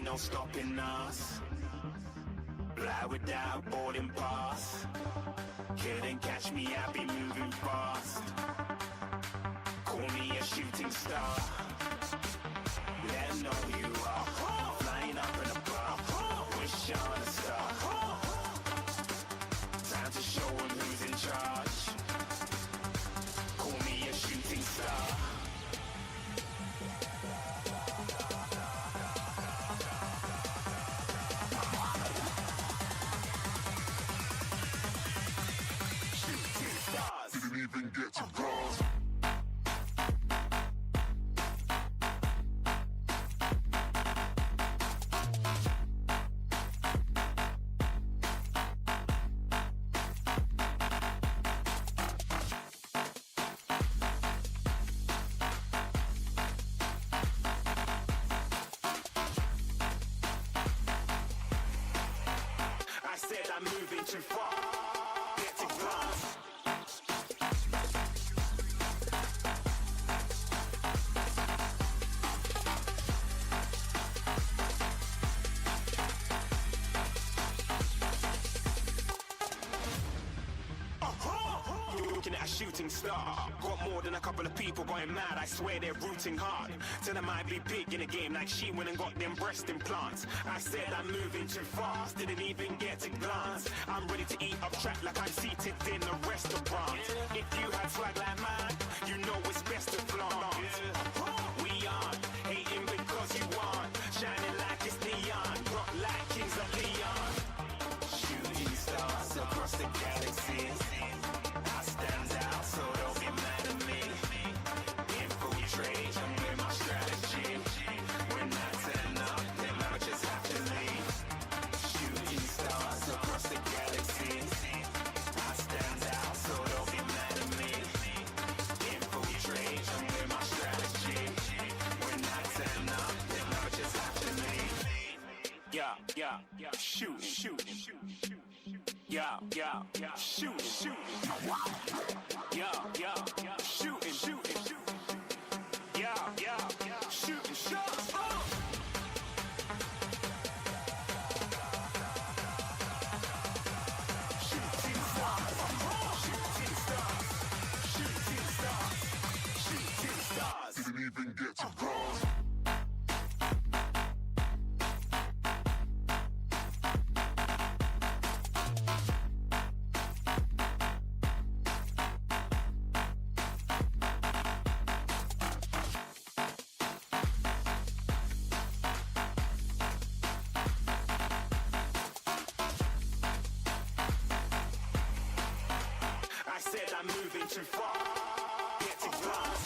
no stopping us. Fly without boarding pass. Couldn't catch me, I be moving fast. Call me a shooting star. Let 'em know who you are. Flying up in a bar. Wish on a star. Time to show 'em who's in charge. Call me a shooting star. Didn't even get to cross. I said I'm moving too far. Get to glass. Looking at a shooting star. Got more than a couple of people going mad. I swear they're rooting hard. Tell them I be big in the game like she went and got them breast implants. I said I'm moving too fast. Didn't even get a glance. I'm ready to eat up track like I'm seated in a restaurant. If you had swag like mine, you know it's best to flaunt. We aren't hating because you aren't. Shining like it's neon. Rock like kings of Leon. Shooting stars across the galaxy. I stand out, so don't be mad at me. Infiltrate, I'm with my strategy. When I turn up, then I just have to leave. Shooting stars across the galaxy. I stand out, so don't be mad at me. Infiltrate, I'm with my strategy. When I turn up, then I just have to leave. Yeah, shoot. Yeah, shoot. Yeah, shooting. Yeah, shooting shots. Shooting stars. Didn't even get to cross. I said I'm moving too far. Get to glass.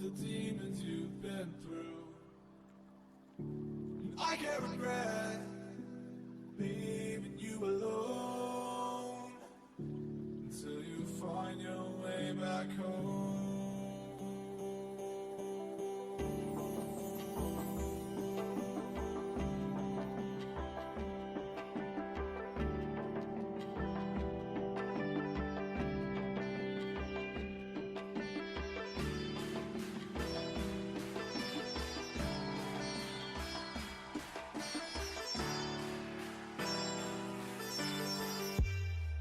the demons you've been through. And I can't regret leaving you alone until you find your way back home.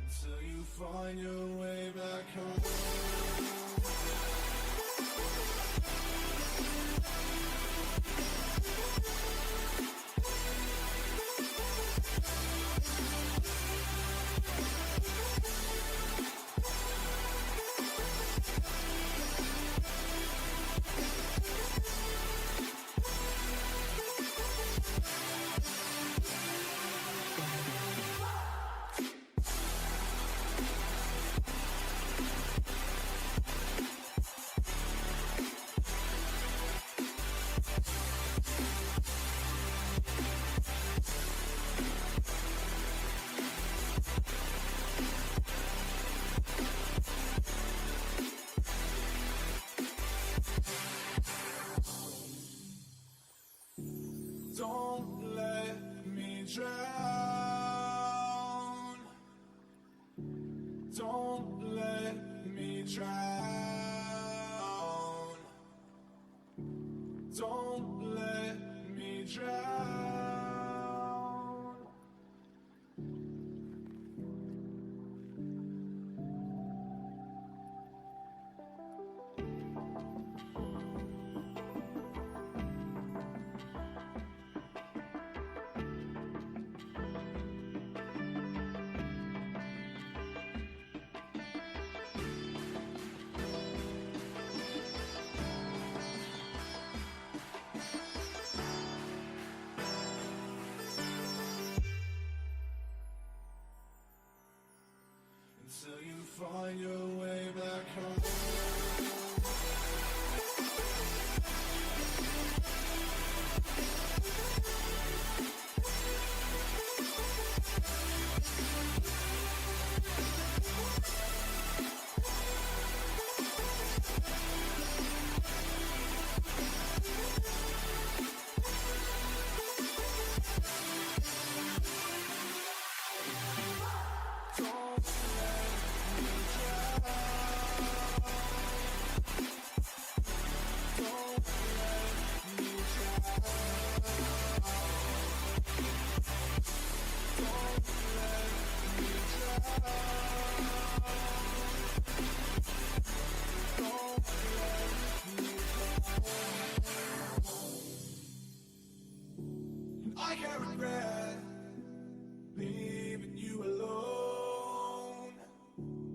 Until you find your way back home. Don't let me drown. Don't let me drown. Don't let me drown. Until you find your way back home. I can't regret leaving you alone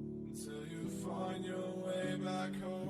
until you find your way back home.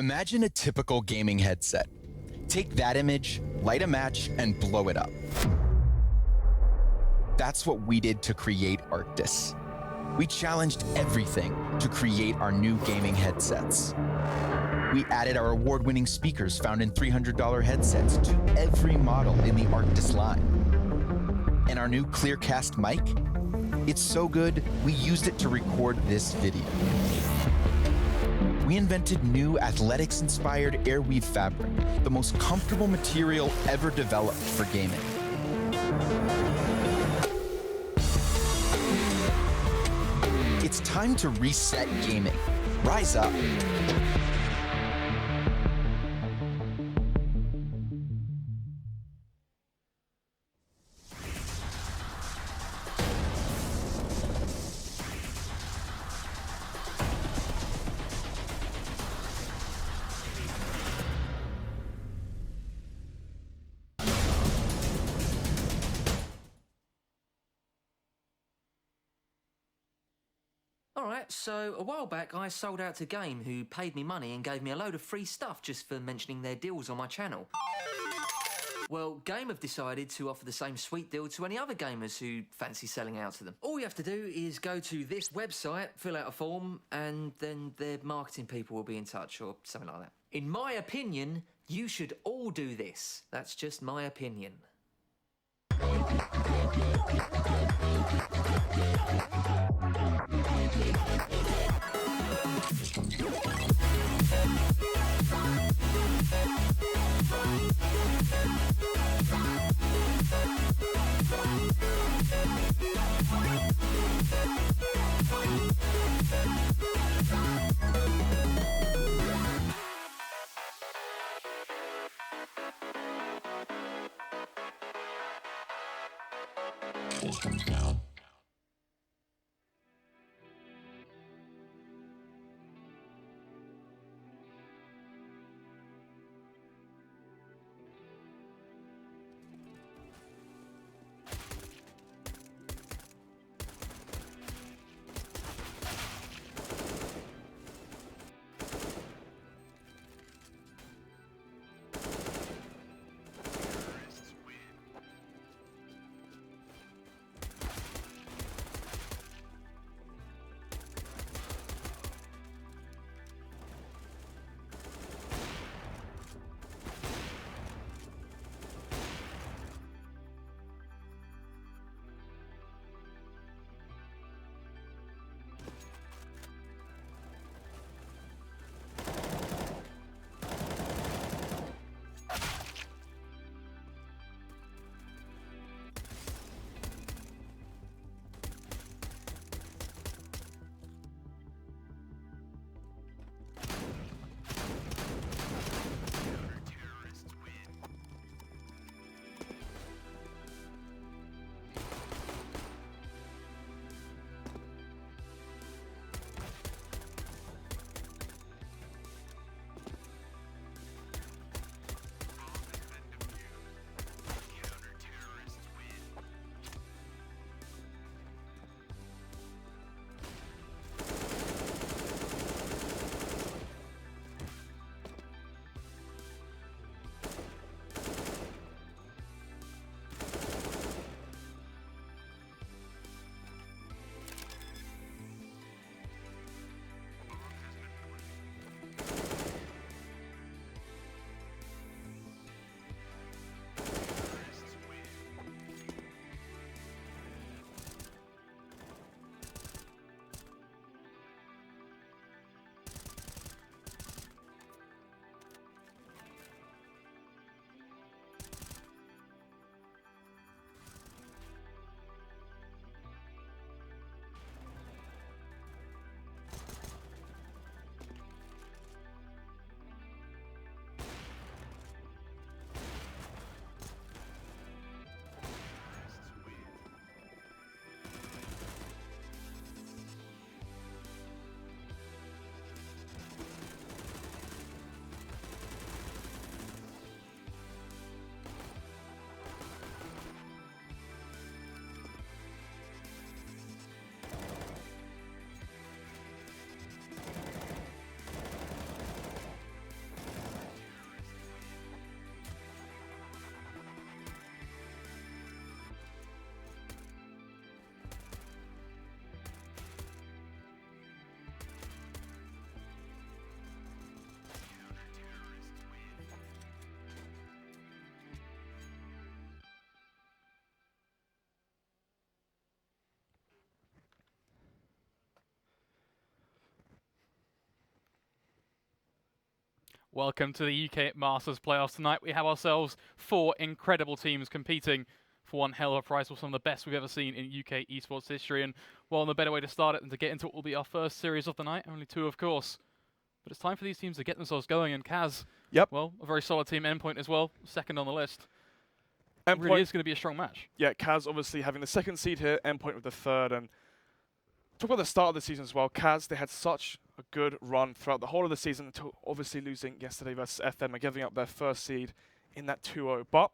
Imagine a typical gaming headset. Take that image, light a match, and blow it up. That's what we did to create Arctis. We challenged everything to create our new gaming headsets. We added our award-winning speakers found in $300 headsets to every model in the Arctis line. And our new Clearcast mic? It's so good, we used it to record this video. We invented new athletics-inspired airweave fabric, the most comfortable material ever developed for gaming. It's time to reset gaming. Rise up. Alright, so a while back I sold out to Game, who paid me money and gave me a load of free stuff just for mentioning their deals on my channel. Well, Game have decided to offer the same sweet deal to any other gamers who fancy selling out to them. All you have to do is go to this website, fill out a form, and then their marketing people will be in touch or something like that. In my opinion, you should all do this. That's just my opinion. Welcome to the UK Masters playoffs tonight. We have ourselves 4 incredible teams competing for one hell of a prize for some of the best we've ever seen in UK esports history. And well, no better way to start it than to get into what will be our first series of the night. Only 2, of course. But it's time for these teams to get themselves going. And Kaz, well, a very solid team. Endpoint as well, second on the list. It really is going to be a strong match. Yeah, Kaz obviously having the 2nd seed here, Endpoint with the 3rd. And talk about the start of the season as well. Kaz, they had such a good run throughout the whole of the season until obviously losing yesterday versus FM and giving up their 1st seed in that 2-0. But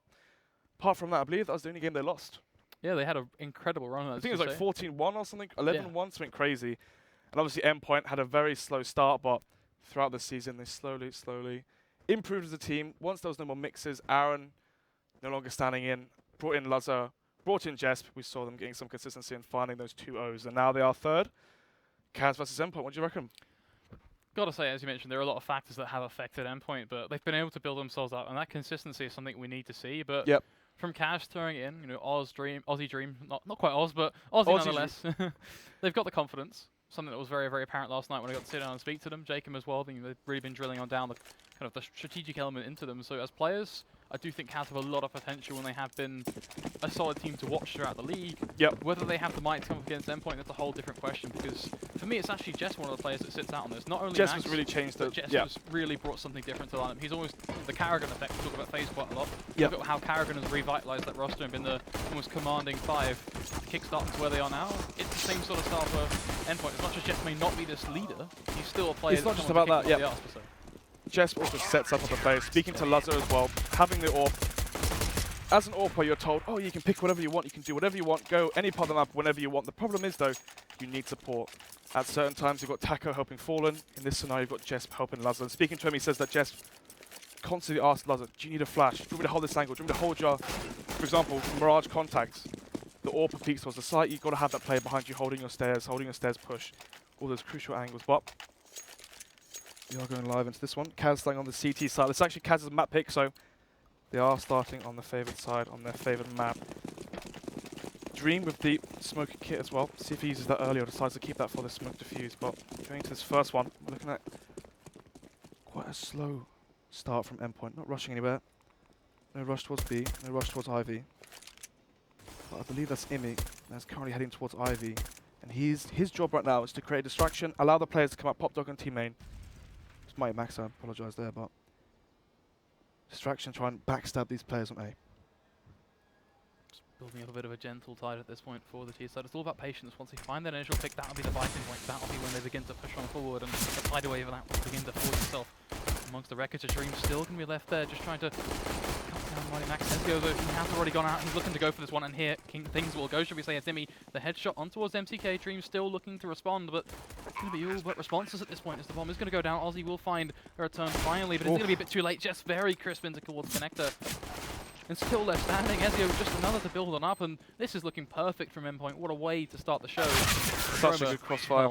apart from that, I believe that was the only game they lost. Yeah, they had an incredible run. I think it was like 14-1 or something, 11-1, something crazy. And obviously Endpoint had a very slow start, but throughout the season they slowly improved as a team. Once there was no more mixes, Aaron no longer standing in, brought in Lazar, brought in Jesp. We saw them getting some consistency and finding those 2-0s, and now they are 3rd. Kaz versus Endpoint, what do you reckon? Gotta say, as you mentioned, there are a lot of factors that have affected Endpoint, but they've been able to build themselves up, and that consistency is something we need to see. But from Kaz throwing it in, you know, Aussie Dream, not quite Oz, but Aussie nonetheless. They've got the confidence, something that was very, very apparent last night when I got to sit down and speak to them. Jacob as well, I think they've really been drilling on down the kind of the strategic element into them. So as players, I do think Kaz have a lot of potential, and they have been a solid team to watch throughout the league. Whether they have the might to come up against Endpoint, that's a whole different question, because for me, it's actually Jess, one of the players that sits out on this. Not only Jess Max, has really changed it. Jess has really brought something different to the lineup. He's almost the Karrigan effect. We talk about FaZe quite a lot. Look at how Karrigan has revitalized that roster and been the almost commanding 5 to kickstart them to where they are now. It's the same sort of style for Endpoint. As much as Jess may not be this leader, he's still a player. It's not just about that, Jess also sets up on the base, speaking to Lazar as well, having the AWP. As an AWP player, you're told, oh, you can pick whatever you want, you can do whatever you want, go any part of the map whenever you want. The problem is, though, you need support. At certain times, you've got Taco helping Fallen. In this scenario, you've got Jess helping Lazar. And speaking to him, he says that Jess constantly asks Lazar, do you need a flash? Do you want me to hold this angle? Do you want me to hold your, for example, Mirage contacts? The AWP peeks towards the site, you've got to have that player behind you holding your stairs push. All those crucial angles. But we are going live into this one. Kaz starting on the CT side. It's actually Kaz's map pick, so they are starting on the favoured side, on their favoured map. Dream with the smoke kit as well. See if he uses that early or decides to keep that for the smoke diffuse. But going to this first one, we're looking at quite a slow start from Endpoint. Not rushing anywhere. No rush towards B, no rush towards Ivy. But I believe that's Imi. That's currently heading towards Ivy. And his job right now is to create a distraction, allow the players to come up, Pop Dog and Team Main. Might Max, I apologise there, but distraction, try and backstab these players on A. Just building up a bit of a gentle tide at this point for the T side. It's all about patience. Once they find their initial pick, that'll be the biting point. That'll be when they begin to push on forward, and the tide away of that will begin to force itself amongst the wreckage. Dream still going to be left there, just trying to cut down Mighty Max. CSGO, though, he has already gone out. He's looking to go for this one, and here things will go, should we say, as Dimi, the headshot on towards MCK. Dream still looking to respond, but it's going to be all but responses at this point as the bomb is going to go down. Aussie will find a return finally, but it's going to be a bit too late. Just very crisp into towards Connector. And still left standing. Ezio just another to build on up, and this is looking perfect from Endpoint. What a way to start the show. Such a good crossfire.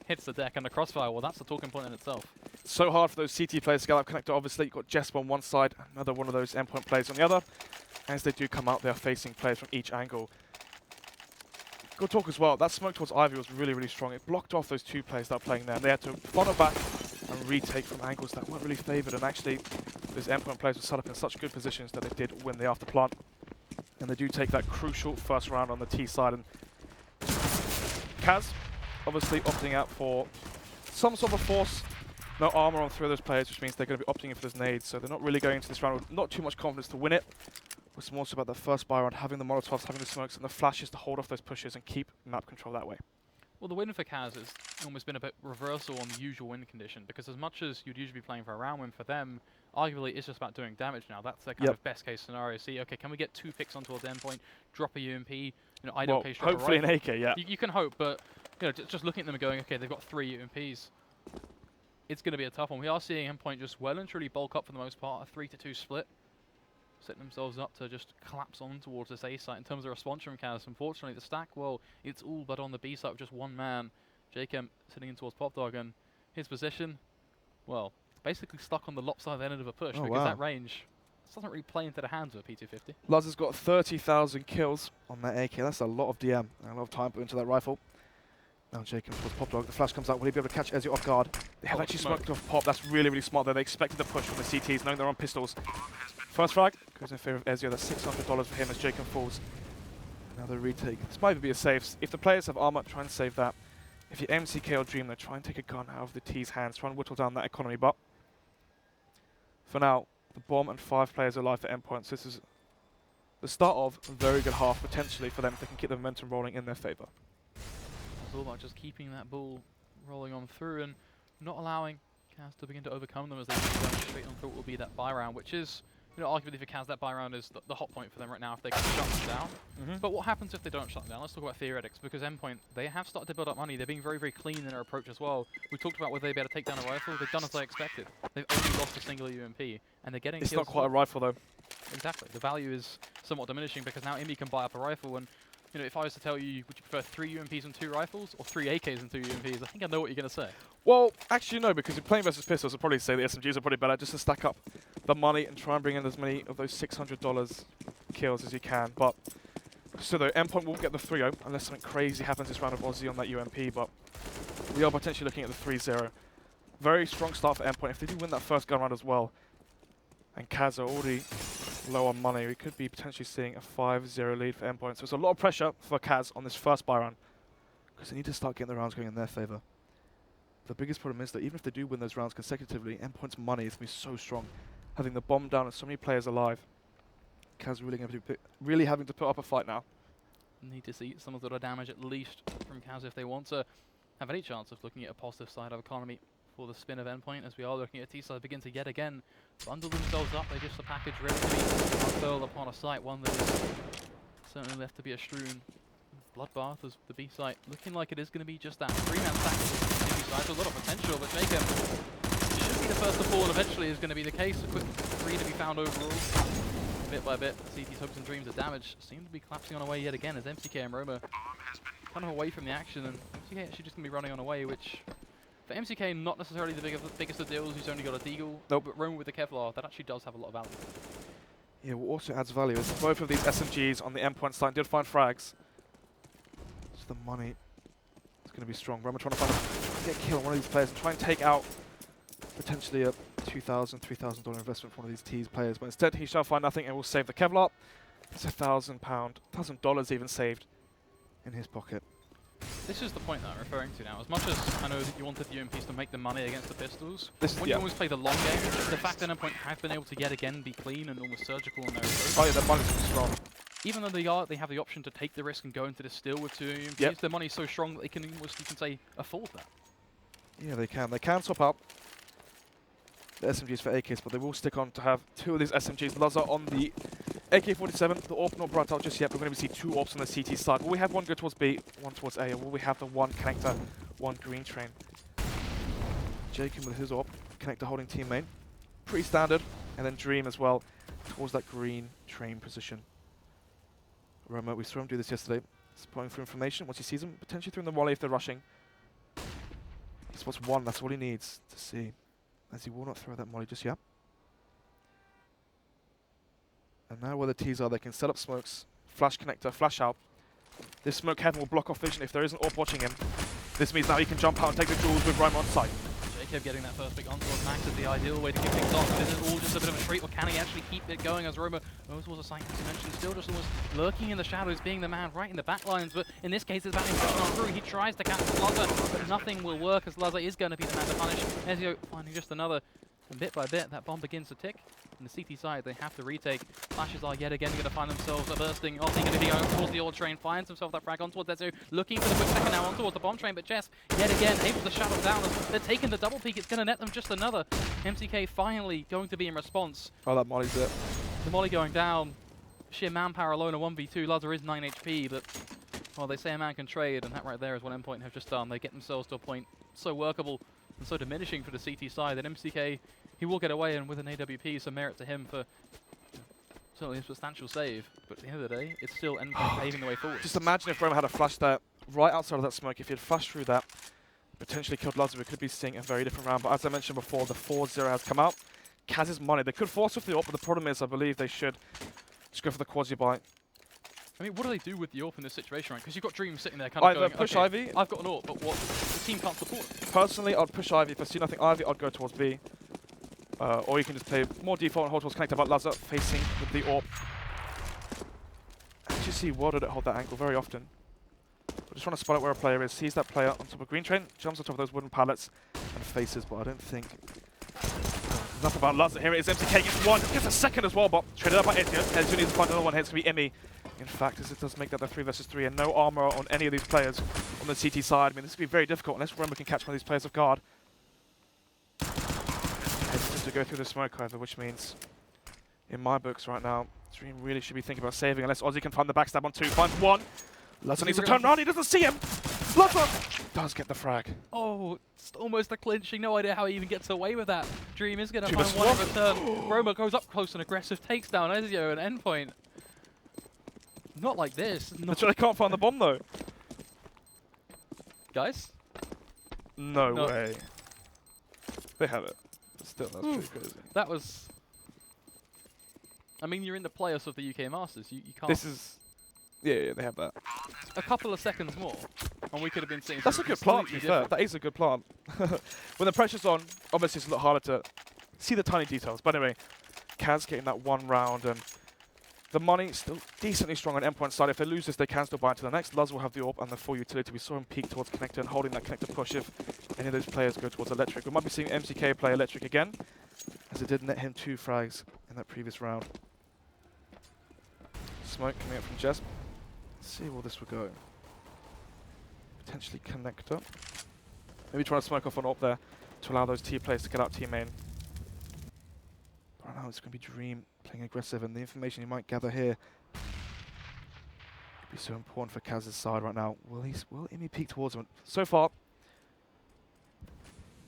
Hits the deck, and the crossfire, well, that's the talking point in itself. So hard for those CT players to get out Connector. Obviously, you've got Jesper on one side, another one of those Endpoint players on the other. As they do come out, they are facing players from each angle. Good talk as well. That smoke towards Ivy was really, really strong. It blocked off those 2 players that were playing there. They had to funnel back and retake from angles that weren't really favoured. And actually, those Endpoint players were set up in such good positions that they did win the after plant. And they do take that crucial first round on the T side. And Kaz, obviously opting out for some sort of force. No armor on 3 of those players, which means they're going to be opting in for those nades. So they're not really going into this round with not too much confidence to win it. It's more so about the first buy round, having the Molotovs, having the smokes, and the flashes to hold off those pushes and keep map control that way. Well, the win for Kaz has almost been a bit reversal on the usual win condition, because as much as you'd usually be playing for a round win, for them, arguably it's just about doing damage now. That's their kind of best case scenario. See, okay, can we get 2 picks on towards Endpoint, drop a UMP, you know, idle case, drop hopefully a rifle. an AK, yeah. You can hope, but you know, just looking at them and going, okay, they've got 3 UMPs. It's going to be a tough one. We are seeing Endpoint just well and truly bulk up for the most part, a 3-2 split. Setting themselves up to just collapse on towards this A site in terms of response from Kaz. Unfortunately, the stack, well, it's all but on the B site with just 1 man. Jacob sitting in towards Pop Dog, and his position, well, basically stuck on the lopsided end of a push, because that range doesn't really play into the hands of a P250. Lazar's got 30,000 kills on that AK. That's a lot of DM and a lot of time put into that rifle. Now Jacob towards Pop Dog. The flash comes out. Will he be able to catch Ezio off guard? They have actually smoked off Pop. That's really, really smart there. They expected the push from the CTs, knowing they're on pistols. First frag goes in favor of Ezio. That's $600 for him as Jacob falls. Another retake. This might be a save. If the players have armor, try and save that. If you MCK or Dream, then try and take a gun out of the T's hands. Try and whittle down that economy. But for now, the bomb and 5 players are alive for endpoints. This is the start of a very good half, potentially, for them if they can keep the momentum rolling in their favor. It's all about just keeping that ball rolling on through and not allowing Kaz to begin to overcome them as they go straight on through what will be that buy round, which is, you know, arguably for Kaz, that buy round is the hot point for them right now if they can shut them down. But what happens if they don't shut them down? Let's talk about theoretics, because Endpoint, they have started to build up money. They're being very, very clean in their approach as well. We talked about whether they'd be able to take down a rifle. They've done as I expected. They've only lost a single UMP, and they're getting It's kills. not quite a rifle, though. Exactly. The value is somewhat diminishing because now Imbi can buy up a rifle, and you know, if I was to tell you, would you prefer 3 UMPs and 2 rifles, or 3 AKs and 2 UMPs? I think I know what you're going to say. Well, actually no, because you're playing versus pistols, I'd probably say the SMGs are probably better just to stack up the money and try and bring in as many of those $600 kills as you can. But so though, Endpoint will get the 3-0 unless something crazy happens this round of Aussie on that UMP, but we are potentially looking at the 3-0. Very strong start for Endpoint. If they do win that first gun round as well, and Kaz are already low on money, we could be potentially seeing a 5-0 lead for Endpoint. So it's a lot of pressure for Kaz on this first buy round, because they need to start getting the rounds going in their favor. The biggest problem is that even if they do win those rounds consecutively, Endpoint's money is going to be so strong. Having the bomb down and so many players alive, Kaz really having to put up a fight now. Need to see some of the damage at least from Kaz if they want to have any chance of looking at a positive side of economy for the spin of Endpoint, as we are looking at T-side begin to yet again bundle themselves up. They just a package ready to be unfurled upon a site, one that is certainly left to be a strewn bloodbath as the B site looking like it is going to be just that 3-man stack. So a lot of potential, but Jacob should be the first to fall, and eventually is going to be the case. A quick 3 to be found overall. Bit by bit, CT's hopes and dreams of damage seem to be collapsing on away yet again as MCK and Roma kind of away from the action, and MCK actually just going to be running on away, which for MCK not necessarily the biggest of deals. He's only got a Deagle, but Roma with the Kevlar, that actually does have a lot of value. Yeah, what also adds value is both of these SMGs on the Endpoint side did find frags. So the money is going to be strong. Roma trying to get a kill on one of these players and try and take out potentially a $2,000, $3,000 investment for one of these T's players, but instead he shall find nothing and will save the Kevlar. It's $1,000 even saved in his pocket. This is the point that I'm referring to now. As much as I know that you wanted the UMPs to make the money against the pistols, when you always play the long game, the fact that Endpoint have been able to yet again be clean and almost surgical in their approach. Oh yeah, their money's strong. Even though they have the option to take the risk and go into this still with 2 UMPs, their money's so strong that they can almost, you can say, afford that. Yeah, they can. They can swap out the SMGs for AKs, but they will stick on to have 2 of these SMGs. Lazar on the AK-47, the AWP not brought out just yet. We're going to see 2 AWPs on the CT side. Will we have one go towards B, one towards A, or will we have the one connector, one green train? Jacob with his AWP, connector holding team main. Pretty standard. And then Dream as well towards that green train position. Roma, we saw him do this yesterday. Spotting through information. Once he sees him, potentially through the volley if they're rushing. He spots 1, that's all he needs to see. As he will not throw that molly just yet. And now where the T's are, they can set up smokes, flash connector, flash out. This smoke heaven will block off vision if there isn't AWP watching him. This means now he can jump out and take the duels with Roma on site. Jacob getting that first pick onto Max is the ideal way to kick things off. This is all just a bit of a treat, or can he actually keep it going as Roma goes towards a site, as you mentioned, still just almost lurking in the shadows, being the man right in the back lines, but in this case it's about him pushing on through. He tries to catch Lazar, but nothing will work as Lazar is going to be the man to punish. Ezio finding just another, and bit by bit that bomb begins to tick. On the CT side, they have to retake. Flashes are yet again going to find themselves bursting. Aussie going to be going towards the old train, finds himself that frag on towards Ezio, looking for the quick second now on towards the bomb train, but Jess, yet again, able to shut them down. As they're taking the double peek, it's going to net them just another. MCK finally going to be in response. Oh, that molly's it. The molly going down. Sheer manpower alone, a 1v2. Lazar is 9 HP, but, well, they say a man can trade, and that right there is what Endpoint have just done. They get themselves to a point so workable and so diminishing for the CT side that MCK, he will get away, and with an AWP, some merit to him for certainly a substantial save. But at the end of the day, it's still Endpoint paving the way forward. Just imagine if Roma had a flash there right outside of that smoke. If he had flashed through that, potentially killed Lazar, we could be seeing a very different round. But as I mentioned before, the 4-0 has come out. Kaz's money. They could force with the AWP, but the problem is I believe they should just go for the quasi buy. I mean, what do they do with the AWP in this situation, right? Because you've got Dream sitting there kind of Either going, push okay, Ivy. I've got an AWP, but what? The team can't support it. Personally, I'd push Ivy. If I see nothing Ivy, I'd go towards B. Or you can just play more default and hold towards connector, but Lazar facing with the AWP. I actually see Water that hold that angle very often. But just trying to spot out where a player is, sees that player on top of green train, jumps on top of those wooden pallets and faces, but I don't think enough about Lazar. Here it is, MCK gets one, gets a second as well, but traded up by Ezio. Ezio needs to find another one here, it's going to be Emmy. In fact, as it does make that the 3 versus 3 and no armor on any of these players on the CT side. I mean, this could be very difficult unless Roma can catch one of these players off guard. Hesitant to go through the smoke, however, which means, in my books right now, Dream really should be thinking about saving unless Ozzy can find the backstab on 2. Finds one. Lazar needs to turn around, he doesn't see him. Lazar does get the frag. Oh, it's almost a clinching. No idea how he even gets away with that. Dream is going to find one in return. Roma goes up close and aggressive, takes down Ezio and Endpoint. Not like this. That's why they can't find the bomb though. Guys? No way. They have it. Still, that's pretty crazy. That was... I mean, you're in the playoffs of the UK Masters. You can't... This is... Yeah, they have that. A couple of seconds more, and we could have been seeing... That's a good plant, to be fair. That is a good plant. When the pressure's on, obviously it's a lot harder to see the tiny details. But anyway, Kaz getting that one round, and the money still decently strong on Endpoint side. If they lose this, they can still buy into the next. Luz will have the AWP and the full utility. We saw him peek towards connector and holding that connector push if any of those players go towards electric. We might be seeing MCK play electric again, as it did net him 2 frags in that previous round. Smoke coming up from Jesp. Let's see where this will go. Potentially connector. Maybe trying to smoke off an AWP there to allow those T players to get out T main. Right now it's going to be Dream playing aggressive, and the information he might gather here could be so important for Kaz's side right now. Will Imi peek towards him? So far,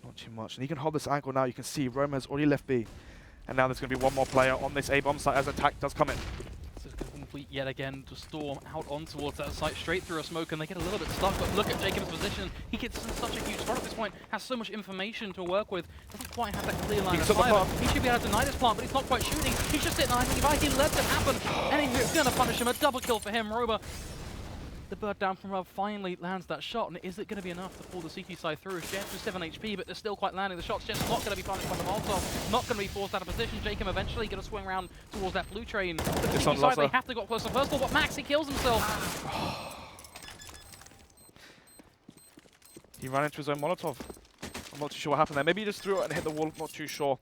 not too much. And he can hold this angle now. You can see Roma has already left B. And now there's going to be one more player on this A-bomb site as attack does come in. So it's complete yet again to storm out on towards that site, straight through a smoke, and they get a little bit stuck. But look at Jacob's position. He gets in such a huge spot at this point, has so much information to work with. Doesn't quite have that clear line of fire. He should be able to deny this plant, but he's not quite shooting. He's just sitting idly by. He lets it happen, and he's going to punish him. A double kill for him. Roma, the bird down from above, finally lands that shot, and is it going to be enough to pull the CT side through? Jets with 7 HP, but they're still quite landing the shots. Jets not going to be punished by the Molotov, not going to be forced out of position. Jacob eventually going to swing around towards that blue train. The CT side, they have to go closer. First of all, but Max, he kills himself. He ran into his own Molotov. I'm not too sure what happened there. Maybe he just threw it and hit the wall. Not too sure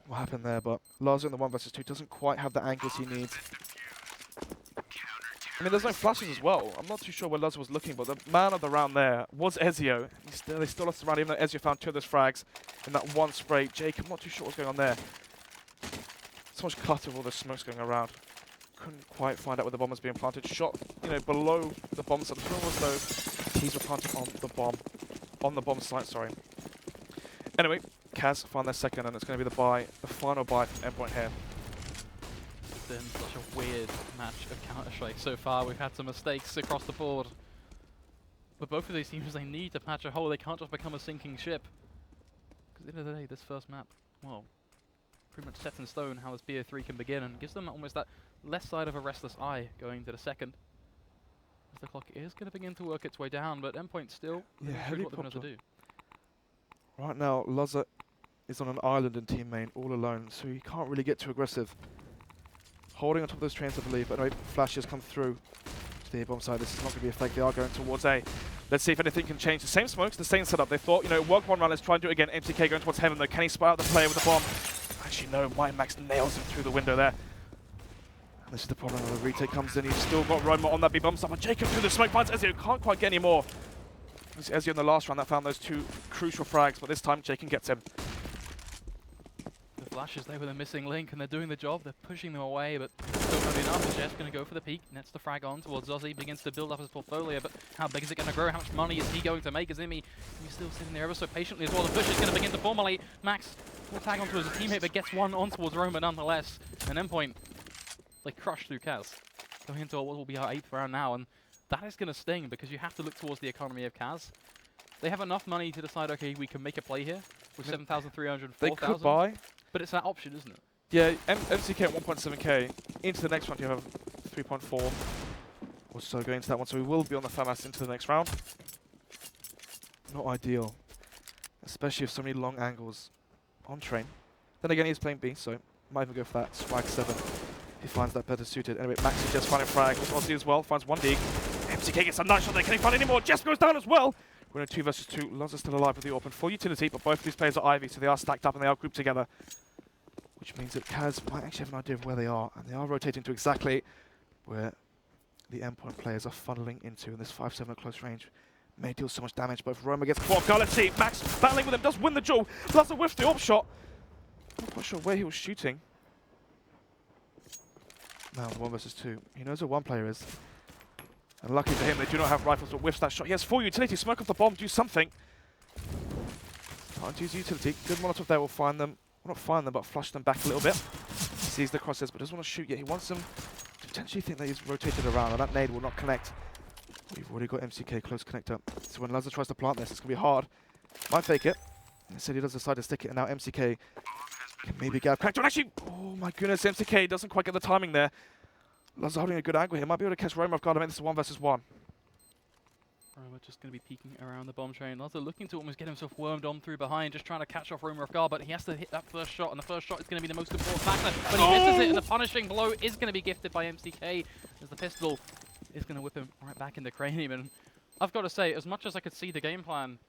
what happened there, but Lazo in the 1 versus 2 doesn't quite have the angles he needs. I mean, there's no flashes as well. I'm not too sure where Lazo was looking, but the man of the round there was Ezio. They still lost the round, even though Ezio found 2 of those frags in that one spray. Jake, I'm not too sure what's going on there. So much clutter with all the smokes going around. Couldn't quite find out where the bomb was being planted. Shot, below the bomb site. The film was though, T's were planted on the bomb site, sorry. Anyway, Kaz found their second, and it's going to be the final buy from Endpoint here. It's been such a weird match of Counter-Strike so far. We've had some mistakes across the board. But both of these teams, they need to patch a hole. They can't just become a sinking ship. Because at the end of the day, this first map, well, pretty much set in stone how this BO3 can begin, and gives them almost that left side of a restless eye going to the second. As the clock is going to begin to work its way down, but Endpoint still what they're going to do. Right now, Lazza is on an island in team main all alone, so he can't really get too aggressive. Holding on top of those trains, I believe, but anyway, flashes come through to the A-bomb side. This is not going to be a fake. They are going towards A. Let's see if anything can change. The same smokes, the same setup. They thought, it worked one round, let's try and do it again. MCK going towards heaven, though. Can he spy out the player with the bomb? Actually, no. Max nails him through the window there. And this is the problem. The retake comes in. He's still got Roma on that B-bomb side, but Jacob through the smoke finds Ezio. Can't quite get any more. It's Ezio in the last round that found those 2 crucial frags, but this time Jacob gets him. The flashes, they were the missing link, and they're doing the job. They're pushing them away, but still going to be enough. Jeff's going to go for the peak, nets the frag on towards Ozzy, begins to build up his portfolio, but how big is it going to grow? How much money is he going to make? As Imi, he's still sitting there ever so patiently as well. The push is going to begin to formulate. Max will tag onto his teammate, but gets one on towards Roma nonetheless. And Endpoint, they crush through Kaz, going into what will be our 8th round now, and that is going to sting because you have to look towards the economy of Kaz. They have enough money to decide, okay, we can make a play here with 7,300, 4,000. They could buy. But it's that option, isn't it? Yeah, MCK at 1.7k. Into the next one, you have 3.4. or so going into that one, so we will be on the FAMAS into the next round. Not ideal, especially with so many long angles on train. Then again, he's playing B, so might even go for that swag 7. He finds that better suited. Anyway, Max is just finding frag. Ozzy as well, finds one dig. MCK gets a nice shot there. Can he find any more? Jess goes down as well. We're in a 2 versus 2. Loz is still alive with the open full utility, but both of these players are Ivy, so they are stacked up and they are grouped together. Which means that Kaz might actually have an idea of where they are, and they are rotating to exactly where the endpoint players are funneling into in this 5-7 at close range. May deal so much damage, but if Roma gets caught off guard, let's see. Max battling with him, does win the duel. Loz whiffs the AWP shot. Not quite sure where he was shooting. Now the 1 versus 2. He knows where one player is. And lucky for him, they do not have rifles, but whiffs that shot. He has 4 utility. Smoke off the bomb, do something. Can't use utility. Good Molotov there will find them. Well, not find them, but flush them back a little bit. He sees the crosses, but doesn't want to shoot yet. He wants them to potentially think that he's rotated around, and that nade will not connect. We've already got MCK close connector. So when Lazar tries to plant this, it's going to be hard. Might fake it. Instead, he does decide to stick it, and now MCK can maybe get a connector. And actually, oh my goodness, MCK doesn't quite get the timing there. Lazar holding a good angle here. Might be able to catch Roma off guard. I mean, this is 1 versus 1. Roma just going to be peeking around the bomb train. Lazar looking to almost get himself wormed on through behind, just trying to catch off Roma off guard, but he has to hit that first shot, and the first shot is going to be the most important factor. But he misses it, and the punishing blow is going to be gifted by MCK, as the pistol is going to whip him right back in the cranium. And I've got to say, as much as I could see the game plan,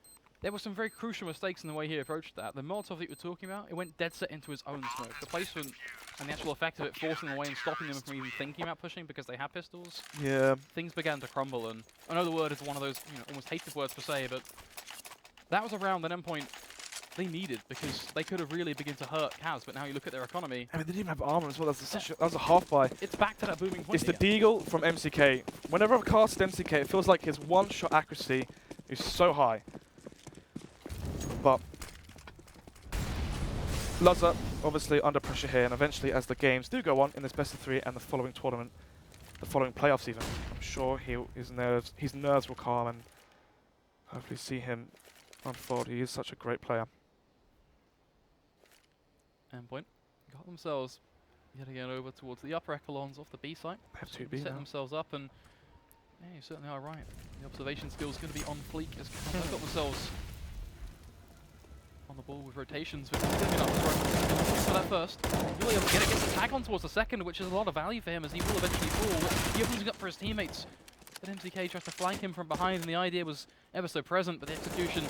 there were some very crucial mistakes in the way he approached that. The Molotov that you were talking about, it went dead set into his own smoke. The placement and the actual effect of it forcing them away and stopping them from even thinking about pushing because they have pistols. Yeah. Things began to crumble, and I know the word is one of those, almost hated words to say, but that was a round that endpoint they needed, because they could have really begun to hurt Kaz, but now you look at their economy. I mean, they didn't have armor as well. That was a half buy. It's back to that booming point. It's the deagle from MCK. Whenever I've cast MCK, it feels like his one-shot accuracy is so high. But Lazar obviously under pressure here, and eventually as the games do go on in this best of 3 and the following tournament, the following playoffs even, I'm sure his nerves will calm and hopefully see him unfold. He is such a great player. Endpoint got themselves yet again over towards the upper echelons off the B site. They have 2B set now. themselves up, and yeah, you certainly are right. The observation skills going to be on fleek as they've got themselves on the ball with rotations, but he's going to be enough for that first. Really able to get it, gets the tag on towards the second, which is a lot of value for him as he will eventually fall. He opens it up for his teammates, but MCK tries to flank him from behind, and the idea was ever so present, but the execution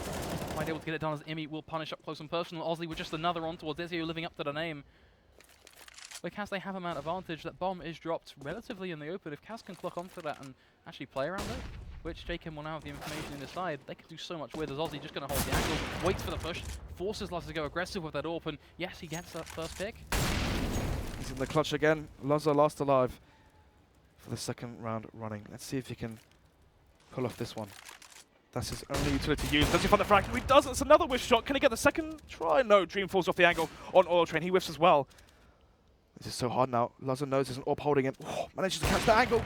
might able to get it done as Imi will punish up close and personal. Ozzy with just another on towards Ezio, living up to the name. But Kaz, they have a man advantage. That bomb is dropped relatively in the open. If Kaz can clock onto that and actually play around it, which Jacob will now have the information in his side, they can do so much with as Ozzy just going to hold the angle, waits for the push, forces Lazar to go aggressive with that AWP, and yes, he gets that first pick. He's in the clutch again. Lazar last alive for the second round running. Let's see if he can pull off this one. That's his only utility used. Does he find the frag? No, he doesn't. It's another whiff shot. Can he get the second try? No, Dream falls off the angle on Oil Train. He whiffs as well. This is so hard now. Lazar knows there's an AWP holding him. Oh, manages to catch the angle.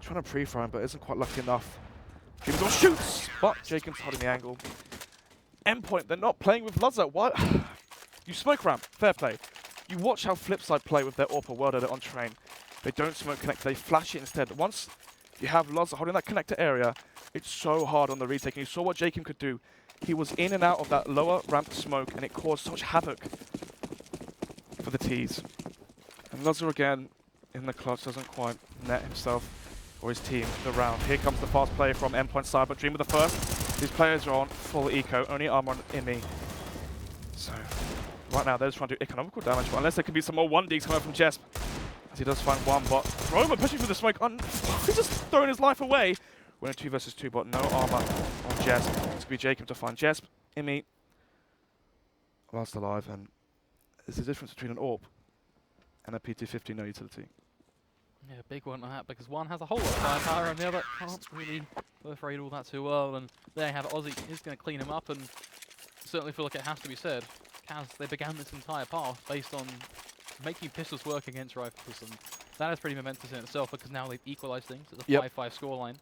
Trying to pre-fire him, but isn't quite lucky enough. Dream shoots, but Jacob's holding the angle. Endpoint, they're not playing with Lazar. What? You smoke ramp, fair play. You watch how Flipside play with their AWP World Edit on train. They don't smoke connector, they flash it instead. Once you have Lazar holding that connector area, it's so hard on the retake. And you saw what Jacob could do. He was in and out of that lower ramp smoke, and it caused so much havoc for the T's. And Lazar again in the clutch doesn't quite net himself or his team the round. Here comes the fast play from Endpoint side, but Dream with the first. These players are on full eco, only armor on Imi. So right now they're just trying to do economical damage, but unless there can be some more 1Ds coming from Jesp, as he does find one, but Roma pushing through the smoke. He's just throwing his life away. We're in a 2 versus 2, but no armor on Jesp. It's going to be Jacob to find Jesp. Imi last alive, and there's a difference between an AWP and a PT-50 no utility. Yeah, big one on that, because one has a whole lot of firepower and the other can't really proliferate all that too well. And there you have it. Ozzy is going to clean him up, and certainly feel like it has to be said. Kaz, they began this entire path based on making pistols work against rifles, and that is pretty momentous in itself, because now they've equalized things. It's a 5-5 scoreline.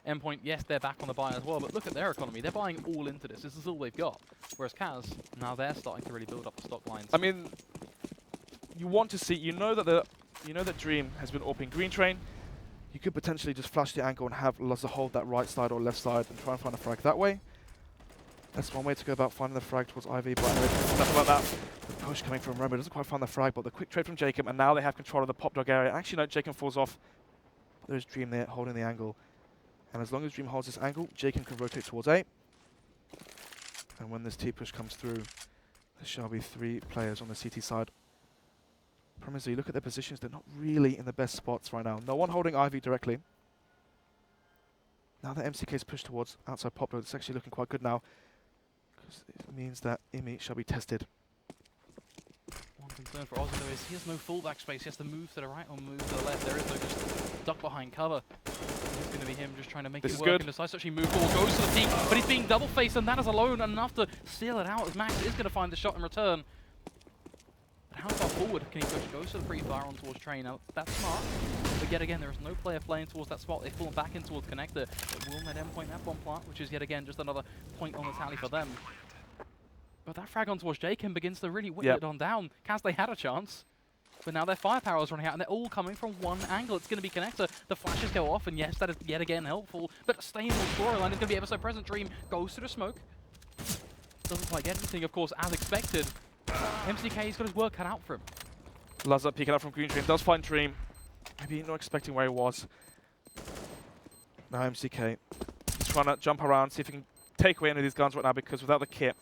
Endpoint, yes, they're back on the buy as well, but look at their economy. They're buying all into this. This is all they've got. Whereas Kaz, now they're starting to really build up the stock lines. I mean, you want to see, you know that Dream has been AWPing Green Train. You could potentially just flash the angle and have Lazar hold that right side or left side and try and find a frag that way. That's one way to go about finding the frag towards Ivy, but enough about that. The push coming from Roma doesn't quite find the frag, but the quick trade from Jacob, and now they have control of the pop dog area. Actually, no, Jacob falls off. There's Dream there holding the angle. And as long as Dream holds this angle, Jacob can rotate towards A. And when this T-push comes through, there shall be 3 players on the CT side. Problem is, you look at their positions, they're not really in the best spots right now. No one holding Ivy directly. Now that MCK's pushed towards outside pop dog, it's actually looking quite good now. Because it means that Imi shall be tested. One concern for Ozzy though is he has no fallback space. He has to move to the right or move to the left. There is no just duck behind cover. It's going to be him just trying to make it work and decides to actually move forward. Goes to the peak, but he's being double faced, and that is alone enough to seal it out as Max is going to find the shot in return. But how far forward can he push? Goes to the pre-fire on towards Train. Now that's smart, but yet again there is no player playing towards that spot. They've fallen back in towards Connector. It will let endpoint that bomb plant, which is yet again just another point on the tally for them. But that frag on towards Jacob begins to really whittle it on down. Kaz, they had a chance, but now their firepower is running out, and they're all coming from one angle. It's going to be Connector. The flashes go off, and yes, that is yet again helpful, but staying on the storyline is going to be ever so present. Dream goes to the smoke. Doesn't quite get anything, of course, as expected. MCK's got his work cut out for him. Lazar peeking out from Green Dream, does find Dream. Maybe not expecting where he was. Now MCK, he's trying to jump around, see if he can take away any of these guns right now, because without the kit,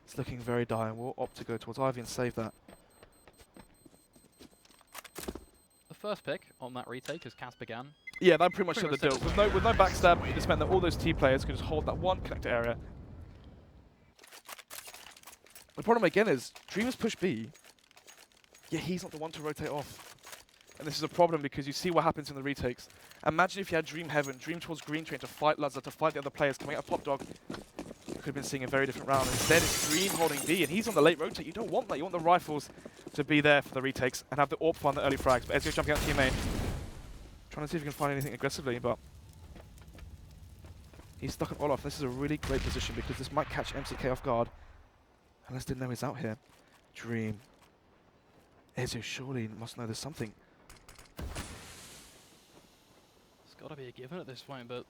it's looking very dire, and we'll opt to go towards Ivy and save that. The first pick on that retake as Kaz began. Yeah, that pretty much shut the deal. With no backstab, it just meant that all those T players could just hold that one connector area. The problem again is, Dream has pushed B, yet he's not the one to rotate off. And this is a problem because you see what happens in the retakes. Imagine if you had Dream Heaven, Dream towards Green Train to fight Lazar, to fight the other players coming out of Pop Dog. You could have been seeing a very different round. Instead, it's Dream holding B, and he's on the late rotate. You don't want that. You want the rifles to be there for the retakes and have the AWP find the early frags. But Ezio jumping out team main, trying to see if he can find anything aggressively, but he's stuck at Olaf. This is a really great position because this might catch MCK off guard. Unless didn't know he's out here. Dream. Ezio surely must know there's something. It's got to be a given at this point, but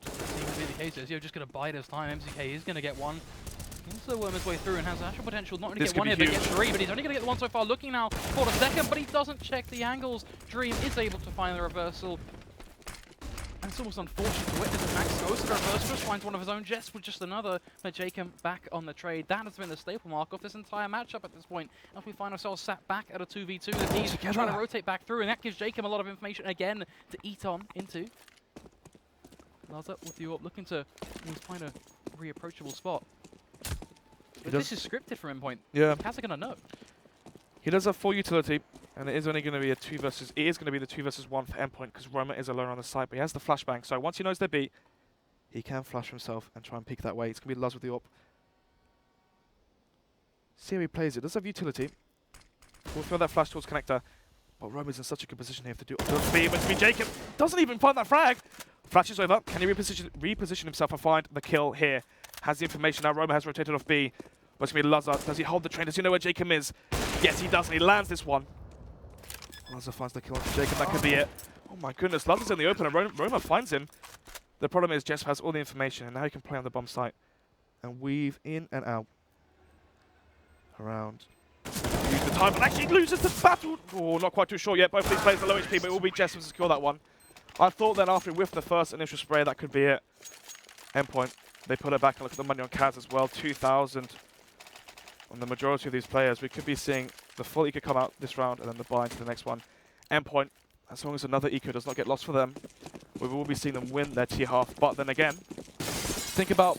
doesn't seem to be the case. Ezio just going to bide his time. MCK is going to get one. He's to worm his way through and has actual potential not only to get one here, but get 3. But he's only going to get the one so far. Looking now for the second, but he doesn't check the angles. Dream is able to find the reversal. And it's almost unfortunate to witness as Max goes to the reversal, just finds one of his own jets with just another. But Jacob back on the trade. That has been the staple mark of this entire matchup at this point. As we find ourselves sat back at a 2v2, the team's trying to rotate back through, and that gives Jacob a lot of information again to eat on into. Lazar with you up, looking to find a reapproachable spot. But this is scripted from endpoint. Yeah. How's it gonna know? He does have 4 utility, and it is only going to be a 2 versus. It is going to be the 2 versus 1 for endpoint because Roma is alone on the side, but he has the flashbang. So once he knows they're beat, he can flash himself and try and peek that way. It's going to be Luz with the AWP. See how he plays it. Does have utility. We'll throw that flash towards connector, but Roma's in such a good position here to do. But to be Jacob doesn't even find that frag. Flash is over. Can he reposition himself and find the kill here? Has the information now. Roma has rotated off B. But it's going to be Lazar. Does he hold the train? Does he know where Jacob is? Yes, he does, and he lands this one. Lazar finds the kill on Jacob. That could be it. Oh my goodness, Lazar's in the open, and Roma finds him. The problem is Jess has all the information, and now he can play on the bomb site and weave in and out. Around. Use the time, and actually loses the battle. Oh, not quite too sure yet. Both of these players are low HP, but it will be Jess to secure that one. I thought then after he whiffed the first initial spray, that could be it. Endpoint. They put it back and look at the money on Kaz as well. 2,000 on the majority of these players. We could be seeing the full eco come out this round and then the buy into the next one. Endpoint, as long as another eco does not get lost for them, we will be seeing them win their tier half. But then again, think about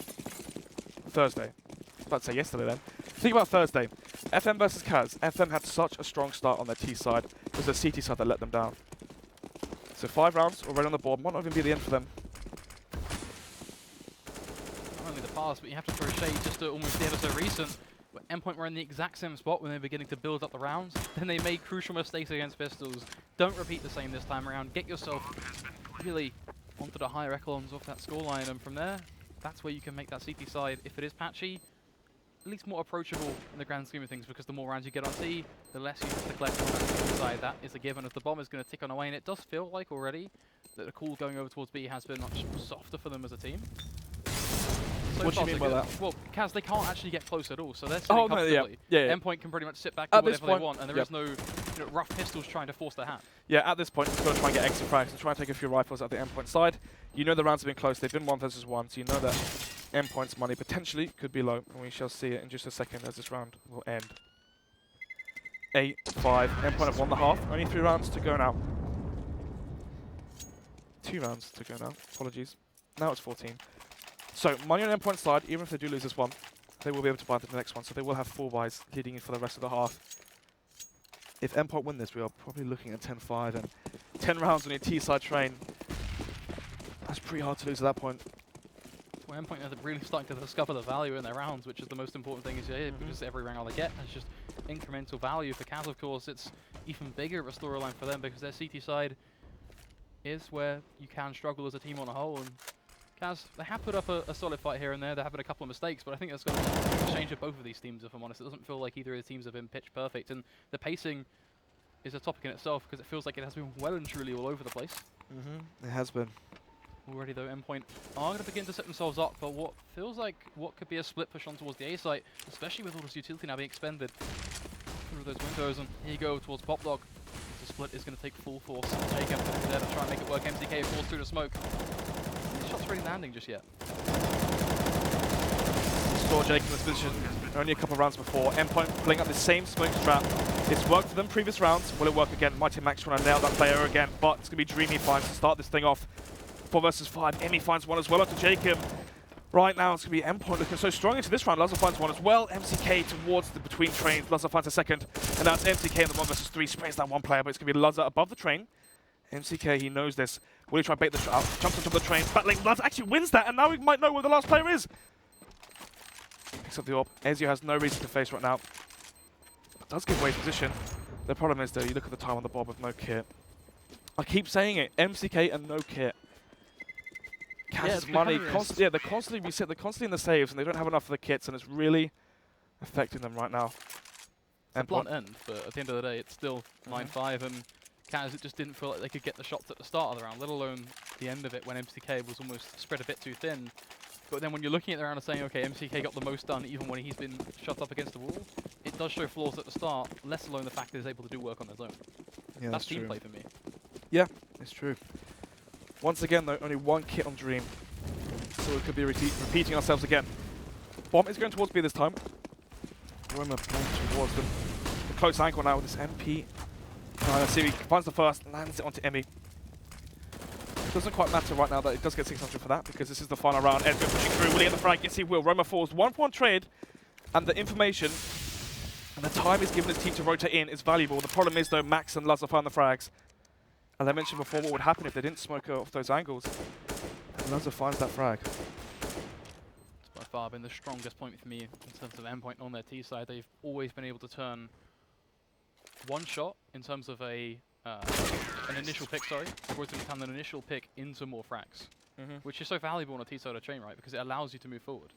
Thursday. I was about to say yesterday then. Think about Thursday. FM versus Kaz. FM had such a strong start on their T side. It was their CT side that let them down. So 5 rounds already on the board. Might not even be the end for them. Not only the past, but you have to throw shade just to almost the ever so recent. Endpoint were in the exact same spot when they're beginning to build up the rounds. Then they made crucial mistakes against pistols. Don't repeat the same this time around. Get yourself really onto the higher echelons of that scoreline, and from there, that's where you can make that CT side. If it is patchy, least more approachable in the grand scheme of things, because the more rounds you get on T, the less you have to collect on that side. That is a given as the bomb is going to tick on away, and it does feel like already that the call going over towards B has been much softer for them as a team. So What do you far, mean so by good. that? Well, Kaz, they can't actually get close at all, so they're sitting Oh, no, yeah. comfortably. Yeah. Endpoint can pretty much sit back, do At this whatever they point, want, and there is no rough pistols trying to force their hand. Yeah, at this point, just got to try and get extra frags and try and take a few rifles at the Endpoint side. You know the rounds have been close. They've been 1 versus 1, so you know that Endpoint's money potentially could be low, and we shall see it in just a second as this round will end. 8-5. Endpoint have won the half. Only 3 rounds to go now. 2 rounds to go now. Apologies. Now it's 14. So, money on Endpoint's side, even if they do lose this one, they will be able to buy the next one, so they will have 4 buys leading in for the rest of the half. If Endpoint win this, we are probably looking at 10-5, and 10 rounds on your T-side train. That's pretty hard to lose at that point. Well, Endpoint are really starting to discover the value in their rounds, which is the most important thing here, because every round they get is just incremental value. For Kaz, of course, it's even bigger of a storyline for them, because their CT side is where you can struggle as a team on a whole. And Kaz, they have put up a solid fight here and there. They're having a couple of mistakes, but I think that's going to change of both of these teams, if I'm honest. It doesn't feel like either of the teams have been pitch perfect, and the pacing is a topic in itself, because it feels like it has been well and truly all over the place. It has been. Already though, Endpoint are going to begin to set themselves up for what feels like what could be a split push on towards the A site, especially with all this utility now being expended through those windows. And here you go towards Popdog. The split is going to take full force. Jacob there to try and make it work. MCK forced through the smoke. These shots really landing just yet. Saw Jake in this position only a couple of rounds before. Endpoint playing up the same smoke trap. It's worked for them previous rounds. Will it work again? Mighty Max trying to nail that player again, but it's going to be Dreamy finds to start this thing off. 4 versus 5. Emmy finds one as well onto Jacob. Right now it's going to be Endpoint looking so strong into this round. Lazar finds one as well. MCK towards the between trains. Lazar finds a second. And now it's MCK in the 1 versus 3. Sprays that one player, but it's going to be Lazar above the train. MCK, he knows this. Will he try and bait the shot out? Jumps on top of the train. Battling. Lazar actually wins that, and now we might know where the last player is. Picks up the AWP. Ezio has no reason to face right now. But does give away his position. The problem is, though, you look at the time on the bob with no kit. I keep saying it. MCK and no kit. Kaz's money, they're constantly reset, they're constantly in the saves, and they don't have enough of the kits, and it's really affecting them right now. It's a blunt end, but at the end of the day, it's still 9-5, and Kaz, it just didn't feel like they could get the shots at the start of the round, let alone the end of it when MCK was almost spread a bit too thin. But then when you're looking at the round and saying, okay, MCK got the most done even when he's been shot up against the wall, it does show flaws at the start, less alone the fact that he's able to do work on his own. Yeah, that's team play for me. Yeah, it's true. Once again, though, only 1 kit on Dream. So we could be repeating ourselves again. Bomb is going towards B this time. Roma playing towards them. The close angle now with this MP. Let's see if he finds the first, lands it onto Emmy. It doesn't quite matter right now that it does get 600 for that, because this is the final round. Edgar pushing through. Will he get the frag? Yes, he will. Roma falls 1-for-1 trade, and the information and the time he's given his team to rotate in is valuable. The problem is, though, Max and Lazar found the frags. As I mentioned before, what would happen if they didn't smoke off those angles? And Lazar finds that frag. It's by far been the strongest point for me in terms of Endpoint on their T side. They've always been able to turn one shot in terms of an initial pick, always been turn an initial pick into more frags, which is so valuable on a T side of train, right? Because it allows you to move forward.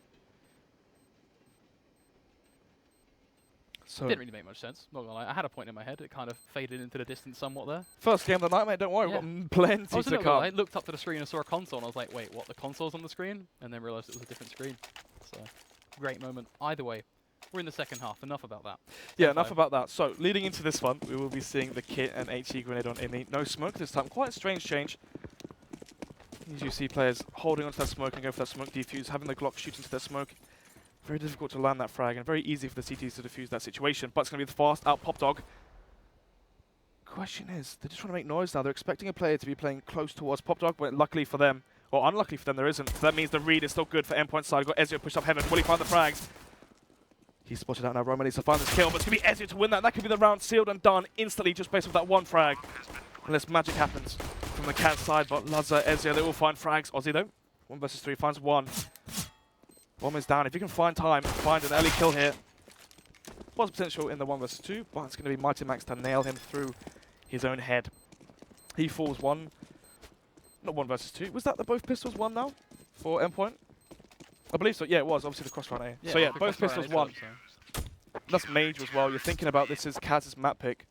So didn't really make much sense, not gonna lie. I had a point in my head, it kind of faded into the distance somewhat there. first game of the night, mate. Don't worry, we've got plenty to come. I looked up to the screen and saw a console, and I was like, wait, what? The console's on the screen? And then realized it was a different screen. So, great moment. Either way, we're in the second half. Enough about that. Yeah, enough about that. So, leading into this one, we will be seeing the kit and HE grenade on Emmy. No smoke this time. Quite a strange change. As you see players holding onto that smoke and go for that smoke defuse, having the Glock shoot into their smoke. Very difficult to land that frag, and very easy for the CTs to defuse that situation. But it's going to be the fast out pop dog. Question is, they're just trying to make noise now. They're expecting a player to be playing close towards pop dog, but luckily for them, or unluckily for them, there isn't. So that means the read is still good for Endpoint side. Got Ezio pushed up heaven. Will he find the frags? He's spotted out now. Roma needs to find this kill, but it's going to be Ezio to win that. That could be the round sealed and done instantly just based off that one frag. Unless magic happens from the cat side, but Lazar, Ezio, they will find frags. Aussie though, 1 versus 3 finds 1. Bomb is down. If you can find time, find an early kill here. Was potential in the 1 versus 2, but it's going to be Mighty Max to nail him through his own head. He falls 1. Not 1 versus 2. Was that the both pistols 1 now for Endpoint? I believe so. Yeah, it was obviously the crossfire A. Yeah, So yeah, the both crossfire pistols A won. top, so. That's major as well. You're thinking about this as Kaz's map pick.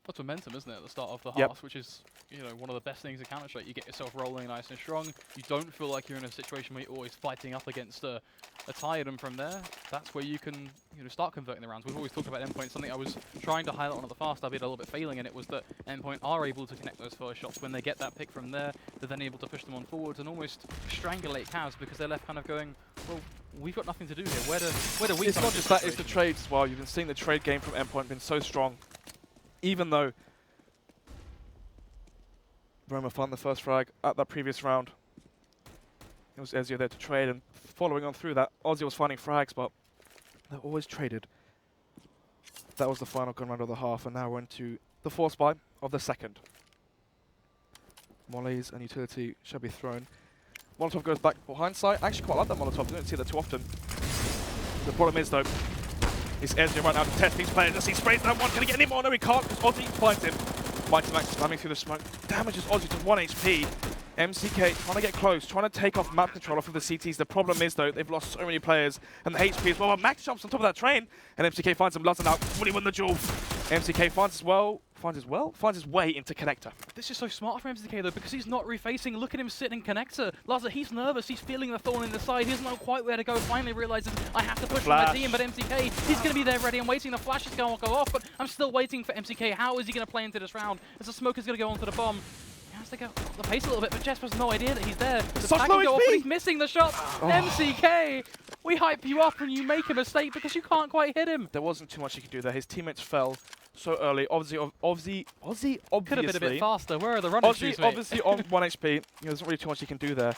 That's momentum, isn't it, at the start of the Yep. half, which is, you know, one of the best things in Counter-Strike. You get yourself rolling nice and strong. You don't feel like you're in a situation where you're always fighting up against a tide, and from there, that's where you can, you know, start converting the rounds. We've always talked about Endpoint. Something I was trying to highlight on at the fast, albeit a little bit failing, and it was that Endpoint are able to connect those first shots when they get that pick from there. They're then able to push them on forwards and almost strangulate Kaz because they're left kind of going, well, we've got nothing to do here. Where do we? It's not just that; it's the trades as well. You've been seeing the trade game from Endpoint been so strong, even though Roma found the first frag at that previous round. It was Ezio there to trade, and following on through that, Aussie was finding frags, but they're always traded. That was the final gun round of the half, and now we're into the force buy of the second. Mollies and utility shall be thrown. Molotov goes back behind side. I actually quite like that Molotov. You don't see that too often. The problem is, though, is Ezio right now to test these players. As he sprays down one, can he get any more? No, he can't, because Aussie finds him. Mighty Max slamming through the smoke. Damages Aussie to 1 HP. MCK trying to get close, trying to take off map control off of the CTs. The problem is, though, they've lost so many players, and the HP as well. But Max jumps on top of that train, and MCK finds him. Lazar now fully win the duel. MCK finds his way into connector. This is so smart from MCK though, because he's not refacing. Look at him sitting in connector. Lazar, he's nervous. He's feeling the thorn in the side. He doesn't know quite where to go. Finally realizes, I have to push for my team, but MCK, he's going to be there ready. I'm waiting. The flash is going to go off, but I'm still waiting for MCK. How is he going to play into this round? As the smoke is going to go onto the bomb. He has to go up the pace a little bit, but Jesper's no idea that he's there. The Such tag low can go off, HP. but he's missing the shot. MCK, we hype you up and you make a mistake because you can't quite hit him. There wasn't too much he could do there. His teammates fell so early. Aussie obviously. Could have been a bit faster. Where are the running shoes, mate? Obviously on 1 HP. You know, there's not really too much he can do there.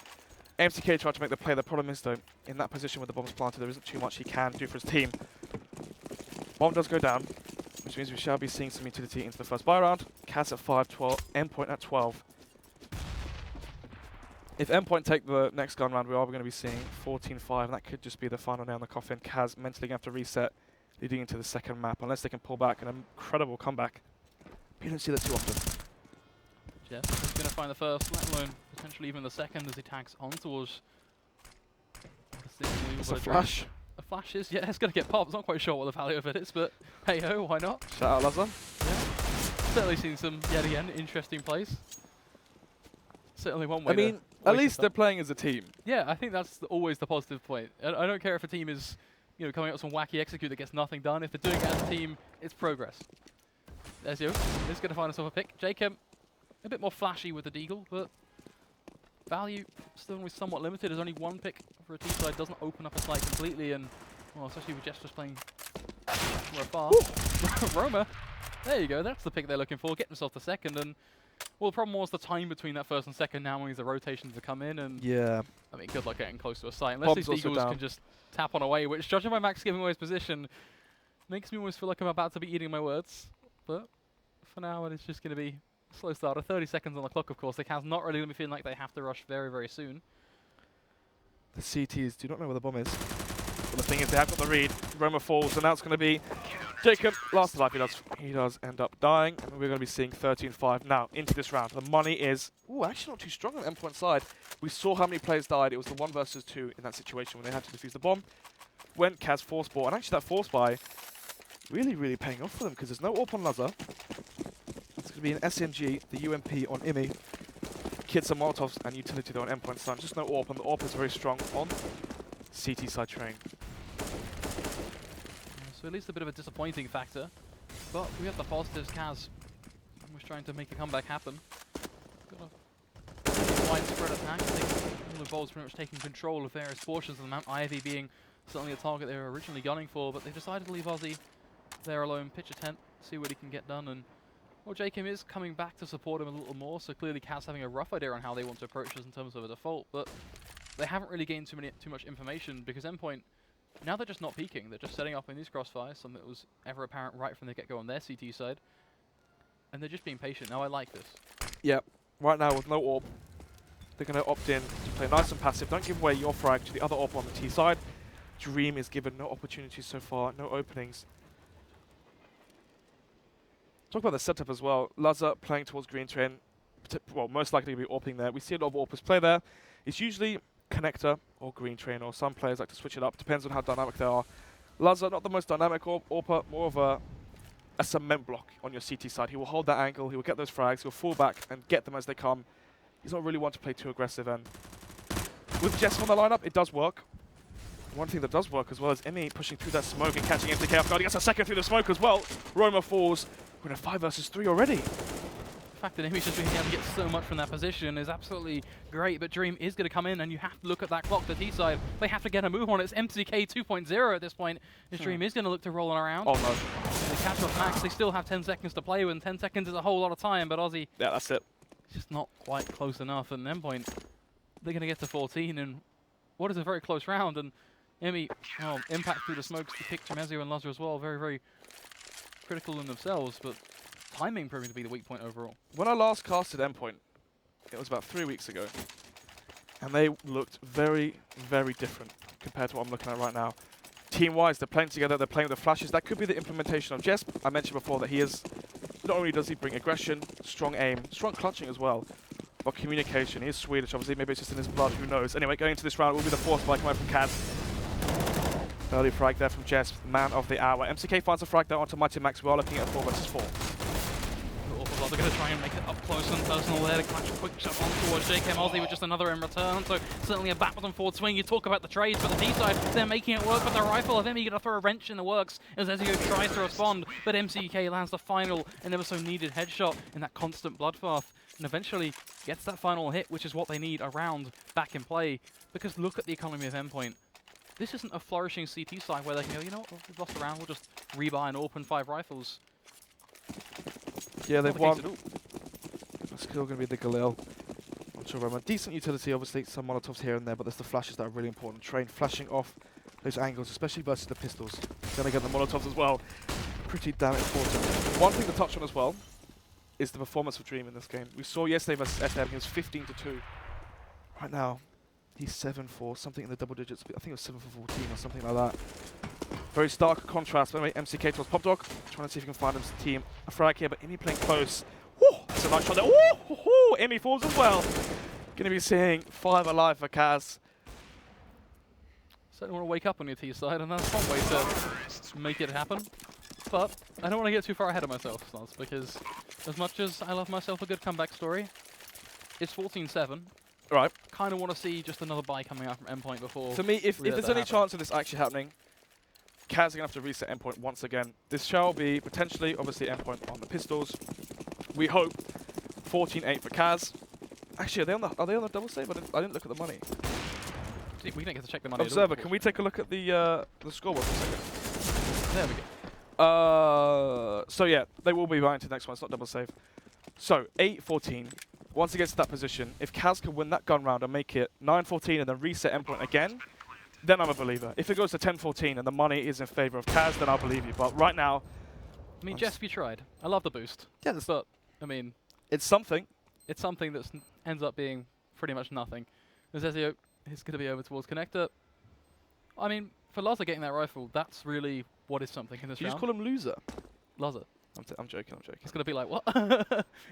MCK tried to make the play. The problem is, though, in that position with the bombs planted, there isn't too much he can do for his team. Bomb does go down, which means we shall be seeing some utility into the first buy round. Kaz at 5-12, Endpoint at 12. If Endpoint take the next gun round, we are going to be seeing 14-5, and that could just be the final nail in the coffin. Kaz mentally going to have to reset, leading into the second map, unless they can pull back an incredible comeback. But you don't see that too often. Jeff is going to find the first, let alone potentially even the second as he tags on towards. It's a flash. A flash is, yeah, it's going to get popped. I'm not quite sure what the value of it is, but hey ho, why not? Shout out Lazar. Yeah. Certainly seen some, yet again, interesting plays. Certainly one way. I mean, at least they're playing as a team. Yeah, I think that's always the positive point. I don't care if a team is, you know, coming up with some wacky execute that gets nothing done. If they're doing it as a team, it's progress. There's you. He's going to find himself a pick. Jacob, a bit more flashy with the deagle, but value still somewhat limited. There's only one pick for a team side. Doesn't open up a side completely, and well, especially with Jess just playing more far. Roma, there you go. That's the pick they're looking for. Get himself the second, and well, the problem was the time between that first and second. Now means the rotations to come in, and Yeah. I mean, good luck getting close to a site. Unless Bomb's these also Eagles down. can just tap on away, which, judging by Max giving away his position, makes me almost feel like I'm about to be eating my words. But for now, it's just going to be a slow starter. 30 seconds on the clock, of course. The Cavs not really going to be feeling like they have to rush very, very soon. The CTs do not know where the bomb is. But the thing is, they have got the read. Roma falls, and now it's going to be Jacob. Last life, he does end up dying, and we're going to be seeing 13-5 now into this round. The money is, ooh, actually not too strong on the Endpoint side. We saw how many players died. It was the 1 versus 2 in that situation when they had to defuse the bomb. Went Kaz force ball, and actually that force buy really, really paying off for them because there's no AWP on Lazar. It's going to be an SMG, the UMP on Imi, kits and Molotovs, and utility though on Endpoint side. Just no AWP, and the AWP is very strong on CT side train. So at least a bit of a disappointing factor. But we have the positives. Kaz was trying to make a comeback happen. Got a widespread attack. I think all involves pretty much taking control of various portions of the map. Ivy being certainly a target they were originally gunning for, but they decided to leave Aussie there alone, pitch a tent, see what he can get done. And well, Jacob is coming back to support him a little more, so clearly Kaz having a rough idea on how they want to approach this in terms of a default, but they haven't really gained too much information because Endpoint, now they're just not peeking, they're just setting up in these crossfires, something that was ever apparent right from the get-go on their CT side, and they're just being patient. Now I like this. Yep, right now with no AWP, they're going to opt in to play nice and passive. Don't give away your frag to the other AWP on the T side. Dream is given no opportunities so far, no openings. Talk about the setup as well. Lazar playing towards green train, well, most likely to be AWPing there. We see a lot of AWPers play there. It's usually connector or green train, or some players like to switch it up. Depends on how dynamic they are. Lazar, not the most dynamic AWPer, more of a cement block on your CT side. He will hold that angle, he will get those frags, he'll fall back and get them as they come. He's not really one to play too aggressive, and with Jess on the lineup, it does work. One thing that does work as well is Emmy pushing through that smoke and catching MTK off guard. He gets a second through the smoke as well. Roma falls. We're in a 5 versus 3 already. The fact that Emmy's just being able to get so much from that position is absolutely great, but Dream is going to come in, and you have to look at that clock, the T side. They have to get a move on it. It's MCK 2.0 at this point. His Dream is going to look to rolling around. Oh no. The catch off Max, they still have 10 seconds to play with, and 10 seconds is a whole lot of time, but Aussie, Yeah, that's it. just not quite close enough. At an endpoint, they're going to get to 14, and what is a very close round, and Emmy, well, impact through the smokes to pick Tremezio and Lazar as well, very, very critical in themselves, but timing proving to be the weak point overall. When I last casted Endpoint, it was about 3 weeks ago, and they looked very, very different compared to what I'm looking at right now. Team-wise, they're playing together, they're playing with the flashes. That could be the implementation of Jesp. I mentioned before that he is, not only does he bring aggression, strong aim, strong clutching as well, but communication. He is Swedish, obviously, maybe it's just in his blood, who knows. Anyway, going into this round will be the fourth spike coming from Kaz. Early frag there from Jesp, man of the hour. MCK finds a frag there onto Mighty Max. We are looking at 4 versus 4. They're going to try and make it up close and personal there to catch a quick shot on towards JK Mosley with just another in return. So certainly a backwards and forward swing. You talk about the trades, but the D side, they're making it work with the rifle. I think you're going to throw a wrench in the works as Ezio tries to respond, but MCK lands the final and never so needed headshot in that constant bloodbath, and eventually gets that final hit, which is what they need around back in play. Because look at the economy of Endpoint. This isn't a flourishing CT side where they can go, you know what, we've lost a round, we'll just rebuy and open 5 rifles. Yeah, they've won. Not It's still going to be the Galil. Not sure Roma. Decent utility, obviously, some Molotovs here and there, but there's the flashes that are really important. Train flashing off those angles, especially versus the pistols. Then again, the Molotovs as well. Pretty damn important. One thing to touch on as well is the performance of Dream in this game. We saw yesterday versus SM, he was 15-2. Right now, he's 7-4, something in the double digits. I think it was 7 for 14 or something like that. Very stark contrast. But anyway, MCK towards Pop Dog. Trying to see if he can find his team a frag here, but Emmy playing close. Woo! That's a nice shot there. Woo! Emmy falls as well. Going to be seeing 5 alive for Kaz. Certainly want to wake up on your T side, and that's one way to make it happen. But I don't want to get too far ahead of myself, Snaz, because as much as I love myself a good comeback story, it's 14-7. Right. Kind of want to see just another buy coming out from Endpoint before. To me, if there's any chance of this actually happening, Kaz is going to have to reset Endpoint once again. This shall be potentially, obviously, Endpoint on the pistols. We hope 14-8 for Kaz. Actually, are they on the double save? I didn't look at the money. We didn't get to check the money. Observer, can we take a look at the scoreboard for a second? There we go. So yeah, they will be buying to the next one. It's not double save. So 8-14. Once it gets to that position, if Kaz can win that gun round and make it 9-14 and then reset Endpoint again, then I'm a believer. If it goes to 10-14 and the money is in favor of Kaz, then I'll believe you. But right now, I mean, Jeff, you tried. I love the boost. Yeah, but I mean, it's something. It's something that ends up being pretty much nothing. As Ezio is going to be over towards connector. I mean, for Lazar getting that rifle, that's really what is something in this Do you round. just call him loser? Lazar. I'm joking. It's going to be like, what?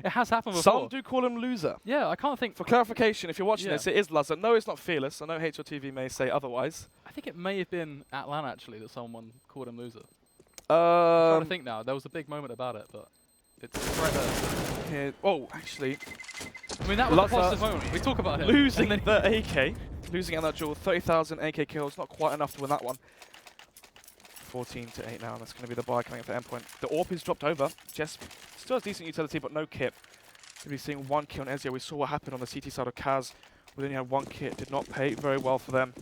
It has happened before. Some do call him loser. Yeah, I can't think. For clarification, if you're watching Yeah. this, it is Lazar. No, it's not Fearless. I know HLTV may say otherwise. I think it may have been at LAN actually that someone called him loser. I'm trying to think now. There was a big moment about it, but it's right there. Here, oh, actually, I mean, that was a Lazar positive moment. We talk about him. losing and the then AK. Losing out that duel, 30,000 AK kills, not quite enough to win that one. 14-8 now, that's going to be the buy coming up for Endpoint. The AWP is dropped over. Jess still has decent utility, but no kit. We'll be seeing 1 kill on Ezio. We saw what happened on the CT side of Kaz. We only had 1 kit, did not pay very well for them.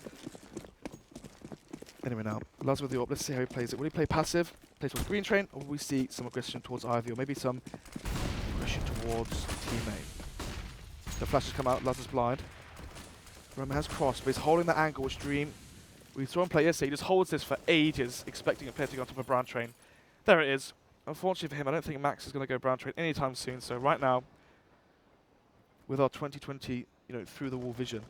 Anyway now, Luz with the AWP, let's see how he plays it. Will he play passive, play towards Green Train, or will we see some aggression towards Ivy, or maybe some aggression towards teammate? The flash has come out, Luz is blind. Roma has crossed, but he's holding that angle, which Dream, we saw him play yesterday, he just holds this for ages, expecting a player to go on top of Brown Train. There it is. Unfortunately for him, I don't think Max is going to go Brown Train anytime soon, so right now, with our 2020, through the wall vision,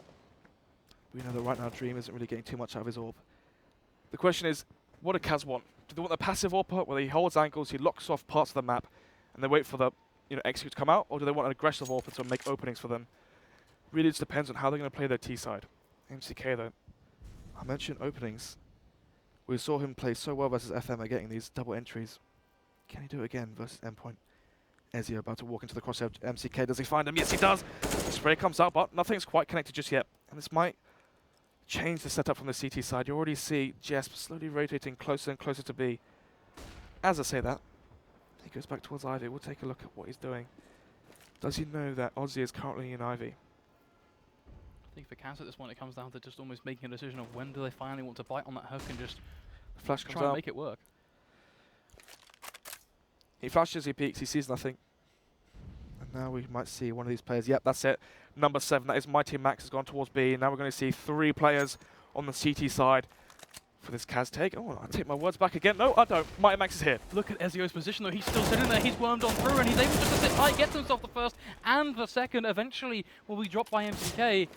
we know that right now Dream isn't really getting too much out of his AWP. The question is, what do Kaz want? Do they want the passive AWP where he holds angles, he locks off parts of the map, and they wait for the execute to come out, or do they want an aggressive AWP to make openings for them? Really just depends on how they're going to play their T side. MCK though, I mentioned openings. We saw him play so well versus FM at getting these double entries. Can he do it again versus Endpoint? Ezio about to walk into the crosshair. MCK, does he find him? Yes, he does. The spray comes out, but nothing's quite connected just yet. And this might change the setup from the CT side. You already see Jesp slowly rotating closer and closer to B. As I say that, he goes back towards Ivy. We'll take a look at what he's doing. Does he know that Ozzy is currently in Ivy? I think for Kaz at this point, it comes down to just almost making a decision of when do they finally want to bite on that hook and just Flash comes try and out. make it work. He flashes, he peeks, he sees nothing. And now we might see one of these players. Yep, that's it. Number 7, that is Mighty Max, has gone towards B. Now we're going to see 3 players on the CT side for this Kaz take. Oh, I take my words back again. No, I don't. Mighty Max is here. Look at Ezio's position though, he's still sitting there, he's wormed on through and he's able just to sit tight, gets himself the first and the second, eventually will be dropped by MCK.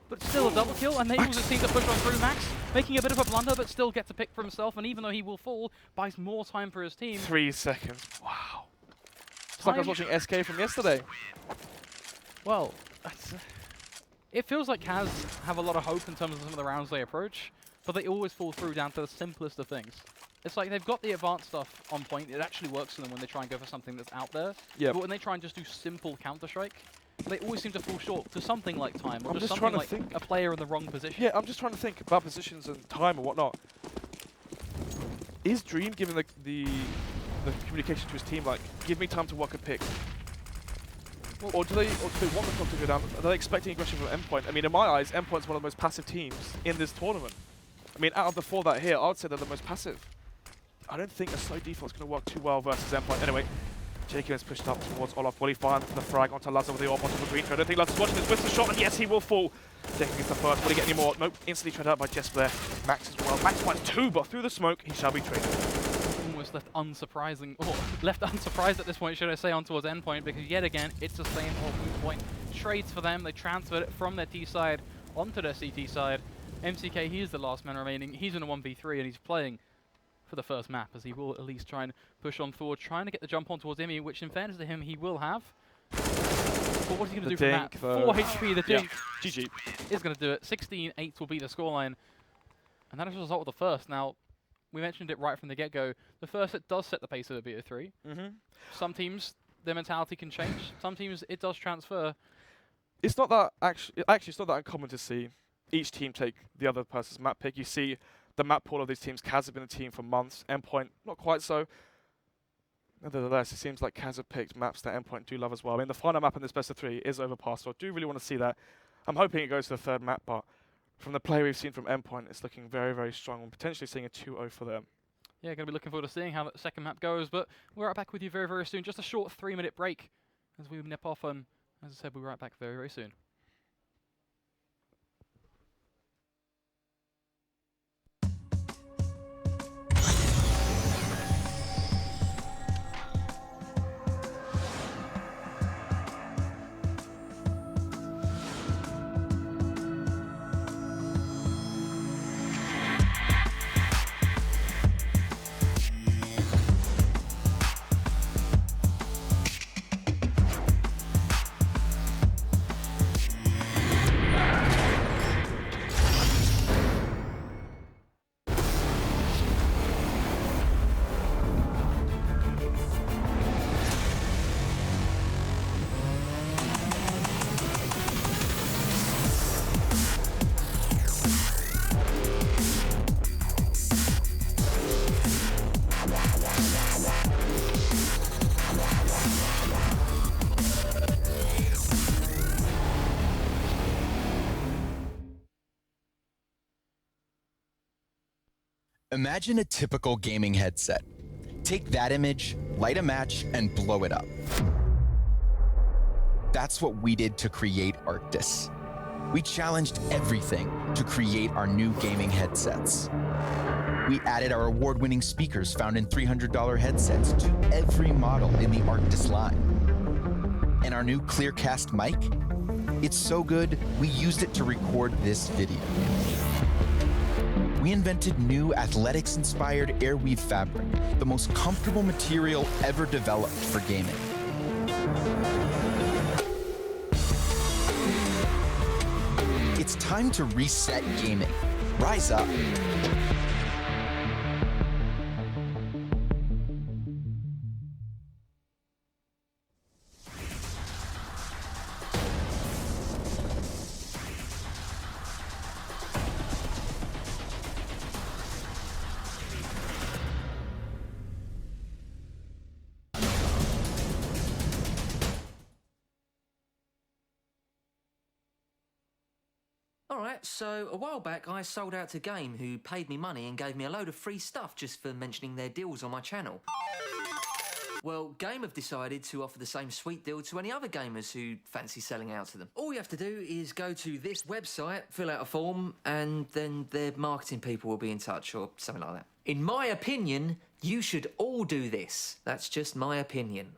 But still a double kill, and they also seem to push on through. Max making a bit of a blunder, but still gets a pick for himself, and even though he will fall, buys more time for his team. 3 seconds. Wow. It's like I was watching SK from yesterday. Well, it feels like Kaz have a lot of hope in terms of some of the rounds they approach, but they always fall through down to the simplest of things. It's like they've got the advanced stuff on point. It actually works for them when they try and go for something that's out there. Yep. But when they try and just do simple Counter-Strike, they always seem to fall short to something like time, or I'm just just something trying to like think. a player in the wrong position. Yeah, I'm just trying to think about positions and time and whatnot. Is Dream giving the communication to his team like, give me time to work a pick? Or do they want the clock to go down? Are they expecting aggression from Endpoint? I mean, in my eyes, Endpoint's one of the most passive teams in this tournament. I mean, out of the 4 that are here, I would say they're the most passive. I don't think a slow default is going to work too well versus Endpoint. Anyway, Jacob has pushed up towards Olaf. Will he find the frag onto Lazar with the AWP onto the green? I don't think Lazar's watching this with the shot, and yes, he will fall. Jacob gets the first. Will he get any more? Nope. Instantly tread out by Jesp there. Max as well. Max finds 2, but through the smoke, he shall be traded. Almost left unsurprising, or left unsurprised at this point, should I say, on towards Endpoint, because yet again, it's the same old move point. Trades for them, they transferred it from their T side onto their CT side. MCK, he is the last man remaining. He's in a 1v3 and he's playing for the first map, as he will at least try and push on forward, trying to get the jump on towards Imi, which in fairness to him, he will have. But what's he going to do from that? 4 HP, the Dink GG. is going to do it. 16-8 will be the scoreline. And that is a result of the first. Now, we mentioned it right from the get-go. The first, it does set the pace of the BO3. Some teams, their mentality can change. Some teams, it does transfer. It's not that actually, it's not that uncommon to see each team take the other person's map pick. You see the map pool of these teams. Kaz have been a team for months. Endpoint, not quite so. Nevertheless, it seems like Kaz have picked maps that Endpoint do love as well. I mean, the final map in this best of 3 is Overpass, so I do really want to see that. I'm hoping it goes to the 3rd map, but from the play we've seen from Endpoint, it's looking very, very strong. and potentially seeing a 2-0 for them. Yeah, going to be looking forward to seeing how that second map goes, but we're right back with you very, very soon. Just a short 3-minute break as we nip off, and as I said, we'll be right back very, very soon. Imagine a typical gaming headset. Take that image, light a match, and blow it up. That's what we did to create Arctis. We challenged everything to create our new gaming headsets. We added our award-winning speakers found in $300 headsets to every model in the Arctis line. And our new Clearcast mic? It's so good, we used it to record this video. We invented new athletics-inspired airweave fabric, the most comfortable material ever developed for gaming. It's time time to reset gaming. Rise up. Alright, so a while back I sold out to Game, who paid me money and gave me a load of free stuff just for mentioning their deals on my channel. Well, Game have decided to offer the same sweet deal to any other gamers who fancy selling out to them. All you have to do is go to this website, fill out a form, and then their marketing people will be in touch or something like that. In my opinion, you should all do this. That's just my opinion.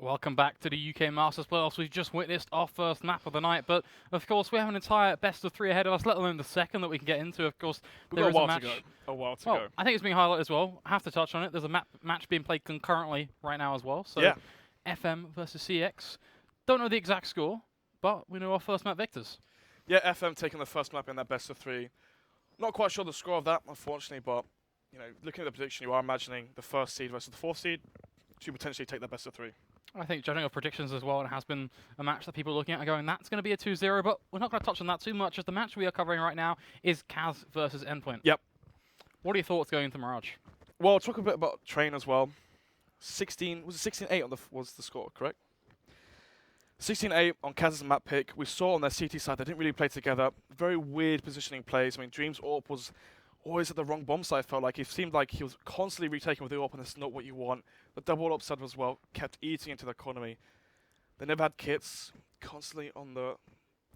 Welcome back to the UK Masters playoffs. We've just witnessed our first map of the night, but of course we have an entire best of 3 ahead of us, let alone the second that we can get into. Of course, there is a match. A while to Well, go. I think it's being highlighted as well. I have to touch on it. There's a match being played concurrently right now as well. So Yeah. FM versus CX. Don't know the exact score, but we know our first map victors. Yeah, FM taking the first map in that best of 3. Not quite sure the score of that, unfortunately, but you know, looking at the prediction, you are imagining the first seed versus the 4th seed to potentially take that best of 3. I think judging our predictions as well, it has been a match that people are looking at and going, that's going to be a 2-0, but we're not going to touch on that too much, as the match we are covering right now is Kaz versus Endpoint. Yep. What are your thoughts going into Mirage? Well, talk a bit about Train as well. 16, was it 16-8 was the score, correct? 16-8 on Kaz's map pick. We saw on their CT side they didn't really play together. Very weird positioning plays. I mean, Dream's AWP was always at the wrong bomb site, felt like. It seemed like he was constantly retaking with the AWP, and that's not what you want. The double upside as well kept eating into the economy. They never had kits, constantly on the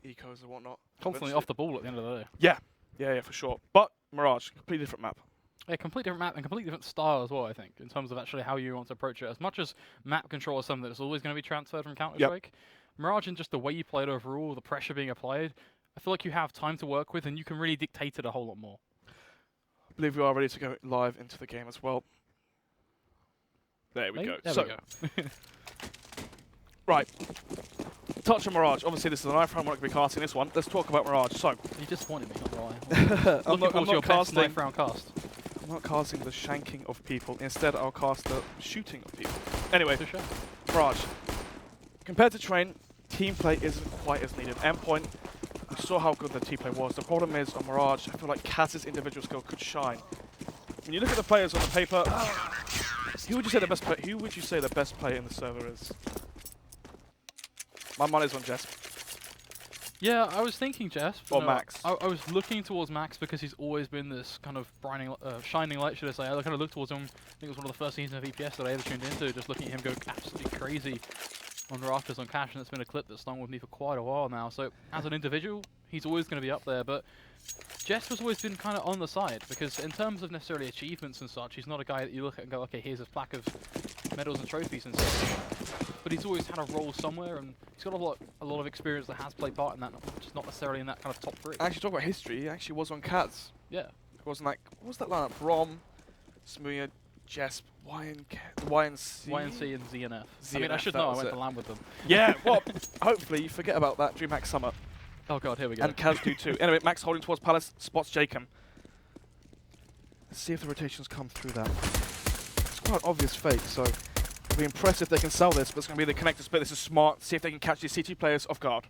ecos and whatnot. Constantly off the ball at the end of the day. Yeah, for sure. But Mirage, completely different map. A completely different map and completely different style as well, I think, in terms of actually how you want to approach it. As much as map control is something that's always going to be transferred from Counter-Strike, Mirage and just the way you play it overall, the pressure being applied, I feel like you have time to work with and you can really dictate it a whole lot more. I believe we are ready to go live into the game as well. There we go. There we go. Right. Touch on Mirage. Obviously, this is an knife round. We're not going to be casting this one. Let's talk about Mirage. So, You disappointed me, not gonna lie. I'm Looking forward to your best casting. knife round cast. I'm not casting the shanking of people. Instead, I'll cast the shooting of people. Anyway, For sure. Mirage. Compared to Train, team play isn't quite as needed. Endpoint, we saw how good the team play was. The problem is, on Mirage, I feel like Kaz's individual skill could shine. When you look at the players on the paper, who would you say the best player in the server is? My money's on Jess. Yeah, I was thinking Jess. Or no, Max. I was looking towards Max because he's always been this kind of shining light, should I say. I kind of looked towards him. I think it was one of the first seasons of EPS that I ever tuned into, just looking at him go absolutely crazy on rafters on Cash, and it's been a clip that's stung with me for quite a while now. So as an individual, he's always going to be up there, but Jess has always been kind of on the side, because in terms of necessarily achievements and such, he's not a guy that you look at and go, okay, here's a plaque of medals and trophies and such. But he's always had a role somewhere, and he's got a lot of experience that has played part in that, just not necessarily in that kind of top 3. Actually, talk about history. He actually was on Kaz. Yeah. It wasn't like, what was that lineup? Rom, Smooya, Jesp, YNC? YNC and ZNF. I mean, I ZNF, should that know, I was went it. to LAN with them. Yeah, well, hopefully you forget about that. DreamHack Summer. Oh god, here we go. And Kaz do too. Anyway, Max holding towards Palace, spots Jacob. Let's see if the rotations come through that. It's quite an obvious fake, so it'll be impressive if they can sell this, but it's going to be the connector split. This is smart. See if they can catch these CT players off guard.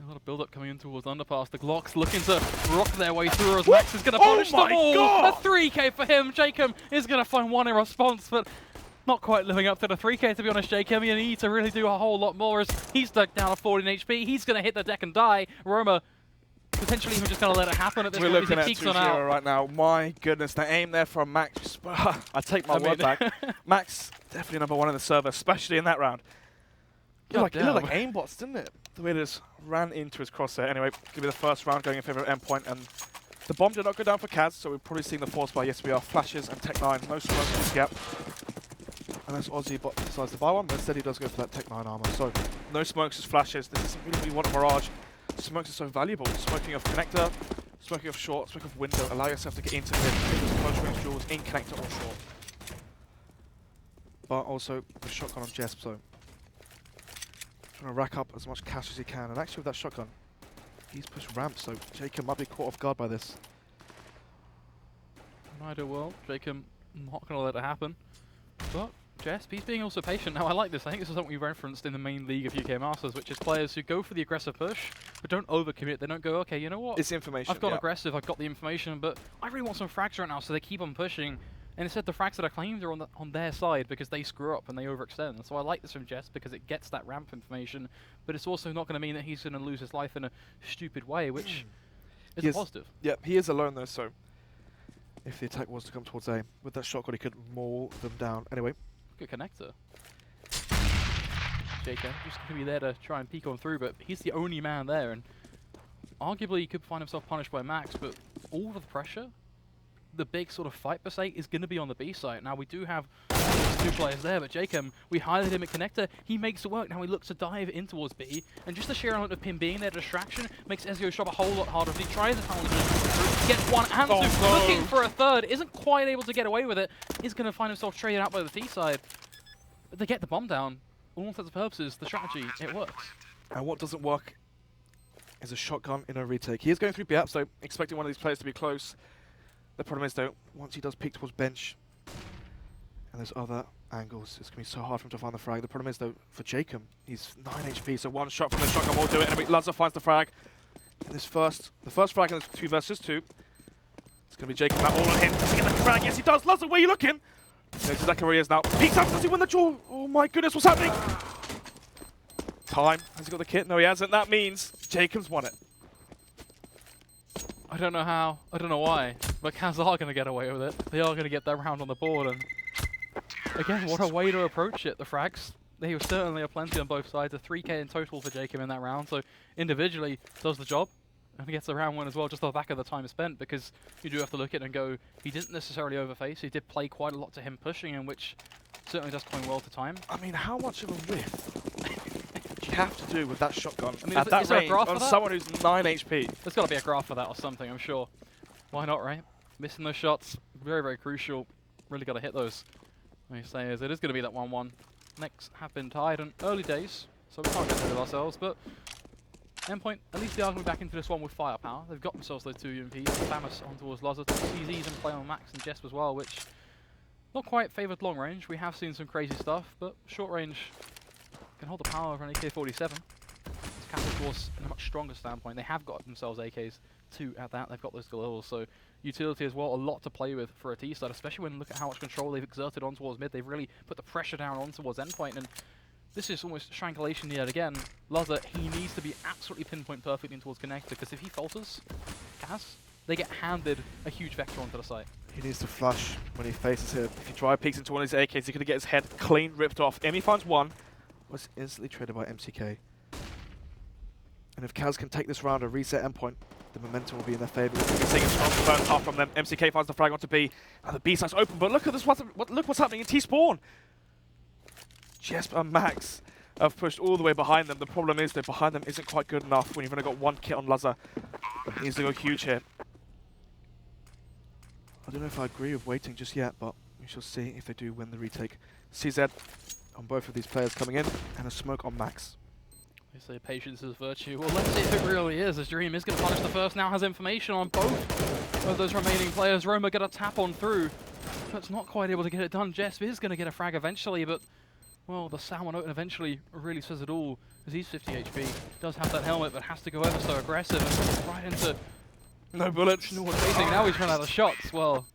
A lot of build-up coming in towards underpass. The Glocks looking to rock their way through as Max is going to punish them all. God! A 3k for him. Jacob is going to find one in response, but not quite living up to the 3k, to be honest, Jacob. You need to really do a whole lot more as he's stuck down at 14 HP. He's going to hit the deck and die. Roma potentially even just going to let it happen at this We're point. looking at He peeks 2-0 on out. right now. My goodness, the aim there from Max. I take my word back. Max, definitely number 1 in the server, especially in that round. It looked like aimbots, didn't it? The way they just ran into his crosshair. Anyway, give me the first round going in favor of Endpoint, and the bomb did not go down for Kaz, so we're probably seeing the force by yes we are. Flashes and Tech-9, no smoke in this gap. Unless Aussie bot decides to buy one, but instead he does go for that Tech-9 armor. So no smokes, just flashes. This isn't really what you want in Mirage. Smokes are so valuable. Smoking off connector, smoking off short, smoking off window. Allow yourself to get into it. Take those close range duels in connector or short. But also the shotgun on Jesp, so trying to rack up as much cash as he can. And actually with that shotgun, he's pushed ramp, so Jacob might be caught off guard by this. Neither will. Jacob not going to let it happen. But Jesp, he's being also patient. Now, I like this. I think this is something we referenced in the main league of UK Masters, which is players who go for the aggressive push, but don't overcommit. They don't go, okay, you know what? It's information. I've got aggressive, I've got the information, but I really want some frags right now, so they keep on pushing. And instead, the frags that are claimed are on their side because they screw up and they overextend. So I like this from Jess because it gets that ramp information, but it's also not going to mean that he's going to lose his life in a stupid way, which is a positive. Yeah, he is alone though, so if the attack was to come towards A, with that shotgun he could maul them down. Anyway. Good connector. Jacob just going to be there to try and peek on through, but he's the only man there, and arguably he could find himself punished by Max, but all of the pressure the big sort of fight per se is going to be on the B site. Now we do have 2 players there, but Jacob, we highlighted him at connector. He makes it work. Now he looks to dive in towards B, and just the sheer element of him being there, distraction, makes Ezio's job a whole lot harder. If he tries to challenge him, gets one and two, looking for a third, isn't quite able to get away with it, is going to find himself traded out by the T side. But they get the bomb down. All intents and purposes, the strategy, it works. And what doesn't work is a shotgun in a retake. He is going through B-ups, so expecting one of these players to be close. The problem is, though, once he does peek towards bench, and there's other angles, it's going to be so hard for him to find the frag. The problem is, though, for Jacob, he's 9 HP, so one shot from the shotgun will do it, and Lazar finds the frag. And the first frag in this 2 versus 2. It's going to be Jacob now all on him. Does he get the frag? Yes, he does. Lazar, where are you looking? Knows exactly where he is now. Peeks up, does he win the duel? Oh my goodness, what's happening? Time. Has he got the kit? No, he hasn't. That means Jacob's won it. I don't know how, I don't know why, but Kaz are going to get away with it. They are going to get that round on the board, and again, what a way to approach it, the frags. They were certainly a plenty on both sides, a 3k in total for Jacob in that round, so individually does the job, and gets the round win as well, just off the back of the time spent, because you do have to look at it and go, he didn't necessarily overface, he did play quite a lot to him pushing him, which certainly does coin well to time. I mean, how much of a whiff do you have to do with that shotgun I mean, at that is there a range graph on for that? someone who's 9 HP? There's got to be a graph for that or something, I'm sure. Why not, right? Missing those shots, very, very crucial. Really got to hit those. What you say is, it is going to be that 1-1. Next have been tied in early days, so we can't get rid of ourselves, but Endpoint, at least they are going to be back into this one with firepower. They've got themselves those 2 UMPs, Famus on towards Lazar, 2 CZs and play on Max and Jesp as well, which not quite favoured long range. We have seen some crazy stuff, but short range can hold the power of an AK-47. Capital Force in a much stronger standpoint. They have got themselves AKs too at that. They've got those levels, so utility as well, a lot to play with for a T side, especially when you look at how much control they've exerted on towards mid. They've really put the pressure down on towards Endpoint, and this is almost strangulation yet again. Lazar, he needs to be absolutely pinpoint perfectly towards connector, because if he falters, Kaz, they get handed a huge vector onto the site. He needs to flush when he faces him. If he drive peeks into one of his AKs, he's going to get his head clean ripped off. Emi finds one, was instantly traded by MCK. And if Kaz can take this round and reset Endpoint, the momentum will be in their favour. We're seeing a strong first half from them. MCK finds the frag onto B, and the B side's open. But look at this! Look what's happening in T-spawn. Jesp and Max have pushed all the way behind them. The problem is that behind them isn't quite good enough when you've only got 1 kit on Lazar. He needs to go huge here. I don't know if I agree with waiting just yet, but we shall see if they do win the retake. CZ on both of these players coming in, and a smoke on Max. They say patience is virtue. Well, let's see if it really is, as Dream is going to punish the first. Now has information on both of those remaining players. Roma get a tap on through, but not quite able to get it done. Jesp is going to get a frag eventually, but, well, the Salmon Oten eventually really says it all, as he's 50 HP. Does have that helmet, but has to go ever so aggressive, and right into No bullets. no one chasing. Now he's run out of shots. Well,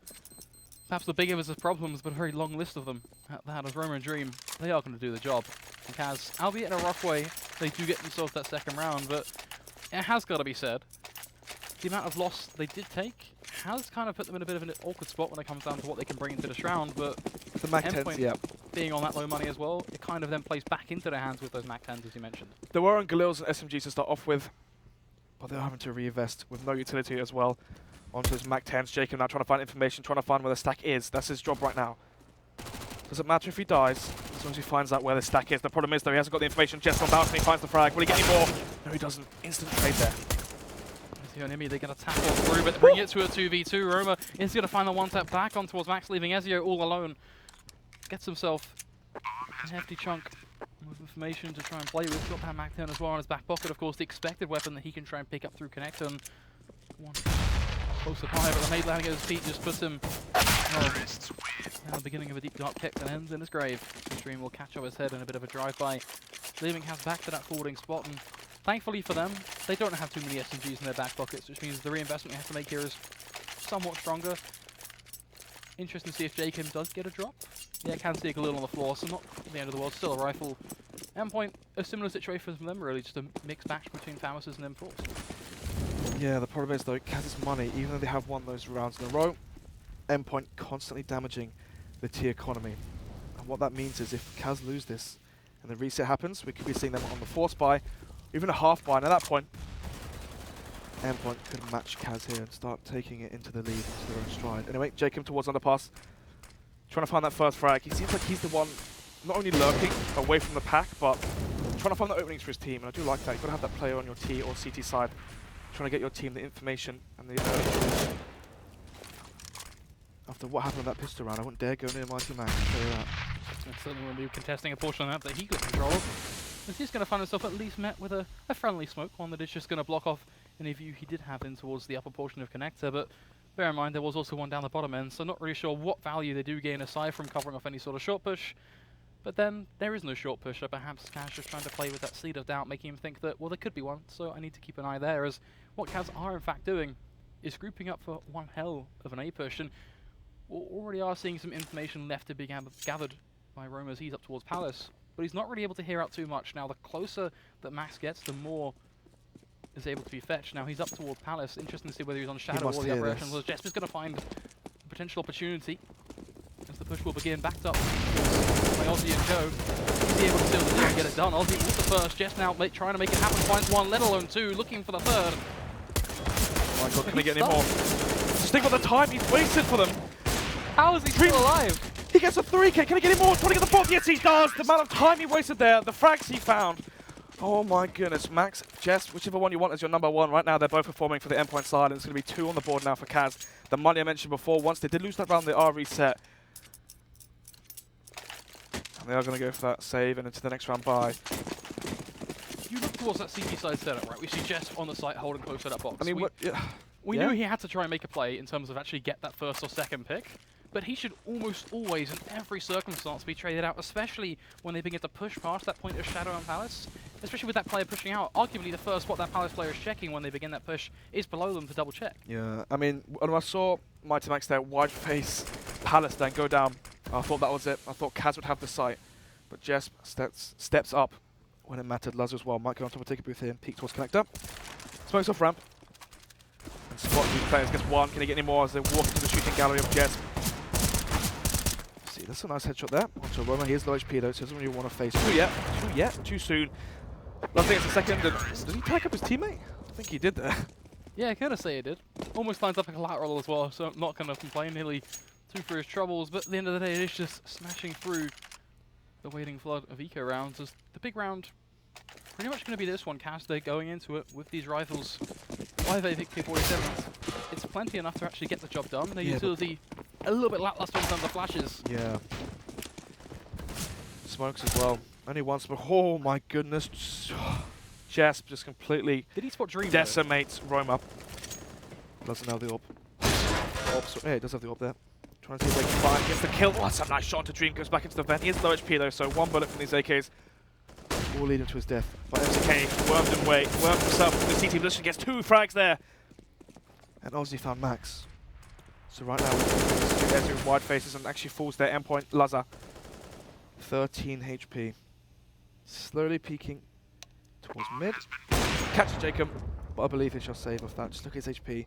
perhaps the bigger of his problems, but a very long list of them. At that, as Roma and Dream, they are going to do the job. And Kaz, albeit in a rough way, they do get themselves that second round, but it has got to be said, the amount of loss they did take has kind of put them in a bit of an awkward spot when it comes down to what they can bring into this round, but The Mac 10s, yeah. being on that low money as well, it kind of then plays back into their hands with those Mac 10s, as you mentioned. There were on Galils and SMGs to start off with, but they're having to reinvest with no utility as well onto his Mac 10s. Jacob now trying to find information, trying to find where the stack is. That's his job right now. Doesn't matter if he dies, as long as he finds out where the stack is. The problem is, though, he hasn't got the information. Just on bounce and he finds the frag. Will he get any more? No, he doesn't. Instant trade there. Enemy, they're going to tap on through, but bring it to a 2v2. Roma is going to find the one tap back on towards Max, leaving Ezio all alone. Gets himself a hefty chunk of information to try and play with. Got that Mac 10 as well in his back pocket, of course, the expected weapon that he can try and pick up through connector. And one close to high, but the mate landing at his feet just puts him at the beginning of a deep dark kick that ends in his grave. Stream will catch up his head in a bit of a drive-by, leaving Kaz back to that forwarding spot. And thankfully for them, they don't have too many SMGs in their back pockets, which means the reinvestment we have to make here is somewhat stronger. Interesting to see if Jacob does get a drop. Yeah, can see a Galil on the floor, so not the end of the world, still a rifle. Endpoint, a similar situation for them really, just a mixed match between Famuses and M4s. Yeah, the problem is, though, Kaz's money, even though they have won those rounds in a row, Endpoint constantly damaging the T economy. And what that means is if Kaz lose this and the reset happens, we could be seeing them on the force buy, even a half buy, and at that point, Endpoint could match Kaz here and start taking it into the lead, into their own stride. Anyway, Jacob towards underpass. Trying to find that first frag. He seems like he's the one not only lurking away from the pack, but trying to find the openings for his team. And I do like that. You've got to have that player on your T or CT side, trying to get your team the information and the early. After what happened on that pistol round, I wouldn't dare go near Mighty Max. I'll tell you that. Certainly will be contesting a portion of that he got control of. As he's going to find himself at least met with a friendly smoke, one that is just going to block off any view he did have in towards the upper portion of Connector, but bear in mind there was also one down the bottom end, so not really sure what value they do gain aside from covering off any sort of short push. But then there is no short push, so perhaps Kaz just trying to play with that seed of doubt, making him think that, well, there could be one, so I need to keep an eye there, as what Kaz are in fact doing is grouping up for one hell of an A push, and we already are seeing some information left to be gathered by Roma as he's up towards Palace, but he's not really able to hear out too much. Now, the closer that Max gets, the more is able to be fetched. Now, he's up towards Palace. Interesting to see whether he's on Shadow or the upper echelon. Well, Jesper's going to find a potential opportunity as the push will begin. Backed up by Ozzy and Joe. Is he able to seal the deal and get it done? Ozzy with the first. Jess now trying to make it happen. Finds one, let alone two. Looking for the third. Oh my god, can he get any more? Just think about the time he's wasted for them. How is he still alive? He gets a 3K. Can he get any more? Trying to get the fourth. Yes, he does. The amount of time he wasted there. The frags he found. Oh my goodness. Max, Jess, whichever one you want as your number one. Right now, they're both performing for the endpoint side, and it's going to be 2 on the board now for Kaz. The money I mentioned before, once they did lose that round, they are reset. And they are going to go for that save and into the next round bye. You look towards that CT side setup, right? We see Jess on the site holding close to that box. I mean, we knew he had to try and make a play in terms of actually get that first or second pick, but he should almost always, in every circumstance, be traded out, especially when they begin to push past that point of Shadow and Palace, especially with that player pushing out. Arguably, the first spot that Palace player is checking when they begin that push is below them to double check. Yeah, I mean, when I saw Mighty Max there, wide face Palace then go down, I thought that was it. I thought Kaz would have the site, but Jess steps up when it mattered. Luz as well might go on top of take a booth here and peek towards Connector. Smokes off ramp. And spot these players gets one. Can he get any more as they walk into the shooting gallery of Jess? See, that's a nice headshot there. Onto Roma. He is low HP though, so he doesn't really want to face too yet. Too soon. Last thing it's a second. And does he tag up his teammate? I think he did there. Yeah, I kind of say he did. Almost lines up a collateral as well, so I'm not going to complain. Nearly 2 for his troubles, but at the end of the day, it is just smashing through the waiting flood of eco rounds. As the big round pretty much going to be this one. Kaz, they're going into it with these rifles. 5 AK-47s. It's plenty enough to actually get the job done. Their utility a little bit lackluster in terms of flashes. Yeah. Smokes as well. Only one smoke. Oh my goodness. Jess just completely Did he spot Dream decimates Roma. Doesn't have the AWP. Yeah, he does have the AWP there. Trying to see if they can find, gets the kill. Oh, that's a nice shot to Dream, goes back into the vent. He is low HP though, so 1 bullet from these AKs will lead him to his death. But MCK wormed himself into the CT position, gets 2 frags there. And Ozzy found Max. So right now, Ezreal wide faces and actually falls there. Endpoint, Laza. 13 HP. Slowly peeking towards mid. Catches Jacob, but I believe he shall save off that. Just look at his HP.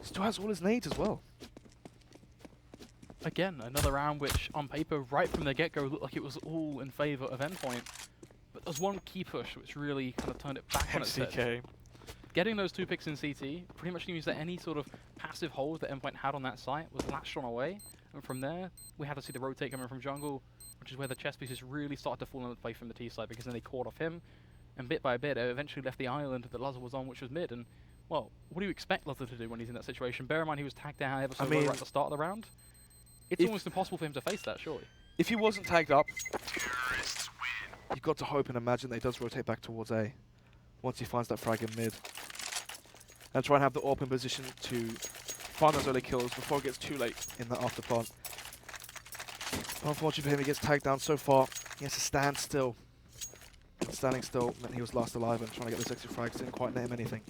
Still has all his nades as well. Again, another round which, on paper, right from the get-go, looked like it was all in favour of Endpoint. But there's one key push which really kind of turned it back on its head. Getting those 2 picks in CT pretty much means that any sort of passive hold that Endpoint had on that site was latched on away. And from there, we had to see the rotate coming from jungle, which is where the chess pieces really started to fall into play from the T side, because then they caught off him. And bit by bit, it eventually left the island that Laza was on, which was mid. And, well, what do you expect Laza to do when he's in that situation? Bear in mind he was tagged down ever so low right at the start of the round. It's almost impossible for him to face that, surely. If he wasn't tagged up, you've got to hope and imagine that he does rotate back towards A once he finds that frag in mid. And try and have the AWP in position to find those early kills before it gets too late in that after plant. Unfortunately for him, he gets tagged down so far. He has to stand still. Standing still meant he was last alive, and trying to get those extra frags didn't quite net him anything.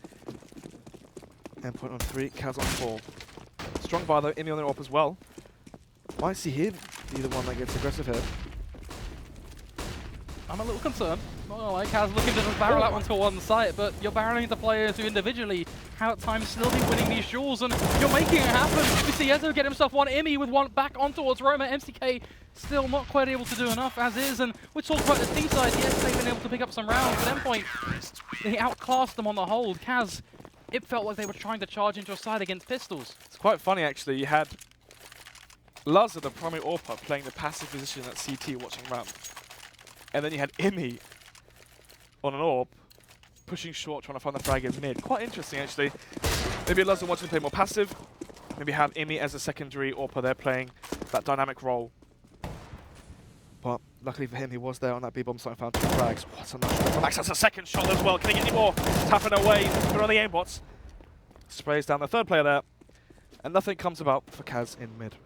Endpoint on 3, Kaz on 4. Strong bar though, Imi on the AWP as well. Might see him be the one that gets aggressive here. I'm a little concerned. Not gonna lie, Kaz looking to just barrel out onto one site, but you're barreling into players who individually have at times still be winning these duels, and you're making it happen. We see Ezo get himself one, Imi with one back on towards Roma. MCK still not quite able to do enough as is, and we talk about the T side. Yes, they've been able to pick up some rounds, but Endpoint, they outclassed them on the hold. Kaz it felt like they were trying to charge into a side against pistols. It's quite funny, actually. You had Lazar, the primary AWPer, playing the passive position at CT watching ramp. And then you had Imi on an AWP, pushing short, trying to find the frag in mid. Quite interesting, actually. Maybe Lazar wanted to play more passive. Maybe have Imi as a secondary AWPer there playing that dynamic role. But luckily for him, he was there on that B-bomb site and found 2 frags. What a nice shot. Max has a second shot as well. Can he get any more? Tapping away. Put on the aimbots. Sprays down the third player there. And nothing comes about for Kaz in mid.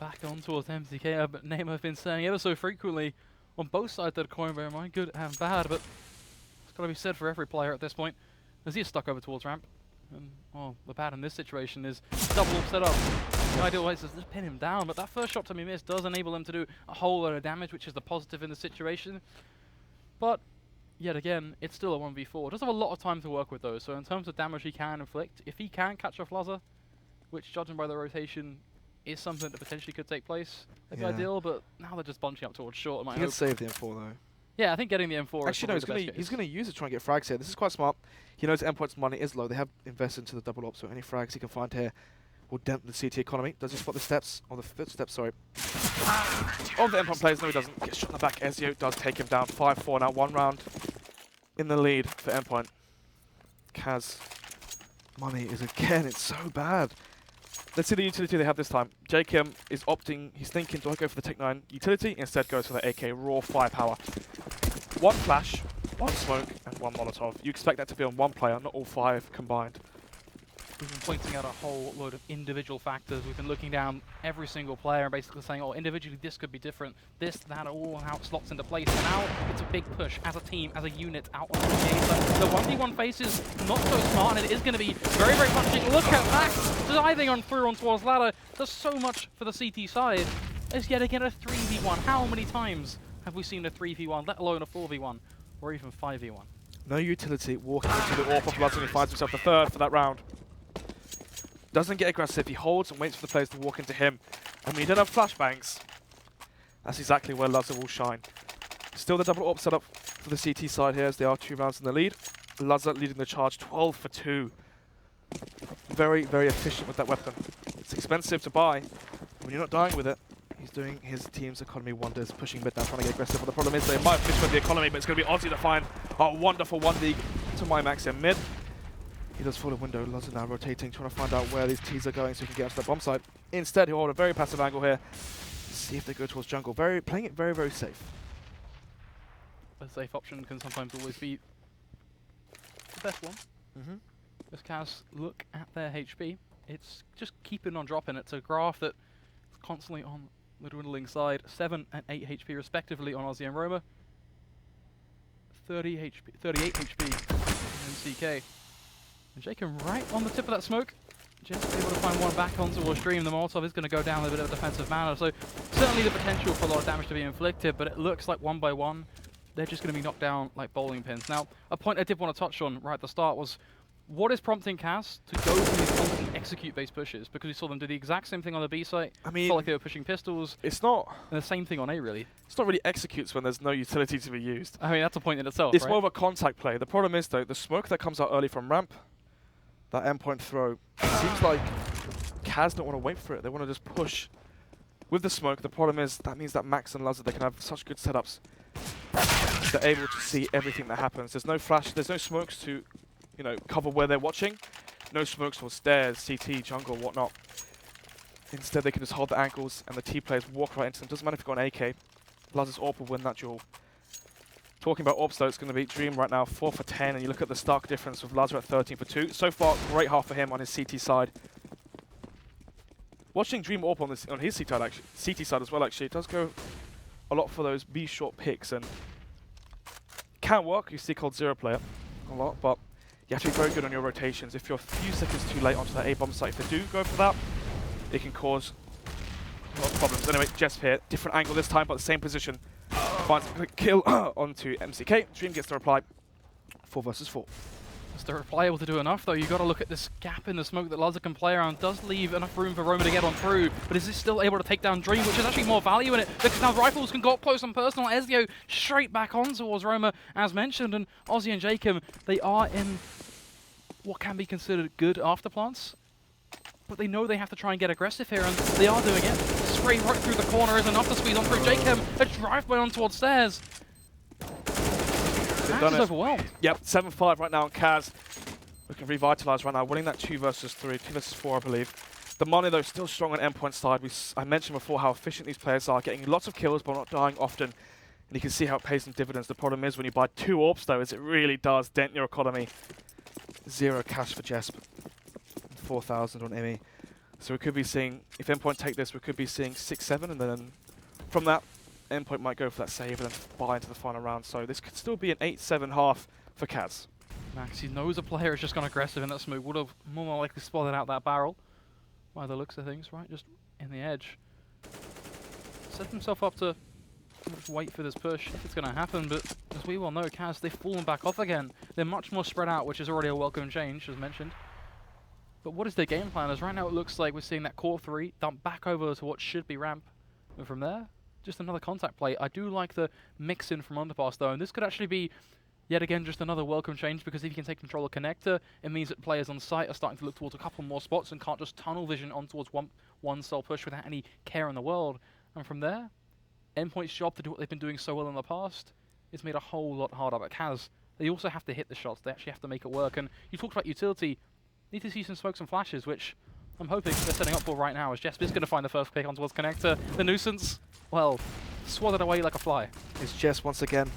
Back on towards MCK, a name I've been saying ever so frequently on both sides of the coin, bear in mind, good and bad, but it's got to be said for every player at this point, as he is stuck over towards ramp. And, well, the bad in this situation is double up set up. The ideal way is to just pin him down, but that first shot to be missed does enable him to do a whole lot of damage, which is the positive in the situation. But, yet again, it's still a 1v4. Does have a lot of time to work with though, so in terms of damage he can inflict, if he can catch off Lazar, which judging by the rotation is something that potentially could take place, that'd be ideal, but now they're just bunching up towards short. He can save the M4 though. Yeah, I think getting the M4 actually, is no, he's going to use it to try and get frags here. This is quite smart. He knows Endpoint's money is low. They have invested into the double op, so any frags he can find here will dent the CT economy. Does he spot the steps? Or the footsteps, sorry. Of the Endpoint players, no he doesn't. Gets shot in the back. Ezio does take him down. 5-4 now. 1 round in the lead for Endpoint. Kaz. Money is again, it's so bad. Let's see the utility they have this time. Jacob is opting, he's thinking, do I go for the Tech 9 utility? Instead goes for the AK raw firepower. 1 flash, 1 smoke, and 1 Molotov. You expect that to be on 1 player, not all 5 combined. We've been pointing out a whole load of individual factors. We've been looking down every single player and basically saying, oh, individually this could be different. This, that, all how it slots into place. And now it's a big push as a team, as a unit out on the game. But the 1v1 phase is not so smart, and it is going to be very, very punishing. Look at Max diving on through on towards ladder. Does so much for the CT side. It's yet again a 3v1. How many times have we seen a 3v1, let alone a 4v1, or even 5v1? No utility, walking into the AWP of Bloodson, he finds himself the 3rd for that round. Doesn't get aggressive, he holds and waits for the players to walk into him. I mean, he doesn't have flashbangs. That's exactly where Lazar will shine. Still the double AWP set up for the CT side here as they are 2 rounds in the lead. Lazar leading the charge 12 for 2. Very, very efficient with that weapon. It's expensive to buy. When you're not dying with it, he's doing his team's economy wonders, pushing mid down, trying to get aggressive. But the problem is they might finish with the economy, but it's going to be Aussie to find a wonderful 1D to my Max in mid. He does fall a window. Lazar now rotating, trying to find out where these T's are going so he can get onto the bomb site. Instead, he'll hold a very passive angle here. See if they go towards jungle. Playing it very, very safe. A safe option can sometimes always be the best one. As Kaz look at their HP, it's just keeping on dropping. It's a graph that's constantly on the dwindling side. 7 and 8 HP respectively on Aussie and Roma. 38 HP in CK. And Jacob right on the tip of that smoke. Just able to find 1 back on towards Stream. The Molotov is going to go down in a bit of a defensive manner. So certainly the potential for a lot of damage to be inflicted, but it looks like 1 by 1, they're just going to be knocked down like bowling pins. Now, a point I did want to touch on right at the start was what is prompting Kaz to go for these constant execute-based pushes? Because we saw them do the exact same thing on the B site. I mean, felt like they were pushing pistols. It's not. And the same thing on A, really. It's not really executes when there's no utility to be used. I mean, that's a point in itself, It's right? more of a contact play. The problem is, though, the smoke that comes out early from ramp, that endpoint throw, it seems like Kaz don't want to wait for it. They want to just push with the smoke. The problem is that means that Max and Lazar, they can have such good setups. They're able to see everything that happens. There's no flash, there's no smokes to, you know, cover where they're watching. No smokes for stairs, CT, jungle, whatnot. Instead, they can just hold the ankles and the T players walk right into them. Doesn't matter if you've got an AK. Lazar's AWP will win that duel. Talking about AWPs though, it's going to be Dream right now, 4 for 10, and you look at the stark difference with Lazar at 13 for 2. So far, great half for him on his CT side. Watching Dream AWP on his CT side as well, actually, it does go a lot for those B short picks, and can work. You see called 0 player a lot, but you have to be very good on your rotations. If you're a few seconds too late onto that A bomb site, if they do go for that, it can cause a lot of problems. Anyway, Jess here, different angle this time, but the same position. Finds a quick kill onto MCK. Dream gets the reply. 4 versus 4. Is the reply able to do enough, though? You've got to look at this gap in the smoke that Lazar can play around. Does leave enough room for Roma to get on through, but is he still able to take down Dream, which is actually more value in it, because now rifles can go up close and personal. Ezio straight back on towards Roma, as mentioned, and Aussie and Jacob, they are in what can be considered good after plants. But they know they have to try and get aggressive here, and they are doing it. Spray right through the corner is enough to squeeze on through. J-Chem, a drive-by on towards stairs. They've Kaz done is it. overwhelmed. Yep, 7-5 right now on Kaz. Looking revitalized right now, winning that 2 versus 3, 2 versus 4, I believe. The money, though, still strong on Endpoint side. I mentioned before how efficient these players are, getting lots of kills but not dying often. And you can see how it pays some dividends. The problem is when you buy 2 orbs, though, is it really does dent your economy. 0 cash for Jesp. 4,000 on Emmy. So we could be seeing, if Endpoint take this, we could be seeing 6-7, and then from that, Endpoint might go for that save and then buy into the final round. So this could still be an 8-7 half for Kaz. Max, he knows a player has just gone aggressive in that smoke. Would have more than likely spotted out that barrel. By the looks of things, right? Just in the edge. Set himself up to wait for this push if it's going to happen, but as we well know, Kaz, they've fallen back off again. They're much more spread out, which is already a welcome change, as mentioned. But what is their game plan? As right now it looks like we're seeing that core 3 dump back over to what should be ramp. And from there, just another contact play. I do like the mix in from underpass though, and this could actually be yet again just another welcome change, because if you can take control of connector, it means that players on site are starting to look towards a couple more spots and can't just tunnel vision on towards one cell push without any care in the world. And from there, Endpoint's job to do what they've been doing so well in the past is made a whole lot harder. But Kaz, they also have to hit the shots. They actually have to make it work. And you talked about utility. Need to see some smokes and flashes, which I'm hoping they're setting up for right now, as Jesp is going to find the first pick on towards connector. The nuisance, well, swatted away like a fly. It's Jess once again.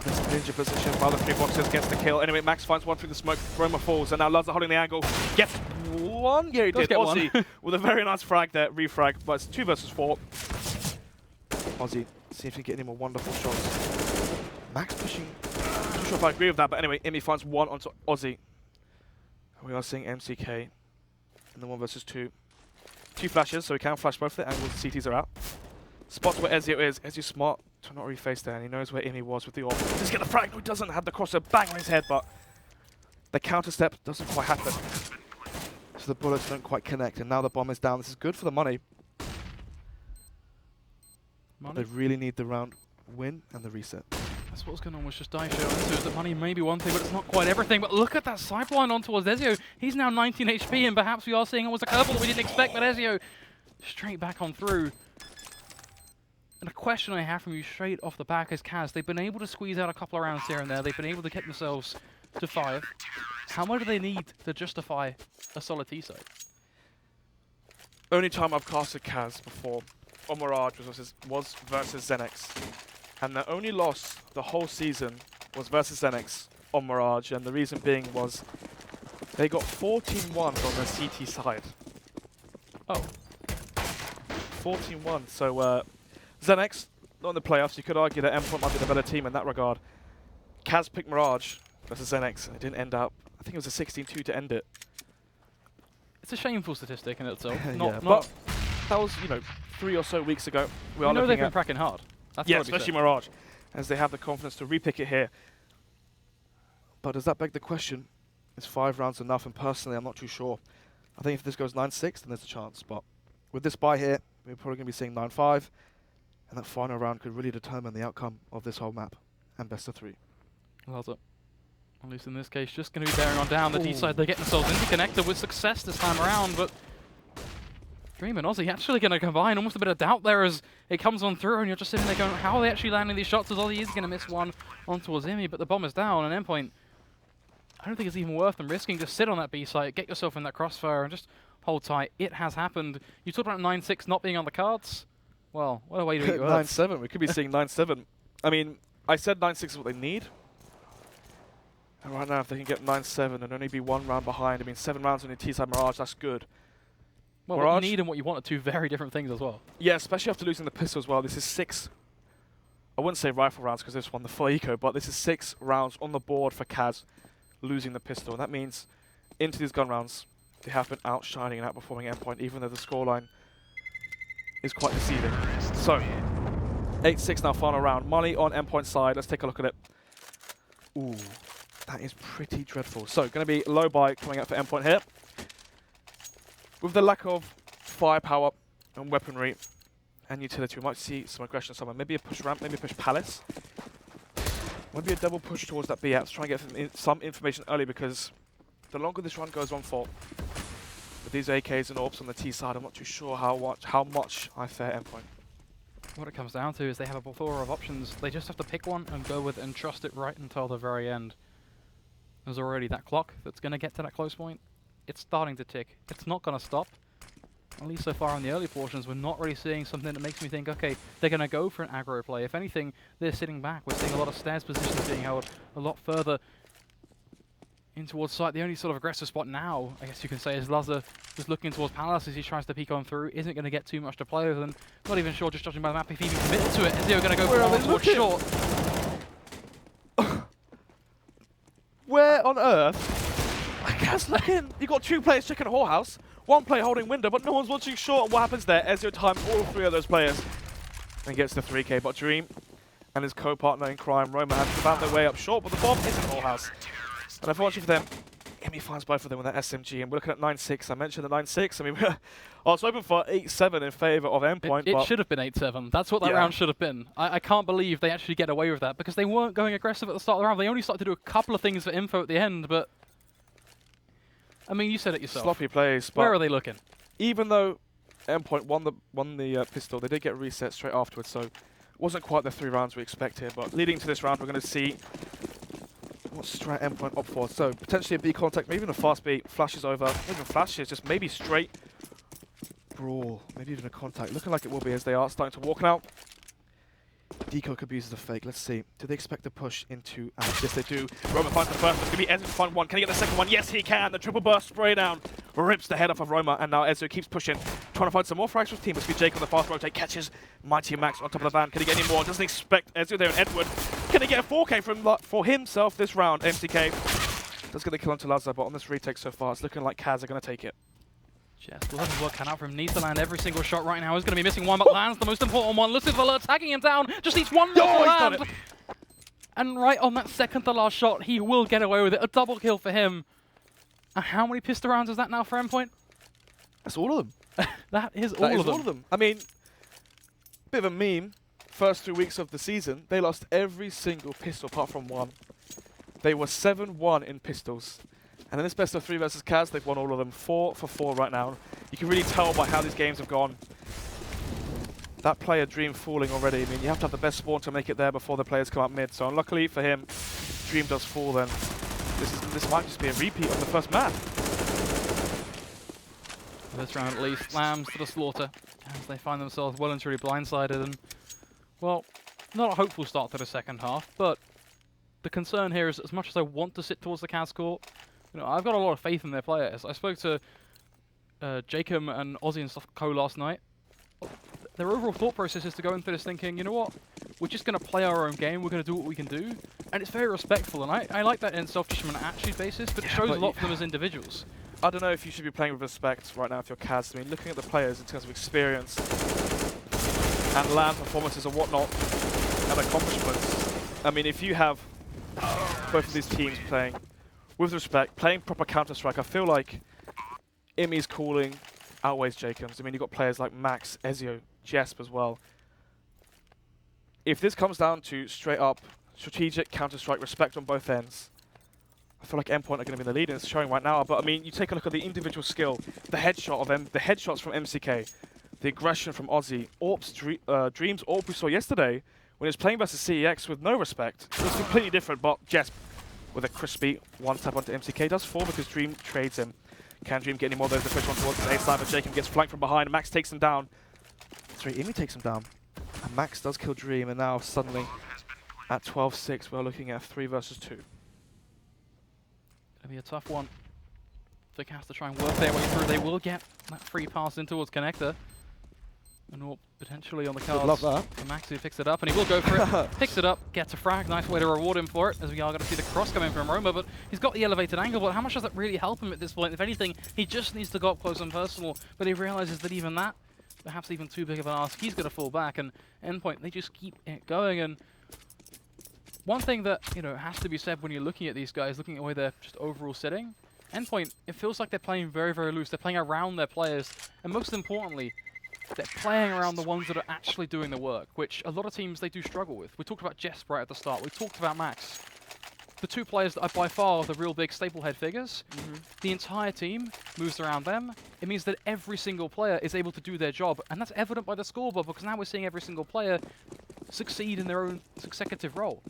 This ninja position while the 3 boxers gets the kill. Anyway, Max finds one through the smoke. Roma falls, and now Lazar holding the angle. Gets one. Yeah, he Does did. get Aussie one. with a very nice frag there, refrag, but it's 2 versus 4. Aussie, see if he can get any more wonderful shots. Max pushing. I'm not sure if I agree with that, but anyway, Emmy finds one onto Aussie. We are seeing MCK in the 1 versus 2. 2 flashes, so he can flash both the angles. The CTs are out. Spots where Ezio is. Ezio's smart to not reface there, and he knows where Emmy was with the orb. Just get the frag. No, he doesn't have the crosser bang on his head, but the counter step doesn't quite happen. So the bullets don't quite connect, and now the bomb is down. This is good for the money. They really need the round win and the reset. That's what's going on with just Daisho. So is the money maybe one thing, but it's not quite everything. But look at that sideline on towards Ezio. He's now 19 HP, and perhaps we are seeing almost a curveball that we didn't expect, but Ezio straight back on through. And a question I have from you straight off the back is, Kaz, they've been able to squeeze out a couple of rounds here and there. They've been able to get themselves to 5. How much do they need to justify a solid T-side? Only time I've casted Kaz before on Mirage was versus Zenex. And the only loss the whole season was versus Zenex on Mirage, and the reason being was they got 14-1 on the CT side. Oh. 14-1, so Zenex, not in the playoffs, you could argue that Endpoint might be the better team in that regard. Kaz picked Mirage versus Zenex, and it didn't end up, I think it was a 16-2 to end it. It's a shameful statistic in itself. But that was, 3 or so weeks ago. We are know they've looking been at, cracking hard. That's yeah, gotta be especially said. Mirage, as they have the confidence to repick it here. But does that beg the question, is 5 rounds enough? And personally, I'm not too sure. I think if this goes 9-6, then there's a chance. But with this buy here, we're probably going to be seeing 9-5. And that final round could really determine the outcome of this whole map. And best of 3. Loves it. At least in this case, just going to be bearing on down. The T-side, they get themselves into connector with success this time around, but Dream and Aussie actually going to combine. Almost a bit of doubt there as it comes on through, and you're just sitting there going, how are they actually landing these shots? As Aussie is going to miss one on towards Imi, but the bomb is down, and Endpoint, I don't think it's even worth them risking. Just sit on that B site, get yourself in that crossfire, and just hold tight. It has happened. You talked about 9-6 not being on the cards. Well, what a way to eat your words. 9-7, we could be seeing 9-7. I mean, I said 9-6 is what they need. And right now, if they can get 9-7 and only be 1 round behind, I mean, 7 rounds on the T-side Mirage, that's good. Well, Mirage, what you need and what you want are 2 very different things as well. yeah, especially after losing the pistol as well. This is 6, I wouldn't say rifle rounds because this won the full eco, but this is 6 rounds on the board for Kaz losing the pistol. And that means into these gun rounds, they have been outshining and outperforming Endpoint, even though the scoreline is quite deceiving. So, 8-6 now, final round. Money on Endpoint side. Let's take a look at it. Ooh, that is pretty dreadful. So, going to be low buy coming out for Endpoint here. With the lack of firepower and weaponry and utility, we might see some aggression somewhere. Maybe a push ramp, maybe a push palace. Maybe a double push towards that B apps, try and get some information early, because the longer this run goes on for. With these AKs and AWPs on the T side, I'm not too sure how much I fare Endpoint. What it comes down to is they have a plethora of options. They just have to pick one and go with it and trust it right until the very end. There's already that clock that's going to get to that close point. It's starting to tick. It's not going to stop. At least so far in the early portions, we're not really seeing something that makes me think, okay, they're going to go for an aggro play. If anything, they're sitting back. We're seeing a lot of stairs positions being held a lot further in towards site. The only sort of aggressive spot now, I guess you can say, is Lazar just looking towards Palace as he tries to peek on through. Isn't going to get too much to play with, and not even sure, just judging by the map, if he even committed to it. Ezio going to go for towards short. Where on earth? I guess looking. You got 2 players checking whorehouse, 1 player holding window, but no one's watching short. And what happens there? Ezio times all 3 of those players and gets the 3K. But Dream and his co-partner in crime, Roma, have found their way up short, but the bomb isn't whorehouse. And unfortunately for them, Emi finds both of them with that SMG, and we're looking at 9-6. I mentioned the 9-6. I mean, I was hoping for 8-7 in favour of Endpoint. It should have been 8-7. That's what that round should have been. I can't believe they actually get away with that, because they weren't going aggressive at the start of the round. They only started to do a couple of things for info at the end, but I mean, you said it yourself. Sloppy plays. But where are they looking? even though Endpoint won the pistol, they did get reset straight afterwards, so it wasn't quite the 3 rounds we expected. But leading to this round, we're going to see what strat Endpoint opt for. So potentially a B contact, maybe even a fast B, flashes over, not even flashes, just maybe straight brawl, maybe even a contact. Looking like it will be as they are starting to walk out. Deco could be used as a fake. Let's see. Do they expect to push into Ash? Yes, they do. Roma finds the first. It's going to be Ezio to find one. Can he get the second one? Yes, he can. The triple burst spray down rips the head off of Roma, and now Ezio keeps pushing, trying to find some more frags for his team. It's going to be Jake on the fast rotate, catches Mighty Max on top of the van. Can he get any more? Doesn't expect Ezio there, and Edward. Can he get a 4K for himself this round? MCK does get the kill onto Lazar, but on this retake so far, it's looking like Kaz are going to take it. Just looking work cut out from him. Needs to land every single shot right now. He's going to be missing one, but lands the most important one. Lucifer tagging him down. Just needs one more to land. And right on that second to last shot, he will get away with it. A double kill for him. And how many pistol rounds is that now for Endpoint? That's all of them. That is all of them. I mean, bit of a meme. First 2 weeks of the season, they lost every single pistol apart from one. They were 7-1 in pistols. And in this best of 3 versus Kaz, they've won all of them. 4 for 4 right now. You can really tell by how these games have gone. That player Dream falling already. I mean, you have to have the best spawn to make it there before the players come up mid. So unluckily for him, Dream does fall then. This might just be a repeat of the first map. This round at least, Lambs to the slaughter as they find themselves well and truly blindsided, and well, not a hopeful start to the second half, but the concern here is, as much as I want to sit towards the Kaz court, you know, I've got a lot of faith in their players. I spoke to Jacob and Ozzy and stuff last night. Their overall thought process is to go into this thinking, you know what, we're just going to play our own game, we're going to do what we can do, and it's very respectful, and I like that in self-just from an attitude basis, but it shows a lot for them as individuals. I don't know if you should be playing with respect right now if you're Kaz. I mean, looking at the players in terms of experience and land performances and whatnot and accomplishments, I mean, if you have both of these teams playing with respect, playing proper Counter-Strike, I feel like Imi's calling outweighs Jacobs. I mean, you've got players like Max, Ezio, Jesp as well. If this comes down to straight up strategic Counter-Strike respect on both ends, I feel like Endpoint are going to be the lead, and it's showing right now. But I mean, you take a look at the individual skill, the headshot of the headshots from MCK, the aggression from Ozzy, Dreams AWP we saw yesterday when he was playing versus CEX with no respect. It was completely different, but Jesp with a crispy one tap onto MCK does fall because Dream trades him. Can Dream get any more of those? The first one towards the A side, but Jacob gets flanked from behind. Max takes him down. Sorry, Imi takes him down. And Max does kill Dream, and now suddenly at 12-6, we're looking at 3 versus 2. It'll be a tough one. They have to try and work their way through. They will get that free pass in towards Connector. And all potentially on the cards. Love that. For Max, who picks it up, and he will go for it. Picks it up, gets a frag. Nice way to reward him for it, as we are going to see the cross coming from Roma. But he's got the elevated angle, but how much does that really help him at this point? If anything, he just needs to go up close and personal. But he realizes that even that, perhaps even too big of an ask, he's going to fall back. And Endpoint, they just keep it going. And one thing that, you know, has to be said when you're looking at these guys, looking at where they're just overall sitting, Endpoint, it feels like they're playing very, very loose. They're playing around their players, and most importantly, they're playing around the ones that are actually doing the work, which a lot of teams, they do struggle with. We talked about Jesp right at the start. We talked about Max. the two players that are by far the real big staplehead figures. The entire team moves around them. It means that every single player is able to do their job, and that's evident by the scoreboard because now we're seeing every single player succeed in their own consecutive role.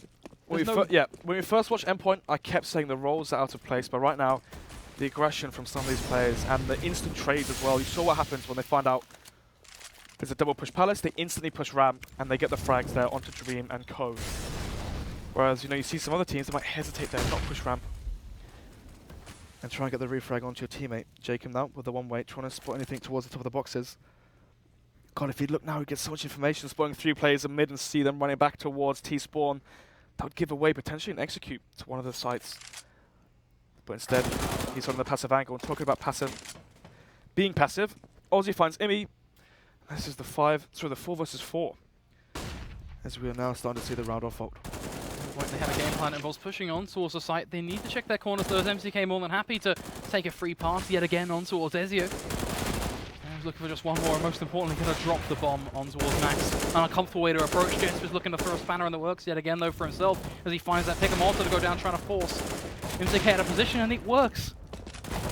When we first watched Endpoint, I kept saying the roles are out of place, but right now, the aggression from some of these players and the instant trades as well. You saw what happens when they find out there's a double push Palace, they instantly push ramp and they get the frags there onto Dream and Co. Whereas, you know, you see some other teams that might hesitate there and not push ramp and try and get the refrag onto your teammate. Jacob now with the one way, trying to spot anything towards the top of the boxes. God, if he'd look now, he'd get so much information, spotting 3 players in mid and see them running back towards T-spawn. That would give away potentially an execute to one of the sites. But instead, he's on the passive angle. And talking about passive, being passive, Aussie finds Imi. This is the 4 versus 4. As we are now starting to see the round off ult. They have a game plan that involves pushing on towards the site. They need to check their corners though, as MCK more than happy to take a free pass yet again on towards Ezio. He's looking for just one more, and most importantly, going to drop the bomb on towards Max. An uncomfortable way to approach. Jesper's looking to throw a spanner in the works yet again though for himself, as he finds that pick and mortar to go down, trying to force MCK out of position, and it works.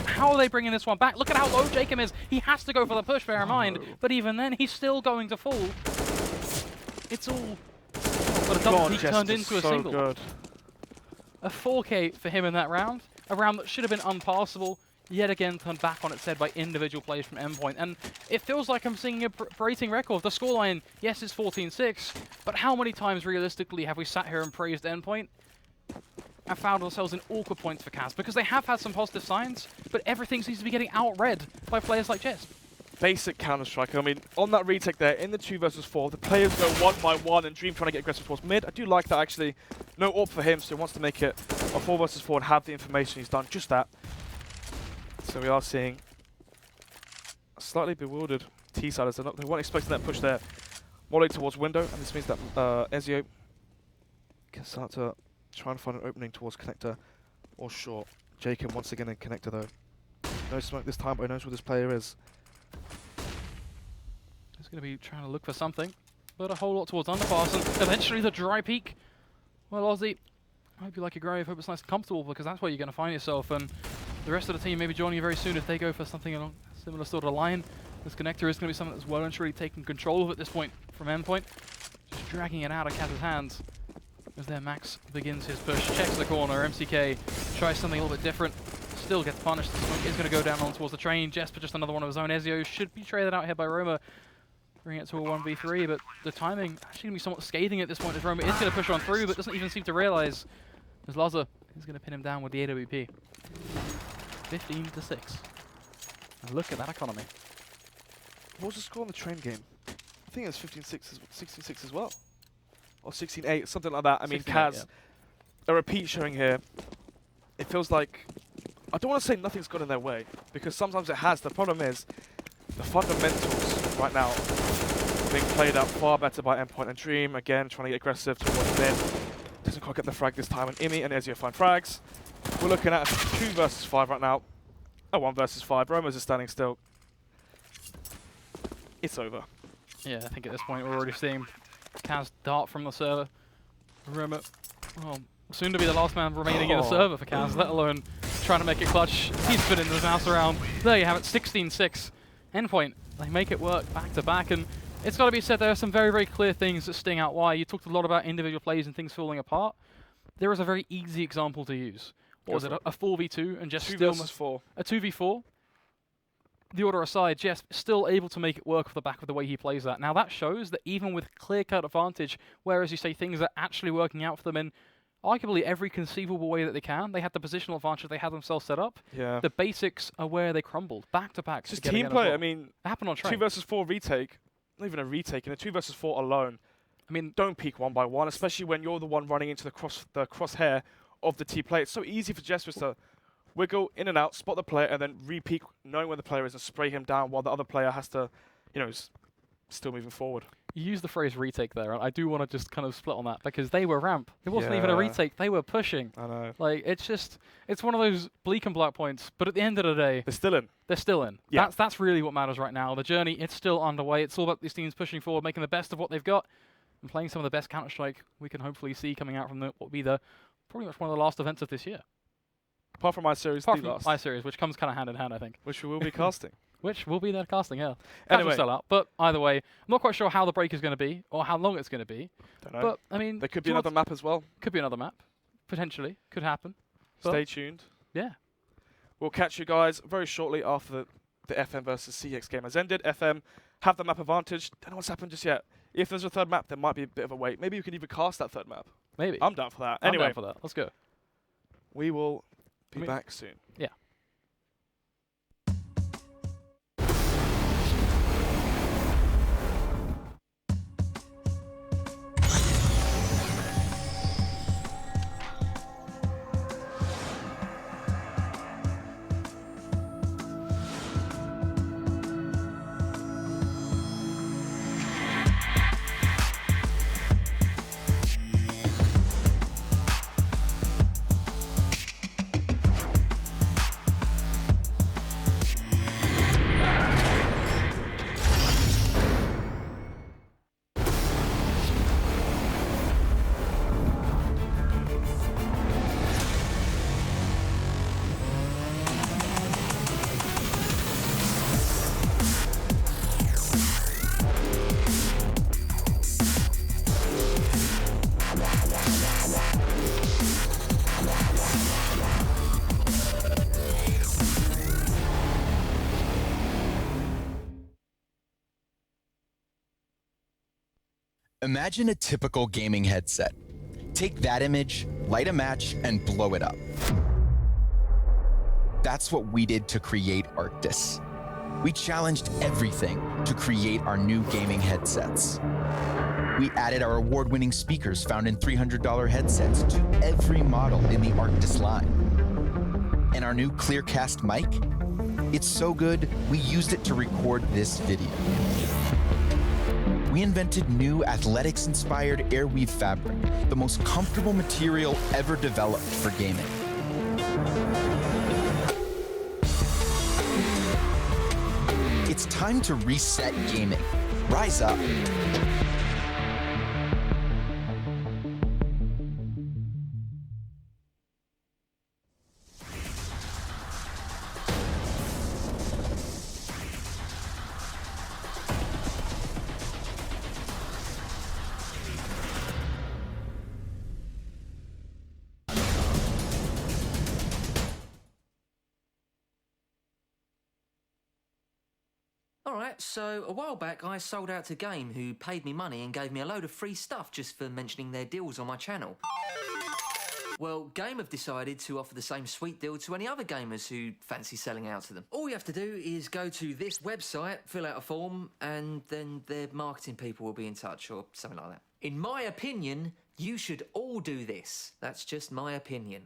How are they bringing this one back? Look at how low Jacob is. He has to go for the push, bear in mind. But even then, he's still going to fall. It's all... But a double peak turned into a single. Good. A 4K for him in that round. A round that should have been unpassable. Yet again turned back on its head by individual plays from Endpoint. And it feels like I'm seeing a rating record. The scoreline, yes, it's 14-6. But how many times realistically have we sat here and praised Endpoint and found ourselves in awkward points for Kaz? Because they have had some positive signs, but everything seems to be getting outread by players like Jess. Basic Counter-Strike. I mean, on that retake there, in the 2 versus 4, the players go 1 by 1 and Dream trying to get aggressive towards mid. I do like that, actually. No AWP for him, so he wants to make it a 4 versus 4 and have the information. He's done just that. So we are seeing a slightly bewildered T-siders. They weren't expecting that push there. Molly towards window, and this means that Ezio can start to try and find an opening towards connector or short. Jacob once again in connector though. No smoke this time, but he knows where this player is. He's going to be trying to look for something, but a whole lot towards underpass, and eventually the dry peak. Well, Aussie, I hope you like your grave, hope it's nice and comfortable, because that's where you're going to find yourself, and the rest of the team may be joining you very soon if they go for something along a similar sort of line. This connector is going to be something that's well and truly taking control of at this point from Endpoint. Just dragging it out of Kaz's hands. As there Max begins his push, checks the corner, MCK tries something a little bit different, still gets punished. The smoke is going to go down on towards the train. Jesper just another one of his own. Ezio should be traded out here by Roma, bringing it to a 1v3, but the timing actually going to be somewhat scathing at this point as Roma is going to push on through, but doesn't even seem to realize as Laza is going to pin him down with the AWP. 15-6. And look at that economy. What was the score on the train game? I think it was 16-6 as well. Or 16-8, something like that. I mean, Kaz, yeah. A repeat showing here. It feels like, I don't want to say nothing's gone in their way, because sometimes it has. The problem is, the fundamentals right now are being played out far better by Endpoint and Dream. Again, trying to get aggressive towards mid. Doesn't quite get the frag this time, and Imi and Ezio find frags. We're looking at a 2 versus 5 right now. A 1 versus 5. Roma's is standing still. It's over. Yeah, I think at this point we're already seeing Kaz dart from the server. Roma, well, soon to be the last man remaining in the server for Kaz, let alone trying to make it clutch. He's spinning his mouse around. There you have it, 16-6. Endpoint, they make it work back to back, and it's got to be said there are some very, very clear things that sting out why. You talked a lot about individual plays and things falling apart. There is a very easy example to use. What was it, a 4v2 and just 2 still... versus 4. A 2v4. The order aside, Jess still able to make it work off the back of the way he plays that. Now that shows that even with clear-cut advantage, whereas you say things are actually working out for them in arguably every conceivable way that they can, they had the positional advantage they had themselves set up. Yeah. The basics are where they crumbled, back to back. Just team play. Well. I mean, it happened on train. 2 versus 4 retake, not even a retake, in a 2 versus 4 alone. I mean, don't peek 1 by 1, especially when you're the one running into the crosshair of the T play. It's so easy for Jess to wiggle in and out, spot the player, and then re-peek, knowing where the player is, and spray him down while the other player has to, you know, is still moving forward. You use the phrase retake there, and I do want to just kind of split on that, because they were ramp. It wasn't even a retake, they were pushing. I know. Like, it's just, it's one of those bleak and black points, but at the end of the day... They're still in. They're still in. Yeah. That's really what matters right now. The journey, it's still underway. It's all about these teams pushing forward, making the best of what they've got, and playing some of the best Counter-Strike we can hopefully see coming out from what will be the Pretty much one of the last events of this year. Apart from my series, Apart the from last, iSeries, which comes kind of hand in hand, I think. which we will be casting. Which will be their casting, yeah. Anyway. Casual sellout. But either way, I'm not quite sure how the break is going to be or how long it's going to be. Don't know. But, I mean... There could do be you want another map as well. Could be another map. Potentially. Could happen. But Stay tuned. yeah. We'll catch you guys very shortly after the FM versus CX game has ended. FM have the map advantage. Don't know what's happened just yet. If there's a third map, there might be a bit of a wait. Maybe we can even cast that third map. Maybe. I'm down for that. I'm Anyway, down for that. Let's go. we will be back soon. Yeah. Imagine a typical gaming headset. Take that image, light a match, and blow it up. That's what we did to create Arctis. We challenged everything to create our new gaming headsets. We added our award-winning speakers found in $300 headsets to every model in the Arctis line. And our new Clearcast mic? It's so good, we used it to record this video. We invented new athletics-inspired airweave fabric, the most comfortable material ever developed for gaming. It's time to reset gaming. Rise up. Alright, so a while back I sold out to Game, who paid me money and gave me a load of free stuff just for mentioning their deals on my channel. Well, Game have decided to offer the same sweet deal to any other gamers who fancy selling out to them. All you have to do is go to this website, fill out a form, and then their marketing people will be in touch or something like that. In my opinion, you should all do this. That's just my opinion.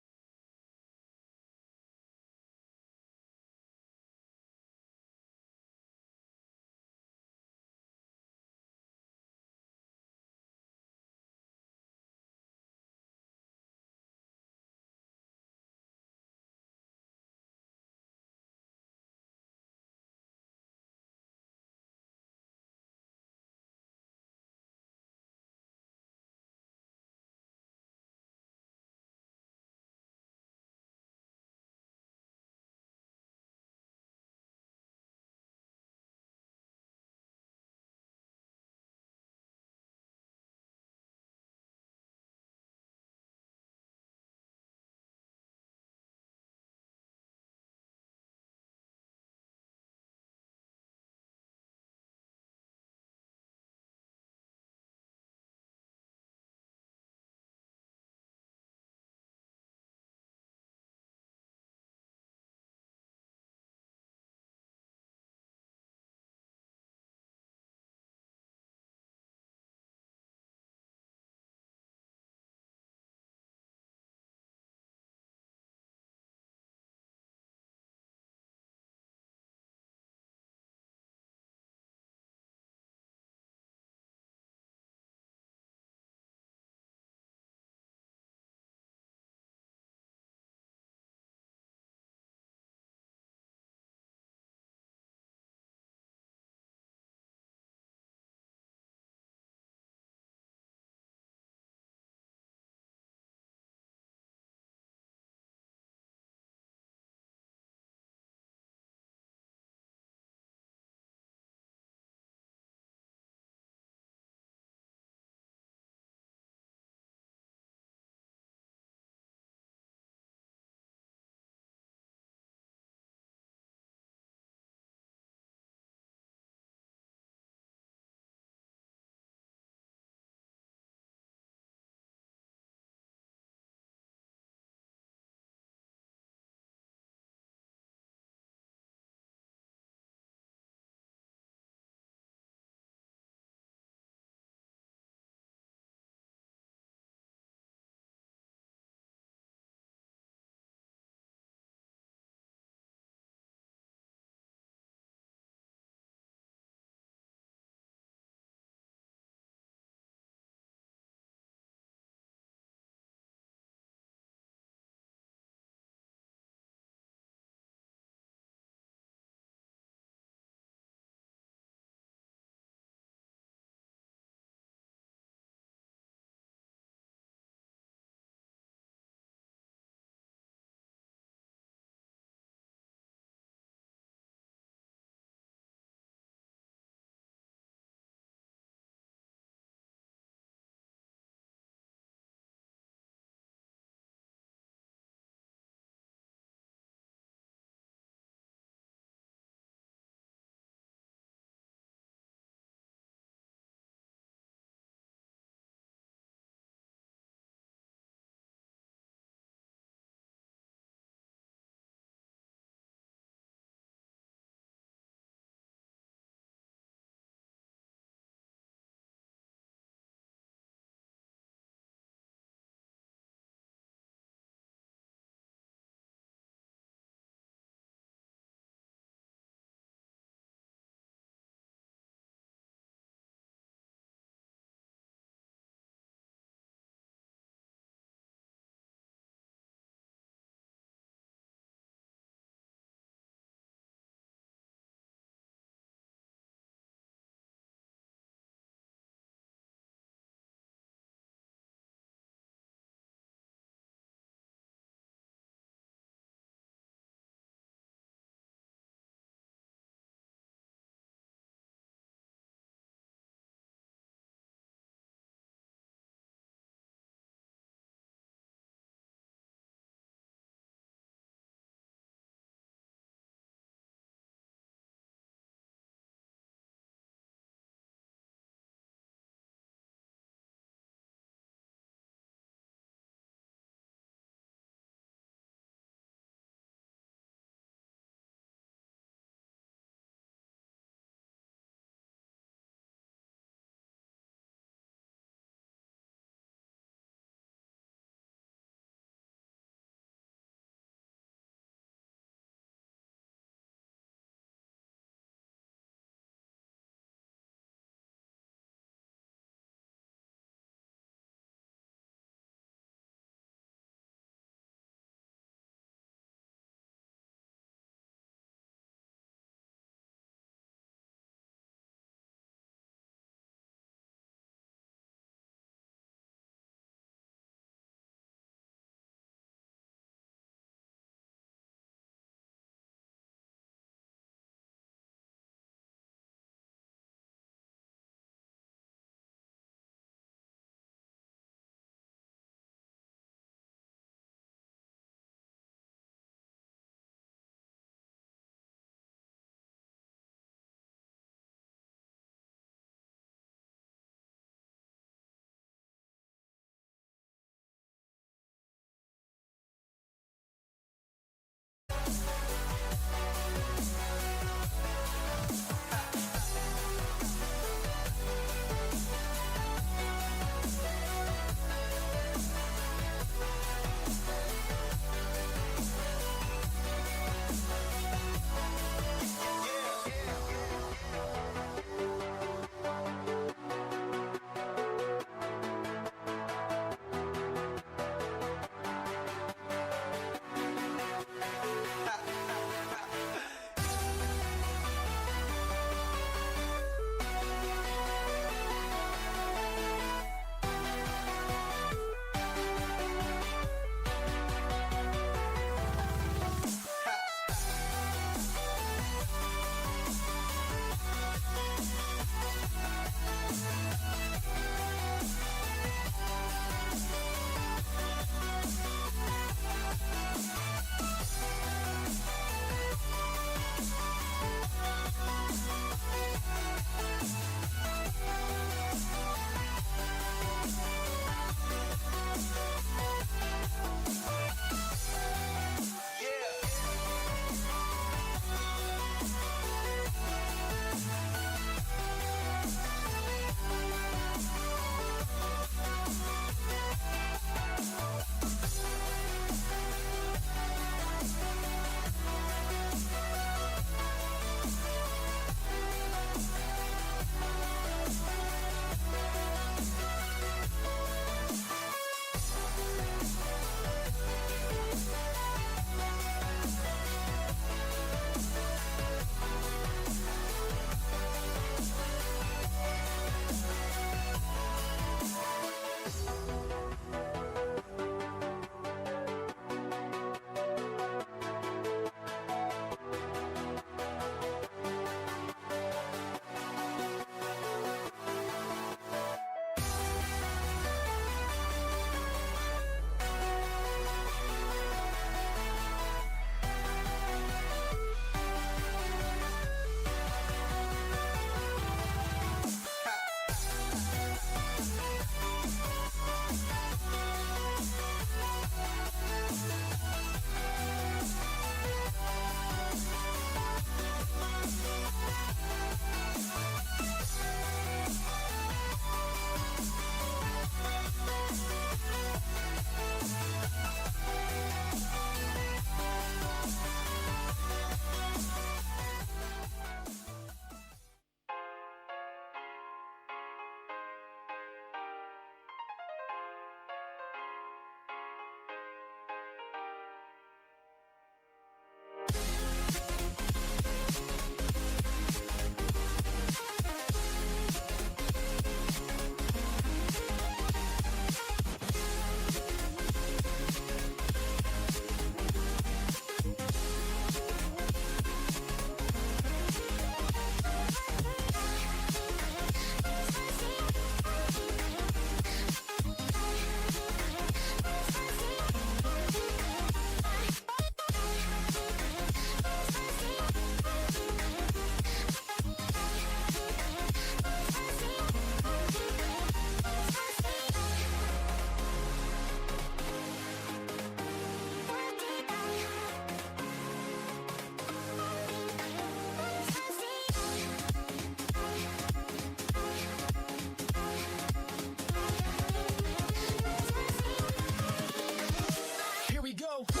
go.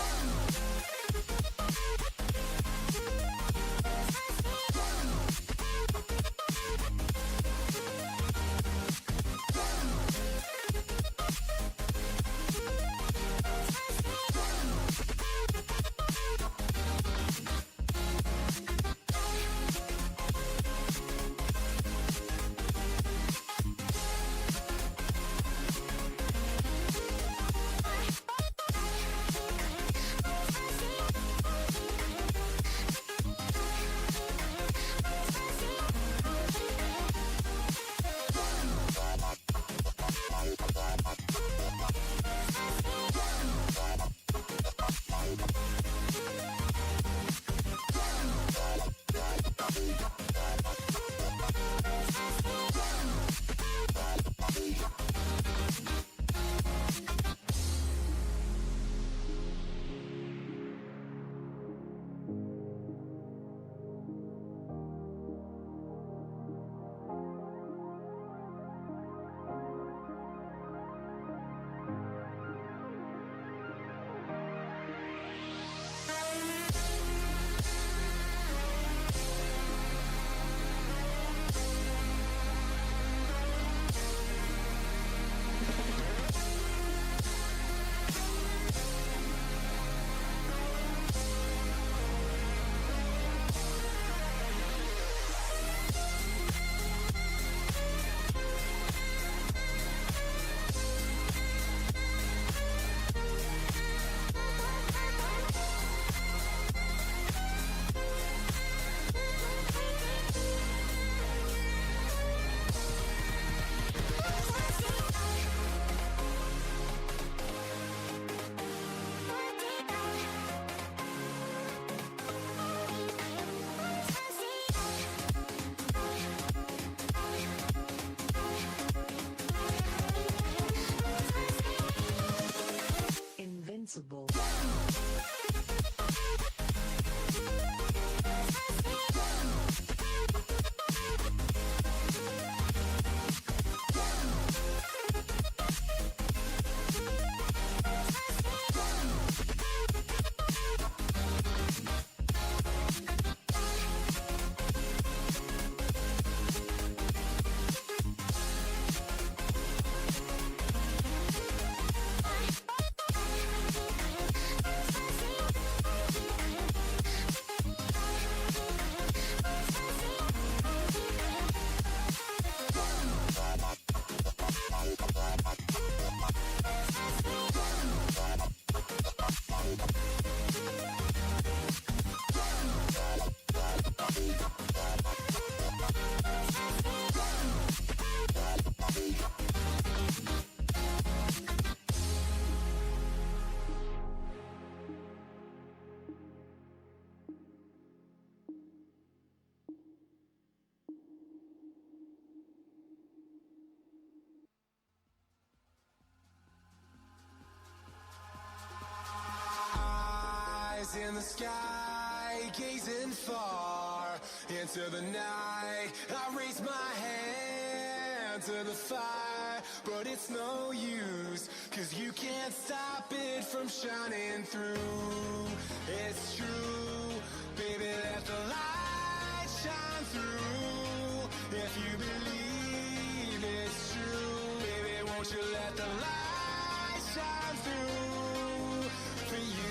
Invincible. Eyes in the sky, gazing far into the night. I raise my hand to the fire, but it's no use, 'cause you can't stop it from shining through. It's true, baby, let the light shine through. If you believe it's true, baby, won't you let the light shine through for you.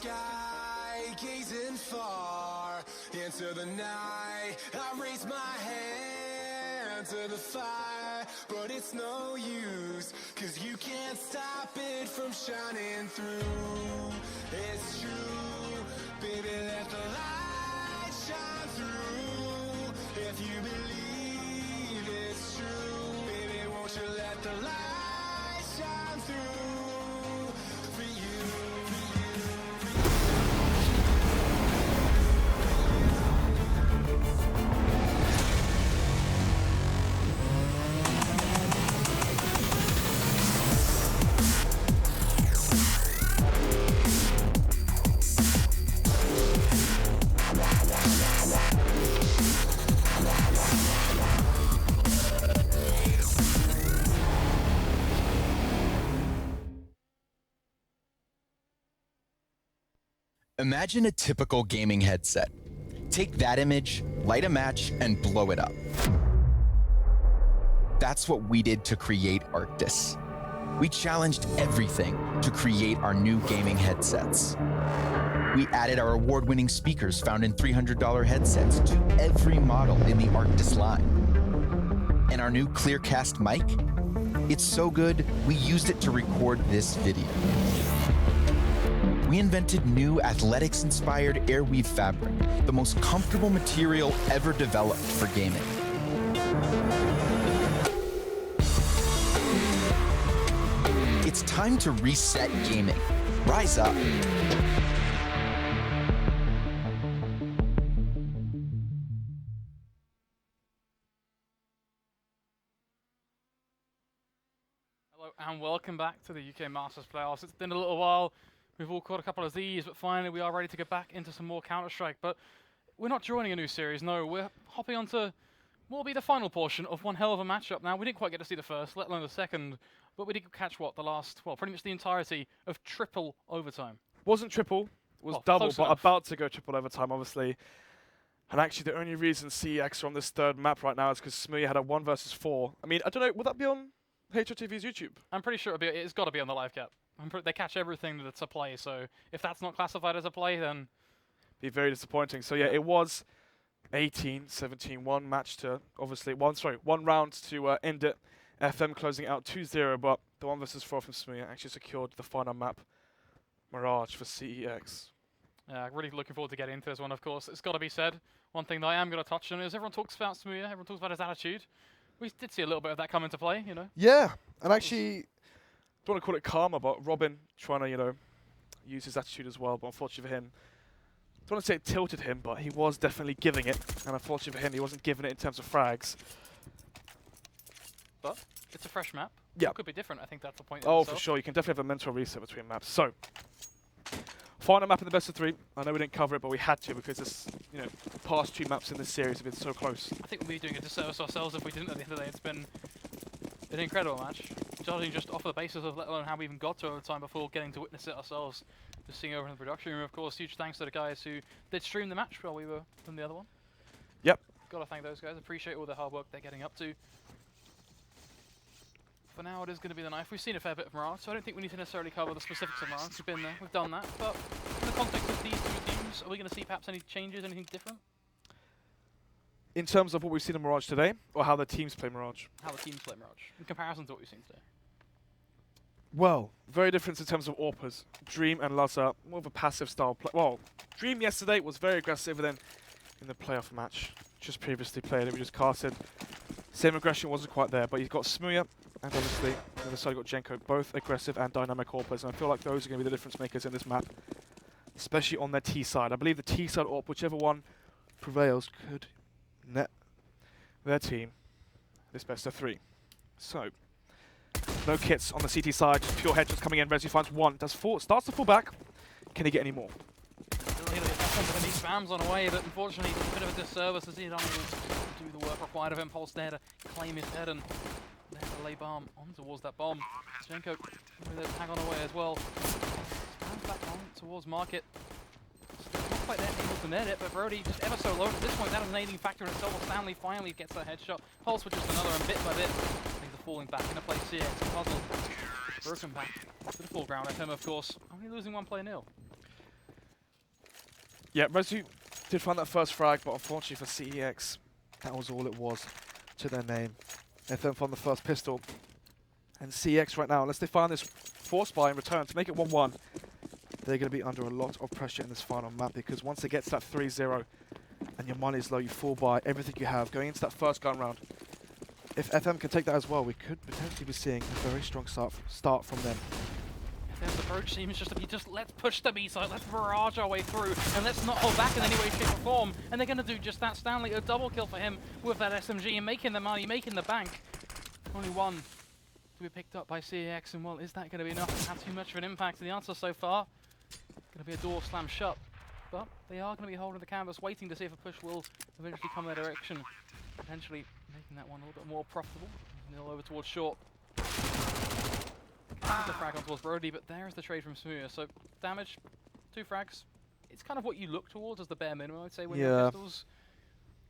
sky, gazing far into the night. I raise my hand to the fire, but it's no use, 'cause you can't stop it from shining through. It's true, baby, let the light shine through. If you believe it's true, baby, won't you let the light shine through for you, for you, for you. Imagine a typical gaming headset. Take that image, light a match, and blow it up. That's what we did to create Arctis. We challenged everything to create our new gaming headsets. We added our award-winning speakers found in $300 headsets to every model in the Arctis line. And our new Clearcast mic? It's so good, we used it to record this video. We invented new athletics-inspired airweave fabric, the most comfortable material ever developed for gaming. It's time to reset gaming. Rise up. Hello and welcome back to the UK Masters playoffs. It's been a little while. We've all caught a couple of these, but finally we are ready to get back into some more Counter-Strike. But we're not joining a new series, no. We're hopping onto what will be the final portion of one hell of a matchup. Now, we didn't quite get to see the first, let alone the second, but we did catch, what, the last, well, pretty much the entirety of triple overtime. Wasn't triple, was Well, double, close but enough. about to go triple overtime, obviously. And actually, the only reason CEX are on this third map right now is because Smooya had a 1 versus 4. I mean, I don't know, would that be on HOTV's YouTube? I'm pretty sure it's got to be on the live cap. They catch everything that's a play, so if that's not classified as a play, then... Be very disappointing. So yeah, it was 18-17, one match to, obviously, one round to end it. FM closing out 2-0, but the 1 versus 4 from Smooya actually secured the final map. Mirage for CEX. Yeah, really looking forward to getting into this one, of course. It's got to be said, one thing that I am going to touch on is everyone talks about Smooya, everyone talks about his attitude. We did see a little bit of that come into play, you know. Yeah, and actually, don't want to call it karma, but Robin trying to, use his attitude as well, but unfortunately for him, don't want to say it tilted him, but he was definitely giving it, and unfortunately for him, he wasn't giving it in terms of frags. But it's a fresh map. Yeah. It could be different, I think that's the point. Oh, itself. for sure, you can definitely have a mental reset between maps. So, final map in the best of 3. I know we didn't cover it, but we had to because this, past 2 maps in this series have been so close. I think we'd be doing a disservice ourselves if we didn't at the end of the day. It's been an incredible match, judging just off the basis of let alone how we even got to overtime before getting to witness it ourselves. Just seeing over in the production room, of course. Huge thanks to the guys who did stream the match while we were in the other one. Yep. Gotta thank those guys. Appreciate all the hard work they're getting up to. For now, it is going to be the knife. We've seen a fair bit of Mirage, so I don't think we need to necessarily cover the specifics of Mirage. We've been there, we've done that. But in the context of these two teams, are we going to see perhaps any changes, anything different? In terms of what we've seen in Mirage today, or how the teams play Mirage? How the teams play Mirage, in comparison to what we've seen today. Well, very different in terms of AWPers. Dream and Lazar, more of a passive style play. Well, Dream yesterday was very aggressive, and then in the playoff match, just previously played it, we just casted. Same aggression wasn't quite there, but you've got Smooya, and obviously, on the other side you've got Jenko, both aggressive and dynamic AWPers, and I feel like those are going to be the difference makers in this map, especially on their T side. I believe the T side AWP, whichever one prevails, could net their team this best of 3. So, no kits on the CT side, just pure headshots coming in. Resi finds 1, starts to fall back. Can he get any more? He spams on away, but unfortunately it's a bit of a disservice as he's unable to do the work required of Impulse there to claim his head and there to lay bomb on towards that bomb. Jenko with a tag on away as well. Spams back on towards Market. Not quite there able to net it, but Brody just ever so low. At this point, that is an aiding factor in itself. Stanley finally gets that headshot. Pulse with just another, and bit by bit, things are falling back into place. CX puzzle. Broken back to the full ground at him, of course. Only losing 1 play 0. Yeah, Resu did find that first frag, but unfortunately for CEX, that was all it was to their name. FM found the first pistol. And CEX right now, unless they find this force buy in return to make it 1-1, they're going to be under a lot of pressure in this final map, because once it gets to that 3-0 and your money is low, you fall by everything you have going into that first gun round. If FM can take that as well, we could potentially be seeing a very strong start from them. FM's approach seems just to be let's push the B side, let's barrage our way through, and let's not hold back in any way, shape or form. And they're going to do just that. Stanley, a double kill for him with that SMG and making the money, making the bank. Only one to be picked up by CEX, and well, is that going to be enough to have too much of an impact? And the answer so far, going to be a door slammed shut. But they are going to be holding the canvas, waiting to see if a push will eventually come their direction. Potentially making that one a little bit more profitable. Nil over towards short. The frag on towards Brody, but there's the trade from Smooya. So damage, 2 frags. It's kind of what you look towards as the bare minimum, I'd say, when you're pistols.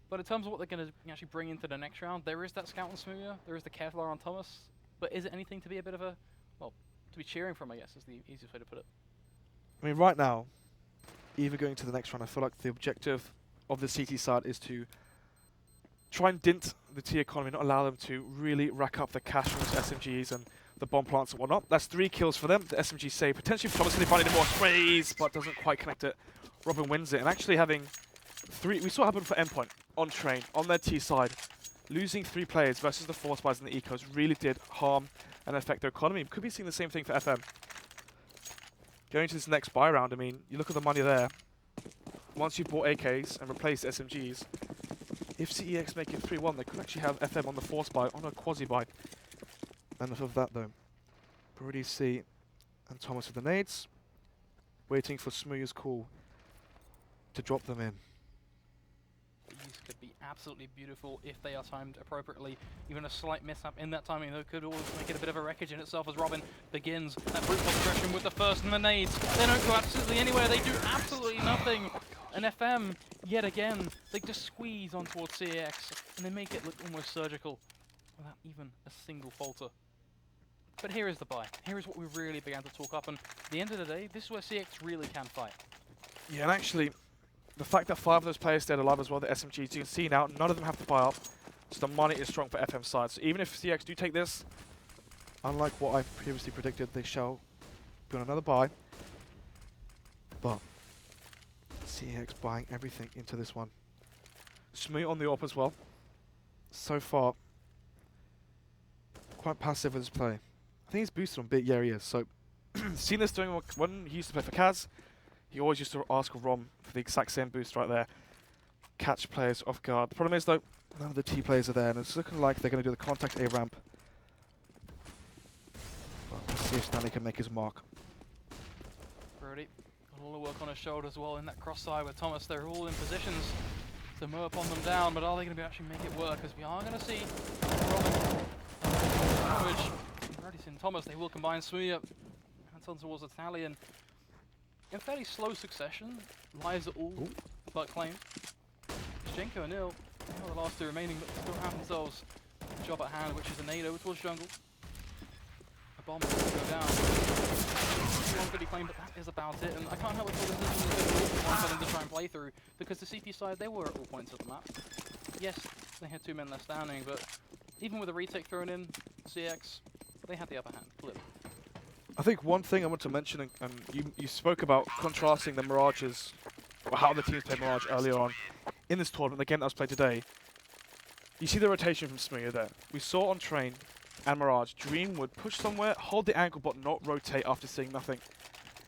But in terms of what they're going to actually bring into the next round, there is that scout on Smooya, there is the Kevlar on Thomas. But is it anything to be a bit of a, well, to be cheering from, I guess, is the easiest way to put it. I mean, right now, even going to the next round, I feel like the objective of the CT side is to try and dint the T economy, not allow them to really rack up the cash from those SMGs and the bomb plants and whatnot. That's 3 kills for them. The SMG save. Potentially for Thomas, going to find more sprays, but doesn't quite connect it. Robin wins it. And actually having 3, we saw what happened for Endpoint on Train, on their T side. Losing 3 players versus the Force Buys and the Ecos really did harm and affect their economy. We could be seeing the same thing for FM. Going to this next buy round, I mean, you look at the money there. Once you've bought AKs and replaced SMGs, if CEX make it 3-1, they could actually have FM on the force buy, on a quasi buy. Enough of that though. Brody C and Thomas with the nades, waiting for Smooya's call to drop them in. These could be absolutely beautiful if they are timed appropriately. Even a slight mishap in that timing, though, could always make it a bit of a wreckage in itself as Robin begins that brute force aggression with the first and the nades. They don't go absolutely anywhere, they do absolutely nothing. And FM, yet again, they just squeeze on towards CEX and they make it look almost surgical without even a single falter. But here is the buy. Here is what we really began to talk up, and at the end of the day, this is where CX really can fight. Yeah, and actually, the fact that 5 of those players stayed alive as well, the SMGs, you can see now, none of them have to buy up, so the money is strong for FM's side. So even if CX do take this, unlike what I previously predicted, they shall be on another buy. But CX buying everything into this one. Smooya on the AWP as well. So far, quite passive with his play. I think he's boosted on bit, yeah he is. So, seen this doing when he used to play for Kaz, he always used to ask Rom for the exact same boost right there. Catch players off guard. The problem is though, none of the T players are there, and it's looking like they're going to do the contact A ramp. Well, let's see if Stanley can make his mark. Brody, got all the work on his shoulder as well in that cross side with Thomas. They're all in positions to mow upon them down, but are they going to actually make it work? As we are going to see Robin damage. Already seen Thomas. They will combine Smooya hands on towards Italian. In fairly slow succession, lives are all but claimed. Jenko and Nil, they are the last 2 remaining, but still have themselves a job at hand, which is a nade over towards jungle. A bomb will go down. One pretty claim, but that is about it. And I can't help but feel this is a bit of an awkward one for them to try and play through, because the CT side, they were at all points of the map. Yes, they had 2 men left standing, but even with a retake thrown in, CX, they had the upper hand, clearly. I think one thing I want to mention, and you spoke about contrasting the Mirages, or how the teams played Mirage earlier on in this tournament, the game that was played today. You see the rotation from Smooya there. We saw on Train and Mirage, Dream would push somewhere, hold the angle, but not rotate after seeing nothing.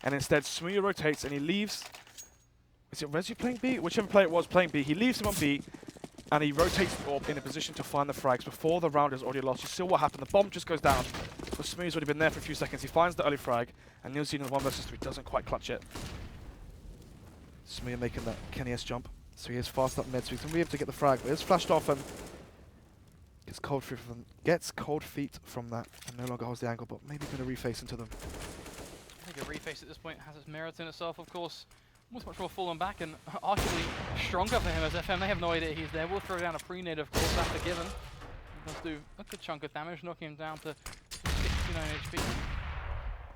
And instead, Smooya rotates and he leaves. Is it Resu playing B? Whichever player it was playing B, he leaves him on B, and he rotates the AWP in a position to find the frags before the round is already lost. You saw what happened. The bomb just goes down. But Smooya's already been there for a few seconds. He finds the early frag, and Neil's in the 1 versus 3 doesn't quite clutch it. Smooya making that Kenny S jump, so he is fast up mid, so he's going to be able to get the frag, but it's flashed off and gets cold feet from that, and no longer holds the angle, but maybe going to reface into them. I think a reface at this point has its merit in itself, of course. Much more fallen back and arguably stronger for him as FM. They have no idea he's there. We'll throw down a pre-nade, of course, after given. Let's do a good chunk of damage, knocking him down to 69 HP.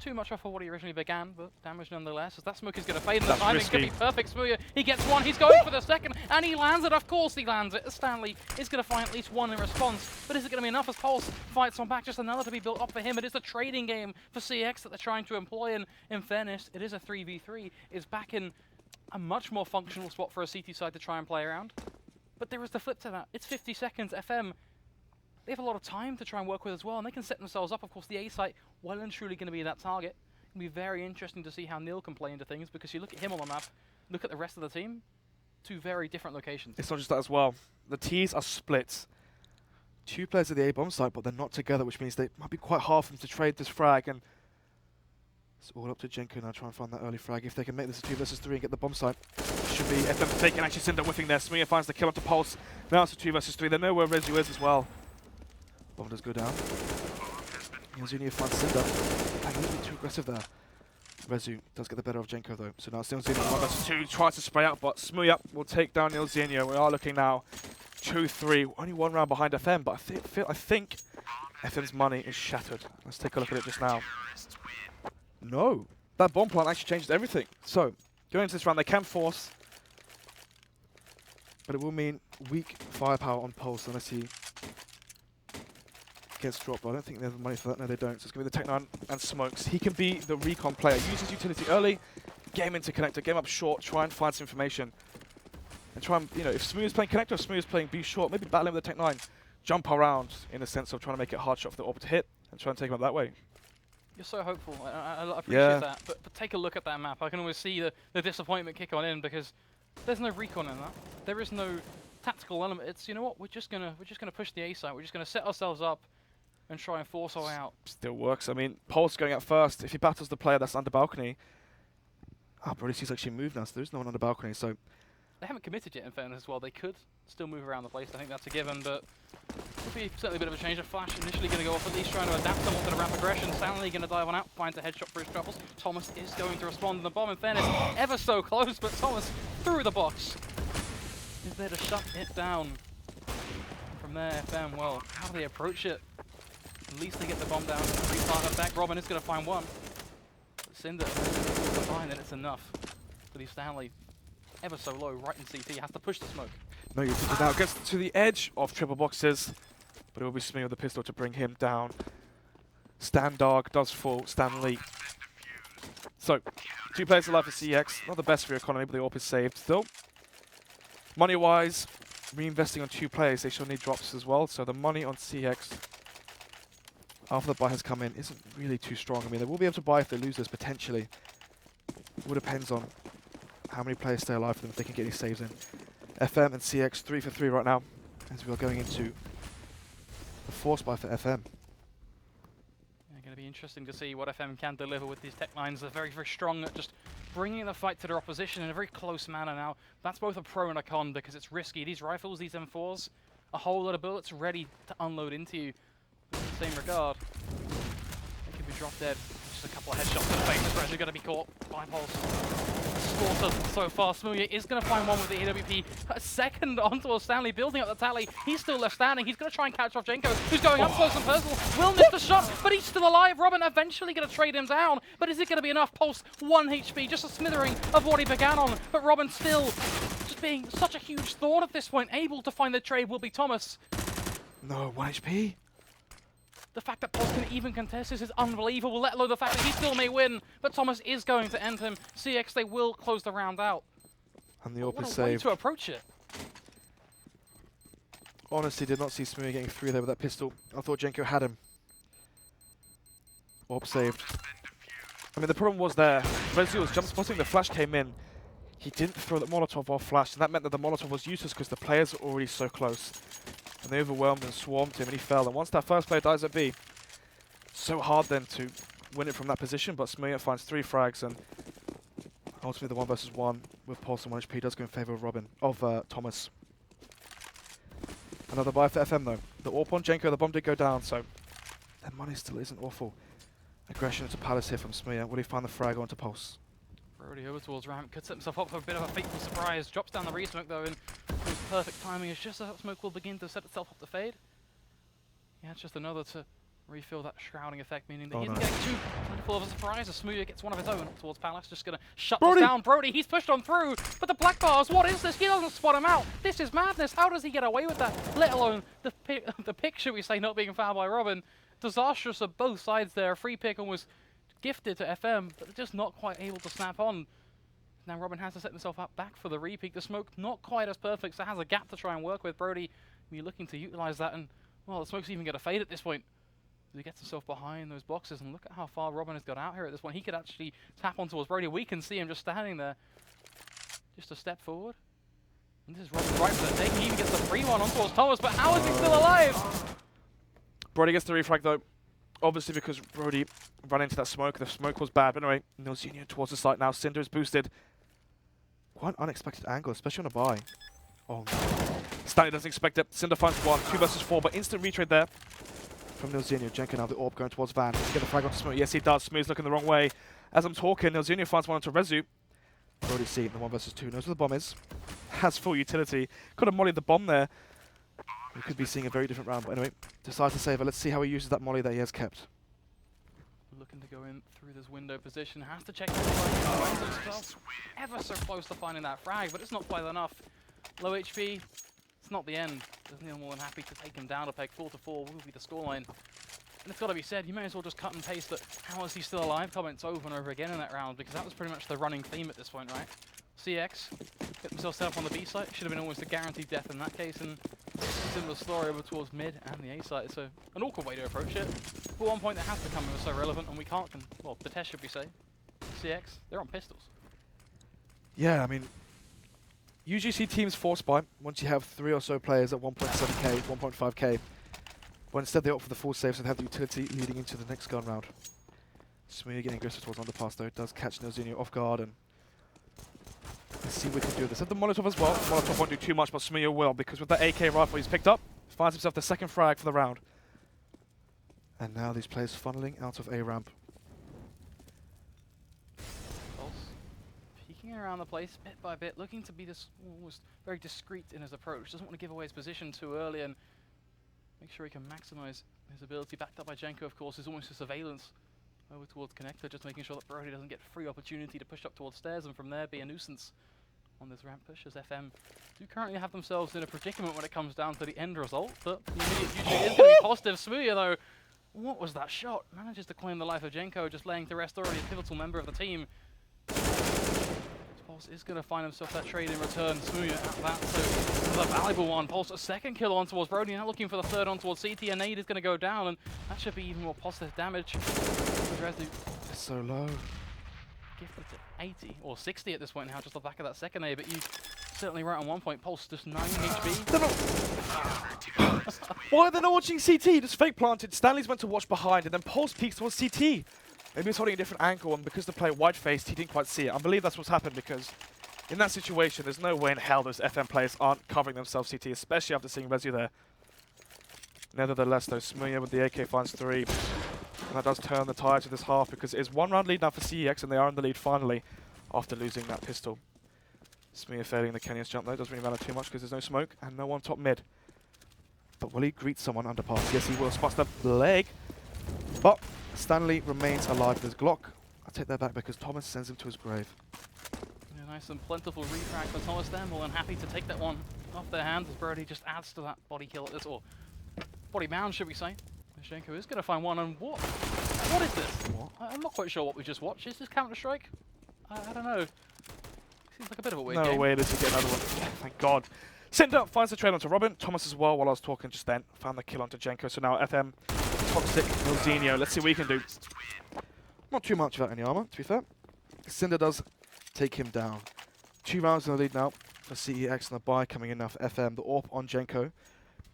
too much off of what he originally began, but damage nonetheless, as that smoke is going to fade, and the That's timing could risky. be perfect. Smooya, he gets one, he's going for the second, and he lands it. Of course he lands it. Stanley is going to find at least one in response, but is it going to be enough as Pulse fights on back? Just another to be built up for him. It is the trading game for CX that they're trying to employ, and in fairness, it is a 3v3. It's back in a much more functional spot for a CT side to try and play around. But there is the flip to that. It's 50 seconds. FM, they have a lot of time to try and work with as well, and they can set themselves up. Of course, the A site well and truly going to be that target. It'll be very interesting to see how Neil can play into things, because you look at him on the map, look at the rest of the team, two very different locations. It's not just that as well. The T's are split. 2 players at the A bomb site, but they're not together, which means they might be quite hard for them to trade this frag. And it's all up to Jenko now, try and find that early frag. If they can make this a 2 versus 3 and get the bomb site, should be FM taking. Actually, Cinder whiffing there. Smia finds the kill onto Pulse. Now it's a 2 versus 3. They know where Rezu is as well. Bomb does go down. Yelzunia finds Cinder. And he's been too aggressive there. Rezu does get the better of Jenko though. So now still Yelzunia 1 versus 2. Tries to spray out, but Smuya will take down Yelzunia. We are looking now 2-3. Only 1 round behind FM, but I think FM's money is shattered. Let's take a look at it just now. No, that bomb plant actually changes everything. So, going into this round, they can force, but it will mean weak firepower on Pulse unless he gets dropped. But I don't think they have the money for that. No, they don't. So it's going to be the Tech9 and Smokes. He can be the recon player. Use his utility early, get him into connector, get him up short, try and find some information. And try and, you know, if Smooth is playing connector, if Smooth is playing B short, maybe battle him with the Tech9. Jump around in a sense of trying to make it a hard shot for the orbit to hit and try and take him up that way. You're so hopeful. I appreciate that. But take a look at that map. I can always see the disappointment kick on in, because there's no recon in that. There is no tactical element. It's, you know what, we're just gonna push the A site. We're just gonna set ourselves up and try and force our way out. Still works. I mean, Pulse going out first. If he battles the player that's under balcony, Brody sees actually moved now, so there's no one on the balcony. So they haven't committed yet, in fairness as well. They could still move around the place. I think that's a given, but could be certainly a bit of a change. A flash initially going to go off, at least trying to adapt somewhat to the ramp aggression. Stanley going to dive on out, finds a headshot for his troubles. Thomas is going to respond, and the bomb, in fairness, ever so close, but Thomas through the box is there to shut it down. From there, FM, well, how do they approach it? At least they get the bomb down. Restart attack. Robin is going to find one. But Cinder fine, then it's enough. But Stanley, ever so low, right in CT, has to push the smoke. no, you think now gets to the edge of triple boxes, but it will be Smee with the pistol to bring him down. Stan Dark does fall, Stanley. So, 2 players alive for CX. Not the best for your economy, but the AWP is saved still. Money-wise, reinvesting on 2 players, they shall need drops as well. So the money on CX, after the buy has come in, isn't really too strong. I mean, they will be able to buy if they lose this, potentially. It all depends on how many players stay alive for them, if they can get any saves in. FM and CX 3 for 3 right now, as we are going into the force buy for FM. Going to be interesting to see what FM can deliver with these tech lines. They're very, very strong at just bringing the fight to their opposition in a very close manner now. That's both a pro and a con, because it's risky. These rifles, these M4s, a whole lot of bullets ready to unload into you. But in the same regard, they could be dropped dead. Just a couple of headshots to the face. The pressure going to be caught by Pulse. Slaughtered so far. Smooya is going to find one with the AWP. A second onto a Stanley, building up the tally. He's still left standing. He's going to try and catch off Jenko, who's going up close and personal. Will miss the shot, but he's still alive. Robin eventually going to trade him down, but is it going to be enough? Pulse, 1 HP, just a smithering of what he began on. But Robin still just being such a huge thorn at this point. Able to find the trade will be Thomas. No, 1 HP. The fact that Pulse can even contest this is unbelievable, let alone the fact that he still may win. But Thomas is going to end him. CX, they will close the round out. And the AWP is What a way saved. to approach it. Honestly, did not see Smooya getting through there with that pistol. I thought Jenko had him. AWP saved. I mean, the problem was there. Rezu was jump spotting, the flash came in. He didn't throw the Molotov off flash, and that meant that the Molotov was useless because the players were already so close. And they overwhelmed and swarmed him, and he fell. And once that first player dies at B, so hard then to win it from that position. But Smooya finds 3 frags, and ultimately the 1 versus 1 with Pulse and 1 HP does go in favour of Thomas. Another buy for FM though. The AWP on Jenko, the bomb did go down, so their money still isn't awful. Aggression into Palace here from Smooya. Will he find the frag onto Pulse? Brody over towards ramp, could set himself up for a bit of a fateful surprise. Drops down the re-smoke though, and with perfect timing, it's just as that smoke will begin to set itself up to fade. Yeah, it's just another to refill that shrouding effect, meaning that he isn't getting too plentiful of a surprise. As Smooya gets one of his own up towards Palace, just going to shut this down. Brody, he's pushed on through, but the black bars, what is this? He doesn't spot him out. This is madness. How does he get away with that? Let alone the pick, should we say, not being fouled by Robin. Disastrous of both sides there. A free pick almost gifted to FM, but they're just not quite able to snap on. Now Robin has to set himself up back for the repeat. The smoke not quite as perfect, so has a gap to try and work with. Brody, we're looking to utilize that, and well, the smoke's even going to fade at this point. He gets himself behind those boxes, and look at how far Robin has got out here at this point. He could actually tap on towards Brody. We can see him just standing there, just a step forward. And this is Robin right for the take. He even gets the free one on towards Thomas, but how is he still alive? Brody gets the refrag though. Obviously because Brody ran into that smoke. The smoke was bad, but anyway, Nilzunian towards the site now. Cinder is boosted. Quite an unexpected angle, especially on a buy. Oh no. Stanley doesn't expect it. Cinder finds one, 2 versus 4, but instant retrade there from Nilzunian. Jenko now the orb going towards Van. Does he get the frag onto Smooth? Yes, he does. Smooth's looking the wrong way. As I'm talking, Nilzunian finds one onto Rezu. Brody see the 1 versus 2. Knows where the bomb is. Has full utility. Could have mollied the bomb there. We could be seeing a very different round, but anyway, decides to save it. Let's see how he uses that molly that he has kept. Looking to go in through this window position. Has to check the himself. Ever so close to finding that frag, but it's not quite enough. Low HP. It's not the end. Neil more than happy to take him down a peg. 4-4 will be the scoreline. And it's got to be said, you may as well just cut and paste that how is he still alive comments over and over again in that round, because that was pretty much the running theme at this point, right? CX get themselves set up on the B site. Should have been almost a guaranteed death in that case, and similar story over towards mid and the A site. So an awkward way to approach it. But one point that has become so relevant, and we can't, well, the test should we say, CX, they're on pistols. Yeah, I mean, usually see teams force buy once you have 3 or so players at 1.7k, 1.5k. But instead they opt for the full save, so they have the utility leading into the next gun round. Smooya getting aggressive towards underpass though. It does catch Nilzunian off guard, and let's see what we can do. They have the Molotov as well. Molotov won't do too much, but Smooya will, because with the AK rifle he's picked up, finds himself the second frag for the round. And now these players funneling out of A ramp. Pulse peeking around the place bit by bit, looking to be this almost very discreet in his approach. Doesn't want to give away his position too early and make sure he can maximize his ability. Backed up by Jenko, of course, is almost a surveillance over towards Connector, just making sure that Brody doesn't get free opportunity to push up towards stairs and from there be a nuisance on this ramp push, as FM do currently have themselves in a predicament when it comes down to the end result, but the immediate future is going to be positive. Smooya, though, what was that shot? Manages to claim the life of Jenko, just laying to rest already a pivotal member of the team. Pulse is going to find himself that trade in return. Smooya at that, so a valuable one. Pulse a second kill on towards Brody, now looking for the third on towards CT. A nade is going to go down, and that should be even more positive damage. It's so low. Gifted to 80 or 60 at this point now, just off the back of that second nade, but you certainly right on one point. Pulse just 9 HP. Why are they not watching CT? Just fake planted. Stanley's went to watch behind, and then Pulse peeks towards CT. Maybe he's holding a different angle, and because the player white-faced, he didn't quite see it. I believe that's what's happened, because in that situation, there's no way in hell those FM players aren't covering themselves CT, especially after seeing Rezu there. Nevertheless, though, Smooya with the AK finds 3. And that does turn the tide to this half, because it is 1 round lead now for CEX, and they are in the lead finally after losing that pistol. Smooya failing the Kenyon's jump though, doesn't really matter too much because there's no smoke and no one top mid. But will he greet someone underpass? Yes, he will. Spots the leg. But Stanley remains alive with his Glock. I take that back because Thomas sends him to his grave. Yeah, nice and plentiful refrag for Thomas there. More than happy to take that one off their hands as Brody just adds to that body kill at this, or body mound, should we say. Shenko is going to find one, and what is this? What? I'm not quite sure what we just watched. Is this Counter-Strike? I don't know. Seems like a bit of a weird game. No way does he get another one. Yeah, thank God. Cinder finds the trade onto Robin. Thomas as well, while I was talking just then. Found the kill onto Jenko. So now FM, Toxic, Nilzunian. Let's see what we can do. Not too much without any armor, to be fair. Cinder does take him down. 2 rounds in the lead now for CEX, and the buy coming in now for FM. The AWP on Jenko.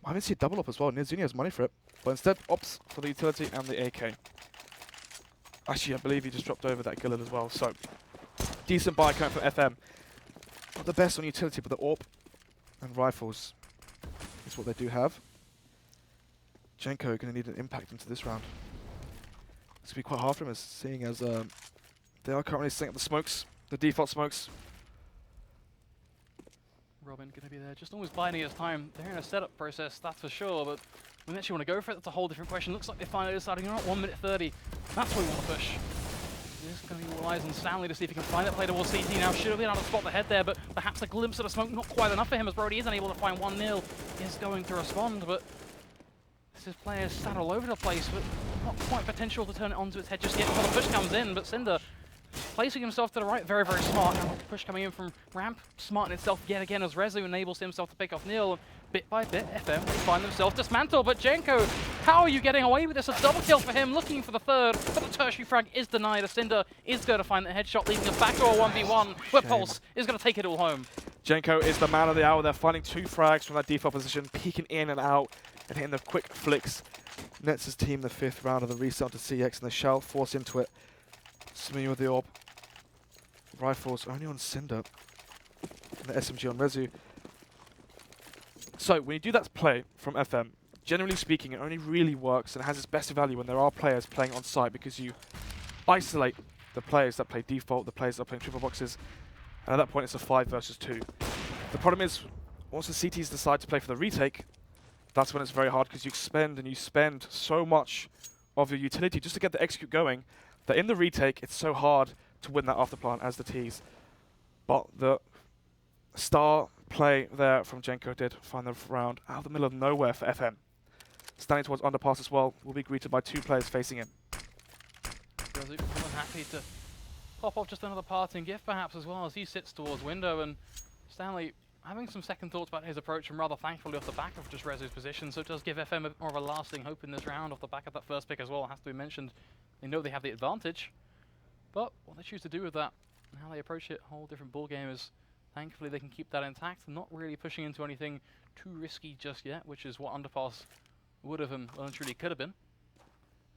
I haven't seen a double up as well. Nilzunian has money for it. But instead, opts for the utility and the AK. Actually, I believe he just dropped over that Gillard as well. So, decent buy count from FM. Not the best on utility, but the AWP and rifles is what they do have. Jenko going to need an impact into this round. It's going to be quite hard for him, seeing as they are currently setting up the smokes, the default smokes. Robin going to be there, just almost biding his time. They're in a setup process, that's for sure, but When they actually want to go for it, that's a whole different question. Looks like they finally decided, you know what, 1 minute 30. That's what we want to push. This is going to be all eyes on Stanley to see if he can find it. Play towards CT now. Should have been able to spot the head there, but perhaps a glimpse of the smoke, not quite enough for him as Brody is unable to find 1-0. Is going to respond, but this is players sat all over the place, but not quite potential to turn it onto its head just yet before the push comes in. But Cinder placing himself to the right, very, very smart. Now the push coming in from Ramp, smart in itself yet again as Rezu enables himself to pick off Neil. Bit by bit, FM, they find themselves dismantled, but Jenko, how are you getting away with this? A double kill for him, looking for the third, but the tertiary frag is denied. A Cinder is going to find the headshot, leaving us back to a 1v1, where Pulse is going to take it all home. Jenko is the man of the hour. They're finding 2 frags from that default position, peeking in and out, and hitting the quick flicks. Nets' team the 5th round of the reset to CX, and they shall force into it. Smee with the orb. Rifles only on Cinder, and the SMG on Rezu. So when you do that play from FM, generally speaking, it only really works and has its best value when there are players playing on site, because you isolate the players that play default, the players that are playing triple boxes, and at that point it's a 5 versus 2. The problem is, once the CTs decide to play for the retake, that's when it's very hard, because you spend so much of your utility just to get the execute going, that in the retake it's so hard to win that afterplant as the Ts. But the star play there from Jenko did find the round out of the middle of nowhere for FM. Standing towards underpass as well, will be greeted by 2 players facing him. Rezu more than happy to pop off just another parting gift perhaps as well as he sits towards window, and Stanley having some second thoughts about his approach and rather thankfully off the back of just Rezu's position, so it does give FM a bit more of a lasting hope in this round off the back of that first pick as well. It has to be mentioned, they know they have the advantage, but what they choose to do with that and how they approach it, a whole different ball game. Is thankfully they can keep that intact, not really pushing into anything too risky just yet, which is what underpass would have and well, truly could have been.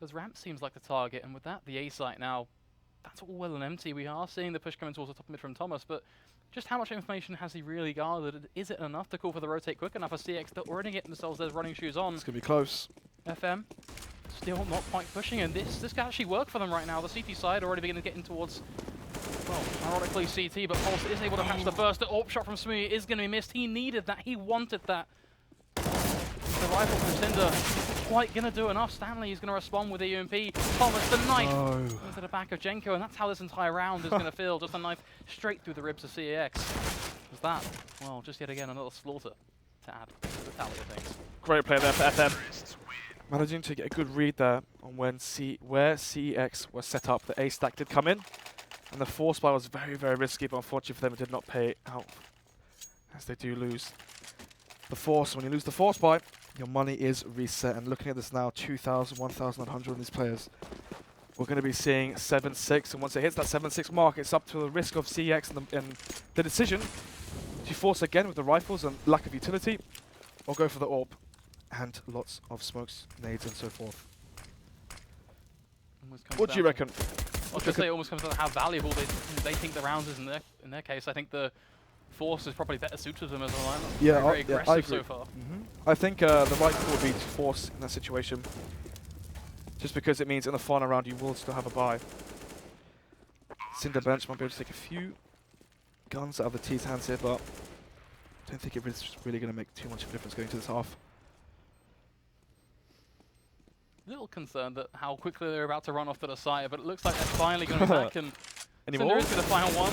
As Ramp seems like the target, and with that the A site now, that's all well and empty. We are seeing the push coming towards the top mid from Thomas, but just how much information has he really gathered? Is it enough to call for the rotate quick enough for CX that already getting themselves those running shoes on? It's going to be close. FM still not quite pushing, and this can actually work for them right now. The CT side already beginning to get in towards, well, ironically CT, but Pulse is able to catch the burst. The AWP shot from Smee is going to be missed. He needed that. He wanted that. The rifle from Cinder quite going to do enough. Stanley is going to respond with the UMP. Thomas, the knife into the back of Jenko, and that's how this entire round is going to feel. Just a knife straight through the ribs of CAX. Is that, well, just yet again another slaughter to add to the tally of things. Great play there for FM. Managing to get a good read there on where CX was set up. The A stack did come in, and the force buy was very, very risky, but unfortunately for them it did not pay out, as they do lose the force. When you lose the force buy, your money is reset, and looking at this now, 2,000, 1,100 on these players. We're going to be seeing 7-6, and once it hits that 7-6 mark, it's up to the risk of CX and the decision to force again with the rifles and lack of utility, or go for the AWP and lots of smokes, nades, and so forth. What do you reckon? I was going to say it almost comes down to how valuable they think the rounds is in their case. I think the force is probably better suited to them as a lineup. Yeah, very aggressive I agree. so far. I think the right call would be to force in that situation, just because it means in the final round you will still have a buy. Cinder Bench might be able to take a few guns out of the T's hands here, but I don't think it's really going to make too much of a difference going to this half. Little concerned at how quickly they're about to run off to the side, but it looks like they're finally going to be back, and Cinder is going to find one.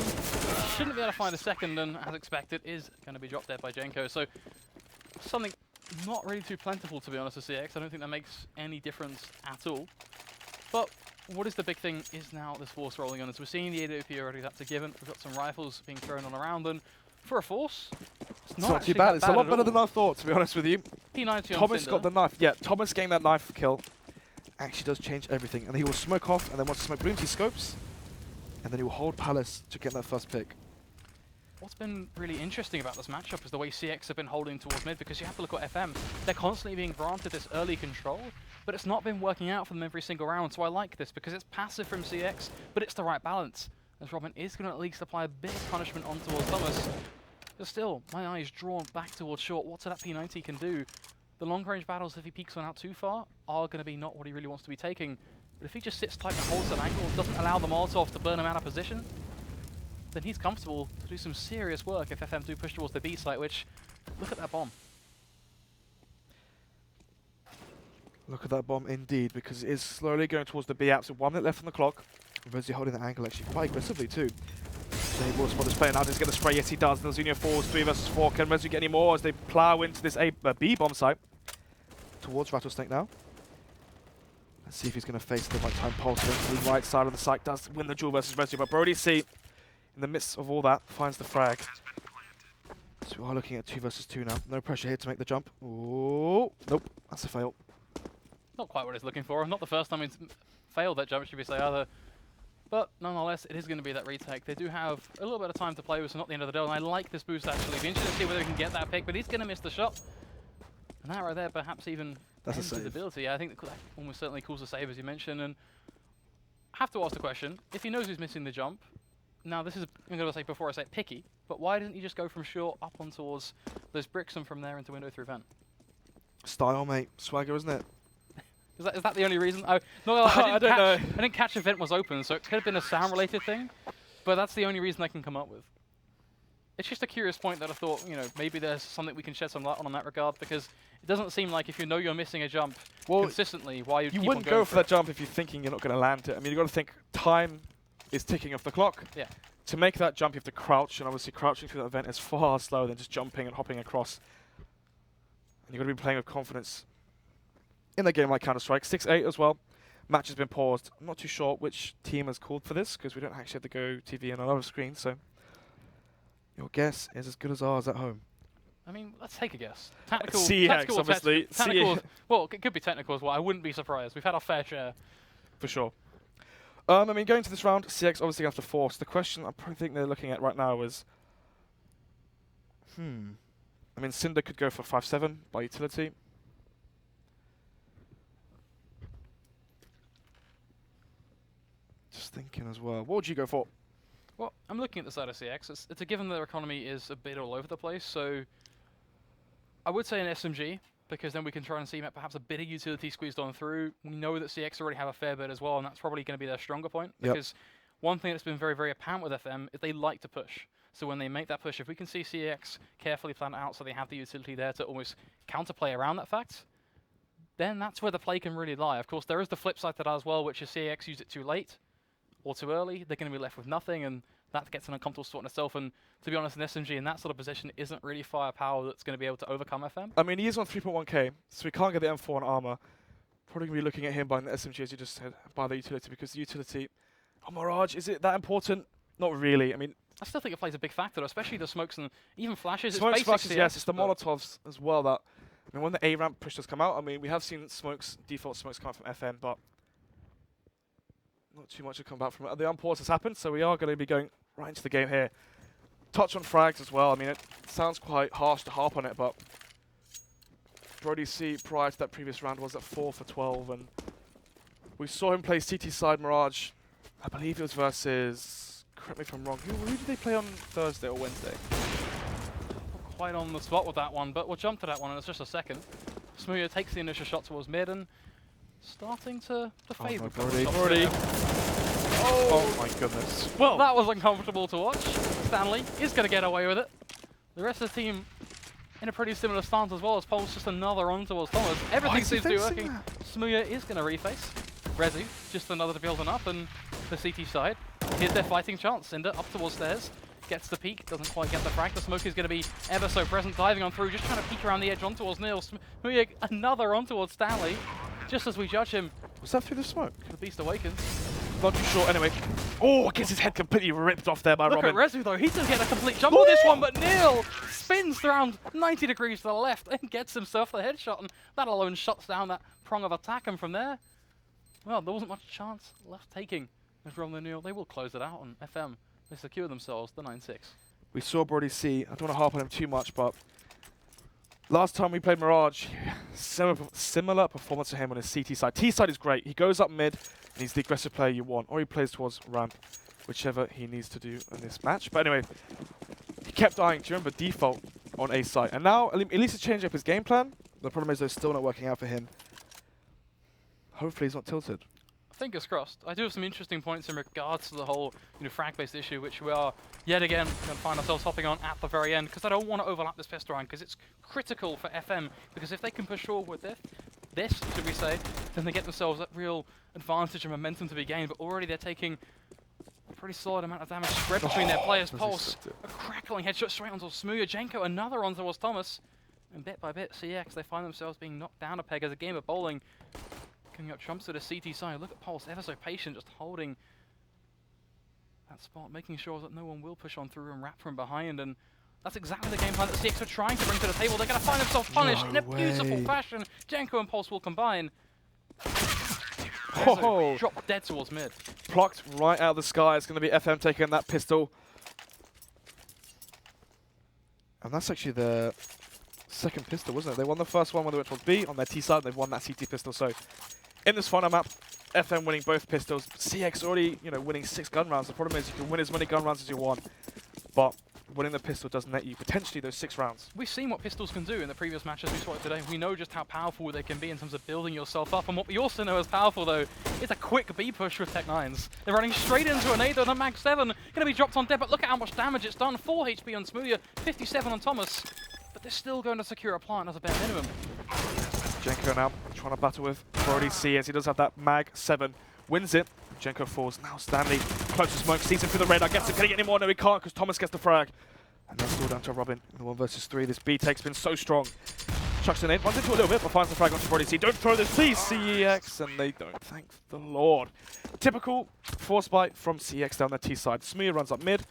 Shouldn't be able to find a second, and as expected, is going to be dropped dead by Jenko. So something not really too plentiful, to be honest, with CX. I don't think that makes any difference at all. But what is the big thing is now this force rolling on. As we're seeing the AWP already, that's a given. We've got some rifles being thrown on around, and for a force, it's not too bad. It's a lot better than I thought, to be honest with you. P90 on Thomas Cinder. got the knife. Yeah, Thomas getting that knife kill actually does change everything. And he will smoke off, and then once the smoke blooms, he scopes. And then he will hold Palace to get that first pick. What's been really interesting about this matchup is the way CX have been holding towards mid, because you have to look at FM. They're constantly being granted this early control, but it's not been working out for them every single round. So I like this because it's passive from CX, but it's the right balance. As Robin is going to at least apply a bit of punishment on towards Thomas. But still, my eye is drawn back towards short. What that P90 can do? The long-range battles, if he peeks one out too far, are going to be not what he really wants to be taking. But if he just sits tight and holds an angle and doesn't allow the Molotov to burn him out of position, then he's comfortable to do some serious work if FM do push towards the B site, which, look at that bomb. Look at that bomb indeed, because it is slowly going towards the B apps with 1 minute left on the clock. Resi holding that angle actually quite aggressively too. They will spot this player now. He's going to spray. Yes, he does. Nelsinho falls 3 versus 4. Can Resi get any more as they plow into this B bomb site? Towards Rattlesnake now. Let's see if he's going to face the right-time pulse to the right side of the site. Does win the duel versus Resi, but Brody C, in the midst of all that, finds the frag. So we are looking at 2 versus 2 now. No pressure here to make the jump. Oh, nope. That's a fail. Not quite what he's looking for. Not the first time he's failed that jump, should we say, either. But nonetheless, it is going to be that retake. They do have a little bit of time to play with, so not the end of the day. And I like this boost, actually. Be interested to see whether he can get that pick, but he's going to miss the shot. And that right there, perhaps even That's a ends his save. ability. Yeah, I think that almost certainly calls a save, as you mentioned. And I have to ask the question, if he knows he's missing the jump, now this is, I'm going to say before I say it, picky, but why doesn't he just go from short up on towards those bricks and from there into window through vent? Style, mate. Swagger, isn't it? Is that the only reason? I I don't know. I didn't catch the vent was open, so it could have been a sound-related thing, but that's the only reason I can come up with. It's just a curious point that I thought, you know, maybe there's something we can shed some light on that regard, because it doesn't seem like if you know you're missing a jump consistently, why you'd You keep wouldn't on going go for that jump if you're thinking you're not going to land it. I mean, you've got to think time is ticking off the clock. Yeah. To make that jump, you have to crouch, and obviously crouching through that vent is far slower than just jumping and hopping across. And you've got to be playing with confidence in a game like Counter-Strike. 6-8 as well. Match has been paused. I'm not too sure which team has called for this, because we don't actually have to go TV on another screen, so your guess is as good as ours at home. I mean, let's take a guess. Tactical, CX, tactical, obviously. Tactical, well, it could be technical as well. I wouldn't be surprised. We've had our fair share. For sure. I mean, going to this round, CX obviously going to have to force. The question I probably think they're looking at right now is, I mean, Cinder could go for 5-7 by utility. Just thinking as well. What would you go for? Well, I'm looking at the side of CX. It's a given that their economy is a bit all over the place, so I would say an SMG, because then we can try and see perhaps a bit of utility squeezed on through. We know that CX already have a fair bit as well, and that's probably going to be their stronger point, because one thing that's been very, very apparent with FM is they like to push. So when they make that push, if we can see CX carefully plan it out so they have the utility there to almost counterplay around that fact, then that's where the play can really lie. Of course, there is the flip side to that as well, which is CX use it too late or too early. They're going to be left with nothing, and that gets an uncomfortable spot in itself. And to be honest, an SMG in that sort of position isn't really firepower that's going to be able to overcome FM. I mean, he is on 3.1k, so we can't get the M4 on armor. Probably going to be looking at him buying the SMG, as you just said, by the utility, because the utility on Mirage, is it that important? Not really. I mean, I still think it plays a big factor, especially the smokes and even flashes. smokes, It's flashes, basic yes, CS, it's the but Molotovs as well that, I mean, when the A-ramp push has come out, I mean, we have seen smokes, default smokes come out from FM, but not too much to come back from it. The unpause has happened, so we are going to be going right into the game here. Touch on frags as well. I mean, it sounds quite harsh to harp on it, but Brody C prior to that previous round was at 4 for 12, and we saw him play CT side Mirage. I believe it was versus, correct me if I'm wrong, who did they play on Thursday or Wednesday? not quite on the spot with that one, but we'll jump to that one in just a second. Smooya takes the initial shot towards mid and starting to fade. No, Brody. Oh my goodness. Well, that was uncomfortable to watch. Stanley is going to get away with it. The rest of the team in a pretty similar stance as well, as Pole's just another on towards Thomas. Everything seems to be working. Smooya is going to reface. Rezi, just another to build up, and the CT side. Here's their fighting chance. Cinder up towards stairs. Gets the peek, doesn't quite get the frag. The smoke is going to be ever so present, diving on through, just trying to peek around the edge on towards Neil. Smooya, another on towards Stanley. Just as we judge him, Was that through the smoke? the beast awakens. Not too sure. Anyway. Oh, gets his head completely ripped off there by Look Robin. at Rezu though, he doesn't get a complete jump on this one, but Neil spins around 90 degrees to the left and gets himself the headshot, and that alone shuts down that prong of attack, and from there, well, there wasn't much chance left taking. As Roman and Neil, they will close it out on FM. They secure themselves the 9-6. We saw Brody C. I don't want to harp on him too much, but last time we played Mirage, similar performance to him on his CT side. T side is great. He goes up mid, and he's the aggressive player you want, or he plays towards ramp, whichever he needs to do in this match. But anyway, he kept dying. Do you remember default on A side? And now, at least he's changed up his game plan. The problem is, they're still not working out for him. Hopefully, he's not tilted. Fingers crossed. I do have some interesting points in regards to the whole frag-based issue, which we are, yet again, going to find ourselves hopping on at the very end, because I don't want to overlap this pistol round, because it's critical for FM, because if they can push forward with it, this, should we say, then they get themselves that real advantage and momentum to be gained, but already they're taking a pretty solid amount of damage spread between their players. Pulse, a crackling headshot straight onto Smooya, Jenko, another on towards Thomas, and bit by bit, CX, they find themselves being knocked down a peg as a game of bowling coming up trumps to the CT side. Look at Pulse, ever so patient, just holding that spot, making sure that no one will push on through and wrap from behind, and that's exactly the game plan that CX are trying to bring to the table. They're going to find themselves punished in a beautiful fashion. Jenko and Pulse will combine. Oh, drop dead towards mid. Plucked right out of the sky. It's going to be FM taking that pistol. And that's actually the second pistol, wasn't it? They won the first one when they went towards B on their T side, and they've won that CT pistol. So in this final map, FM winning both pistols. CX already, winning 6 gun rounds. The problem is you can win as many gun rounds as you want, but winning the pistol does net you potentially those 6 rounds. We've seen what pistols can do in the previous matches we saw it today. We know just how powerful they can be in terms of building yourself up, and what we also know is powerful though is a quick B push with Tech-9s. They're running straight into an Ado and a Mag 7, going to be dropped on dead, but look at how much damage it's done. 4 HP on Smooya, 57 on Thomas, but they're still going to secure a plant as a bare minimum. Jenko now trying to battle with Brody C as he does have that Mag 7, wins it. Jenko falls. Now Stanley, close to smoke, sees him through the radar, gets him. Can he get any more? No, he can't because Thomas gets the frag. And that's all down to Robin in the 1 versus 3. This B take's been so strong. Chucks it in, runs into a little bit, but finds the frag onto Brody C. Don't throw this, please, CEX. And they don't, thank the Lord. Typical force bite from CX down the T side. Smooya runs up mid,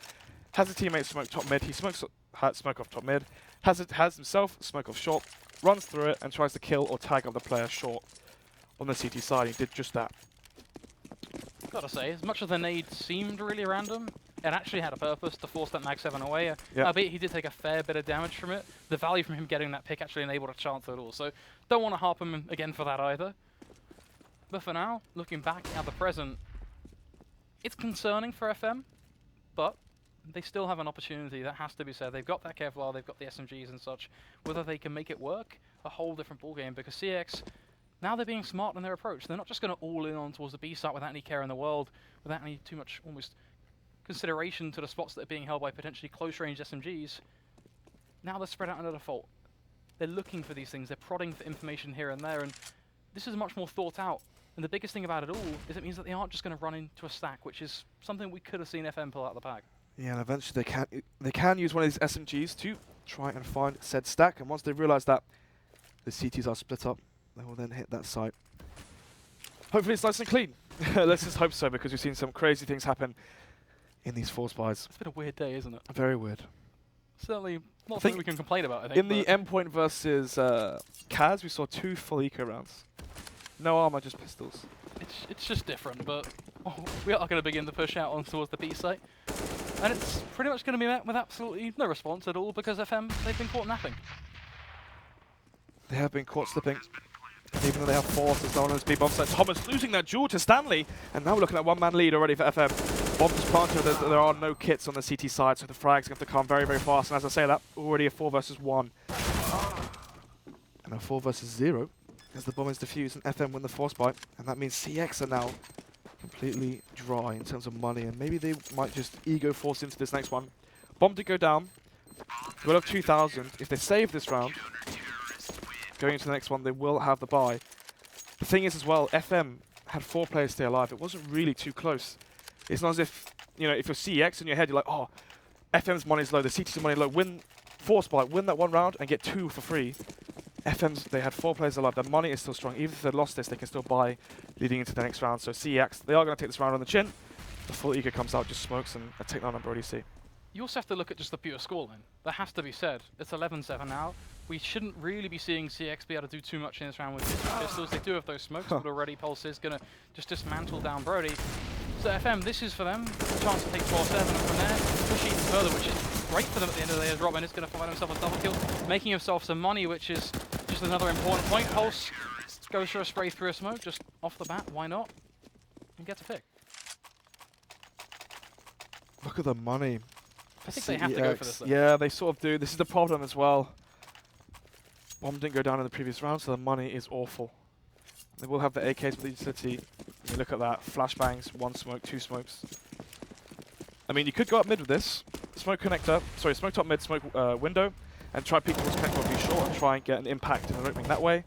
has a teammate smoke top mid. He smokes smoke off top mid, has himself smoke off short, runs through it, and tries to kill or tag up the player short on the CT side. He did just that. Gotta say, as much as the nade seemed really random, it actually had a purpose to force that Mag 7 away. Albeit he did take a fair bit of damage from it. The value from him getting that pick actually enabled a chance at all. So don't want to harp him again for that either. But for now, looking back at the present, it's concerning for FM, but they still have an opportunity, that has to be said. They've got that Kevlar, they've got the SMGs and such. Whether they can make it work, a whole different ballgame, because CX, now they're being smart in their approach. They're not just going to all in on towards the B site without any care in the world, without any too much almost consideration to the spots that are being held by potentially close-range SMGs. Now they're spread out under default. They're looking for these things, they're prodding for information here and there, and this is much more thought out. And the biggest thing about it all is it means that they aren't just going to run into a stack, which is something we could have seen FM pull out of the bag. Yeah, and eventually they can use one of these SMGs to try and find said stack, and once they realise that the CTs are split up, they will then hit that site. Hopefully it's nice and clean. Let's just hope so, because we've seen some crazy things happen in these force buys. It's been a weird day, isn't it? Very weird. Certainly not something we can complain about, I think. In the endpoint versus Kaz, we saw 2 full eco rounds. No armor, just pistols. It's just different, but we are going to begin to push out on towards the B site. And it's pretty much going to be met with absolutely no response at all, because FM, they've been caught napping. They have been caught slipping. And even though they have forces down on this B bomb site, Thomas losing that duel to Stanley. And now we're looking at 1-man lead already for FM. Bomb is planted, there are no kits on the CT side, so the frags have to come very, very fast. And as I say that, already a 4 versus 1. And a 4 versus 0 as the bomb is defused and FM win the force bite. And that means CX are now completely dry in terms of money. And maybe they might just ego force into this next one. Bomb did go down. We'll have 2,000. If they save this round, going into the next one, they will have the buy. The thing is as well, FM had 4 players stay alive. It wasn't really too close. It's not as if, if you're CX in your head, you're like, oh, FM's money's low, the CT's money low, win force bite, win that 1 round and get 2 for free. FM's, they had 4 players alive, their money is still strong. Even if they lost this, they can still buy leading into the next round. So CX, they are going to take this round on the chin. The full ego comes out, just smokes, and a Tech-9 on Brody C. You also have to look at just the pure scoreline. That has to be said. It's 11-7 now. We shouldn't really be seeing CX be able to do too much in this round with his pistols. They do have those smokes, but already Pulse is going to just dismantle down Brody. So FM, this is for them. A chance to take 12-7, and from there, push even further, which is great for them at the end of the day, as Robin is going to find himself a double kill, making himself some money, which is just another important point. Pulse goes for a spray through a smoke, just off the bat, why not? And gets a pick. Look at the money. I think they have to go for this, though. Yeah, they sort of do. This is the problem as well. Bomb didn't go down in the previous round, so the money is awful. They will have the AKs with the utility. You look at that. Flashbangs, 1 smoke, 2 smokes. I mean, you could go up mid with this. Smoke connector. Sorry, smoke top mid, smoke window. And try peek towards connector view short and try and get an impact in the opening that way.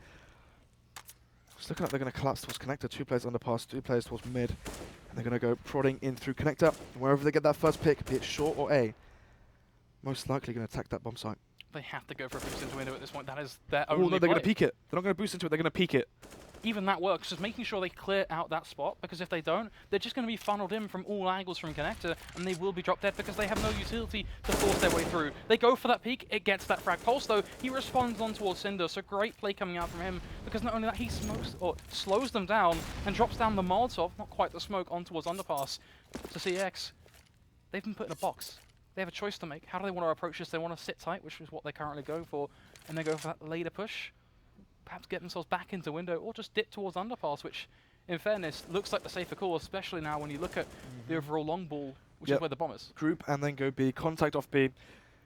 It's looking like they're going to collapse towards connector. 2 players underpass, 2 players towards mid. And they're going to go prodding in through connector. And wherever they get that first pick, be it short or A, most likely going to attack that bomb site. They have to go for a boost into window at this point. That is their Oh, only no, they're going to play. peek it. They're not going to boost into it, they're going to peek it. Even that works, just making sure they clear out that spot, because if they don't, they're just going to be funneled in from all angles from connector, and they will be dropped dead because they have no utility to force their way through. They go for that peek, it gets that frag pulse though, he responds on towards Cinder, so great play coming out from him, because not only that, he smokes, or slows them down, and drops down the Molotov, not quite the smoke, on towards underpass to CX. They've been put in a box. They have a choice to make. How do they want to approach this? They want to sit tight, which is what they're currently going for, and they go for that later push. Perhaps get themselves back into window, or just dip towards underpass, which, in fairness, looks like the safer call, especially now when you look at the overall long ball, which is where the bomb is. Group and then go B, contact off B.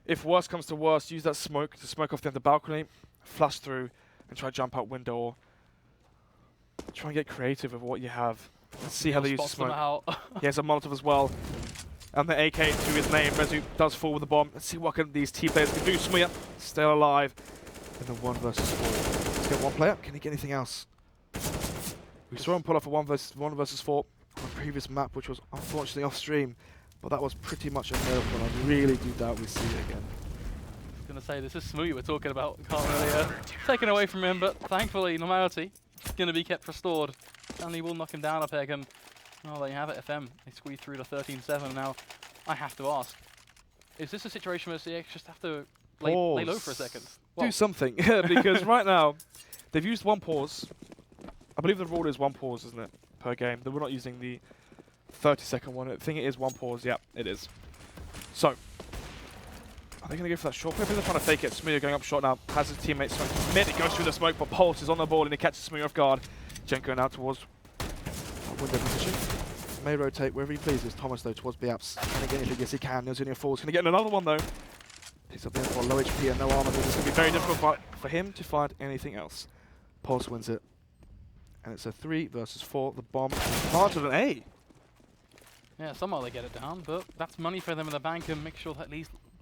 If worst comes to worst, use that smoke to smoke off the end of the balcony, flash through, and try to jump out window, or try and get creative with what you have. Let's see how they use the smoke. He has a Molotov as well. And the AK to his name, Rezu does fall with the bomb. Let's see what these T players can do. Smooya still alive in the 1 versus 4. Let's get 1 player. Can he get anything else? We saw him pull off a 1 versus 4 on a previous map, which was unfortunately off stream, but that was pretty much a miracle. I really do doubt we see it again. I was going to say, this is Smooya we're talking about. Can't really taken away from him, but thankfully, normality is going to be kept restored. Stanley will knock him down a peg, and well, there you have it, FM. They squeeze through to 13-7. Now, I have to ask, is this a situation where CX just have to lay low for a second? Do something, because right now, they've used 1 pause. I believe the rule is 1 pause, isn't it, per game? That we're not using the 30-second one. I think it is 1 pause. Yeah, it is. So, are they going to go for that short play? They're trying to fake it. Smooya going up short now. Has his teammate smoke. Mid, it goes through the smoke, but Pulse is on the board and he catches Smooya off guard. Jenko now towards window position. May rotate wherever he pleases. Thomas though towards B-Apps. Can he get anything? Yes he can. Neozinio falls. Can he get another one though? Picks up the info, low HP and no armor. This is going to be very difficult for him to find anything else. Pulse wins it. And it's a 3 versus 4. The bomb planted an A. Yeah, somehow they get it down, but that's money for them in the bank, and make sure that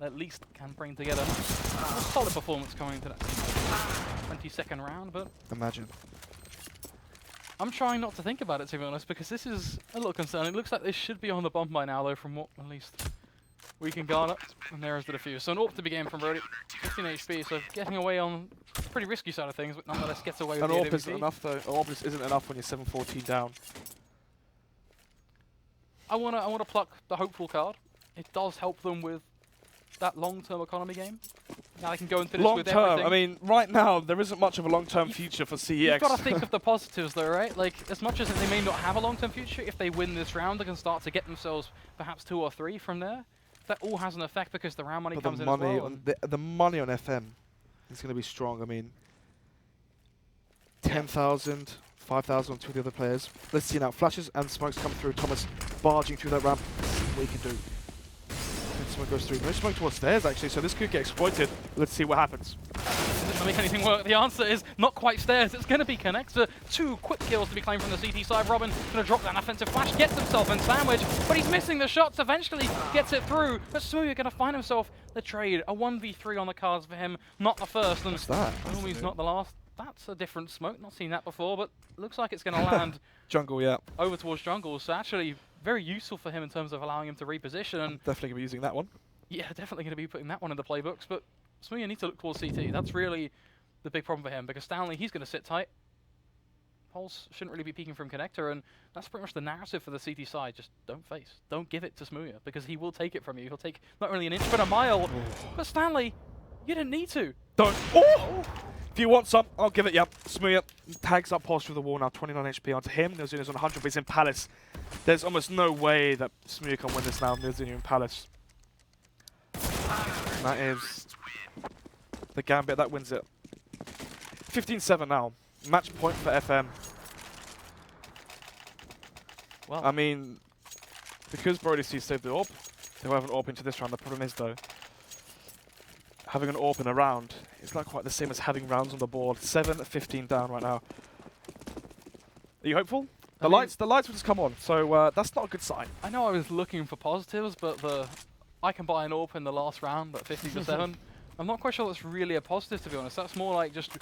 at least can bring together a solid performance coming into that 22nd round. But imagine. I'm trying not to think about it, to be honest, because this is a little concerning. It looks like they should be on the bomb by now, though, from what at least we can garner. And there is the defuse. So an AWP to begin from Brody, 15 HP, so getting away on the pretty risky side of things, but nonetheless gets away with the An AWP AWP. isn't enough, though. An AWP isn't enough when you're 7-14 down. I wanna pluck the hopeful card. It does help them with that long-term economy game. Now they can go into this with everything. Long-term, I mean, right now, there isn't much of a long-term future for CEX. You've got to think of the positives though, right? Like, as much as they may not have a long-term future, if they win this round, they can start to get themselves perhaps 2 or 3 from there. That all has an effect because the round money comes in as well. The money on FM is going to be strong. I mean, 10,000, 5,000 on 2 of the other players. Let's see now. Flashes and smokes come through. Thomas barging through that ramp. Let's see what he can do. Smoke goes through. No smoke towards stairs, actually, so this could get exploited. Let's see what happens. Is it going to make anything work? The answer is not quite stairs. It's going to be connector. 2 quick kills to be claimed from the CT side. Robin going to drop that offensive flash, gets himself in sandwich, but he's missing the shots. Eventually gets it through. But Smooya going to find himself the trade. A 1v3 on the cards for him. Not the first. And what's that? He's not the last. That's a different smoke. Not seen that before, but looks like it's going to land jungle, yeah. Over towards jungle. So actually very useful for him in terms of allowing him to reposition. And definitely going to be using that one. Yeah, definitely going to be putting that one in the playbooks, but Smooya needs to look towards CT. That's really the big problem for him, because Stanley, he's going to sit tight. Pulse shouldn't really be peeking from connector, and that's pretty much the narrative for the CT side. Just don't face. Don't give it to Smooya, because he will take it from you. He'll take not only an inch, but a mile. But Stanley, you didn't need to. Don't. Oh! If you want some, I'll give it you. Smooya tags up Pulse through the wall now, 29 HP onto him. Neozinio's on 100, but he's in Palace. There's almost no way that Smooya can win this now. Neozinio in Palace. That is the Gambit that wins it. 15-7 now. Match point for FM. Well, I mean, because Brody C saved the AWP, they'll have an AWP into this round. The problem is, though, having an AWP in a round is not quite the same as having rounds on the board. 7-15 down right now. Are you hopeful? The lights will just come on, so that's not a good sign. I know I was looking for positives, but I can buy an AWP in the last round at 50-7. I'm not quite sure that's really a positive, to be honest. That's more like just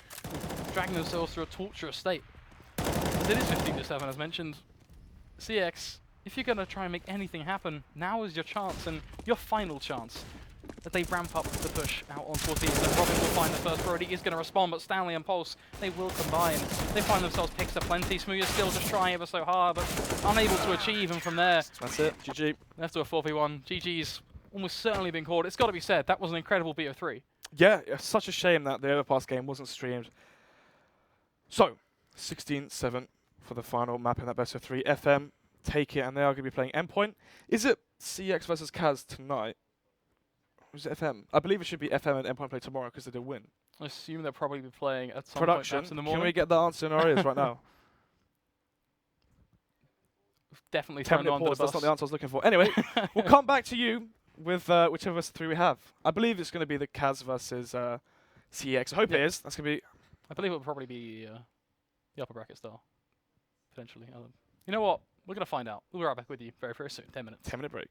dragging themselves through a torturous state. it is 15-7 as mentioned. CX, if you're going to try and make anything happen, now is your chance and your final chance. That they ramp up the push out on 14, so Robin will find the first priority. He's going to respond, but Stanley and Pulse, they will combine. They find themselves picks aplenty. Smooth is still just trying ever so hard, but unable to achieve, and from there... That's it, GG. Left to a 4v1. GG's almost certainly been called. It's got to be said, that was an incredible BO3. Yeah, it's such a shame that the Overpass game wasn't streamed. So, 16-7 for the final map in that best of 3. FM take it, and they are going to be playing Endpoint. Is it CX versus Kaz tonight? Or is it FM? I believe it should be FM and Endpoint play tomorrow because they did win. I assume they'll probably be playing at some Production, point perhaps in the morning. can we get the answer in our ears right now? Definitely 10 thrown minute on to the pause, that's bus. not the answer I was looking for. Anyway, we'll come back to you with whichever of the 3 we have. I believe it's going to be the Kaz versus CX. I hope it is. That's going to be... I believe it will probably be the upper bracket style, potentially. You know what? We're going to find out. We'll be right back with you very, very soon. 10 minutes. 10-minute break.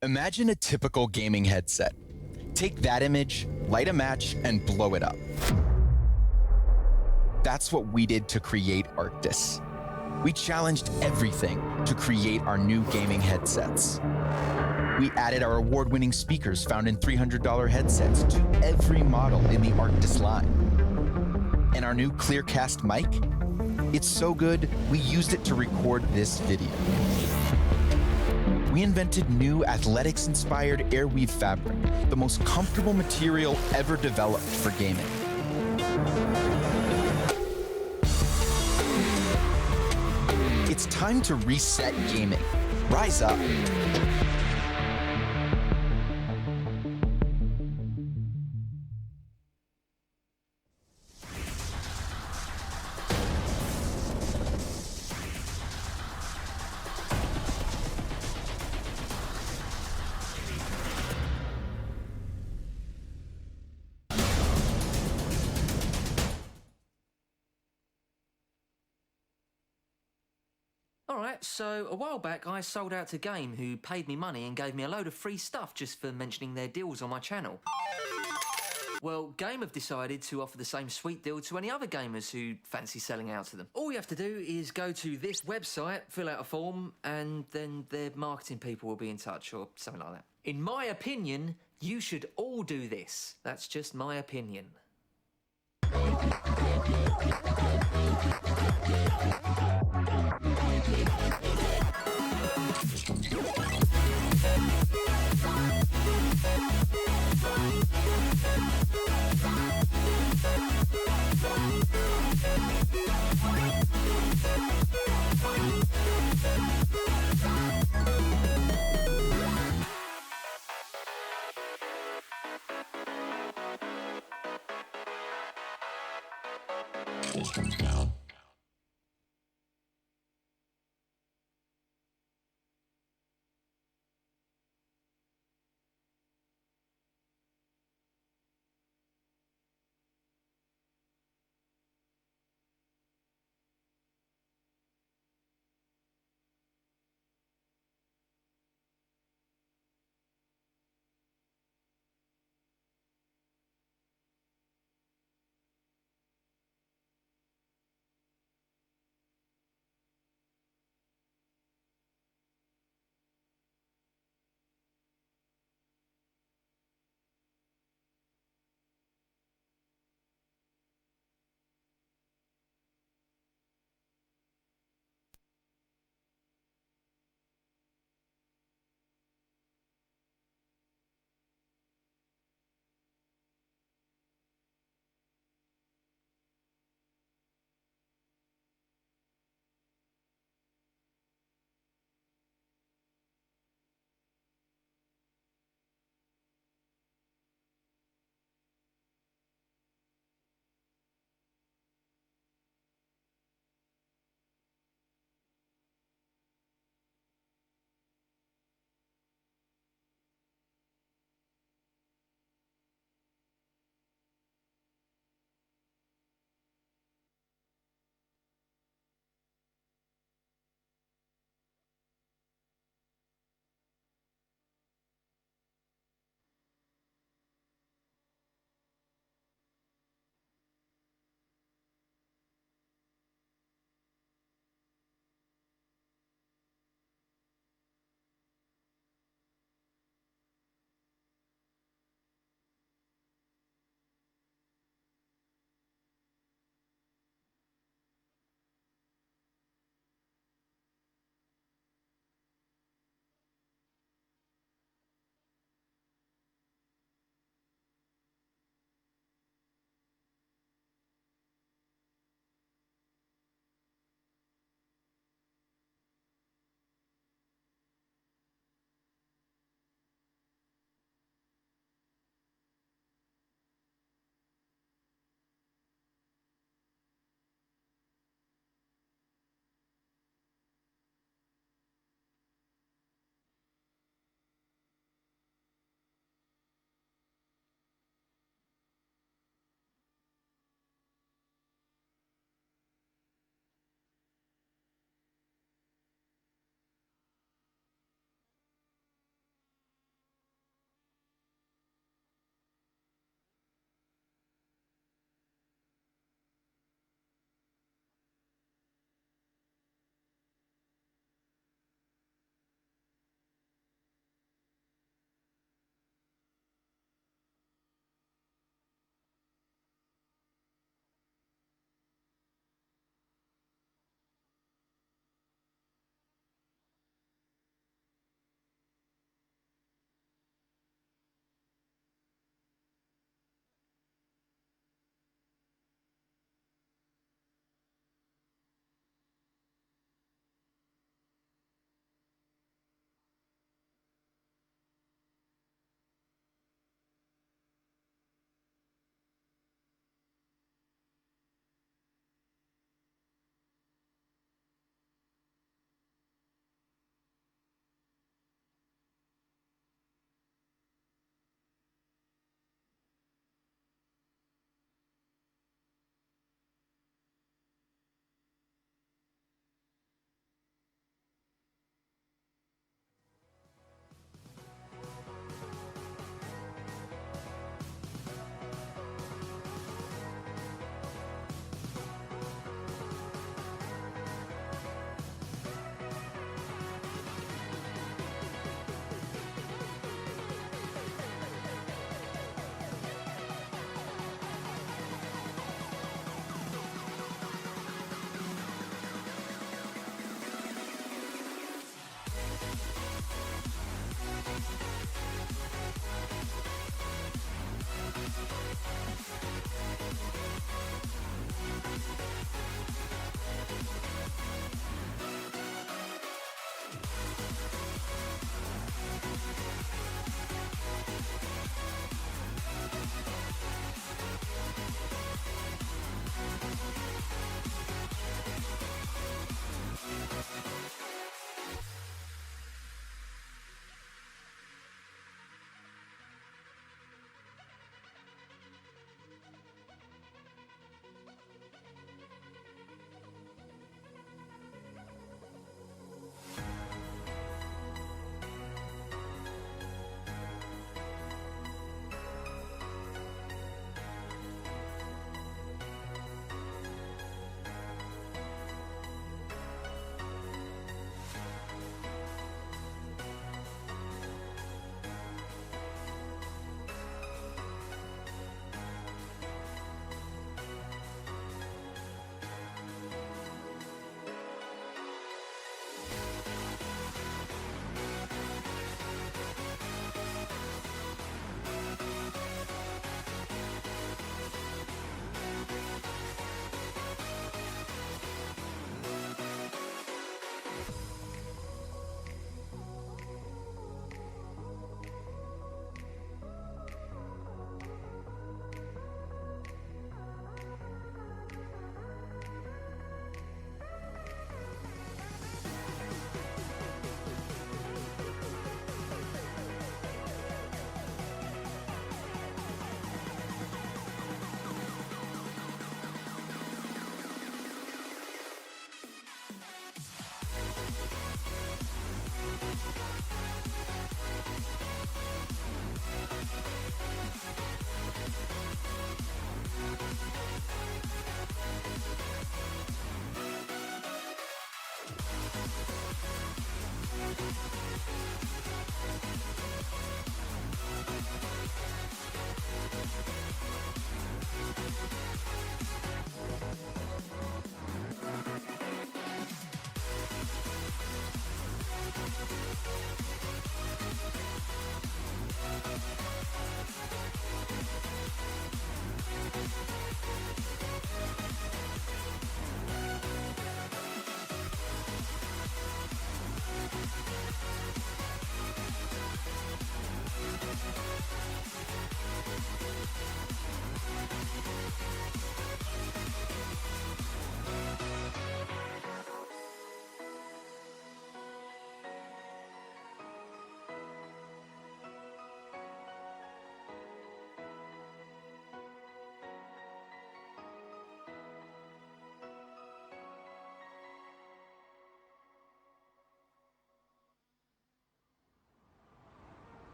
Imagine a typical gaming headset. Take that image, light a match, and blow it up. That's what we did to create Arctis. We challenged everything to create our new gaming headsets. We added our award-winning speakers found in $300 headsets to every model in the Arctis line. And our new Clearcast mic? It's so good, we used it to record this video. We invented new athletics-inspired airweave fabric, the most comfortable material ever developed for gaming. It's time to reset gaming. Rise up. Alright, so a while back I sold out to Game, who paid me money and gave me a load of free stuff just for mentioning their deals on my channel. Well, Game have decided to offer the same sweet deal to any other gamers who fancy selling out to them. All you have to do is go to this website, fill out a form, and then their marketing people will be in touch, or something like that. In my opinion, you should all do this. That's just my opinion.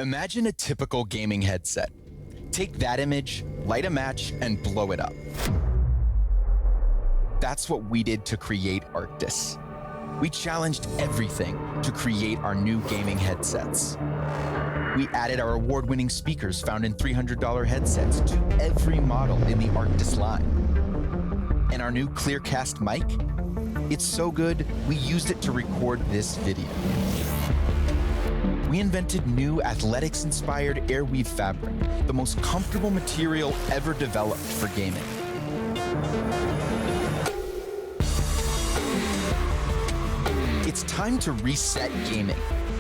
Imagine a typical gaming headset. Take that image, light a match, and blow it up. That's what we did to create Arctis. We challenged everything to create our new gaming headsets. We added our award-winning speakers found in $300 headsets to every model in the Arctis line. And our new Clearcast mic? It's so good, we used it to record this video. We invented new athletics-inspired airweave fabric, the most comfortable material ever developed for gaming. It's time to reset gaming.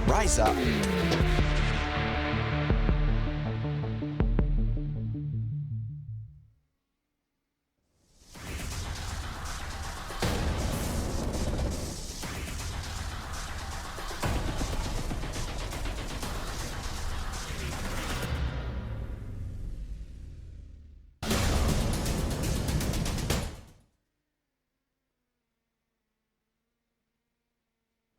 Rise up.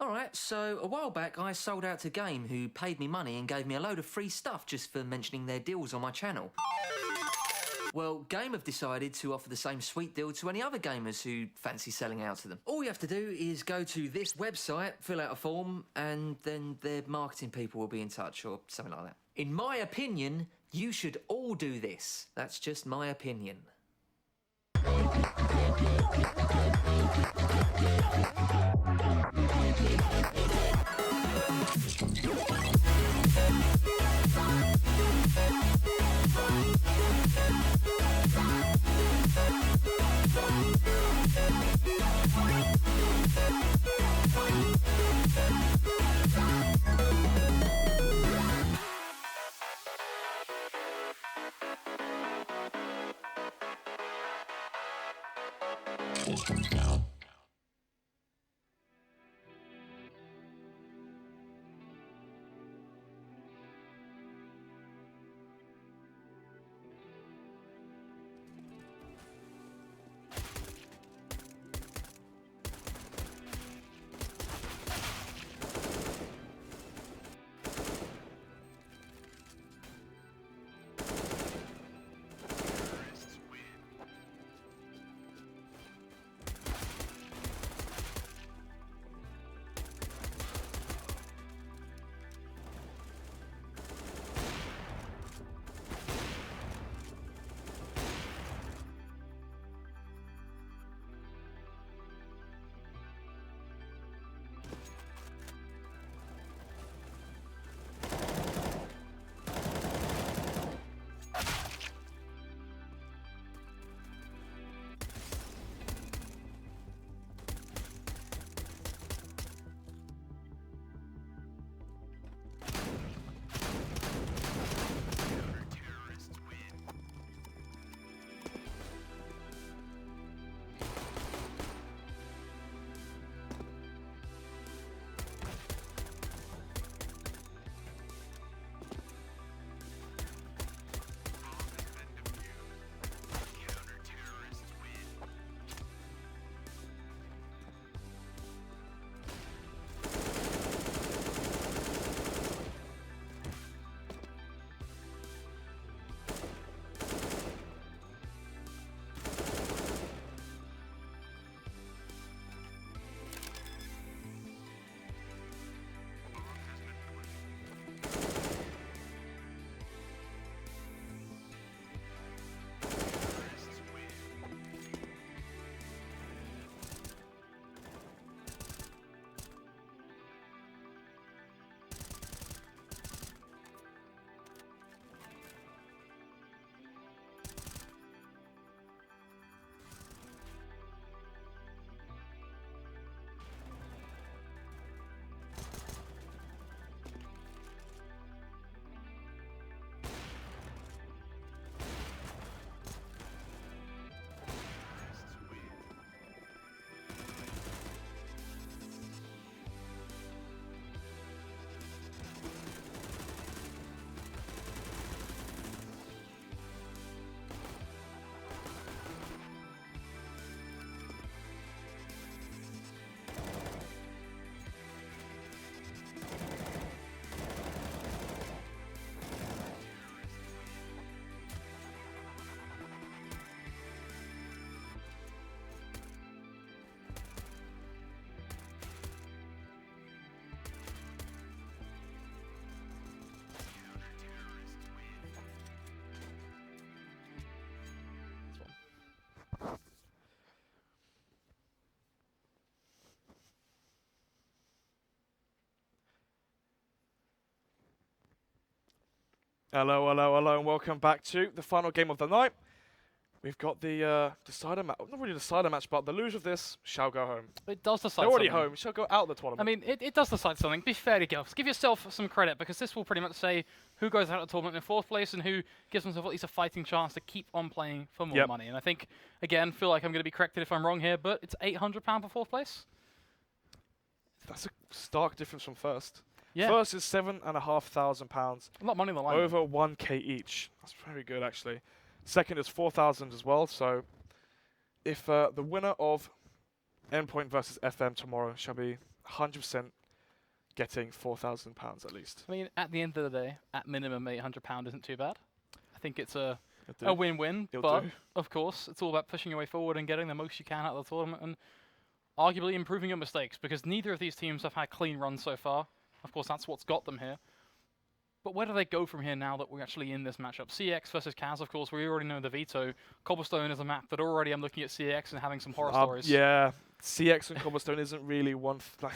Alright, so a while back I sold out to Game, who paid me money and gave me a load of free stuff just for mentioning their deals on my channel. Well, Game have decided to offer the same sweet deal to any other gamers who fancy selling out to them. All you have to do is go to this website, fill out a form, and then their marketing people will be in touch, or something like that. In my opinion, you should all do this. That's just my opinion. Hello, hello, hello, and welcome back to the final game of the night. We've got the decider match, not really decider match, but the loser of this shall go home. It does decide They're already something. home, shall go out of the I tournament. mean, it does decide something. Be fair to girls. Give yourself some credit, because this will pretty much say who goes out of the tournament in 4th place and who gives themselves at least a fighting chance to keep on playing for more money. And I think, again, feel like I'm going to be corrected if I'm wrong here, but it's £800 for 4th place. That's a stark difference from first. Yeah. First is £7,500. A lot of money on the line. Over 1k each. That's very good, actually. Second is 4,000 as well. So, if the winner of Endpoint versus FM tomorrow shall be 100% getting £4,000 at least. I mean, at the end of the day, at minimum £800 isn't too bad. I think it's a win-win, but of course, it's all about pushing your way forward and getting the most you can out of the tournament and arguably improving your mistakes, because neither of these teams have had clean runs so far. Of course, that's what's got them here. But where do they go from here now that we're actually in this matchup? CX versus Kaz, of course, we already know the veto. Cobblestone is a map that already I'm looking at CX and having some horror stories. Yeah, CX and Cobblestone isn't really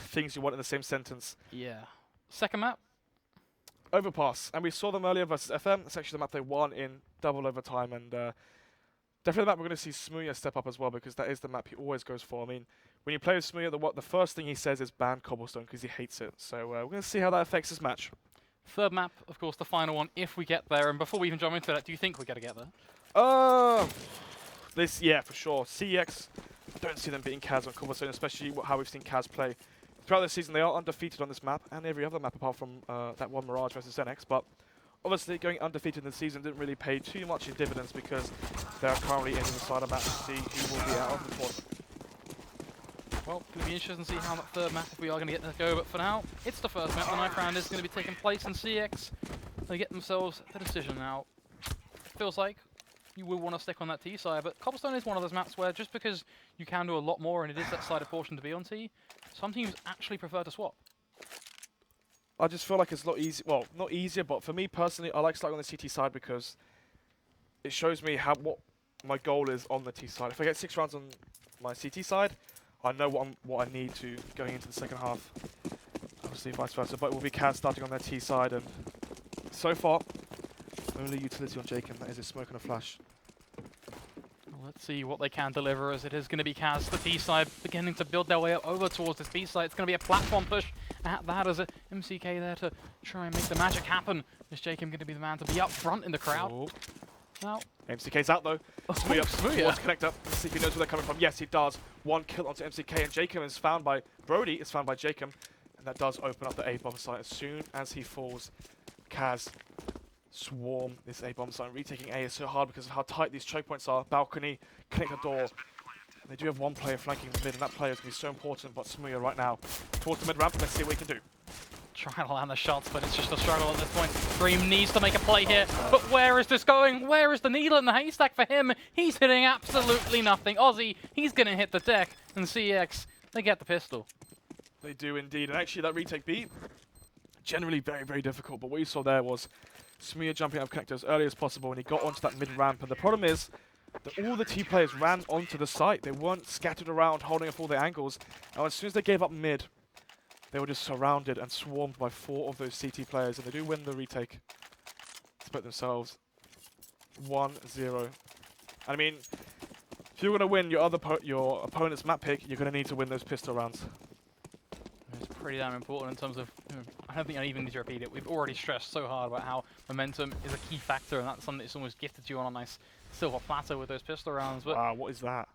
things you want in the same sentence. Yeah. Second map? Overpass. And we saw them earlier versus FM. It's actually the map they won in double overtime. And definitely the map we're going to see Smooya step up as well, because that is the map he always goes for. I mean, when you play with Smooya, the first thing he says is ban Cobblestone because he hates it. So we're going to see how that affects this match. Third map, of course, the final one, if we get there. And before we even jump into that, do you think we're going to get there? Yeah, for sure. CX, I don't see them beating Kaz on Cobblestone, especially how we've seen Kaz play. Throughout the season, they are undefeated on this map and every other map apart from that one Mirage versus NX. But obviously, going undefeated in the season didn't really pay too much in dividends because they are currently in the decider match to see who will be out of the tournament. Well, going to be interesting to see how that third map, if we are going to get that go. But for now, it's the first map. The ninth round is going to be taking place in CX. They get themselves a decision now. Feels like you will want to stick on that T side, but Cobblestone is one of those maps where just because you can do a lot more and it is that sided portion to be on T, some teams actually prefer to swap. I just feel like it's a lot easier. Well, not easier, but for me personally, I like starting on the CT side because it shows me what my goal is on the T side. If I get 6 rounds on my CT side, I know what I need to going into the second half. Obviously, vice versa, but it will be Kaz starting on their T side, and so far, only utility on Jacob. That is a smoke and a flash. Well, let's see what they can deliver, as it is going to be Kaz, the T side, beginning to build their way up over towards this B side. It's going to be a platform push at that, as a MCK there to try and make the magic happen. Is Jacob going to be the man to be up front in the crowd? Oh. Now, MCK's out though. Smooya up Smooya. towards connector. Let's see if he knows where they're coming from. Yes, he does. One kill onto MCK, and Jacob is found by Brody. Is found by Jacob, and that does open up the A bomb site as soon as he falls. Kaz swarm this A bomb site. Retaking A is so hard because of how tight these choke points are. Balcony, connect the door. And they do have one player flanking the mid, and that player is going to be so important. But Smooya right now towards the mid ramp. Let's see what he can do. trying to land the shots, but it's just a struggle at this point. Dream needs to make a play here, but where is this going? Where is the needle in the haystack for him? He's hitting absolutely nothing. Aussie, he's going to hit the deck, and CX, they get the pistol. They do indeed, and actually that retake B, generally very, very difficult, but what you saw there was Smooya jumping out of connector as early as possible, and he got onto that mid-ramp, and the problem is that all the T players ran onto the site. They weren't scattered around, holding up all their angles, and as soon as they gave up mid, they were just surrounded and swarmed by 4 of those CT players, and they do win the retake to put themselves 1-0. And I mean, if you're going to win your opponent's map pick, you're going to need to win those pistol rounds. It's pretty damn important in terms of, I don't think I even need to repeat it. We've already stressed so hard about how momentum is a key factor, and that's something that's almost gifted you on a nice silver platter with those pistol rounds. But Wow, what is that?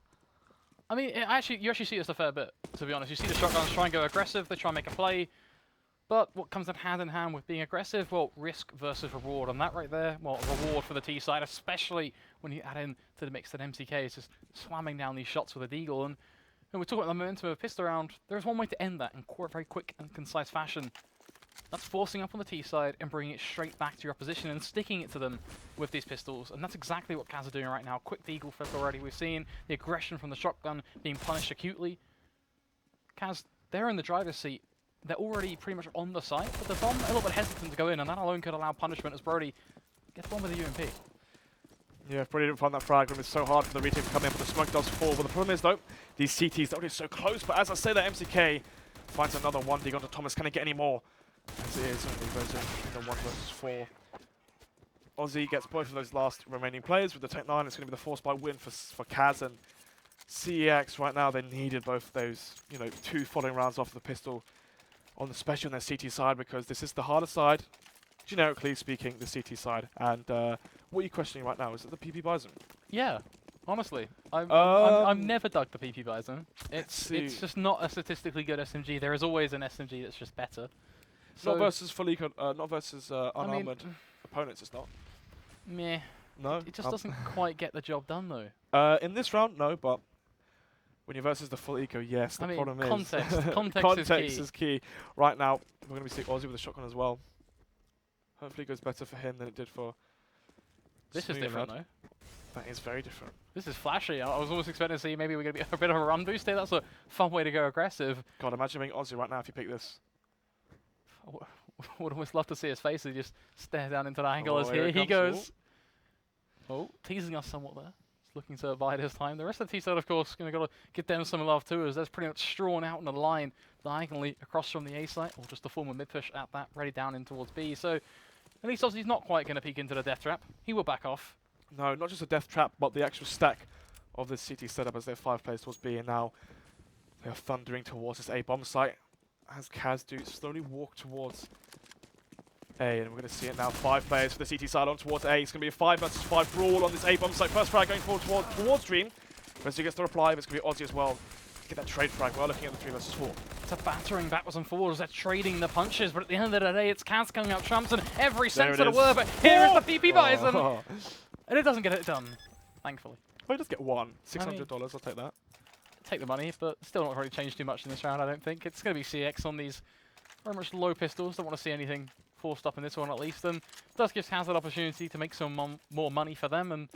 I mean, you actually see this a fair bit, to be honest. You see the shotguns try and go aggressive, they try and make a play. But what comes in hand with being aggressive? Well, risk versus reward. And that right there, well, reward for the T side, especially when you add in to the mix that MCK is just slamming down these shots with a deagle. And when we talk about the momentum of a pistol round, there's one way to end that in very quick and concise fashion. That's forcing up on the T side and bringing it straight back to your opposition and sticking it to them with these pistols. And that's exactly what Kaz are doing right now. Quick deagle flip already. We've seen the aggression from the shotgun being punished acutely. Kaz, they're in the driver's seat. They're already pretty much on the site, but they're a little bit hesitant to go in, and that alone could allow punishment as Brody gets one with the UMP. Yeah, Brody didn't find that frag. It's so hard for the retake to come in, but the smoke does fall. But the problem is, though, these CTs, they're already so close. But as I say, that MCK finds another 1 dig onto Thomas. Can he get any more? As it is only goes in the 1 versus 4. Aussie gets both of those last remaining players with the Tech 9. It's going to be the force by win for Kaz and CEX. Right now, they needed both of those, 2 following rounds off the pistol, especially on their CT side, because this is the harder side, generically speaking, the CT side. And what are you questioning right now? Is it the PP Bison? Yeah, honestly. I've never dug the PP Bison. It's just not a statistically good SMG. There is always an SMG that's just better. So Not versus full eco, not versus unarmored opponents, it's not. Meh. No? It just doesn't quite get the job done, though. In this round, no, but when you're versus the full eco, yes. The problem context. is... Context is key. Right now, we're going to be seeing Aussie with a shotgun as well. Hopefully it goes better for him than it did for... This is different, though. That is very different. This is flashy. I was almost expecting to see maybe we're going to be a bit of a run boost here. That's a fun way to go aggressive. God, imagine being Aussie right now if you pick this. I would almost love to see his face and just stare down into the angle as here he it goes. Oh, teasing us somewhat there. He's looking to bide his time. The rest of the T-side, of course, going to got to give them some love too, as that's pretty much strawn out in a line diagonally across from the A site, or just a form of mid push at that, ready down in towards B. So at least Aussie's not quite going to peek into the death trap. He will back off. No, not just a death trap, but the actual stack of this CT setup as their 5 players towards B, and now they are thundering towards this A bomb site as Kaz do slowly walk towards A, and we're going to see it now. 5 players for the CT side on towards A. It's going to be a 5 versus 5 brawl on this A bomb site. First frag going forward towards Dream. Resi gets the reply, but it's going to be Aussie as well. Get that trade frag. We're looking at the 3 versus 4. It's a battering backwards and forwards. They're trading the punches, but at the end of the day, it's Kaz coming out trumps in every sense of the word. But here is the PP Bison, and it doesn't get it done, thankfully. Well, he does get one. $600. I'll take that. Take the money, but still not really changed too much in this round, I don't think. It's going to be CX on these very much low pistols. Don't want to see anything forced up in this one at least, and does give Kaz that opportunity to make some more money for them, and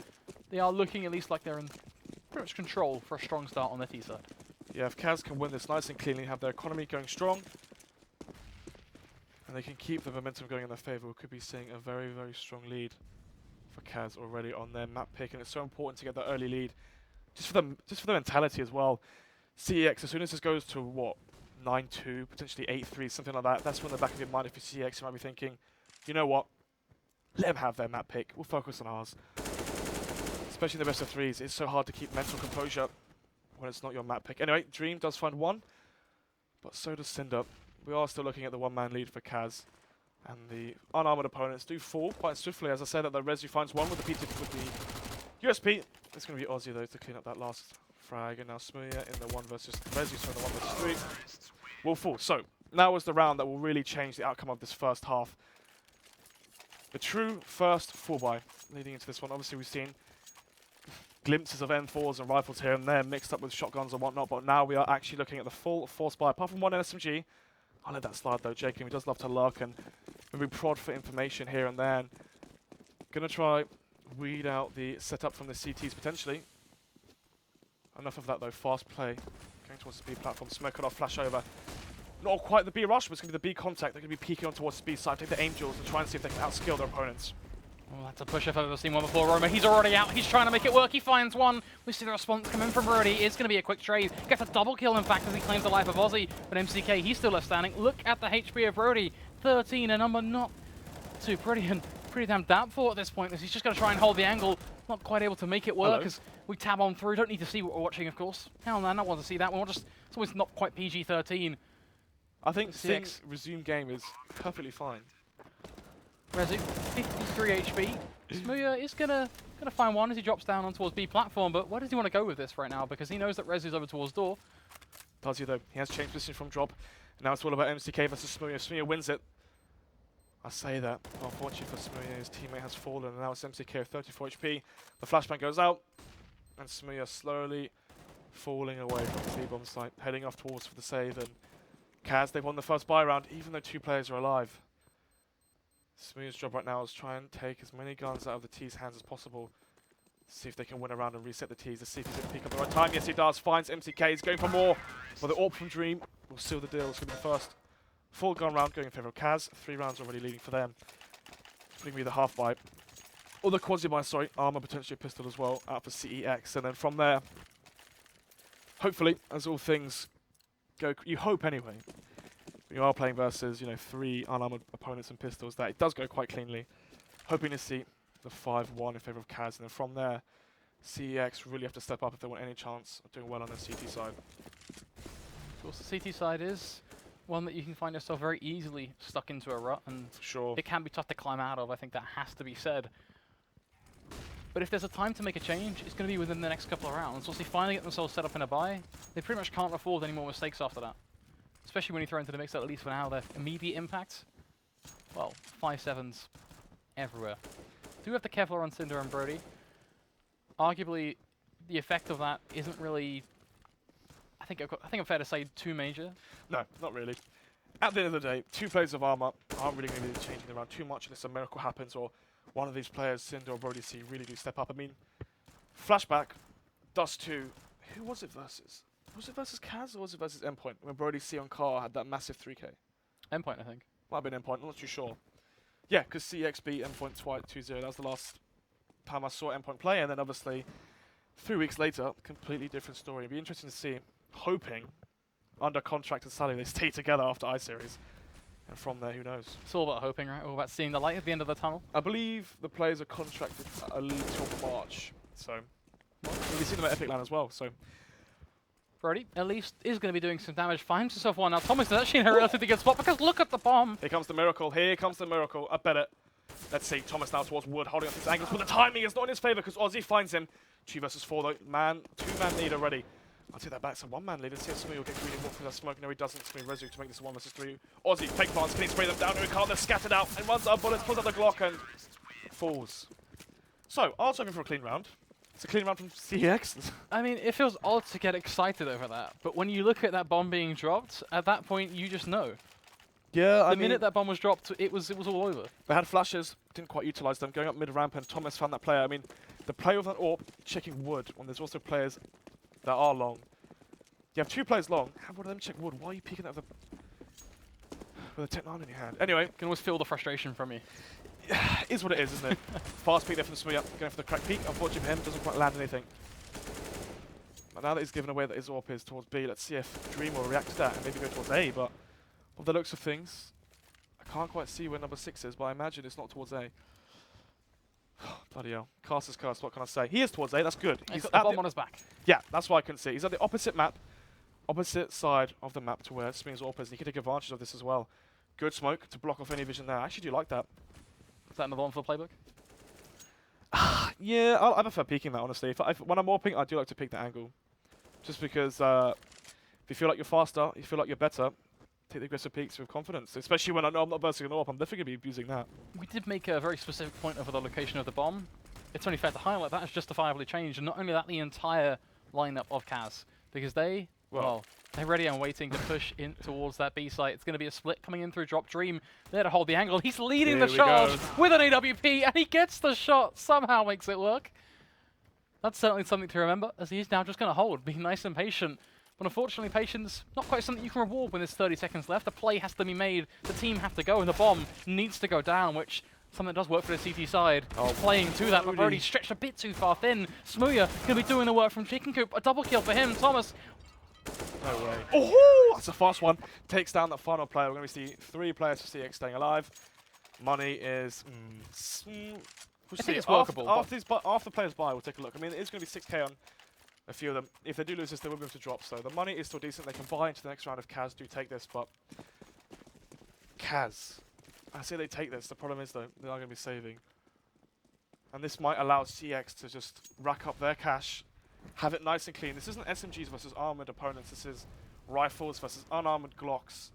they are looking at least like they're in pretty much control for a strong start on their T side. Yeah, if Kaz can win this nice and cleanly, have their economy going strong, and they can keep the momentum going in their favour, we could be seeing a very, very strong lead for Kaz already on their map pick, and it's so important to get that early lead, just for the mentality as well. CEX, as soon as this goes to what, 9-2, potentially 8-3, something like that, that's when the back of your mind, if you're CX, you might be thinking, you know what, let them have their map pick, we'll focus on ours. Especially in the best of 3s, it's so hard to keep mental composure when it's not your map pick. Anyway, Dream does find one, but so does Cinder. We are still looking at the 1-man lead for Kaz, and the unarmored opponents do fall quite swiftly. As I said, that the Resi finds one with the USP. It's going to be Aussie though to clean up that last frag, and now Smuya in the 1 versus Resi, so in the 1 versus 3 will fall. So now is the round that will really change the outcome of this first half. The true first 4-buy leading into this one. Obviously, we've seen glimpses of M4s and rifles here and there mixed up with shotguns and whatnot, but now we are actually looking at the full force buy, apart from one SMG. I'll let that slide though. Jacob, he does love to lurk and maybe prod for information here and there. And gonna try weed out the setup from the CTs potentially. Enough of that though. Fast play going towards the B platform. Smoke it off, flash over. Not quite the B rush, but it's gonna be the B contact. They're gonna be peeking on towards the B side, take the Angels and try and see if they can outskill their opponents. Well, that's a push if I've ever seen one before. Roma, he's already out. He's trying to make it work. He finds one. We see the response coming from Brody. It's going to be a quick trade. Gets a double kill, in fact, as he claims the life of Aussie. But MCK, he's still left standing. Look at the HP of Brody. 13, a number not too pretty and pretty damn doubtful at this point, as he's just going to try and hold the angle. Not quite able to make it work as we tab on through. Don't need to see what we're watching, of course. Hell no, I don't want to see that. It's always not quite PG-13. I think CX resume game is perfectly fine. Resi, 53 HP. Smuya is gonna find one as he drops down on towards B platform, but where does he want to go with this right now? Because he knows that Resi's over towards door. Does he though? He has changed position from drop. Now it's all about MCK versus Smuya. Smuya wins it. I say that. Unfortunately for Smuya, his teammate has fallen, and now it's MCK with 34 HP. The flashbang goes out, and Smuya slowly falling away from the C-bomb site, heading off towards for the save. And Kaz, they've won the first buy round, even though 2 players are alive. Smuya's job right now is try and take as many guns out of the T's hands as possible. See if they can win a round and reset the T's. Let's see if he's going to peek at the right time. Yes, he does. Finds MCK. He's going for more. But the AWP from Dream will seal the deal. It's going to be the first full gun round going in favor of Kaz. 3 rounds already leading for them. Putting me the half buy. Or the quasi buy, sorry. Armor, potentially a pistol as well. Out for CEX. And then from there, hopefully, as all things go, you hope anyway. You are playing versus, 3 unarmored opponents and pistols, that it does go quite cleanly. Hoping to see the 5-1 in favour of Kaz, and then from there, CEX really have to step up if they want any chance of doing well on the CT side. Of course, the CT side is one that you can find yourself very easily stuck into a rut, and Sure. it can be tough to climb out of. I think that has to be said. But if there's a time to make a change, it's going to be within the next couple of rounds. Once they finally get themselves set up in a bye, they pretty much can't afford any more mistakes after that. Especially when you throw into the mix, at least for now, their immediate impact. Well, 5-7s everywhere. Do have the Kevlar on Cinder and Brody. Arguably, the effect of that isn't really, I think I'm fair to say, too major. No, not really. At the end of the day, 2 players of armor aren't really going to be changing around too much unless a miracle happens or one of these players, Cinder or Brody C, really do step up. I mean, flashback, Dust 2, who was it versus? Was it versus Kaz or was it versus Endpoint when Brody C on Car had that massive 3K? Endpoint, I think. Might have been Endpoint, I'm not too sure. Yeah, because CX beat Endpoint twice 2-0. That was the last time I saw Endpoint play, and then obviously 3 weeks later, completely different story. It'd be interesting to see, hoping, under contract and salary, they stay together after I-Series. And from there, who knows? It's all about hoping, right? All about seeing the light at the end of the tunnel. I believe the players are contracted until March, so we'll be seeing them at Epic Land as well. So Brody, at least, is going to be doing some damage. Finds himself one. Now, Thomas is actually in a relatively good spot because look at the bomb. here comes the miracle. Here comes the miracle. I bet it. Let's see. Thomas now towards Wood, holding up his angles, but the timing is not in his favor because Ozzy finds him. 2 versus 4 though. Man, 2-man lead already. I'll take that back. It's a 1-man lead. Let's see if Smee will get greedy more from that smoke. No, he doesn't. Smee Rezu to make this a 1 versus 3. Ozzy, fake plants. Can he spray them down? No, he can't. They're scattered out and runs out of bullets, pulls out the Glock and falls. So, Art's hoping for a clean round. It's a clean round from CX. I mean, it feels odd to get excited over that, but when you look at that bomb being dropped, at that point, you just know. Yeah, The minute that bomb was dropped, it was all over. they had flashes, didn't quite utilize them. Going up mid-ramp and Thomas found that player. I mean, the play with that AWP, checking Wood, when there's also players that are long. You have 2 players long. How about them check Wood? Why are you peeking that with a Tech 9 in your hand? Anyway, Can always feel the frustration from you. is what it is, isn't it? Fast peek there from Smee up, going for the crack peek. Unfortunately for him, doesn't quite land anything. But now that he's given away that his AWP is towards B, let's see if Dream will react to that and maybe go towards A. But of the looks of things, I can't quite see where number 6 is, but I imagine it's not towards A. Bloody hell. Cast is cast, what can I say? He is towards A, that's good. He's He's got at the bomb on his back. Yeah, that's why I couldn't see. He's at the opposite map, opposite side of the map to where Smee's AWP is. And he can take advantage of this as well. Good smoke to block off any vision there. I actually do like that. Is that another one for the playbook? Yeah, I prefer peeking that, honestly. When I'm AWPing, I do like to peek the angle. Just because if you feel like you're faster, you feel like you're better, take the aggressive peeks with confidence. Especially when I know I'm not bursting an AWP, I'm definitely going to be using that. We did make a very specific point over the location of the bomb. It's only fair to highlight that has justifiably changed, and not only that, the entire lineup of Kaz. Because they, well, they're ready and waiting to push in towards that B site. It's going to be a split coming in through Drop Dream. There to hold the angle. He's leading the charge with an AWP, and he gets the shot. Somehow makes it work. That's certainly something to remember, as he is now just going to hold, being nice and patient. But unfortunately, patience, not quite something you can reward when there's 30 seconds left. The play has to be made. The team have to go, and the bomb needs to go down, which something that does work for the CT side. Playing to that, but already stretched a bit too far thin. Smooya going to be doing the work from Chicken Coop. A double kill for him. Thomas. No way. Oh, that's a fast one. Takes down that final player. We're going to see 3 players for CX staying alive. Money is... I think it's workable. After players buy, we'll take a look. I mean, it is going to be 6k on a few of them. If they do lose this, they will be able to drop. So the money is still decent. They can buy into the next round if Kaz do take this, but... Kaz. I say they take this. The problem is, though, they are going to be saving. And this might allow CX to just rack up their cash, have it nice and clean. This isn't SMGs versus armored opponents. This is rifles versus unarmored Glocks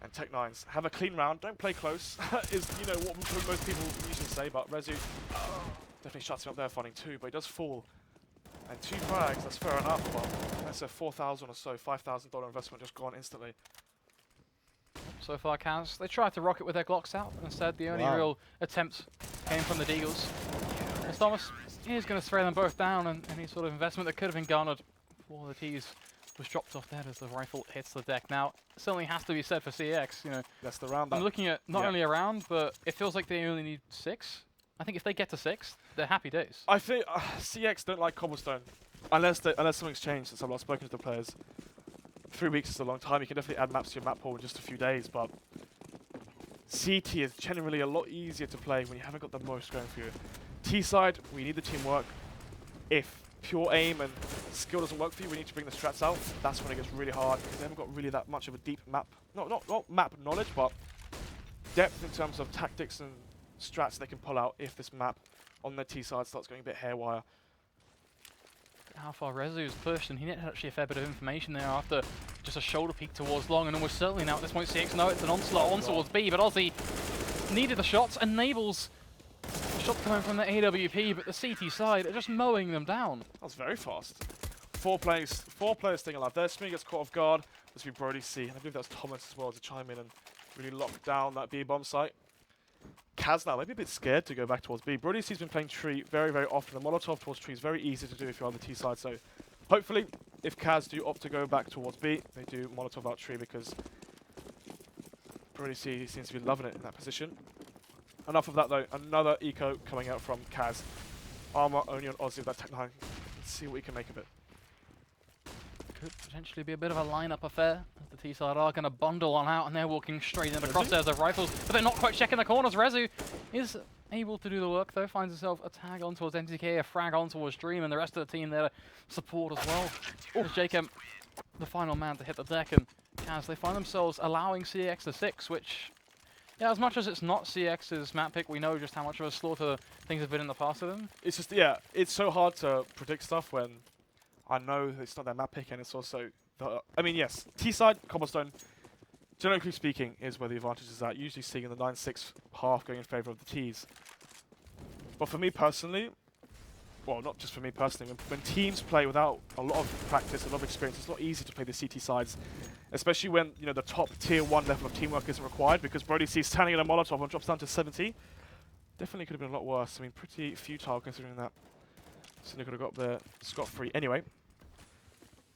and Tech 9s. Have a clean round. Don't play close, is, you know, what most people usually say. But Rezu definitely shuts him up there, finding 2, but he does fall. And 2 frags, that's fair enough, but that's a $4,000 or so, $5,000 investment just gone instantly. So far, Kaz, they tried to rocket with their Glocks out, but instead the only real attempt came from the Deagles. As Thomas is going to spray them both down, and any sort of investment that could have been garnered for the T's was dropped off there as the rifle hits the deck. Now, it certainly has to be said for CX, you know. That's the round. I'm looking at not only a round, but it feels like they only need 6. I think if they get to 6, they're happy days. I think CX don't like cobblestone, unless something's changed since I've last spoken to the players. 3 weeks is a long time. You can definitely add maps to your map pool in just a few days, but CT is generally a lot easier to play when you haven't got the most going for you. T-side, we need the teamwork. If pure aim and skill doesn't work for you, we need to bring the strats out. That's when it gets really hard, because they haven't got really that much of a deep map, not map knowledge, but depth in terms of tactics and strats they can pull out if this map on their T-side starts going a bit haywire. How far Rezu's pushed, and he needed actually a fair bit of information there after just a shoulder peek towards long, and almost certainly now at this point CX know it's an onslaught on towards B, but Aussie needed the shots, enables the shot coming from the AWP, but the CT side are just mowing them down. That was very fast. Four players staying alive. There, Smee gets caught off guard. This will be Brody C, and I believe that was Thomas as well to chime in and really lock down that B bomb site. Kaz now maybe a bit scared to go back towards B. Brody C's been playing tree very, very often. The Molotov towards tree is very easy to do if you're on the T side. So hopefully, if Kaz do opt to go back towards B, they do Molotov out tree, because Brody C seems to be loving it in that position. Enough of that though. Another eco coming out from Kaz. Armor only on Aussie with that Tech 9. Let's see what we can make of it. Could potentially be a bit of a lineup affair. The T-side are going to bundle on out, and they're walking straight into the crosshairs of rifles, but they're not quite checking the corners. Rezu is able to do the work though, finds himself a tag on towards MTK, a frag on towards Dream, and the rest of the team there to support as well. As Jacob, the final man to hit the deck, and Kaz, they find themselves allowing CX to 6, which, yeah, as much as it's not CX's map pick, we know just how much of a slaughter things have been in the past of them. It's just, yeah, it's so hard to predict stuff when I know it's not their map pick, and it's also the, I mean, yes, T-side, Cobblestone, generally speaking, is where the advantage is at. Usually seeing the 9-6 half going in favor of the Ts. But for me personally, well, not just for me personally, when teams play without a lot of practice, a lot of experience, it's not easy to play the CT sides, especially when, you know, the top tier 1 level of teamwork isn't required, because Brody C's standing in a Molotov and drops down to 70. Definitely could have been a lot worse. I mean, pretty futile considering that. So they could have got there scot-free. Anyway,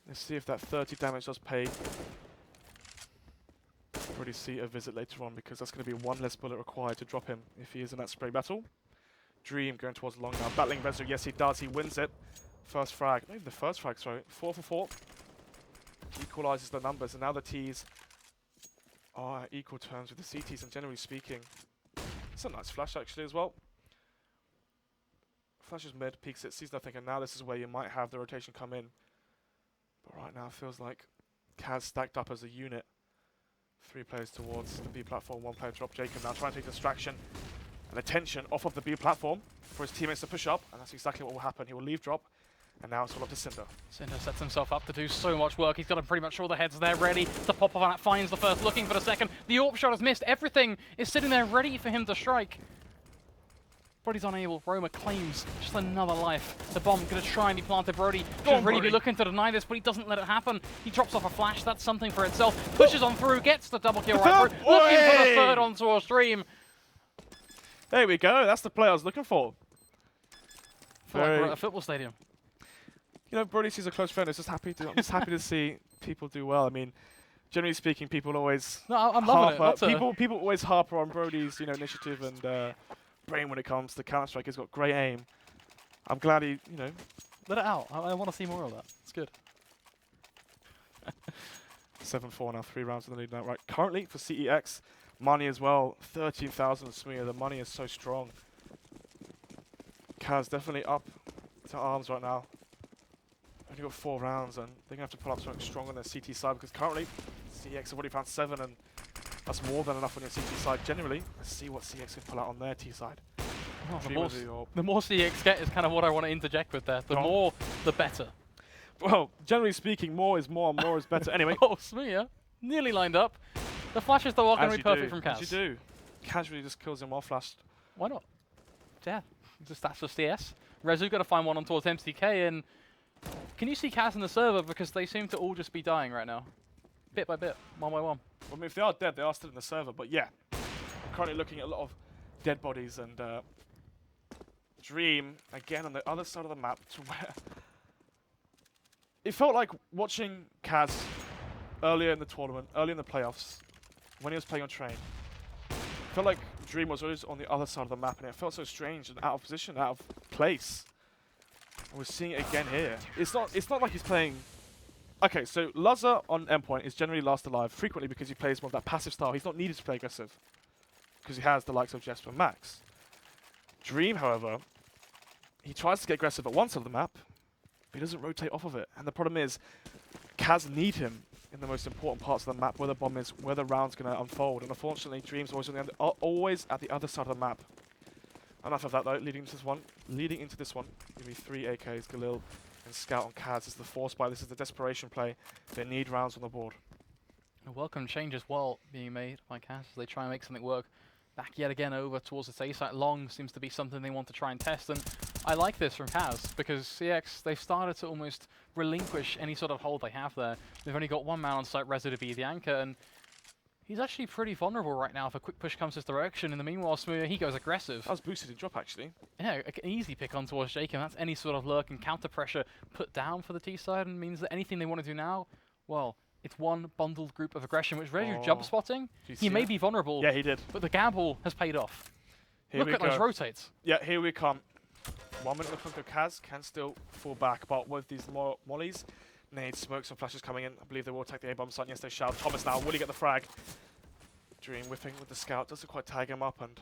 let's see if that 30 damage does pay Brody C a visit later on, because that's going to be one less bullet required to drop him if he is in that spray battle. Dream going towards long now, battling Rezu. Yes, he does. He wins it. First frag. Not even the first frag, sorry. 4 for 4. Equalizes the numbers, and now the Ts are at equal terms with the CTs, and generally speaking, it's a nice flash actually as well. Flashes mid, peeks it, sees nothing, and now this is where you might have the rotation come in. But right now it feels like Kaz stacked up as a unit. 3 players towards the B platform, 1 player drop. Jacob now trying to take distraction and attention off of the B platform for his teammates to push up, and that's exactly what will happen. He will leave drop, and now it's all up to Cinder. Cinder sets himself up to do so much work. He's got pretty much all the heads there ready. The pop-up on that finds the first, looking for the second. The AWP shot has missed. Everything is sitting there ready for him to strike. But he's unable. Roma claims just another life. The bomb going to try and be planted. Brody should really be looking to deny this, but he doesn't let it happen. He drops off a flash. That's something for itself. Pushes on through, gets the double kill right through. Looking for the third on towards Stream. There we go. That's the play I was looking for. Feel like we're at a football stadium. You know, Brody C's a close friend. I'm just happy to see people do well. I mean, generally speaking, people always I'm loving it. People always harper on Brody's, you know, initiative and brain when it comes to Counter-Strike. He's got great aim. I'm glad he, you know, let it out. I want to see more of that. It's good. 7-4 now, 3 rounds in the lead now. Right, currently for CEX, money as well, 13,000 Smear. The money is so strong. Kaz definitely up to arms right now. Only got 4 rounds, and they're going to have to pull up something strong on their CT side, because currently CEX have already found 7, and that's more than enough on your CT side. Generally, let's see what CX can pull out on their T side. Oh, the more CX get is kind of what I want to interject with there. The more, the better. Well, generally speaking, more is more and more is better. Anyway. Oh, Smear nearly lined up. The flashes though are going to be perfect from Kaz. As you do. Casually just kills him while flashed. Why not? Yeah, that's just CS. Rezu got to find one on towards MTK, and can you see Kaz in the server, because they seem to all just be dying right now, bit by bit, one by one. Well, I mean, if they are dead, they are still in the server. But yeah, I'm currently looking at a lot of dead bodies, and Dream again on the other side of the map, to where it felt like watching Kaz earlier in the tournament, early in the playoffs, when he was playing on Train. It felt like Dream was always on the other side of the map, and it felt so strange and out of position, out of place. And we're seeing it again here. It's not like he's playing. Okay, so Lazar on endpoint is generally last alive frequently because he plays more of that passive style. He's not needed to play aggressive because he has the likes of Jesper and Max. Dream, however, he tries to get aggressive at one side of the map, but he doesn't rotate off of it. And the problem is, Kaz need him in the most important parts of the map, where the bomb is, where the round's going to unfold. And unfortunately, Dream's always on the always at the other side of the map. Enough of that though. Leading into this one, give me 3 AKs, Galil and Scout on Kaz. This is the force buy. This is the desperation play. They need rounds on the board. A welcome change as well being made by Kaz as they try and make something work. Back yet again over towards the A site. Long seems to be something they want to try and test, and I like this from Kaz because CX, they've started to almost relinquish any sort of hold they have there. They've only got one man on site, Rezo, to be the anchor, and he's actually pretty vulnerable right now if a quick push comes his direction. In the meanwhile, Smooya, he goes aggressive. That was boosted in drop actually. Yeah, an easy pick on towards Jacob. That's any sort of lurk and counter pressure put down for the T side, and means that anything they want to do now, well, it's one bundled group of aggression, which Rezo jump spotting. He may be vulnerable. Yeah, he did. But the gamble has paid off. Here Look at those rotates. Yeah, here we come. 1 minute left on Kaz, can still fall back, but with these mollies, nades, smokes and flashes coming in. I believe they will take the A-bomb site. Yes, they shall. Thomas now, will he get the frag? Dream whipping with the scout, doesn't quite tag him up, and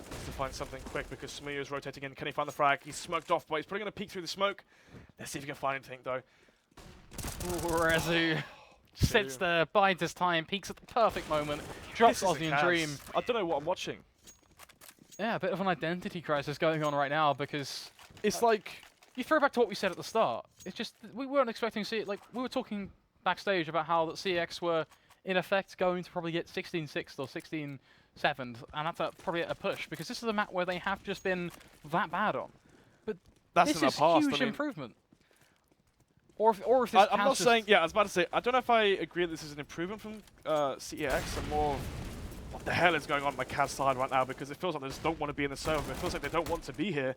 needs to find something quick because Smooya is rotating in. Can he find the frag? He's smoked off, but he's probably going to peek through the smoke. Let's see if he can find anything though. Rezo sits there, bides his time, peeks at the perfect moment, drops Aussie and Dream. I don't know what I'm watching. Yeah, a bit of an identity crisis going on right now because It's like... you throw back to what we said at the start. It's just, we weren't expecting to see it. Like, we were talking backstage about how the CX were, in effect, going to probably get 16-6th or 16-7th, and that's probably a push, because this is a map where they have just been that bad on. But That's this in the is past, huge I mean, improvement. Or if this I'm not saying... Yeah, I was about to say, I don't know if I agree that this is an improvement from CEX, and more... What the hell is going on my Kaz side right now? Because it feels like they just don't want to be in the server. It feels like they don't want to be here.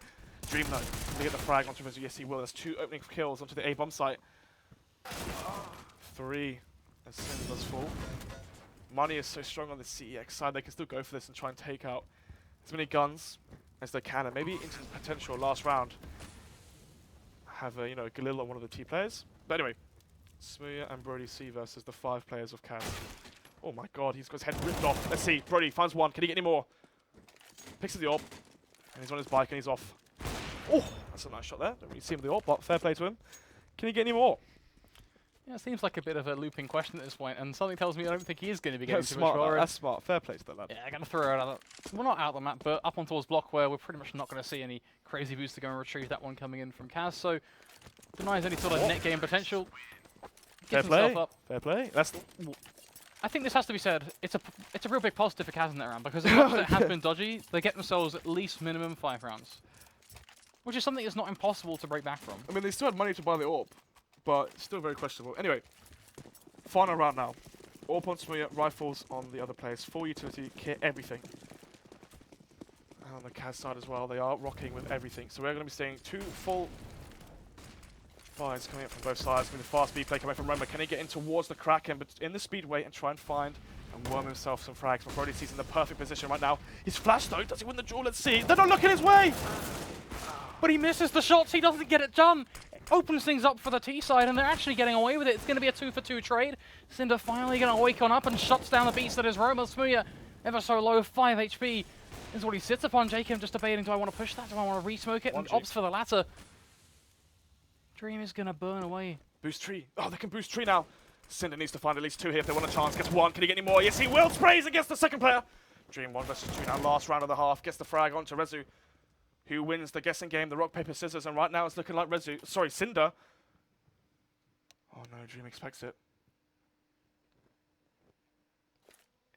Dream though, can they get the frag onto Rezo? Yes, he will. There's 2 opening kills onto the A-bomb site. 3 as Sin does fall. Money is so strong on the CEX side, they can still go for this and try and take out as many guns as they can, and maybe into the potential last round have a, you know, Galil on one of the T players. But anyway, Smooya and Brody C versus the 5 players of Kaz. Oh my god, he's got his head ripped off. Let's see, Brody finds one. Can he get any more? Picks up the orb, and he's on his bike and he's off. Oh, that's a nice shot there. Don't really see him with the orb, but fair play to him. Can he get any more? Yeah, it seems like a bit of a looping question at this point, and something tells me I don't think he is going to be getting That's too much smart. more. That's smart. Fair play to that lad. Yeah, I'm going to throw it out. Well, not out of the map, but up on towards block, where we're pretty much not going to see any crazy boost to go and retrieve that one coming in from Kaz. So denies any sort of net game potential. Fair Gets play. himself up. Fair play. That's I think this has to be said. It's a real big positive for Kaz in that round, because as much as it has been dodgy, they get themselves at least minimum 5 rounds, which is something that's not impossible to break back from. I mean, they still had money to buy the orb, but it's still very questionable. Anyway, final round now. Orb on Smooya, rifles on the other players, full utility, kit, everything. And on the Kaz side as well, they are rocking with everything. So we're going to be seeing 2 full fires coming up from both sides. With the fast speed play coming from Roma. Can he get in towards the Kraken, but in the speedway, and try and find and worm himself some frags? But Brody sees in the perfect position right now. He's flashed though. Does he win the duel? Let's see. They're not looking his way! But he misses the shots, he doesn't get it done. Opens things up for the T side, and they're actually getting away with it. It's going to be a 2-for-2 trade. Cinder finally going to wake on up and shuts down the beast that is Roma. Smooya, ever so low, 5 HP is what he sits upon. Jacob just debating, do I want to push that? Do I want to re-smoke it? And opts for the latter. Dream is going to burn away. Boost tree. Oh, they can boost tree now. Cinder needs to find at least 2 here if they want a chance. Gets 1. Can he get any more? Yes, he will. Sprays against the second player. Dream 1 versus 2 now. Last round of the half. Gets the frag onto Rezo, who wins the guessing game, the rock, paper, scissors. And right now it's looking like Rezo. Sorry, Cinder. Oh no, Dream expects it.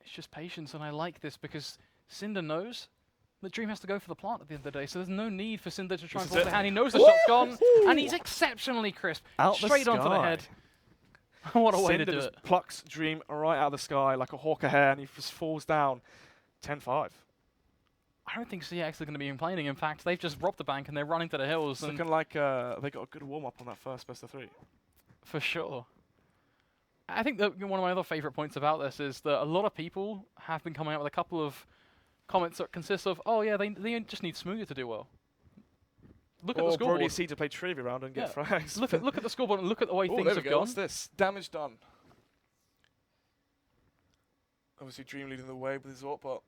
It's just patience, and I like this because Cinder knows that Dream has to go for the plant at the end of the day, so there's no need for Cinder to try and force the hand. He knows the shot's gone, and he's exceptionally crisp. Straight onto the head. What a way to do Cinder it. just plucks Dream right out of the sky like a hawk a hare, and he just falls down. 10-5. I don't think CX are going to be complaining. In fact, they've just robbed the bank and they're running to the hills. It's looking like they got a good warm-up on that first best of 3. For sure. I think that one of my other favourite points about this is that a lot of people have been coming out with a couple of comments that consist of, oh yeah, they just need Smooya to do well. Look at the scoreboard. Brody C to play trivia round and get frags. Look at the scoreboard and look at the way things there we have go. gone. What's this? Damage done. Obviously Dream leading the way with his AWP, but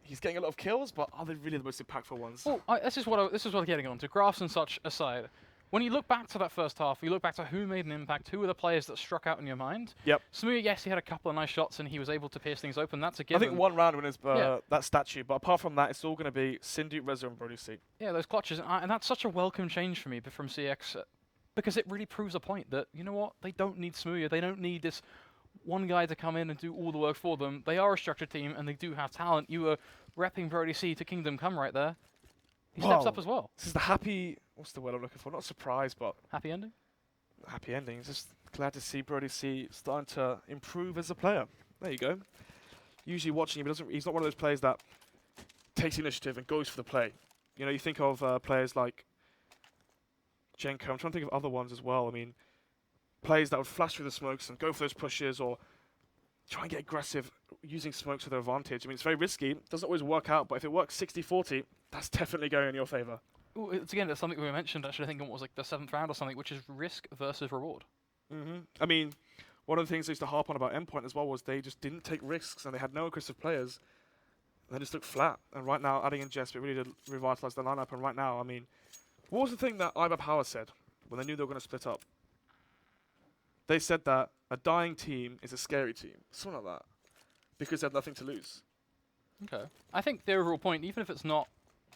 he's getting a lot of kills, but are they really the most impactful ones? Well, this is what I'm getting on to. Graphs and such aside, when you look back to that first half, you look back to who made an impact, who were the players that struck out in your mind. Yep. Smooya, yes, he had a couple of nice shots and he was able to pierce things open. That's a I given. think one round when his that statue, but apart from that, it's all going to be Sindu, Rezo, and Brody C. Yeah, those clutches, and that's such a welcome change for me from CX, because it really proves a point that, you know what, they don't need Smooya, they don't need this one guy to come in and do all the work for them. They are a structured team and they do have talent. You were repping Brody C to Kingdom Come right there. He steps up as well. This is the happy, what's the word I'm looking for? Not surprised, but Happy ending? happy ending. Just glad to see Brody C starting to improve as a player. There you go. Usually watching him, he's not one of those players that takes initiative and goes for the play. You know, you think of players like Jenko. I'm trying to think of other ones as well. I mean, players that would flash through the smokes and go for those pushes or try and get aggressive using smokes to their advantage. I mean, it's very risky. Doesn't always work out, but if it works 60-40, that's definitely going in your favour. It's something we mentioned, actually, I think it was like the 7th round or something, which is risk versus reward. I mean, one of the things I used to harp on about Endpoint as well was they just didn't take risks and they had no aggressive players. They just looked flat. And right now, adding in Jesp, it really did revitalise the lineup. And right now, I mean, what was the thing that Iber Power said when they knew they were going to split up? They said that a dying team is a scary team. Something like that. Because they had nothing to lose. Okay. I think the overall point, even if it's not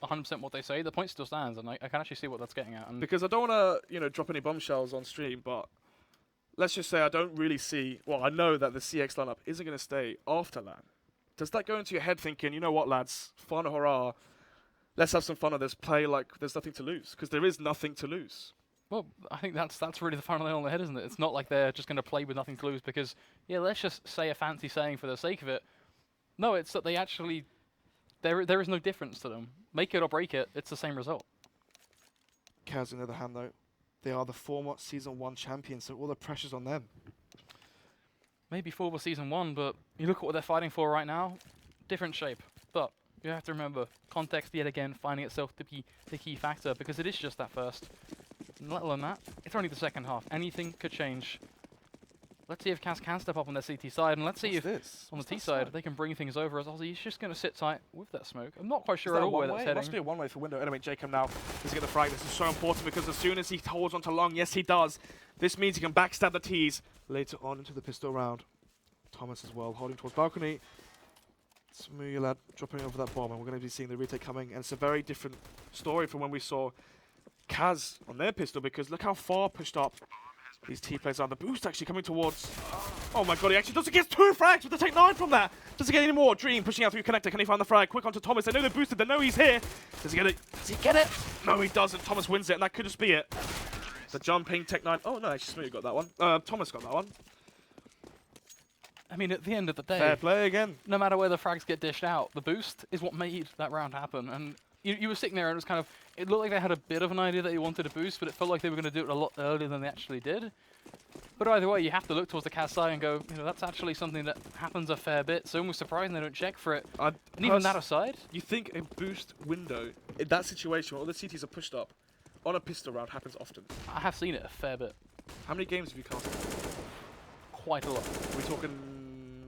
100% what they say, the point still stands, and I can actually see what that's getting at. And because I don't want to, drop any bombshells on stream, but let's just say I don't really see. Well, I know that the CX lineup isn't going to stay after LAN. Does that go into your head thinking, you know what, lads, fun hurrah, let's have some fun at this, play like there's nothing to lose? Because there is nothing to lose. Well, I think that's really the final nail on the head, isn't it? It's not like they're just going to play with nothing to lose because, yeah, let's just say a fancy saying for the sake of it. No, it's that they actually, there is no difference to them. Make it or break it, it's the same result. Kaz, on the other hand, though, they are the former Season 1 champions, so all the pressure's on them. Maybe former Season 1, but you look at what they're fighting for right now, different shape. But you have to remember, context yet again finding itself to be the key factor because it is just that first. And let alone that, it's only the second half. Anything could change. Let's see if Kaz can step up on their CT side, and let's see if on the T side they can bring things over as Ozzy. He's just going to sit tight with that smoke. I'm not quite sure at all where that's heading. Must be a one-way for window. Anyway, Jacob now does get the frag. This is so important because as soon as he holds onto long, yes he does, this means he can backstab the T's later on into the pistol round. Thomas as well, holding towards balcony. Smooya lad dropping over that bomb, and we're going to be seeing the retake coming. And it's a very different story from when we saw Kaz on their pistol because look how far pushed up these T players are. The boost actually coming towards. Oh my god, he actually doesn't get 2 frags with the Take 9 from there. Doesn't get any more. Dream pushing out through connector. Can he find the frag? Quick onto Thomas. They know they're boosted. They know he's here. Does he get it? Does he get it? No, he doesn't. Thomas wins it, and that could just be it. The jumping Tech 9. Oh no, actually Smooya got that one. Thomas got that one. I mean, at the end of the day, Fair play again. No matter where the frags get dished out, the boost is what made that round happen. And you were sitting there and it was kind of, it looked like they had a bit of an idea that they wanted a boost, but it felt like they were going to do it a lot earlier than they actually did. But either way, you have to look towards the Kaz side and go, that's actually something that happens a fair bit. So almost surprising they don't check for it. And even that aside, you think a boost window in that situation where all the CTs are pushed up on a pistol round happens often? I have seen it a fair bit. How many games have you casted? Quite a lot. Are we talking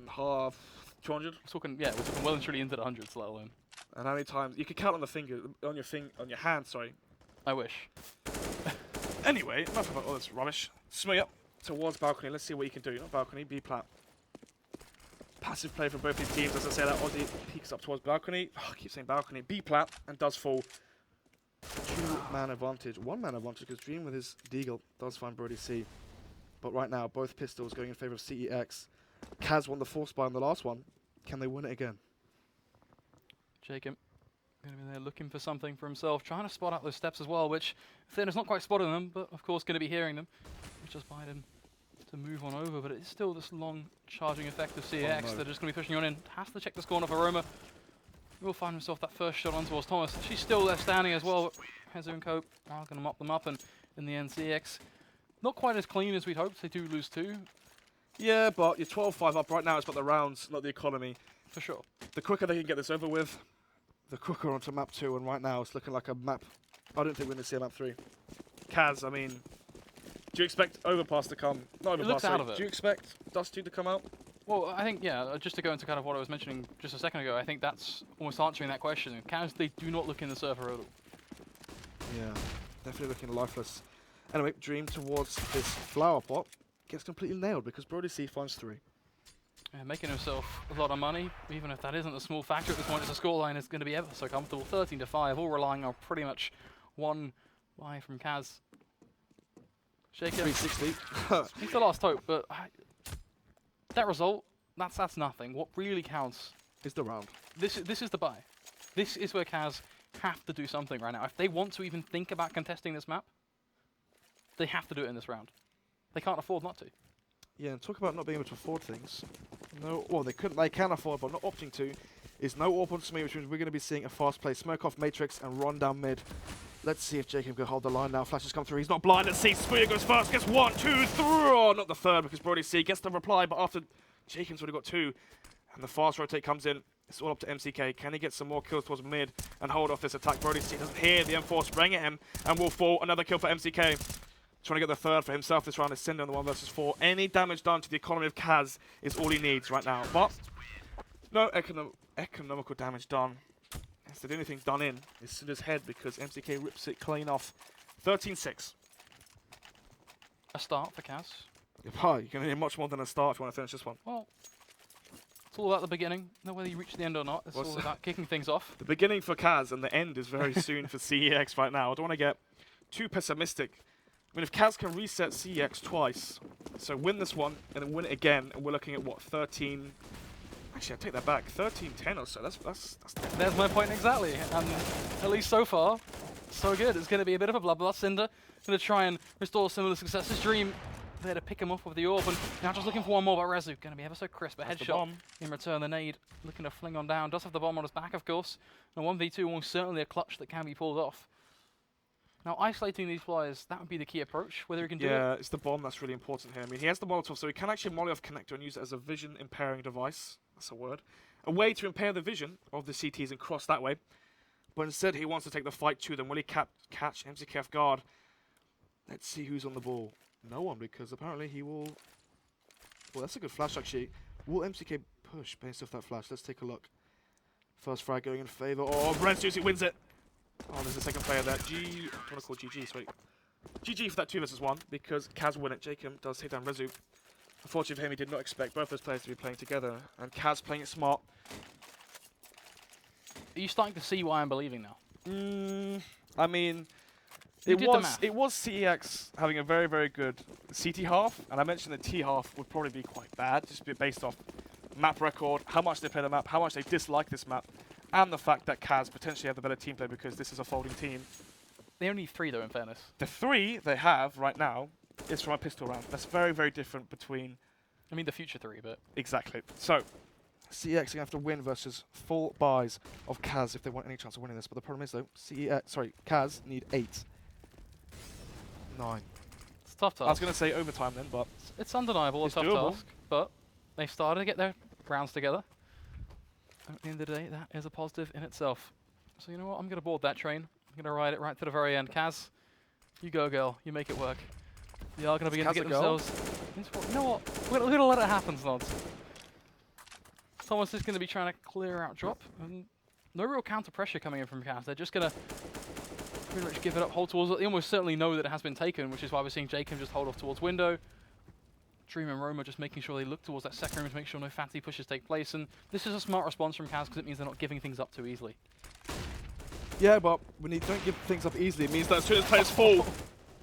half 200? We're talking well and truly into the hundreds, let alone. And how many times you can count on the finger, on your hand? Sorry. I wish. Anyway, enough about all this rubbish. Smooya up towards balcony. Let's see what you can do. Not balcony, B plat. Passive play from both these teams. As I say, that Aussie peeks up towards balcony. Oh, I keep saying balcony. B plat and does fall. 2-man advantage. 1-man advantage because Dream with his Deagle does find Brody C. But right now, both pistols going in favor of CEX. Kaz won the force buy on the last one. Can they win it again? Jacob going to be there looking for something for himself, trying to spot out those steps as well, which Thin is not quite spotting them, but of course going to be hearing them. Which just Biden to move on over, but it's still this long charging effect of CX. Oh, no. They're just going to be pushing on in. Has to check the score of Aroma. Will find himself that first shot on towards Thomas. She's still there standing as well. Hezu and Cope are going to mop them up, and in the end, CX not quite as clean as we'd hoped. They do lose 2. Yeah, but you're 12-5 up right now. It's about the rounds, not the economy. For sure. The quicker they can get this over with, the quicker onto map 2. And right now, it's looking like a map. I don't think we're going to see a map 3. Kaz, I mean, do you expect Overpass to come? Not Overpass, looks out of it. Do you expect Dust 2 to come out? Well, I think, yeah, just to go into kind of what I was mentioning just a second ago, I think that's almost answering that question. Cavs, they do not look in the server at all. Yeah, definitely looking lifeless. Anyway, Dream towards this flower pot gets completely nailed because Brody C finds 3. Yeah, making himself a lot of money, even if that isn't a small factor at this point, as the scoreline is going to be ever so comfortable. 13-5, all relying on pretty much one buy from Kaz. Shaker. 360. He's the last hope, but that result, that's nothing. What really counts is the round. This is the buy. This is where Kaz have to do something right now. If they want to even think about contesting this map, they have to do it in this round. They can't afford not to. Yeah, and talk about not being able to afford things. No, well, they can afford, but not opting to, is no AWP onto me, which means we're going to be seeing a fast play. Smoke off Matrix and run down mid. Let's see if Jacob can hold the line now. Flashes come through. He's not blind. Let's see. Spooya goes first. Gets 1, 2, 3. Oh, not the third because Brody C gets the reply, but after Jacob's already got 2, and the fast rotate comes in, it's all up to MCK. Can he get some more kills towards mid and hold off this attack? Brody C doesn't hear the M4 spraying at him and will fall. Another kill for MCK. Trying to get the third for himself this round is Cinder on the 1 versus 4. Any damage done to the economy of Kaz is all he needs right now. But no economical damage done. Instead, the only thing done in is Cinder's head because MCK rips it clean off. 13-6. A start for Kaz. You're going to need much more than a start if you want to finish this one. Well, it's all about the beginning. Not whether you reach the end or not. It's all about kicking things off. The beginning for Kaz and the end is very soon for CEX right now. I don't want to get too pessimistic. I mean, if Kaz can reset CEX twice, so win this one and then win it again, and we're looking at what, 13? Actually, I take that back. 13-10 or so. That's There's my point exactly. And at least so far, so good. It's going to be a bit of a bloodbath. Cinder going to try and restore similar successes. Dream there to pick him up with the orb, and now just looking for one more. But Rezu going to be ever so crisp. A headshot in return. The nade looking to fling on down. Does have the bomb on his back, of course. And 1v2 almost certainly a clutch that can be pulled off. Now, isolating these players, that would be the key approach, whether he can do it. Yeah, it's the bomb that's really important here. I mean, he has the Molotov, so he can actually molly off connector and use it as a vision impairing device. That's a word. A way to impair the vision of the CTs and cross that way. But instead, he wants to take the fight to them. Will he catch MCK off guard? Let's see who's on the ball. No one, because apparently he will... Well, that's a good flash, actually. Will MCK push based off that flash? Let's take a look. First frag going in favor. Oh, Brent Susie wins it. Oh, there's a second player there. I want to call GG, sweet. GG for that 2 versus 1, because Kaz will win it. Jacob does take down Rezu. Unfortunately for him, he did not expect both those players to be playing together, and Kaz playing it smart. Are you starting to see why I'm believing now? I mean, it was CEX having a very, very good CT half, and I mentioned the T half would probably be quite bad, just based off map record, how much they play the map, how much they dislike this map, and the fact that Kaz potentially have the better team play because this is a folding team. They only need 3 though, in fairness. The 3 they have right now is from a pistol round. That's very, very different between... I mean the future 3, but... Exactly. So, CEX are going to have to win versus full buys of Kaz if they want any chance of winning this. But the problem is though, Kaz need 8. 9. It's a tough task. I was going to say overtime then, but... It's undeniable, it's a tough doable. task, but they started to get their rounds together. At the end of the day, that is a positive in itself. So you know what, I'm going to board that train. I'm going to ride it right to the very end. Kaz, you go, girl. You make it work. They are going to begin to get themselves... You know what, we're going to let it happen, Snods. Thomas is going to be trying to clear out drop. And no real counter pressure coming in from Kaz. They're just going to pretty much give it up, hold towards it. They almost certainly know that it has been taken, which is why we're seeing Jacob just hold off towards window. Dream and Roma just making sure they look towards that second room to make sure no fatty pushes take place. And this is a smart response from Kaz because it means they're not giving things up too easily. Yeah, but when you don't give things up easily, it means that as soon as players fall,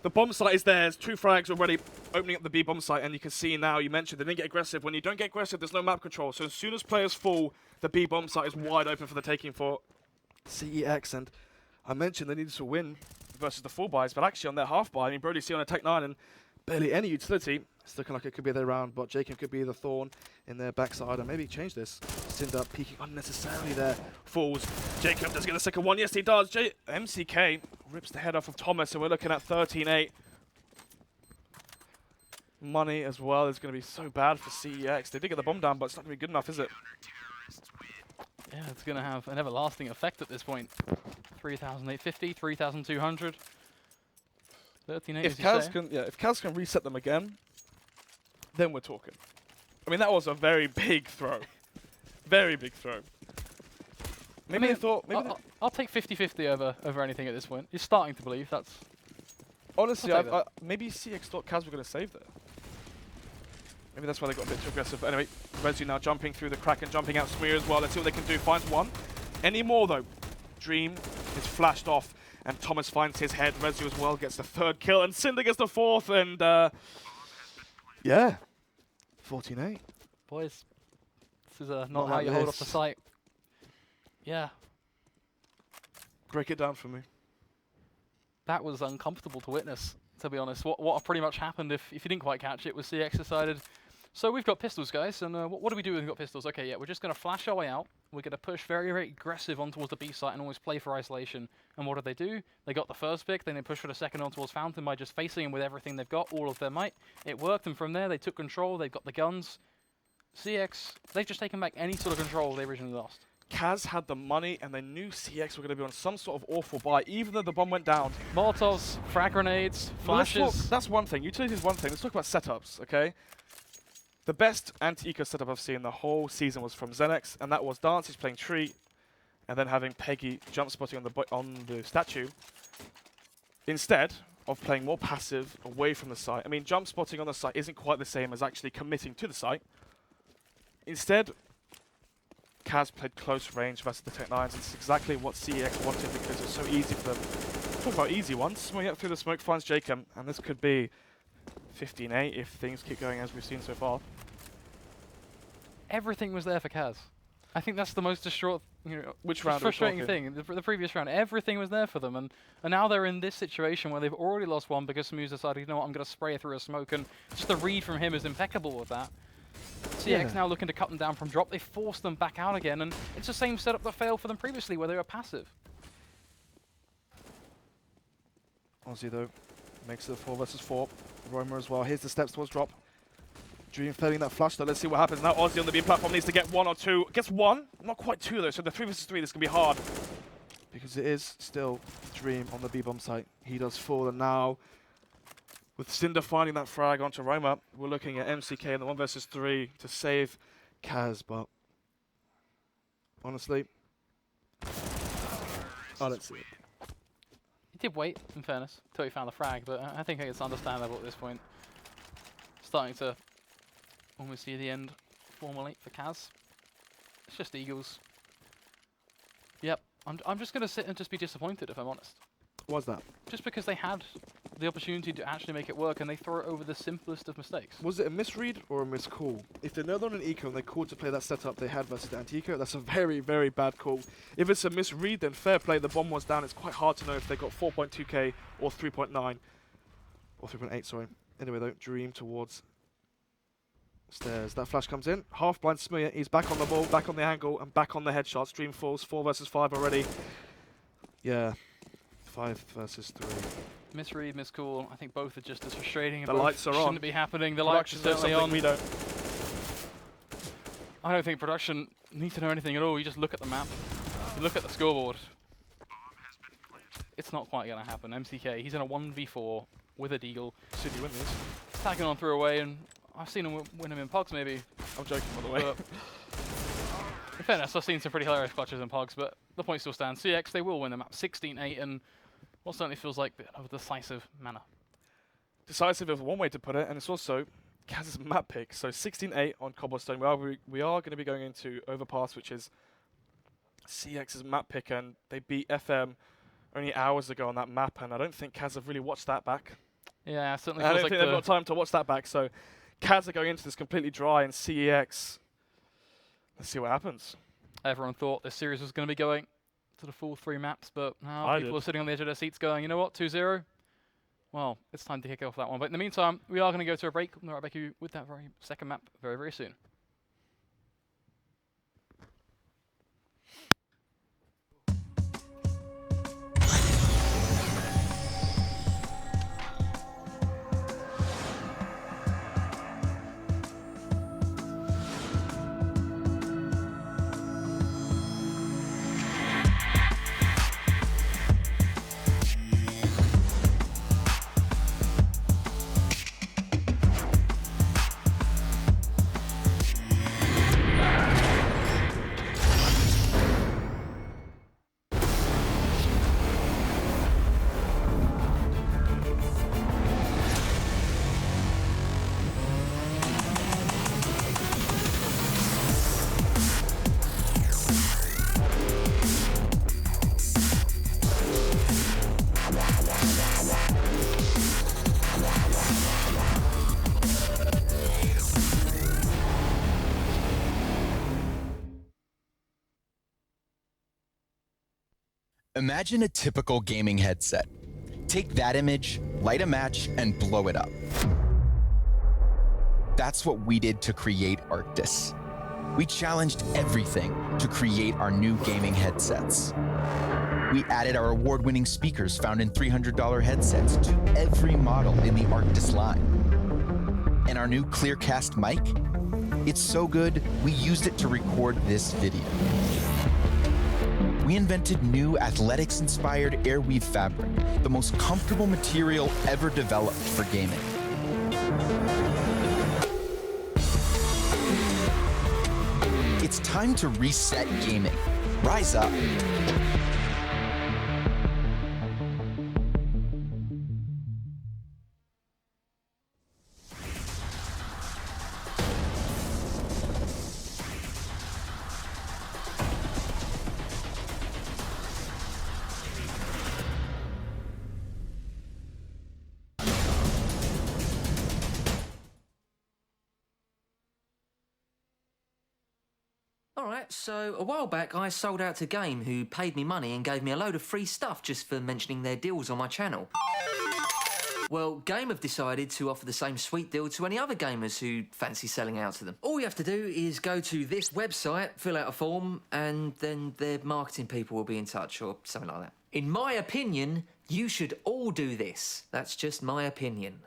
the bomb site is there. There's 2 frags already opening up the B bomb site, and you can see now, you mentioned they didn't get aggressive. When you don't get aggressive, there's no map control. So as soon as players fall, the B bomb site is wide open for the taking for CEX. And I mentioned they needed to win versus the full buys, but actually on their half buy, I mean, Brody C on a Tech 9 and barely any utility. It's looking like it could be their round, but Jacob could be the thorn in their backside and maybe change this. Cinder peeking unnecessarily there. Falls. Jacob does get the second one. Yes, he does. MCK rips the head off of Thomas, so we're looking at 13-8. Money as well is going to be so bad for CEX. They did get the bomb down, but it's not going to be good enough, is it? Yeah, it's going to have an everlasting effect at this point. 3,850, 3,200. 13-8, If Kaz can reset them again, then we're talking. I mean, that was a very big throw. Very big throw. Maybe they thought... Maybe I'll take 50-50 over anything at this point. You're starting to believe that's... honestly, I'll take that. maybe CX thought Kaz were going to save there. Maybe that's why they got a bit too aggressive. But anyway, Rezu now jumping through the crack and jumping out Smear as well. Let's see what they can do. Finds one. Any more, though. Dream is flashed off, and Thomas finds his head. Rezu as well gets the 3rd kill, and Cinder gets the 4th, and yeah. 14-8. Boys, this is not how like you hold up this. the site. Yeah, Break it down for me. that was uncomfortable to witness, to be honest. What pretty much happened, if you didn't quite catch it, was CX decided, so we've got pistols, guys, and what do we do when we've got pistols? Okay, yeah, we're just going to flash our way out. We're going to push very, very aggressive on towards the B site and always play for isolation. And what did they do? They got the first pick, then they pushed for the second on towards Fountain by just facing him with everything they've got, all of their might. It worked, and from there they took control, they've got the guns. CX, they've just taken back any sort of control they originally lost. Kaz had the money, and they knew CX were going to be on some sort of awful buy, even though the bomb went down. Molotovs, frag grenades, Well, let's flashes. talk, that's one thing. Utility is one thing. Let's talk about setups, okay? The best anti-eco setup I've seen the whole season was from Xenex, and that was Dancy's playing Tree, and then having Peggy jump spotting on the statue, instead of playing more passive away from the site. I mean, jump spotting on the site isn't quite the same as actually committing to the site. Instead, Kaz played close range versus the Tech-9s. It's exactly what CEX wanted because it's so easy for them. Talk about easy ones. Swing up through the smoke, finds Jacob, and this could be 15-8 if things keep going as we've seen so far. Everything was there for Kaz. I think that's the most distraught, Which round are we frustrating talking? thing. The previous round, everything was there for them, and now they're in this situation where they've already lost one because Smooth decided, you know what, I'm going to spray through a smoke, and just the read from him is impeccable with that. CX now looking to cut them down from drop. They forced them back out again, and it's the same setup that failed for them previously, where they were passive. Aussie though makes it 4 versus 4. Roma as well. Here's the steps towards drop. Dream failing that flash though. Let's see what happens. Now Aussie on the B platform needs to get 1 or 2. Gets 1, not quite 2 though. So the 3 versus 3, this can be hard. Because it is still Dream on the B bomb site. He does fall, and now with Cinder finding that frag onto Roma, we're looking at MCK in the 1 versus 3 to save Kaz, but honestly, I don't see it. He did wait, in fairness, until he found the frag, but I think it's understandable at this point. Starting to almost see the end formally for Kaz. It's just Eagles. Yep, I'm just going to sit and just be disappointed, if I'm honest. What's that? Just because they had the opportunity to actually make it work and they throw it over the simplest of mistakes. Was it a misread or a miscall? If they know they're on an eco and they called to play that setup they had versus the anti-eco, that's a very, very bad call. If it's a misread, then fair play. The bomb was down. It's quite hard to know if they got 4.2k or 3.9. Or 3.8, sorry. Anyway, though, Dream towards stairs. That flash comes in. Half blind Smear. He's back on the ball, back on the angle, and back on the headshots. Dream falls. 4 versus 5 already. Yeah. 5 versus 3. Misread, miscall. I think both are just as frustrating. The both lights are on. Shouldn't be happening. The lights are Production knows certainly something on. we don't. I don't think production need to know anything at all. You just look at the map. You look at the scoreboard. It's not quite going to happen. MCK, he's in a 1v4 with a Deagle. City win this. Tagging on through away, and I've seen him win him in Pogs maybe. I'm joking, by the way. But in fairness, I've seen some pretty hilarious clutches in Pogs, but the point still stands. CX, they will win the map 16-8 in what certainly feels like a decisive manner. Decisive is one way to put it, and it's also Kaz's map pick. So 16-8 on Cobblestone. We are going to be going into Overpass, which is CX's map pick, and they beat FM only hours ago on that map, and I don't think Kaz have really watched that back. Yeah, it certainly I feels don't like think they've got time to watch that back, so Kaz are going into this completely dry, and CEX, let's see what happens. everyone thought this series was going to be going to the full 3 maps, but now people are sitting on the edge of their seats going, you know what, 2-0? Well, it's time to kick off that one. But in the meantime, we are going to go to a break. We'll be right back with that very second map very, very soon. Imagine a typical gaming headset. Take that image, light a match, and blow it up. That's what we did to create Arctis. We challenged everything to create our new gaming headsets. We added our award-winning speakers found in $300 headsets to every model in the Arctis line. And our new Clearcast mic? It's so good, we used it to record this video. We invented new athletics-inspired airweave fabric, the most comfortable material ever developed for gaming. It's time to reset gaming. Rise up. Alright, so a while back I sold out to Game, who paid me money and gave me a load of free stuff just for mentioning their deals on my channel. Well, Game have decided to offer the same sweet deal to any other gamers who fancy selling out to them. All you have to do is go to this website, fill out a form, and then their marketing people will be in touch, or something like that. In my opinion, you should all do this. That's just my opinion.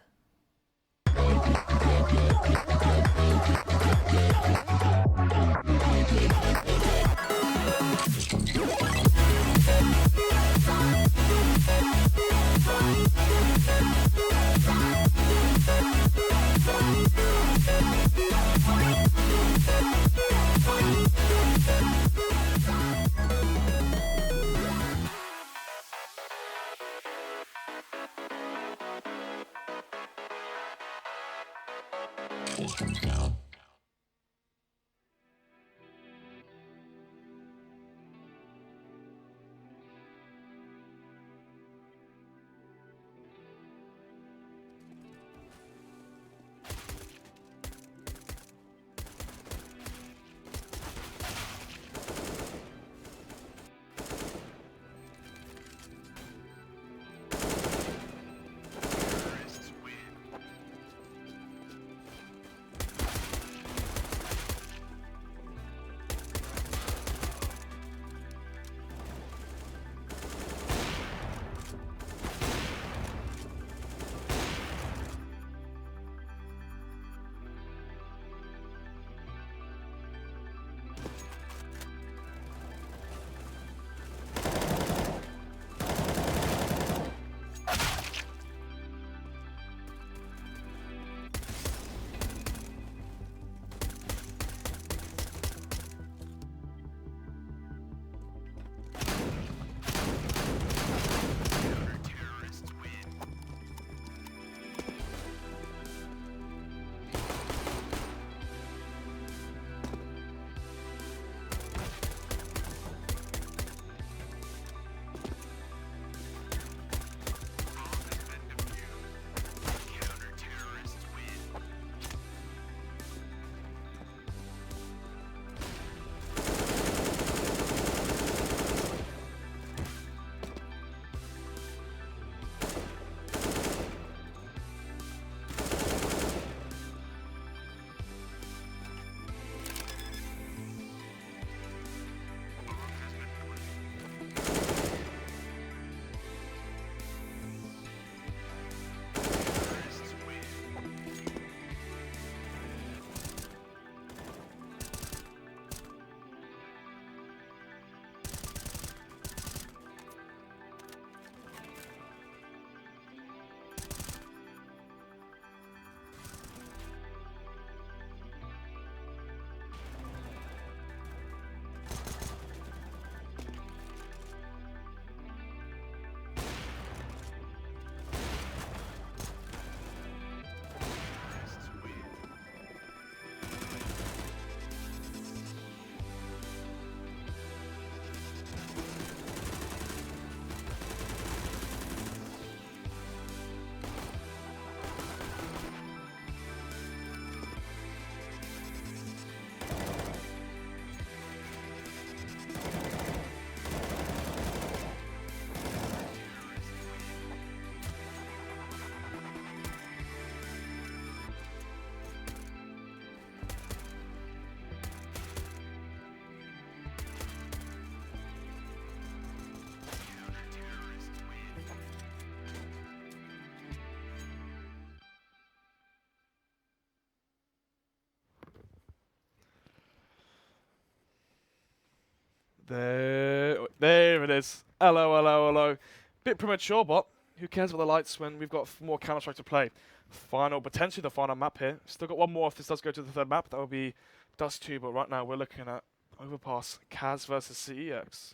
There it is. Hello, hello, hello. Bit premature, but who cares about the lights when we've got more Counter-Strike to play? Potentially the final map here. Still got one more if this does go to the third map. That will be Dust 2, but right now we're looking at Overpass, Kaz versus CEX.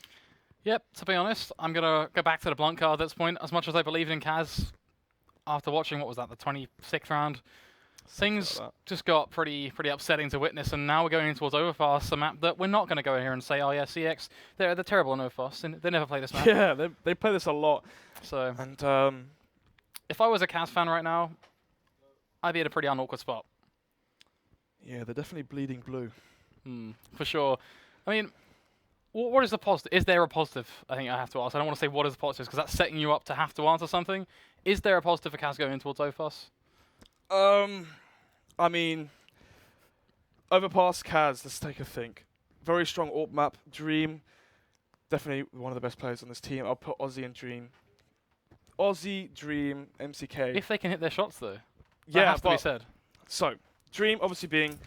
Yep, to be honest, I'm going to go back to the blunt card at this point. As much as I believed in Kaz, after watching, what was that, the 26th round? Things just got pretty upsetting to witness, and now we're going towards Overpass, a map that we're not going to go in here and say, oh yeah, CX, they're terrible in Overpass. They never play this map. Yeah, they play this a lot. So, And if I was a Kaz fan right now, I'd be at a pretty unawkward spot. yeah, they're definitely bleeding blue. For sure. I mean, what is the positive? Is there a positive? I think I have to ask. I don't want to say what is the positive, because that's setting you up to have to answer something. Is there a positive for Kaz going towards Overpass? I mean, Overpass, Kaz, let's take a think. Very strong AWP map. Dream, definitely one of the best players on this team. I'll put Aussie and Dream. Aussie, Dream, MCK. If they can hit their shots, though. Yeah, that has to be said. So, Dream obviously being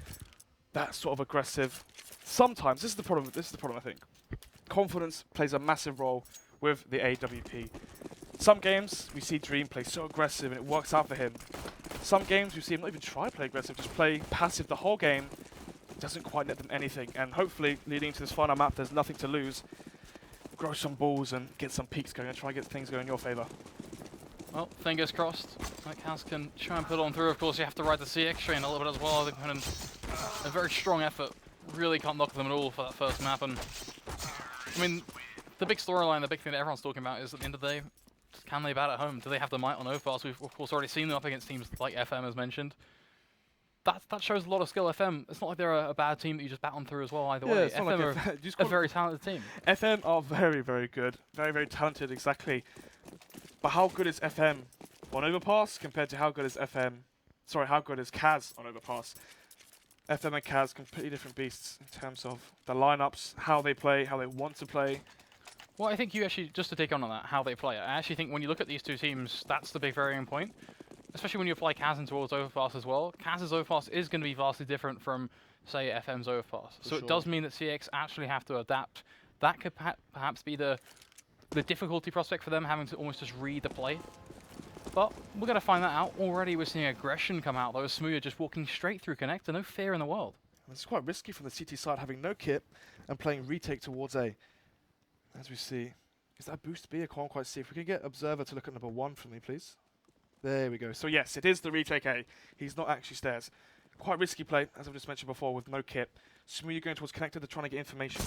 that sort of aggressive. Sometimes, this is the problem, I think. Confidence plays a massive role with the AWP. Some games, we see Dream play so aggressive and it works out for him. Some games, we see him not even try to play aggressive, just play passive the whole game. Doesn't quite net them anything. And hopefully, leading into this final map, there's nothing to lose. Grow some balls and get some peaks going and try and get things going in your favour. Well, fingers crossed. That Kaz can try and pull on through. Of course, you have to ride the CX train a little bit as well. They've put in a very strong effort. Really can't knock them at all for that first map. And I mean, the big storyline, the big thing that everyone's talking about is at the end of the day, can they bat at home? Do they have the might on Overpass? We've of course already seen them up against teams like FM as mentioned. That shows a lot of skill. FM. It's not like they're a bad team that you just bat on through as well. Either way, it's not FM like are a very talented team. FM are very, very good. Very, very talented, exactly. But how good is FM on Overpass compared to how good is how good is Kaz on Overpass? FM and Kaz, completely different beasts in terms of the lineups, how they play, how they want to play. Well, I think you actually, just to take on that, how they play, I actually think when you look at these two teams, that's the big varying point. Especially when you apply Kaz in towards Overpass as well. Kaz's Overpass is going to be vastly different from, say, FM's Overpass. So it does mean that CX actually have to adapt. That could perhaps be the difficulty prospect for them, having to almost just read the play. But we're going to find that out. Already we're seeing aggression come out, though. Smooya just walking straight through Connector, no fear in the world. It's quite risky from the CT side, having no kit and playing retake towards A. As we see, is that boost B? I can't quite see. If we can get Observer to look at number 1 for me, please. There we go. So yes, it is the retake A. He's not actually stairs. Quite risky play, as I've just mentioned before, with no kit. Smooya going towards Connector, they're trying to get information.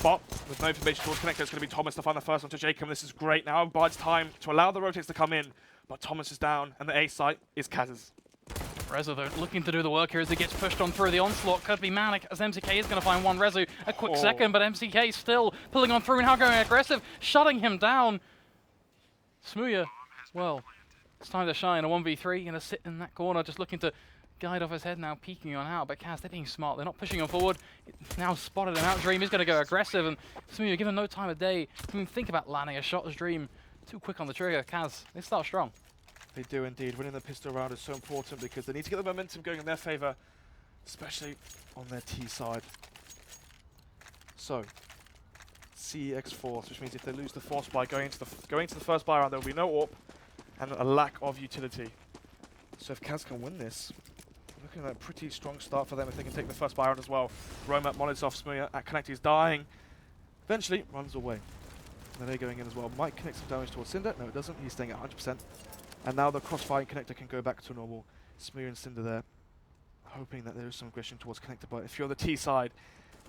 But with no information towards Connector, it's going to be Thomas to find the first one to Jacob. This is great. Now bides time to allow the rotates to come in. But Thomas is down, and the A site is Kaz's. Rezo, though, looking to do the work here as he gets pushed on through the onslaught. Could be Manic, as MCK is going to find one. Rezo, a quick second, but MCK still pulling on through, now going aggressive, shutting him down. Smooya, well, it's time to shine. A 1v3, going to sit in that corner, just looking to guide off his head now, peeking on out. But Kaz, they're being smart. They're not pushing him forward. Now spotted him out. Dream is going to go aggressive, and Smooya, given no time of day to even think about landing a shot as Dream. Too quick on the trigger. Kaz, they start strong. They do indeed. Winning the pistol round is so important because they need to get the momentum going in their favour, especially on their T side. So, CX Force, which means if they lose the Force by going into the first buy round, there will be no AWP and a lack of utility. So if Kaz can win this, looking at a pretty strong start for them if they can take the first buy round as well. Roma monitors off Smooya at Connect, he's dying. Eventually runs away. And they're going in as well. Might connect some damage towards Cinder. No, it doesn't. He's staying at 100%. And now the crossfire Connector can go back to normal. Smooya and Cinder there, hoping that there is some aggression towards Connector. But if you're the T side,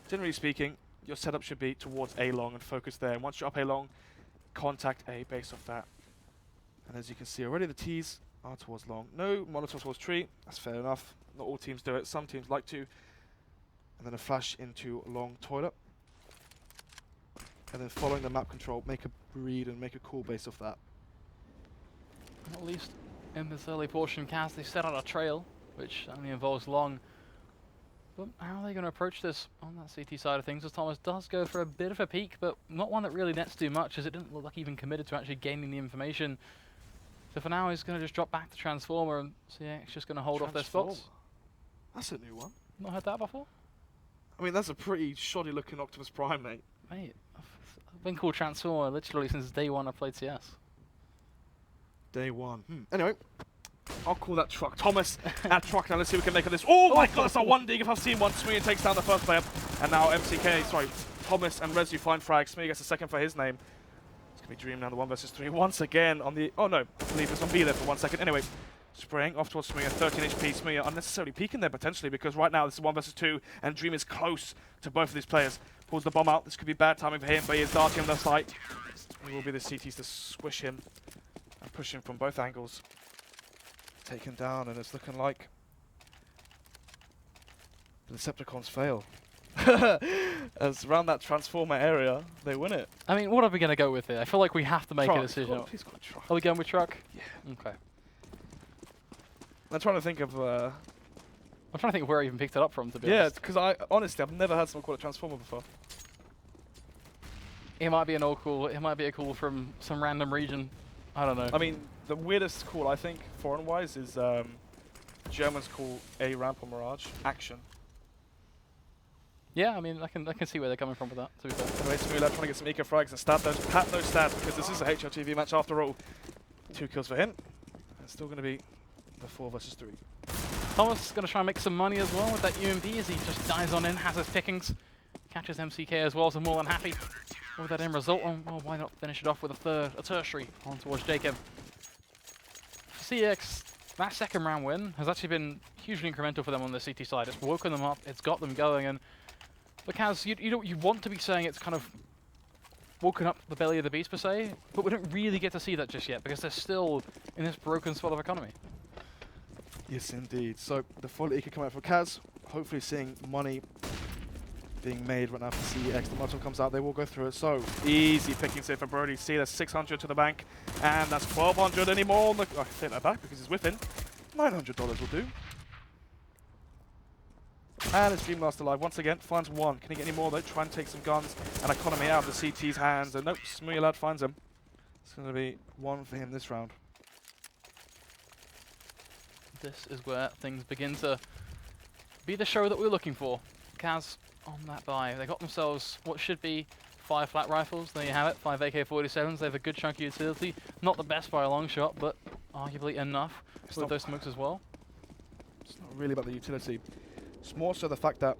generally speaking, your setup should be towards A long and focus there. And once you're up A long, contact A based off that. And as you can see already, the T's are towards long. No monitor towards tree. That's fair enough. Not all teams do it. Some teams like to. And then a flash into long toilet. And then following the map control, make a read and make a call based off that. At least in this early portion, Kaz, they set out a trail, which only involves long. But how are they going to approach this on that CT side of things, as Thomas does go for a bit of a peek, but not one that really nets too much, as it didn't look like he even committed to actually gaining the information. So for now, he's going to just drop back the Transformer, and CX just going to hold off their spots. That's a new one. Not heard that before? I mean, that's a pretty shoddy looking Optimus Prime, mate. Mate, I've been called Transformer literally since day one I played CS. Day one. Anyway, I'll call that Truck. Thomas at Truck. Now let's see if we can make of this. Oh my god, that's not one dig if I've seen one. Smee takes down the first player. And now Thomas and Rezu find frag. Smee gets a second for his name. It's going to be Dream now, the 1 versus 3. Once again on the... Oh no, I believe it's on B there for 1 second. Anyway, spraying off towards Smee, 13 HP. Smee unnecessarily peeking there potentially because right now this is 1 versus 2 and Dream is close to both of these players. Pulls the bomb out. This could be bad timing for him, but he is darting on the site. It will be the CTs to squish him and push him from both angles. Take him down, and it's looking like the Decepticons fail. As around that Transformer area, they win it. I mean, what are we going to go with here? I feel like we have to make a decision. Please go Truck. Are we going with Truck? Yeah. Okay. I'm trying to think of... I'm trying to think of where I even picked it up from, to be yeah, honest. because honestly, I've never had someone call it Transformer before. It might be an old call. It might be a call from some random region. I don't know. I mean, the weirdest call, I think, foreign-wise, is Germans call a ramp or Mirage action. Yeah, I mean, I can see where they're coming from with that, to be fair. Anyway, Smula trying to get some eco frags and pat those stats because this is a HLTV match after all. 2 kills for him. It's still going to be the 4 versus 3. Thomas is going to try and make some money as well with that UMP as he just dives on in, has his pickings. Catches MCK as well, so more than happy with that end result. Well, why not finish it off with a tertiary on towards Jacob. For CX, that second round win has actually been hugely incremental for them on the CT side. It's woken them up, it's got them going, and because you want to be saying it's kind of woken up the belly of the beast per se, but we don't really get to see that just yet because they're still in this broken spot of economy. Yes, indeed. So the full eco coming out for Kaz. Hopefully seeing money being made right now for CEX. The module comes out, they will go through it. So easy pickings here for Brody. See, that's 600 to the bank, and that's 1,200 anymore. I can take that back because he's whiffing. $900 will do. And it's Dreamlast alive once again. Finds one. Can he get any more though? Try and take some guns and economy out of the CT's hands. And nope, Smoothie Lad finds him. It's going to be 1 for him this round. This is where things begin to be the show that we're looking for. Kaz on that buy. They got themselves what should be 5 flat rifles. There you have it, 5 AK-47s. They have a good chunk of utility. Not the best by a long shot, but arguably enough with those smokes as well. It's not really about the utility. It's more so the fact that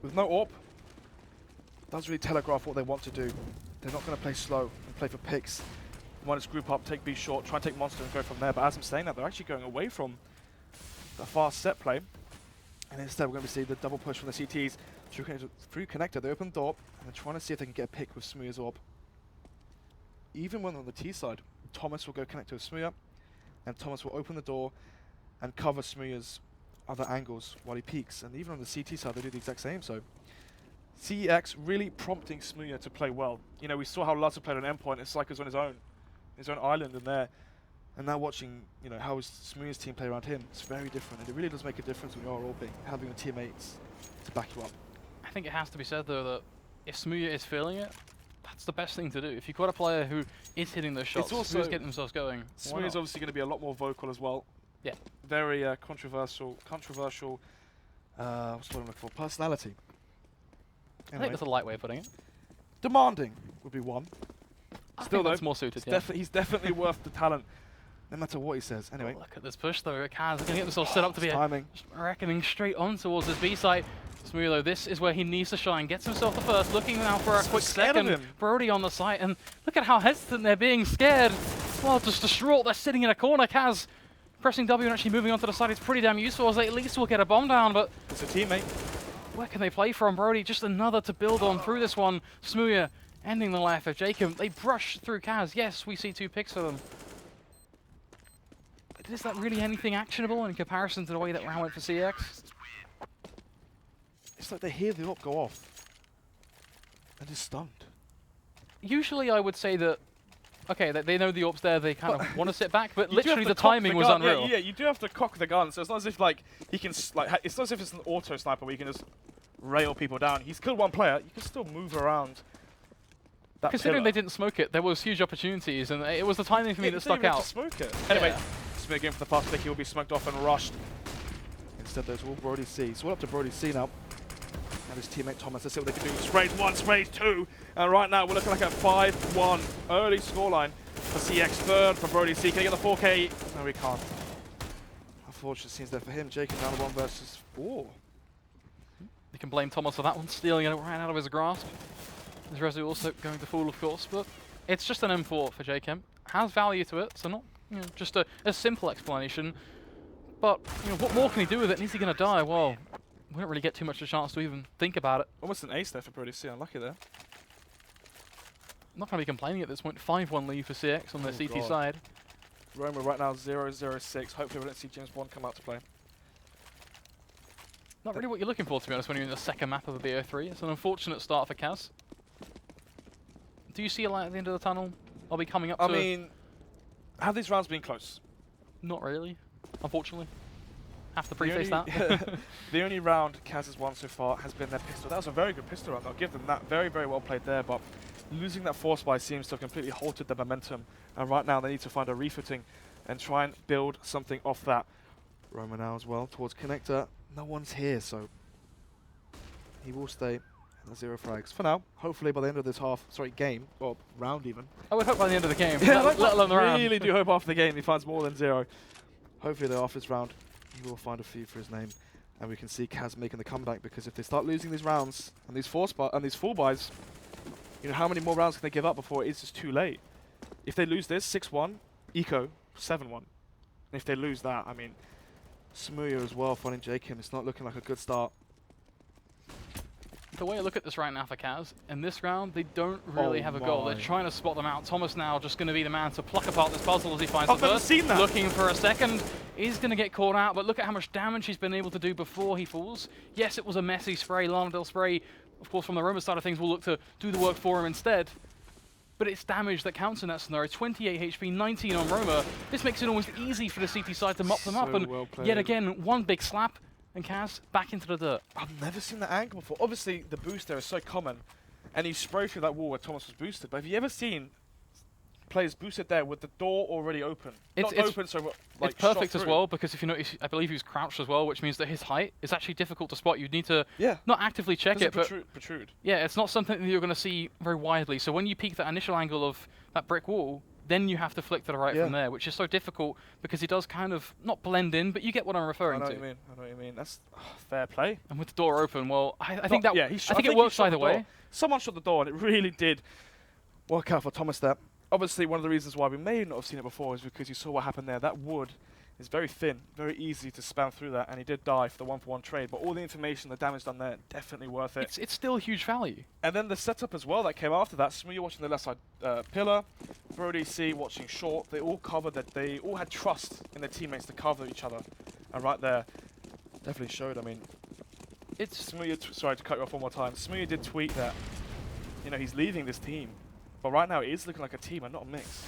with no AWP, it does really telegraph what they want to do. They're not going to play slow and play for picks. Want to group up, take B short, try and take monster and go from there. But as I'm saying that, they're actually going away from the fast set play. And instead we're going to see the double push from the CTs through connector. They open the door and they're trying to see if they can get a pick with Smooya's AWP. Even when on the T side, Thomas will go connect to Smooya, and Thomas will open the door and cover Smooya's other angles while he peeks. And even on the CT side, they do the exact same. So CEX really prompting Smooya to play well. You know, we saw how Lutzer played on endpoint. It's like he was on his own island in there. And now watching, you know, how Smooya's team play around him, it's very different. And it really does make a difference when you are AWPing, having your teammates to back you up. I think it has to be said though that if Smooya is feeling it, that's the best thing to do. If you've got a player who is hitting those shots, who's getting themselves going, Smooya's obviously going to be a lot more vocal as well. Yeah. Very controversial, what's the word I'm looking for? Personality. I think that's a light way of putting it. Demanding would be one. Still, that's more suited, yeah. He's definitely worth the talent, no matter what he says. Anyway. Look at this push though. Kaz going to get themselves set up to be timing. Reckoning straight on towards his B site. Smoothie though, this is where he needs to shine. Gets himself the first, looking now for a quick second. Brody on the site, and look at how hesitant they're being, scared. Well, just distraught, they're sitting in a corner. Kaz pressing W and actually moving onto the side is pretty damn useful, as they at least will get a bomb down, but it's a teammate. Where can they play from? Brody, just another to build on through this one. Smooya ending the life of Jacob. They brush through Kaz. Yes, we see 2 picks for them. But is that really anything actionable in comparison to the way that round went for CX? It's like they hear the AWP go off and just stunned. Usually I would say that, okay, they know the AWP's there, they kind of want to sit back, but literally the timing was unreal. Yeah, you do have to cock the gun, so it's not as if like he can, it's not as if it's an auto sniper where you can just rail people down. He's killed one player, you can still move around that Considering pillar. they didn't smoke it, there was huge opportunities, and it was the timing for me that stuck out. Smoke it. Anyway, Smith again for the fast pick, he will be smoked off and rushed. Instead, there's all Brody C. So we're up to Brody C now. And his teammate Thomas, let's see what they can do. Sprays 1, sprays 2. And right now we're looking like a 5-1 early scoreline for CX. Third for Brody C. Can he get the 4K? No, he can't. Unfortunate scenes there for him. Jacob down to 1 versus 4. You can blame Thomas for that one, stealing it right out of his grasp. There's Rezu also going to fall, of course, but it's just an M4 for JChem. Has value to it, so not just a simple explanation. But what more can he do with it? And is he going to die? Well, we don't really get too much of a chance to even think about it. Almost an ace there for Brody C. Unlucky there. I'm not going to be complaining at this point. 5-1 lead for CX on the CT side. Roma right now 0-0-6. Hopefully we don't see James Bond come out to play. Not really what you're looking for, to be honest, when you're in the second map of a BO3. It's an unfortunate start for Kaz. Do you see a light at the end of the tunnel? I'll be coming up to... I mean, have these rounds been close? Not really, unfortunately. Have to preface that. The only round Kaz has won so far has been their pistol. That was a very good pistol round. I'll give them that. Very, very well played there, but losing that force buy seems to have completely halted their momentum. And right now they need to find a refooting and try and build something off that. Roma now as well towards connector. No one's here, so he will stay in the 0 frags for now. Hopefully by the end of this game, or round even. I would hope by the end of the game, Yeah, let alone the round. I really do hope after the game he finds more than 0. Hopefully though after this round he will find a few for his name, and we can see Kaz making the comeback, because if they start losing these rounds and these full buys, how many more rounds can they give up before it is just too late? If they lose this 6-1, Eco 7-1. And if they lose that, I mean, Smuya as well finding Jakim. It's not looking like a good start. The way I look at this right now for Kaz, in this round, they don't really have a goal. They're trying to spot them out. Thomas now just going to be the man to pluck apart this puzzle as he finds the first. Seen that. Looking for a second. He's going to get caught out, but look at how much damage he's been able to do before he falls. Yes, it was a messy spray. Lanadel spray, of course, from the Roma side of things, will look to do the work for him instead. But it's damage that counts in that scenario. 28 HP, 19 on Roma. This makes it almost easy for the CT side to mop them up. And yet again, one big slap, and Kaz back into the dirt. I've never seen that angle before. Obviously, the boost there is so common, and he sprayed through that wall where Thomas was boosted. But have you ever seen players boosted there with the door already open? It's perfect as well, because if you notice, I believe he was crouched as well, which means that his height is actually difficult to spot. You'd need to not actively check it, but protrude. Yeah, it's not something that you're going to see very widely. So when you peek that initial angle of that brick wall, then you have to flick to the right from there, which is so difficult because he does kind of not blend in, but you get what I'm referring to. I know what you mean. That's fair play. And with the door open, well, I think that I think it works either way. Someone shut the door, and it really did work out for Thomas there. Obviously, one of the reasons why we may not have seen it before is because you saw what happened there. That wood is very thin, very easy to spam through that, and he did die for the 1-for-1 trade. But all the information, the damage done there, definitely worth it. It's still huge value. And then the setup as well that came after that. Smuya watching the left side pillar, Brody C watching short. They all covered that. They all had trust in their teammates to cover each other. And right there, definitely showed. I mean, it's Smuya. Sorry to cut you off one more time. Smuya did tweet that, he's leaving this team. But right now, it is looking like a team and not a mix.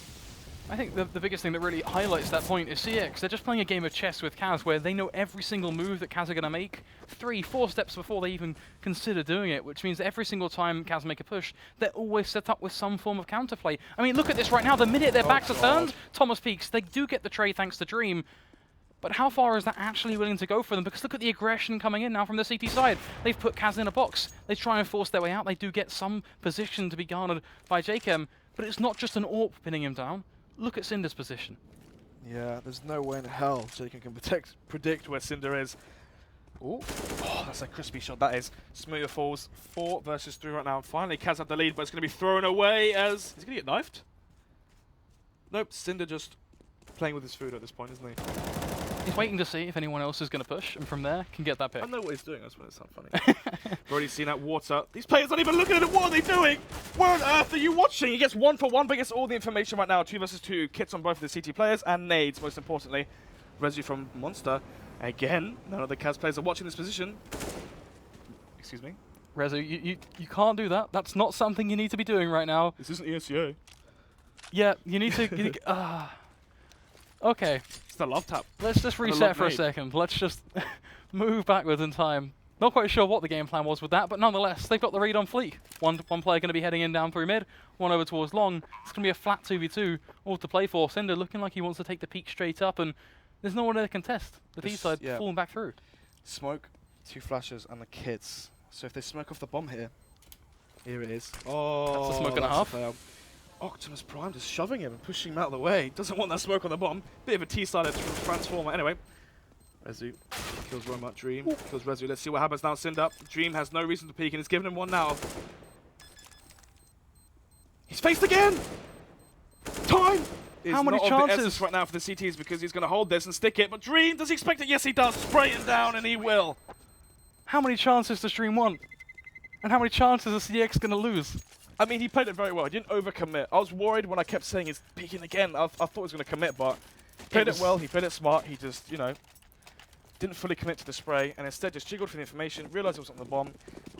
I think the biggest thing that really highlights that point is CX. They're just playing a game of chess with Kaz where they know every single move that Kaz are going to make 3-4 steps before they even consider doing it, which means that every single time Kaz make a push, they're always set up with some form of counterplay. I mean, look at this right now. The minute their backs are turned, Thomas peeks. They do get the trade thanks to Dream. But how far is that actually willing to go for them? Because look at the aggression coming in now from the CT side. They've put Kaz in a box. They try and force their way out. They do get some position to be garnered by Jakem. But it's not just an AWP pinning him down. Look at Cinder's position. Yeah, there's no way in hell Jakem can predict where Cinder is. Ooh. Oh, that's a crispy shot, that is. Smuya falls 4 versus 3 right now. And finally, Kaz had the lead, but it's going to be thrown away as... Is he going to get knifed? Nope, Cinder just playing with his food at this point, isn't he? He's waiting to see if anyone else is going to push, and from there, can get that pick. I know what he's doing, that's why it's not funny. We've already seen that water. These players aren't even looking at it, what are they doing? Where on earth are you watching? He gets 1-for-1, but gets all the information right now. 2 versus 2, kits on both of the CT players, and nades, most importantly. Rezu from Monster. Again, none of the Kaz players are watching this position. Excuse me? Rezu, you can't do that. That's not something you need to be doing right now. This isn't ESCA. Yeah, you need to... Okay. It's the love tap. Let's just reset for a second. Let's just move backwards in time. Not quite sure what the game plan was with that, but nonetheless, they've got the read on Fleek. One player going to be heading in down through mid, one over towards long. It's going to be a flat 2v2, all to play for. Cinder looking like he wants to take the peak straight up, and there's no one there to contest. The T-side falling back through. Smoke, 2 flashes, and the kits So if they smoke off the bomb here, here it is. Oh, That's a smoke and a half. fail. Optimus Prime just shoving him and pushing him out of the way. Doesn't want that smoke on the bomb. Bit of a T-sided transformer. Anyway, Rezu kills Roma. Dream kills Rezu. Let's see what happens now. Cinder. Dream has no reason to peek and he's giving him one now. He's faced again! Time! How many not of the chances? essence right now for the CTs because he's going to hold this and stick it. But Dream, does he expect it? Yes, he does. Spray him down and he will. How many chances does Dream want? And how many chances is CX going to lose? I mean, he played it very well. He didn't overcommit. I was worried when I kept saying he's peeking again. I thought he was going to commit, but he played it well. He played it smart. He just, you know, didn't fully commit to the spray and instead just jiggled for the information, realized it was on the bomb,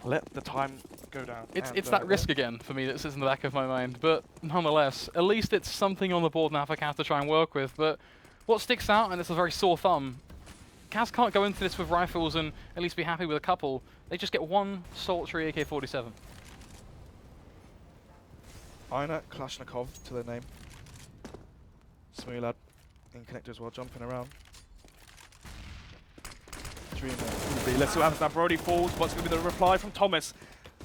let the time go down. It's that risk again for me that sits in the back of my mind. But nonetheless, at least it's something on the board now for Kaz to try and work with. But what sticks out, and it's a very sore thumb, Kaz can't go into this with rifles and at least be happy with a couple. They just get one sultry AK-47. Ina Kalashnikov to their name. Smooth lad in connector as well, jumping around. Dream there. Let's see what happens now. Brody falls. What's going to be the reply from Thomas?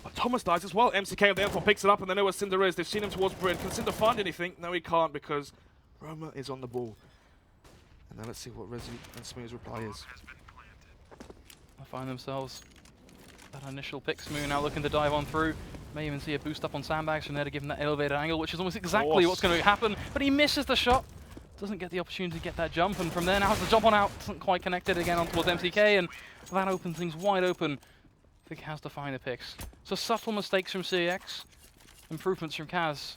But Thomas dies as well. MCK of the M4 picks it up and they know where Cinder is. They've seen him towards Brid. Can Cinder find anything? No, he can't because Roma is on the ball. And now let's see what Rezi and Smooth's reply is. They find themselves that initial pick. Smooth now looking to dive on through. May even see a boost up on Sandbags from there to give him that elevated angle, which is almost exactly what's going to happen. But he misses the shot. Doesn't get the opportunity to get that jump, and from there now has the jump on out. Doesn't quite connect it again on towards MCK, and that opens things wide open. I think Kaz to find the picks. So subtle mistakes from CX, improvements from Kaz.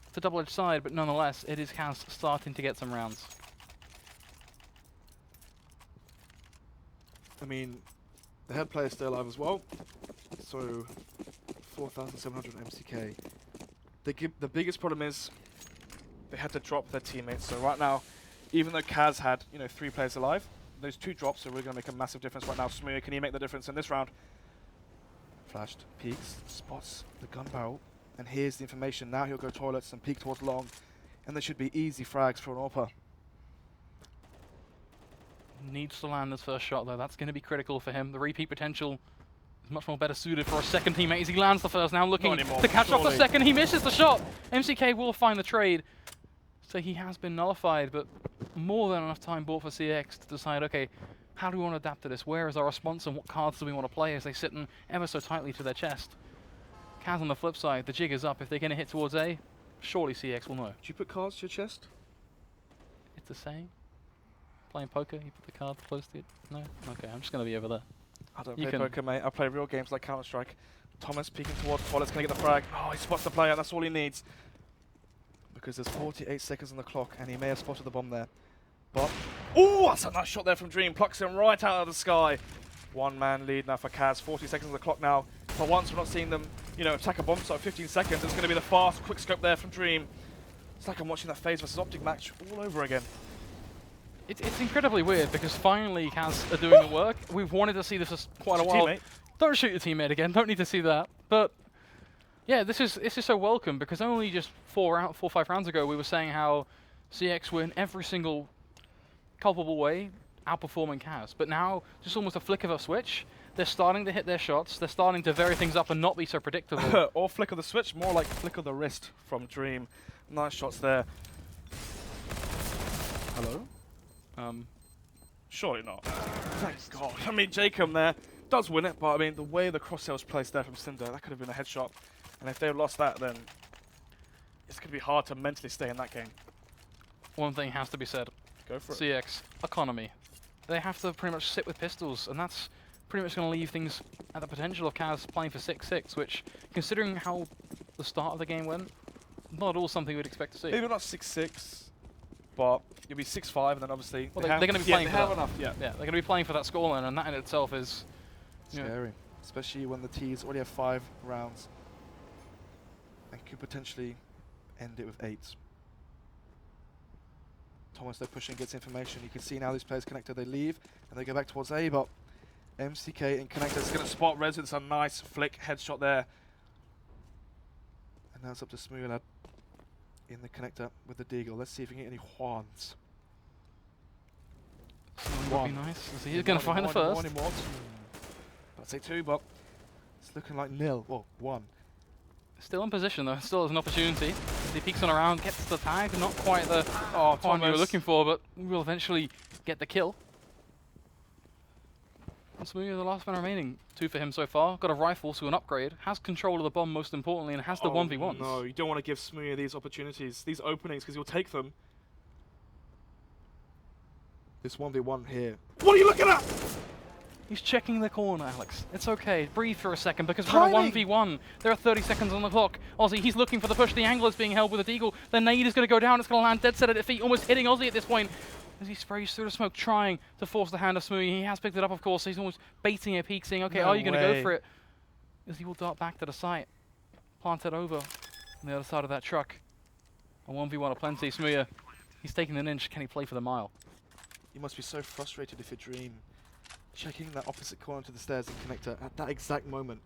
It's a double-edged side, but nonetheless, it is Kaz starting to get some rounds. I mean, the head player's still alive as well. So 4,700 MCK. The biggest problem is they had to drop their teammates. So right now, even though Kaz had 3 players alive, those 2 drops are really going to make a massive difference right now. Smooth, can he make the difference in this round? Flashed, peeks, spots the gun barrel, and here's the information. Now he'll go toilets and peek towards long, and there should be easy frags for an AWPer. Needs to land his first shot though. That's going to be critical for him. The repeat potential is much more better suited for a second teammate as he lands the first. Now looking to catch off the second. He misses the shot. MCK will find the trade. So he has been nullified, but more than enough time bought for CX to decide, okay, how do we want to adapt to this? Where is our response and what cards do we want to play as they sit in ever so tightly to their chest? Kaz on the flip side, the jig is up. If they're going to hit towards A, surely CX will know. Do you put cards to your chest? It's the same. Playing poker, you put the card close to it? No? Okay, I'm just going to be over there. I don't play poker, mate. I play real games like Counter-Strike. Thomas peeking towards toilets, going to get the frag. Oh, he spots the player. That's all he needs. Because there's 48 seconds on the clock, and he may have spotted the bomb there. But, oh, that's a nice shot there from Dream. Plucks him right out of the sky. 1-man lead now for Kaz. 40 seconds on the clock now. For once, we're not seeing them, attack a bomb site 15 seconds. It's going to be the fast, quick scope there from Dream. It's like I'm watching that FaZe versus Optic match all over again. It's incredibly weird because finally Kaz are doing the work. We've wanted to see this for quite a while. Teammate. Don't shoot your teammate again. Don't need to see that. But yeah, this is so welcome because only just 4 or 5 rounds ago we were saying how CX were in every single culpable way outperforming Kaz. But now, just almost a flick of a switch, they're starting to hit their shots. They're starting to vary things up and not be so predictable. Or flick of the switch, more like flick of the wrist from Dream. Nice shots there. Hello? Surely not. Thank God. I mean, Jacob there does win it, but I mean, the way the crosshair was placed there from Cinder, that could have been a headshot. And if they lost that, then it's going to be hard to mentally stay in that game. One thing has to be said. Go for it. CX, economy. They have to pretty much sit with pistols, and that's pretty much going to leave things at the potential of Kaz playing for 6-6, which, considering how the start of the game went, not at all something we'd expect to see. Maybe not 6-6. But you'll be 6-5, and then obviously well, they're going to be playing for that. Enough. Yeah, they're going to be playing for that scoreline, and that in itself is scary, especially when the T's already have 5 rounds and could potentially end it with 8. Thomas, they're pushing, gets information. You can see now these players connected. They leave and they go back towards A, but MCK in connector is going to spot Rezu. It's a nice flick headshot there, and now it's up to Smooth Lad in the connector with the Deagle. Let's see if we can get any Juans. Would be nice. He's going to find the first. I'd say 2, but It's looking like 0, well, 1. Still in position though, still has an opportunity. He peeks on around, gets the tag, not quite the one we were looking for, but will eventually get the kill. And Smooya, the last man remaining. 2 for him so far. Got a rifle, so an upgrade. Has control of the bomb most importantly, and has the 1v1s. No, you don't want to give Smooya these opportunities, these openings, because he'll take them. This 1v1 here. What are you looking at? He's checking the corner, Alex. It's okay. Breathe for a second, because we're on a 1v1. There are 30 seconds on the clock. Ozzy, he's looking for the push. The angle is being held with a deagle. The nade is going to go down. It's going to land dead set at feet, almost hitting Ozzy at this point. As he sprays through the smoke, trying to force the hand of Smooya. He has picked it up, of course. So he's almost baiting a peek, saying, okay, are you going to go for it? As he will dart back to the site. Plant it over on the other side of that truck. A 1v1 aplenty. Smooya, he's taking an inch. Can he play for the mile? You must be so frustrated if you dream. Checking that opposite corner to the stairs and connector at that exact moment.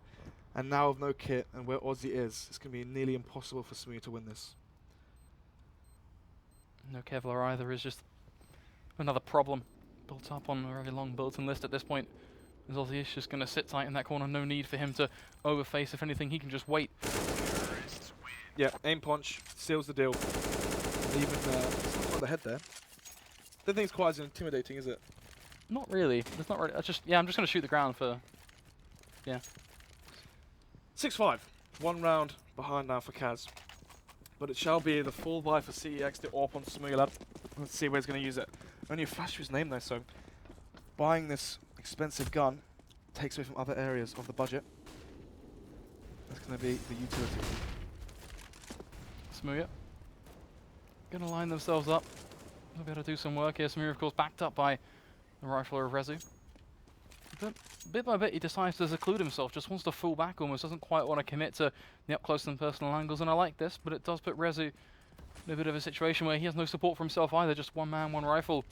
And now with no kit and where Ozzy is, it's going to be nearly impossible for Smooya to win this. No Kevlar either is just another problem built up on a very long built-in list at this point. As Ozzy is just going to sit tight in that corner. No need for him to overface. If anything, he can just wait. Yeah, aim punch seals the deal. Even something on the head there. Don't think it's quite as intimidating, is it? Not really. It's not really. I'm just going to shoot the ground for. Yeah. 6-5. 1 round behind now for Kaz. But it shall be the full buy for CEX, the AWP on Smooya lad. Let's see where he's going to use it. Only a flash to his name though, so buying this expensive gun takes away from other areas of the budget. That's going to be the utility. Smooya going to line themselves up. They'll be able to do some work here. Smooya, of course, backed up by the rifler of Rezu. But bit by bit, he decides to seclude himself, just wants to fall back almost, doesn't quite want to commit to the up-close and personal angles, and I like this, but it does put Rezu in a bit of a situation where he has no support for himself either, just one man, one rifle.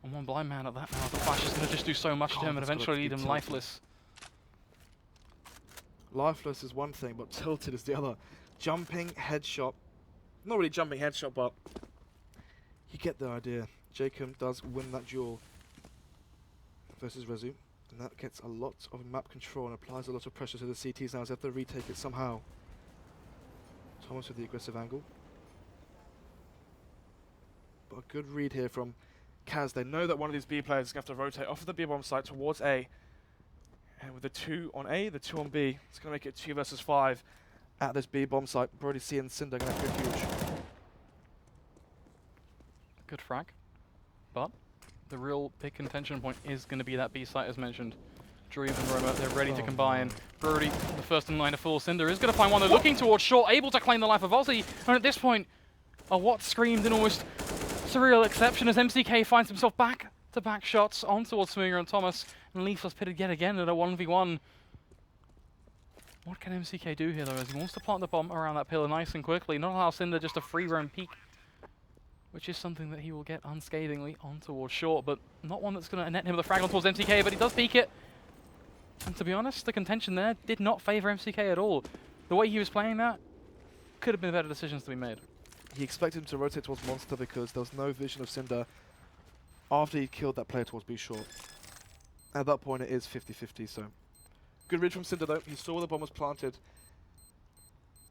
And one blind man at that now. The flash is going to just do so much to him and eventually leave him lifeless. Lifeless is one thing, but tilted is the other. Jumping headshot. Not really jumping headshot, but you get the idea. Jacob does win that duel versus Rezu, and that gets a lot of map control and applies a lot of pressure to the CTs now as they have to retake it somehow. Thomas with the aggressive angle. But a good read here from Kaz. They know that one of these B players is going to have to rotate off of the B bomb site towards A. And with the 2 on A, the 2 on B, it's going to make it 2 versus 5 at this B bomb site. Brody C and Cinder going to have to go huge. Good frag. But the real big contention point is going to be that B site as mentioned. Dream and Roma, they're ready to combine. Brody, the first in line to fall. Cinder is going to find one. They're looking towards short, able to claim the life of Ozzy. And at this point, a what screamed an almost surreal exception as MCK finds himself back-to-back shots on towards Smooya and Thomas. And Leafless pitted yet again at a 1v1. What can MCK do here though, as he wants to plant the bomb around that pillar nice and quickly, not allow Cinder just a free roam peek, which is something that he will get unscathingly on towards short, but not one that's going to net him with a frag on towards MCK, but he does peek it. And to be honest, the contention there did not favour MCK at all. The way he was playing that could have been better decisions to be made. He expected him to rotate towards Monster because there was no vision of Cinder after he killed that player towards B short. At that point it is 50-50, so good read from Cinder though. He saw where the bomb was planted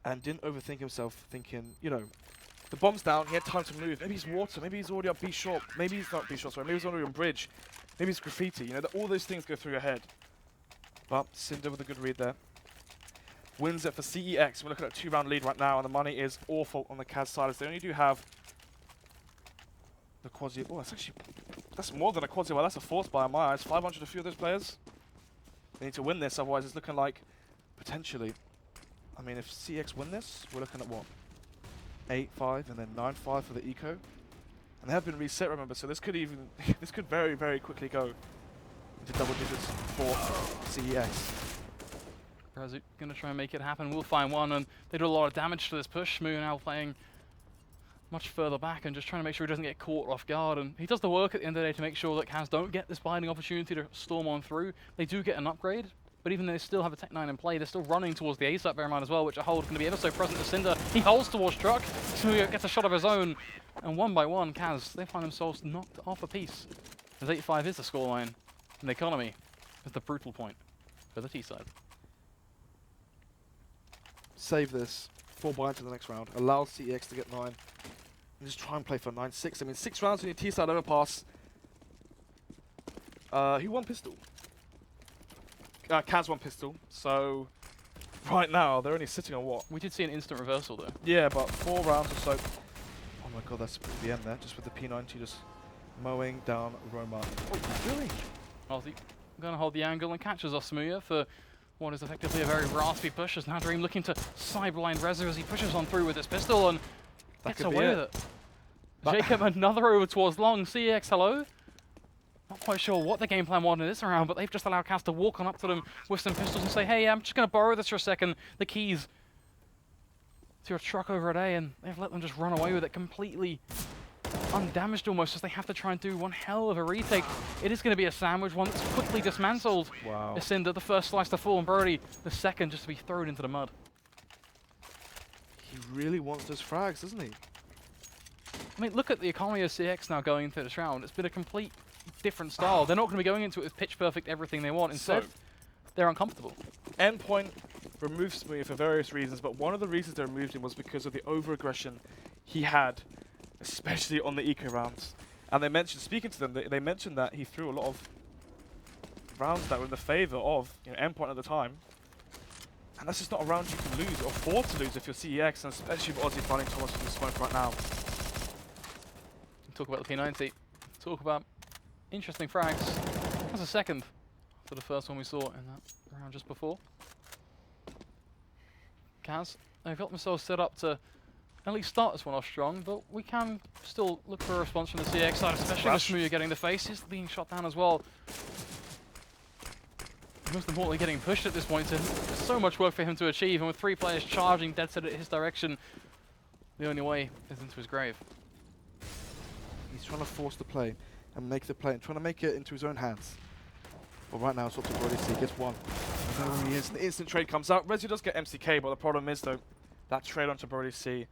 and didn't overthink himself, thinking, you know, the bomb's down, he had time to move. Maybe he's water, maybe he's already up B short, maybe he's not B short, sorry, maybe he's already on bridge, maybe he's graffiti, you know, all those things go through your head. But Cinder with a good read there. Wins it for CEX. We're looking at a 2-round lead right now, and the money is awful on the Kaz side as they only do have the quasi. Oh, that's more than a quasi. Well, that's a force buy in my eyes. 500 a few of those players. They need to win this, otherwise it's looking like potentially. I mean, if CEX win this, we're looking at what? 8-5 and then 9-5 for the eco, and they have been reset. Remember, so this could even this could very, very quickly go into double digits for CEX. Rezu going to try and make it happen. We'll find one, and they do a lot of damage to this push. Smooya now playing much further back and just trying to make sure he doesn't get caught off guard. And he does the work at the end of the day to make sure that Kaz don't get this binding opportunity to storm on through. They do get an upgrade, but even though they still have a Tech 9 in play, they're still running towards the A site, bear in mind as well, which a hold going to be ever so present to Cinder. He holds towards Truck. Smooya gets a shot of his own, and one by one, Kaz, they find themselves knocked off a piece. As 8-5 is the scoreline, and the economy is the brutal point. for the T side. Save this. 4 buy into the next round. Allow CEX to get 9. And just try and play for 9-6. I mean, 6 rounds in your T-side overpass. Who won pistol? Kaz won pistol. So, right now, they're only sitting on what? We did see an instant reversal though. Yeah, but 4 rounds or so. Oh my god, that's the end there. Just with the P90 just mowing down Roma. What are you doing? Ozzy gonna hold the angle and catches Osmuya for what is effectively a very raspy push, as now Dream looking to sideline Reza as he pushes on through with his pistol and gets away with it. Jacob, another over towards long. CEX, hello? Not quite sure what the game plan was in this round, but they've just allowed Kaz to walk on up to them with some pistols and say, hey, I'm just going to borrow this for a second. The keys to your truck over at A, and they've let them just run away with it completely undamaged almost, as they have to try and do one hell of a retake. It is going to be a sandwich, one that's quickly dismantled. Wow. Cinder, the first slice to fall, and Brody, the second just to be thrown into the mud. He really wants those frags, doesn't he? I mean, look at the economy of CX now going into this round. It's been a complete different style. They're not going to be going into it with pitch perfect everything they want. Instead, they're uncomfortable. Endpoint removed Smoothie for various reasons, but one of the reasons they removed him was because of the over-aggression he had, especially on the eco rounds. And they mentioned, speaking to them, they mentioned that he threw a lot of rounds that were in the favor of Endpoint at the time. And that's just not a round you can lose or afford to lose if you're CEX, and especially with Aussie finding Thomas in the smoke right now. Talk about the P90. Talk about interesting frags. That's a second for the first one we saw in that round just before. Kaz, they've got themselves set up to at least start this one off strong, but we can still look for a response from the CX side, especially with Smoothie getting the face. He's being shot down as well. Most importantly, getting pushed at this point, so so much work for him to achieve, and with 3 players charging dead set at his direction, the only way is into his grave. He's trying to force the play and make the play and trying to make it into his own hands. But right now, sort of already see gets 1. There he is. The instant trade comes out. Rezi does get MCK, but the problem is though, that trade onto Brody C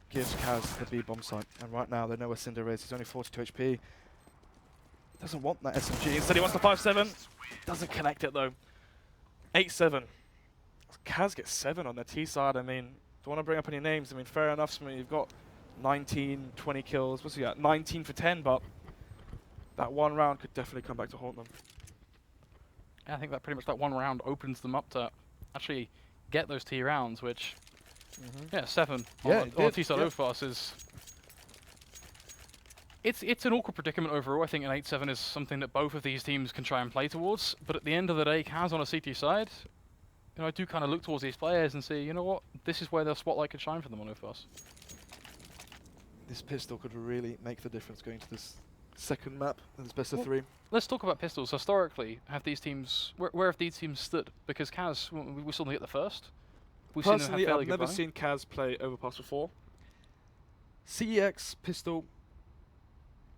gives Kaz the B bomb site. And right now they know where Cinder is. He's only 42 HP. Doesn't want that SMG. Instead he wants the 5-7. Doesn't connect it though. 8-7. Kaz gets 7 on the T side. I mean, don't want to bring up any names. I mean, fair enough. I mean, you've got 19, 20 kills. What's he got? 19 for 10, but that one round could definitely come back to haunt them. I think that pretty much that one round opens them up to actually get those T rounds, which, yeah, 7 on T-side overpass is... It's an awkward predicament overall. I think an 8-7 is something that both of these teams can try and play towards, but at the end of the day, Kaz on a CT side, I do kind of look towards these players and see, you know what, this is where the spotlight could shine for them on overpass. This pistol could really make the difference going to this second map, and it's best of 3. Let's talk about pistols. Historically, have these teams, where have these teams stood? Because Kaz, we still get the first. We've Personally, seen them have I've never seen Kaz play overpass before. CEX pistol,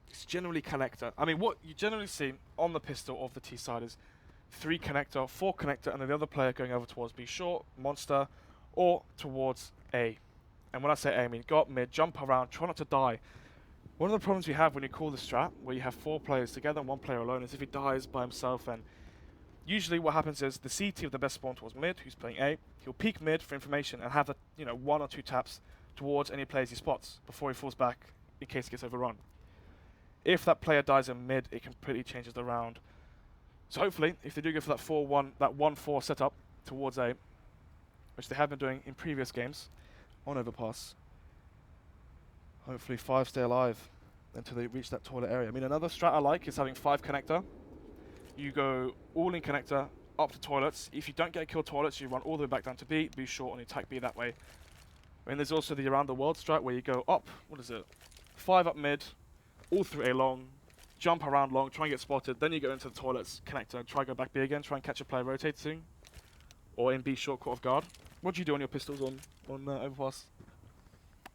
it's generally connector. I mean, what you generally see on the pistol of the T side is 3 connector, 4 connector, and then the other player going over towards B short, monster, or towards A. And when I say A, I mean go up mid, jump around, try not to die. One of the problems we have when you call the strat, where you have 4 players together and 1 player alone, is if he dies by himself. And usually what happens is the CT of the best spawn towards mid, who's playing A, he'll peek mid for information and have 1 or 2 taps towards any players he spots before he falls back in case he gets overrun. If that player dies in mid, it completely changes the round. So hopefully, if they do go for that 4-1, that 1-4 setup towards A, which they have been doing in previous games on overpass, hopefully 5 stay alive until they reach that toilet area. I mean, another strat I like is having 5 connector. You go all in connector up to toilets. If you don't get a kill toilets, you run all the way back down to B, B short, and you attack B that way. I mean, there's also the around the world strat where you go up, 5 up mid, all through A long, jump around long, try and get spotted, then you go into the toilets, connector, try go back B again, try and catch a player rotating, or in B short, caught off guard. What do you do on your pistols on overpass?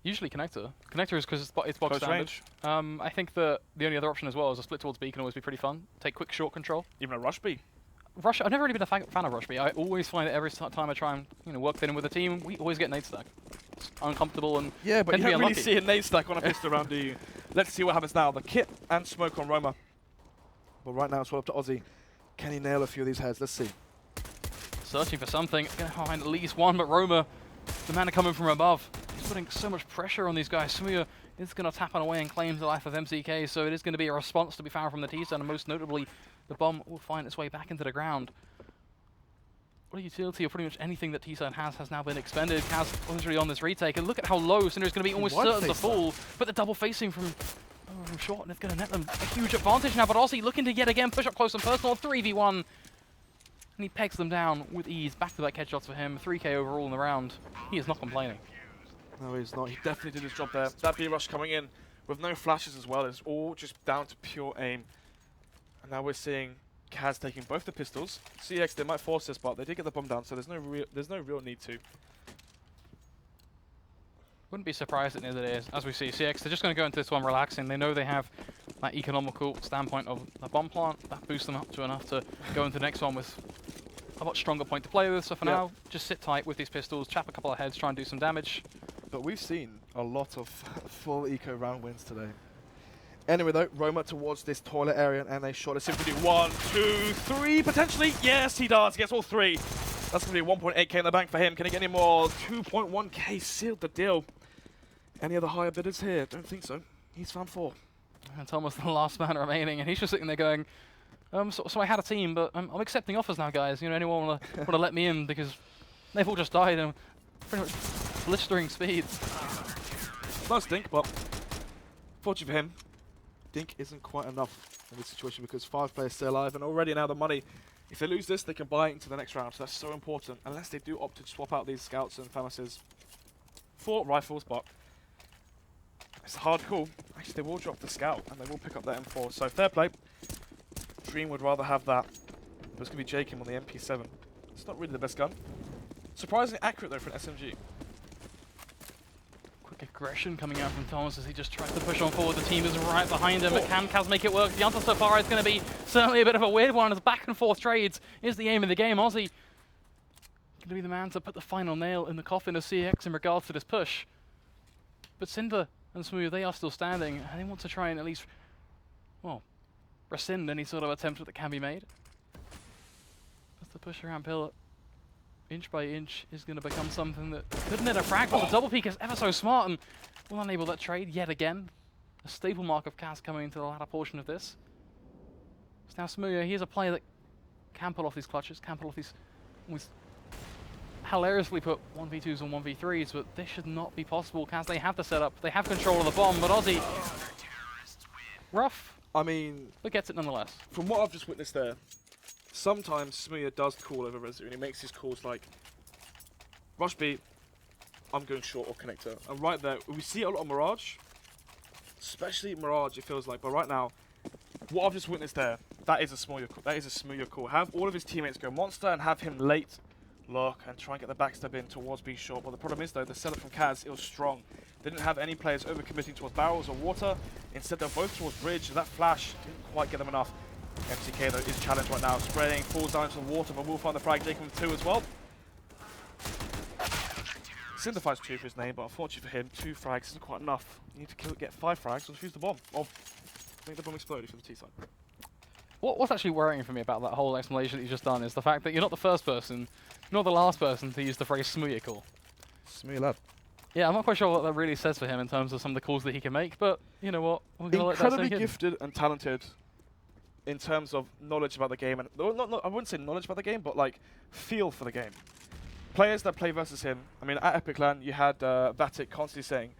Usually connector. Connector is because it's box Close standard. range. I think the only other option as well is a split towards B can always be pretty fun. Take quick short control. Even a rush B. Rush. I've never really been a fan of rush B. I always find that every time I try and work that in with a team, we always get nade stack. It's uncomfortable and yeah, but you don't really unlucky. see a nade stack on a pistol round, do you? Let's see what happens now. The kit and smoke on Roma. But right now it's all up to Aussie. Can he nail a few of these heads? Let's see. searching for something. Gonna find at least one, but Roma, the man coming from above, he's putting so much pressure on these guys. Smuya is going to tap on away and claim the life of MCK, so it is going to be a response to be found from the T-side, and most notably, the bomb will find its way back into the ground. What a utility of pretty much anything that T-side has now been expended. Kaz literally on this retake, and look at how low Cinder is going to be almost certain to fall, but the double facing from short, and it's going to net them a huge advantage now, but Aussie looking to yet again push up close and personal, 3v1, and he pegs them down with ease. Back-to-back headshots for him, 3k overall in the round. He is not complaining. No, he's not. He definitely did his job there. That B-rush coming in with no flashes as well. It's all just down to pure aim. And now we're seeing Kaz taking both the pistols. CX, they might force this, but they did get the bomb down, so there's no real need to. Wouldn't be surprised at the end of the day, as we see CX, they're just going to go into this one relaxing. They know they have that economical standpoint of the bomb plant. That boosts them up to enough to go into the next one with a much stronger point to play with. So for now, just sit tight with these pistols, chap a couple of heads, try and do some damage. But we've seen a lot of full eco round wins today. Anyway though, Roma towards this toilet area, and they shot a Symphony 1, 2, 3 potentially. Yes, he does. He gets all 3. That's going to be 1.8k in the bank for him. Can he get any more? 2.1k sealed the deal. Any other higher bidders here? Don't think so. He's found 4. And Thomas, the last man remaining, and he's just sitting there going, so I had a team, but I'm accepting offers now, guys. You know, anyone want to let me in, because they've all just died in pretty much blistering speeds. Nice Dink, but fortunately for him, Dink isn't quite enough in this situation because 5 players stay alive, and already now the money, if they lose this, they can buy it into the next round, so that's so important, unless they do opt to swap out these scouts and FAMAS's for rifles, but it's a hard call. Actually, they will drop the scout, and they will pick up that M4, so fair play. Dream would rather have that, but it's going to be Jacob on the MP7. It's not really the best gun. Surprisingly accurate though for an SMG. Quick aggression coming out from Thomas as he just tries to push on forward. The team is right behind him, but can Kaz make it work? The answer so far is going to be certainly a bit of a weird one, as back and forth trades is the aim of the game. Aussie going to be the man to put the final nail in the coffin of CX in regards to this push. But Cinder and Smooth, they are still standing, and they want to try and at least, well, rescind any sort of attempt that can be made. As the push around pillar, inch by inch, is going to become something that could net a frag, but the double peek is ever so smart and will enable that trade yet again. A staple mark of Kaz coming into the latter portion of this. So now Smooth, he is a player that can pull off these clutches, can pull off these with hilariously put 1v2s and 1v3s, but this should not be possible. Kaz, they have the setup, they have control of the bomb, but Aussie, rough. I mean, but gets it nonetheless. From what I've just witnessed there, sometimes Smuya does call over Rezu, and he makes his calls like, rush B, I'm going short or connector. And right there, we see a lot of Mirage, especially Mirage, it feels like. But right now, what I've just witnessed there, that is a Smuya call. Have all of his teammates go monster and have him late look and try and get the backstab in towards B short. But the problem is though, the setup from Kaz, it was strong. They didn't have any players overcommitting towards barrels or water. Instead, they're both towards bridge, and that flash didn't quite get them enough. MCK though is challenged right now, spraying, falls down into the water, but we'll find the frag, Jacob with 2 as well. Cinder finds 2 for his name, but unfortunately for him, 2 frags isn't quite enough. You need to get 5 frags or defuse the bomb, or make the bomb explode for the T side. What's actually worrying for me about that whole explanation that you've just done is the fact that you're not the first person, not the last person to use the phrase Smooya call. Smooya lad. Yeah, I'm not quite sure what that really says for him in terms of some of the calls that he can make, but you know what? We're gonna let that incredibly sink in. gifted and talented in terms of knowledge about the game, and I wouldn't say knowledge about the game, but like feel for the game. Players that play versus him, I mean, at Epic LAN, you had Vatic constantly saying,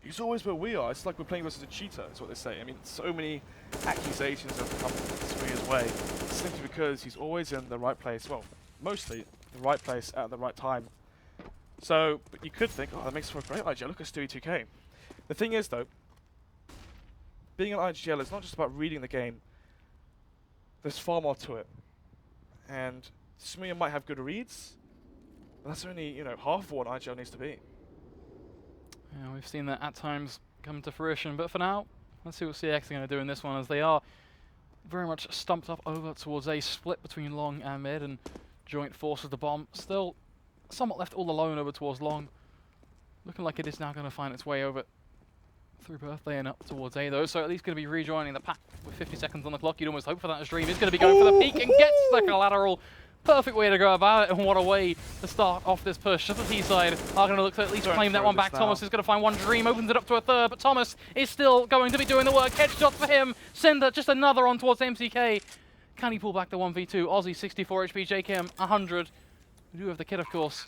he's always where we are. It's like we're playing versus a cheater, is what they say. I mean, so many accusations have come Smuya's way, simply because he's always in the right place, well, mostly the right place at the right time. So, but you could think, oh, that makes for a great IGL. Look at Stewie 2K. The thing is, though, being an IGL is not just about reading the game. There's far more to it. And Smuya might have good reads, but that's only, you know, half of what an IGL needs to be. Yeah, we've seen that at times come to fruition, but for now, let's see what CX are going to do in this one, as they are very much stumped up over towards a split between long and mid, and joint force of the bomb still somewhat left all alone over towards long. Looking like it is now going to find its way over through Birthday and up towards A though, so at least going to be rejoining the pack with 50 seconds on the clock. You'd almost hope for that as Dream is going to be going for the peak and gets the collateral, Perfect way to go about it, and what a way to start off this push. Just the T side are going to look to at least Don't claim that throw one this back. now. Thomas is going to find one Dream, opens it up to a third, but Thomas is still going to be doing the work. Headshot for him. Cinder, just another on towards MCK. Can he pull back the 1v2? Aussie 64 HP, JKM 100. We do have the kit, of course.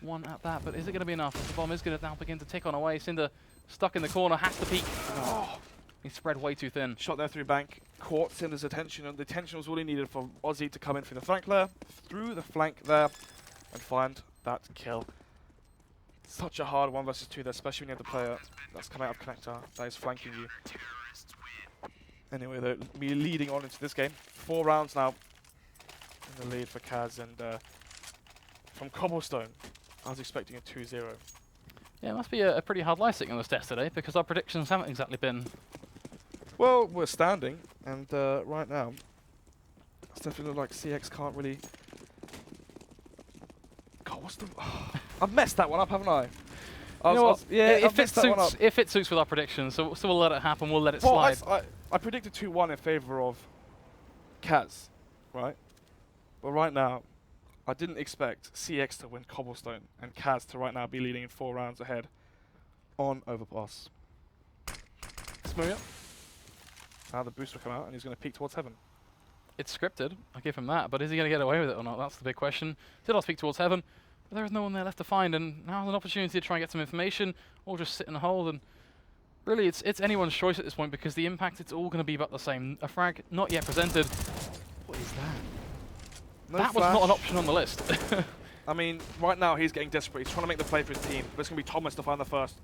One at that, but is it going to be enough? The bomb is going to now begin to tick on away. Cinder stuck in the corner, has to peek. Oh, he's spread way too thin. Shot there through bank, caught Cinder's attention, and the attention was all he needed for Aussie to come in through the flank there, and find that kill. Such a hard 1 versus 2 there, especially when you have the player that's coming out of connector that is flanking you. Anyway, they're leading on into this game. 4 rounds now in the lead for Kaz, and from Cobblestone, I was expecting a 2-0. Yeah, it must be a pretty hard life sitting on this test today, because our predictions haven't exactly been... Well, we're standing, and right now, it's definitely look like CX can't really... God, what's the... I've messed that one up, haven't I? You know what? Yeah, I've messed that one up. If it suits with our predictions, so we'll let it happen, we'll let it Well, slide. I predicted 2-1 in favour of Kaz, right? But right now, I didn't expect CX to win Cobblestone and Kaz to right now be leading in 4 rounds ahead on Overpass. Smooth. Now the boost will come out and he's going to peek towards Heaven. It's scripted, I give him that, but is he going to get away with it or not? That's the big question. Did I speak towards Heaven? But there is no one there left to find, and now's an opportunity to try and get some information, or just sit and hold, and really it's anyone's choice at this point, because the impact, it's all going to be about the same. A frag not yet presented. What is that? No that flash. was not an option on the list. I mean, right now he's getting desperate. He's trying to make the play for his team, but it's going to be Thomas to find the first.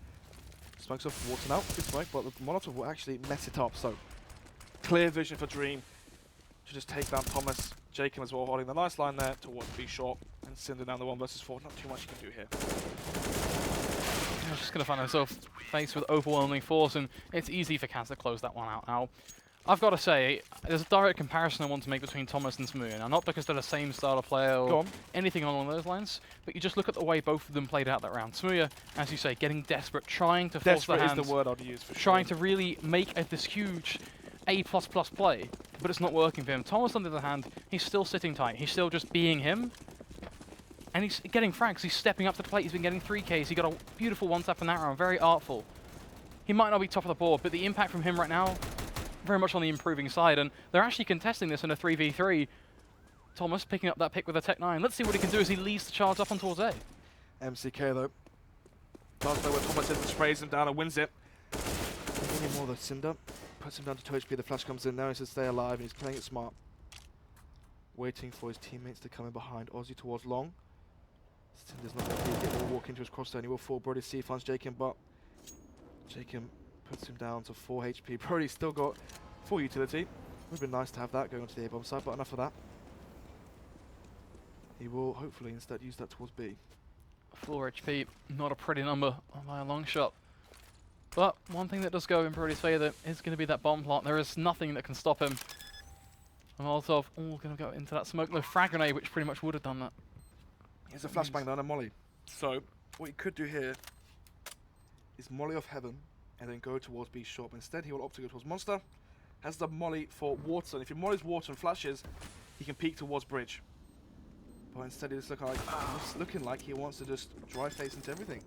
Smokes off water now, good smoke, but the Molotov will actually mess it up, so clear vision for Dream to just take down Thomas. Jacob as well, holding the nice line there towards B short, and Cinder down the 1 versus 4. Not too much you can do here. I'm just going to find myself faced with overwhelming force, and it's easy for Kaz to close that one out now. I've got to say, there's a direct comparison I want to make between Thomas and Smooth. Now, not because they're the same style of player or anything along those lines, but you just look at the way both of them played out that round. Smooth, as you say, getting desperate, trying to force the hands. Desperate is the word I'd use for sure. Trying to really make this huge A++ play, but it's not working for him. Thomas, on the other hand, he's still sitting tight. He's still just being him. And he's getting frags. He's stepping up to the plate. He's been getting 3Ks. He got a beautiful one-tap in that round. Very artful. He might not be top of the board, but the impact from him right now, very much on the improving side. And they're actually contesting this in a 3v3. Thomas picking up that pick with a Tech 9. Let's see what he can do as he leads the charge up on towards A. MCK though. Does know where Thomas is and sprays him down and wins it. Any more though, Cinder. Puts him down to 2 HP, the flash comes in, now he says stay alive, and he's playing it smart. Waiting for his teammates to come in behind. Aussie towards long. Cinder's not going to be able to walk into his crosshair, he will fall. Brody C finds Jacob, but Jacob puts him down to 4 HP. Brody's still got full utility. Would have been nice to have that going onto the A-bomb side, but enough of that. He will hopefully instead use that towards B. 4 HP, not a pretty number by a long shot. But one thing that does go in Brody's favour is going to be that bomb plot. There is nothing that can stop him. And Molotov all going to go into that smoke. No frag grenade, which pretty much would have done that. Here's a flashbang down a molly. So, what you could do here is molly off Heaven and then go towards B short. But instead, he will opt to go towards Monster. Has the molly for Water. And if he mollies Water and flashes, he can peek towards Bridge. But instead, it's looking like he wants to just dry face into everything.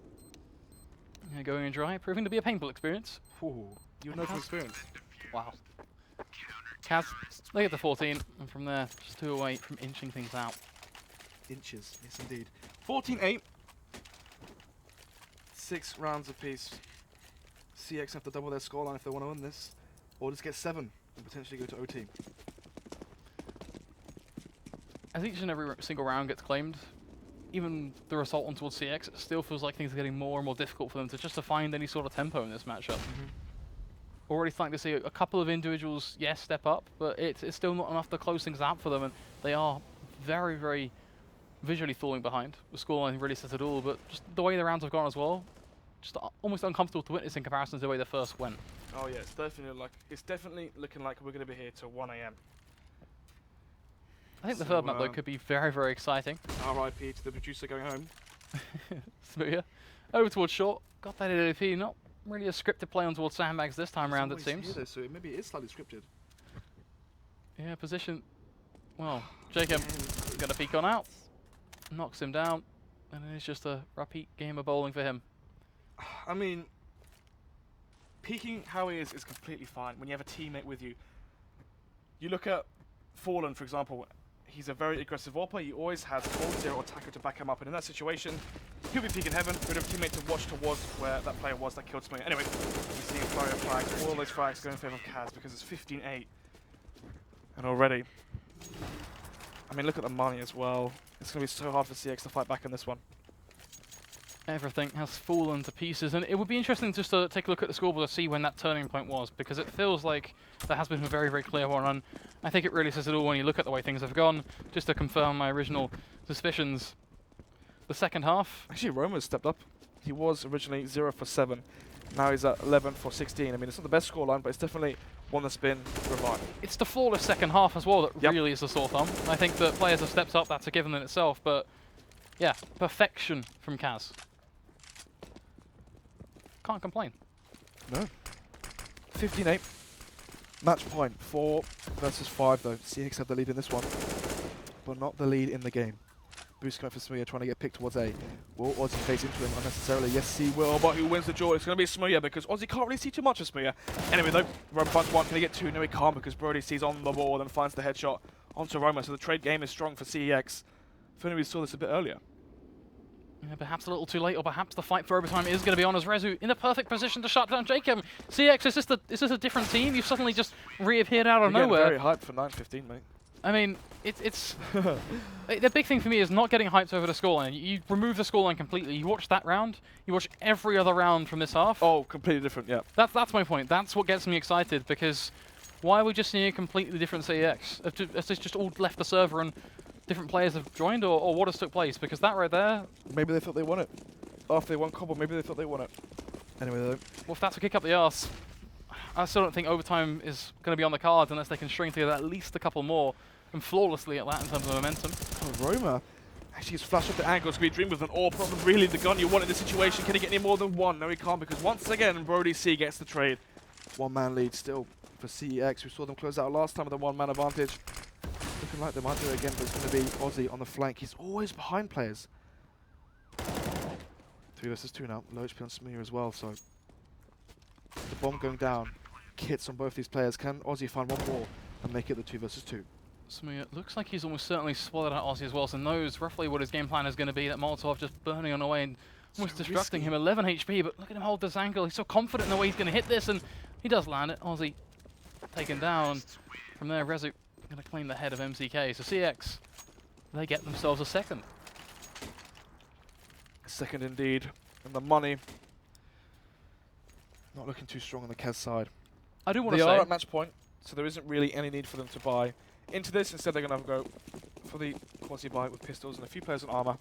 Yeah, going in dry, proving to be a painful experience. Ooh, you know from experience. Wow. Kaz, they get the 14, and from there, just 2 away from inching things out. Inches, yes indeed. 14-8. 6 rounds apiece. CX have to double their scoreline if they want to win this, or just get 7 and potentially go to OT. As each and every single round gets claimed, even the assault on towards CX, it still feels like things are getting more and more difficult for them to just to find any sort of tempo in this matchup. Already starting to see a couple of individuals, yes, step up, but it's still not enough to close things out for them, and they are very, very visually falling behind. The scoreline really says it all, but just the way the rounds have gone as well, just almost uncomfortable to witness in comparison to the way the first went. Oh yeah, it's definitely looking like we're going to be here till 1 AM. I think the third map though could be very, very exciting. RIP to the producer going home. Smooth. Over towards short, got that ADP, not really a scripted play on towards sandbags this time round, it seems. Here, though, so maybe it is slightly scripted. Yeah, position. Well, Jacob going to peek on out. Knocks him down. And it's just a repeat game of bowling for him. I mean, peeking how he is completely fine when you have a teammate with you. You look at Fallen, for example. He's a very aggressive AWPer. He always has Cold Zero or Taco to back him up. And in that situation, he'll be peeking heaven. We'd have a teammate to watch towards where that player was that killed Sminger. Anyway, you see a flurry of flags. All those flags go in favor of Kaz because it's 15-8. And already, I mean, look at the money as well. It's going to be so hard for CX to fight back in this one. Everything has fallen to pieces, and it would be interesting just to take a look at the scoreboard to see when that turning point was, because it feels like there has been a very, very clear one, and I think it really says it all when you look at the way things have gone. Just to confirm my original suspicions, the second half... Actually, Roma's stepped up. He was originally 0 for 7. Now he's at 11 for 16. I mean, it's not the best scoreline, but it's definitely one that's been revived. It's the flawless second half as well that really is the sore thumb. I think that players have stepped up, that's a given in itself, but yeah, perfection from Kaz. Can't complain. No. 15-8. Match point. 4 versus 5 though. CX have the lead in this one, but not the lead in the game. Boost coming for Smuya, trying to get picked towards A. Will Ozzy face into him unnecessarily? Yes, he will, but who wins the duel? It's going to be Smuya because Ozzy can't really see too much of Smuya. Anyway, though, Roma finds 1. Can he get 2? No, he can't because Brody sees on the ball and finds the headshot onto Roma. So the trade game is strong for CEX. If only we saw this a bit earlier. Yeah, perhaps a little too late, or perhaps the fight for overtime is going to be on as Rezu in the perfect position to shut down Jacob. CX, is this a different team? You've suddenly just reappeared out of nowhere. Very hyped for 9-15, mate. I mean, it's the big thing for me is not getting hyped over the scoreline. You remove the scoreline completely. You watch that round. You watch every other round from this half. Oh, completely different. Yeah. That's my point. That's what gets me excited, because why are we just seeing a completely different CEX? Has this just all left the server and different players have joined, or what has took place? Because that right there... Maybe they thought they won it. After they won Cobble, maybe they thought they won it. Anyway, though. Well, if that's a kick up the arse, I still don't think overtime is going to be on the cards unless they can string together at least a couple more, and flawlessly at that in terms of momentum. Oh, Roma actually has flashed up the angles. Can be dreamed with an AWP, not really the gun you want in this situation. Can he get any more than 1? No, he can't, because once again, Brody C gets the trade. 1-man lead still for CEX. We saw them close out last time with a 1-man advantage. Looking like they might do it again, but it's going to be Ozzy on the flank. He's always behind players. 3 versus 2 now. Low HP on Smear as well, so the bomb going down. Kits on both these players. Can Ozzy find one more and make it the 2 versus 2? Smear looks like he's almost certainly swallowed out Ozzy as well, so knows roughly what his game plan is going to be. That Molotov just burning on away and almost destructing him. 11 HP, but look at him hold this angle. He's so confident in the way he's going to hit this, and he does land it. Ozzy taken down. From there, Rezu going to claim the head of MCK. So CX, they get themselves a second. Second indeed. And the money not looking too strong on the Kez side. I do want to say... They are at match point, so there isn't really any need for them to buy into this. Instead, they're going to go for the quasi buy with pistols and a few players on armor.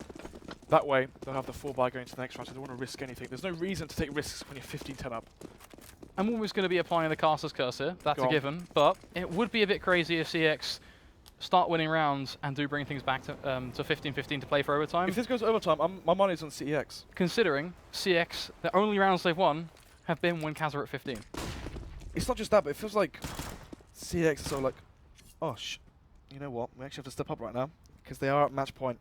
That way, they'll have the full buy going to the next round, so they don't want to risk anything. There's no reason to take risks when you're 15-10 up. I'm always going to be applying the Caster's Curse here. That's a given. But it would be a bit crazy if CX start winning rounds and do bring things back to 15-15 to play for overtime. If this goes overtime, my money's on CEX. Considering CX, the only rounds they've won have been when Kaz are at 15. It's not just that, but it feels like CX is sort of like, oh, you know what? We actually have to step up right now because they are at match point.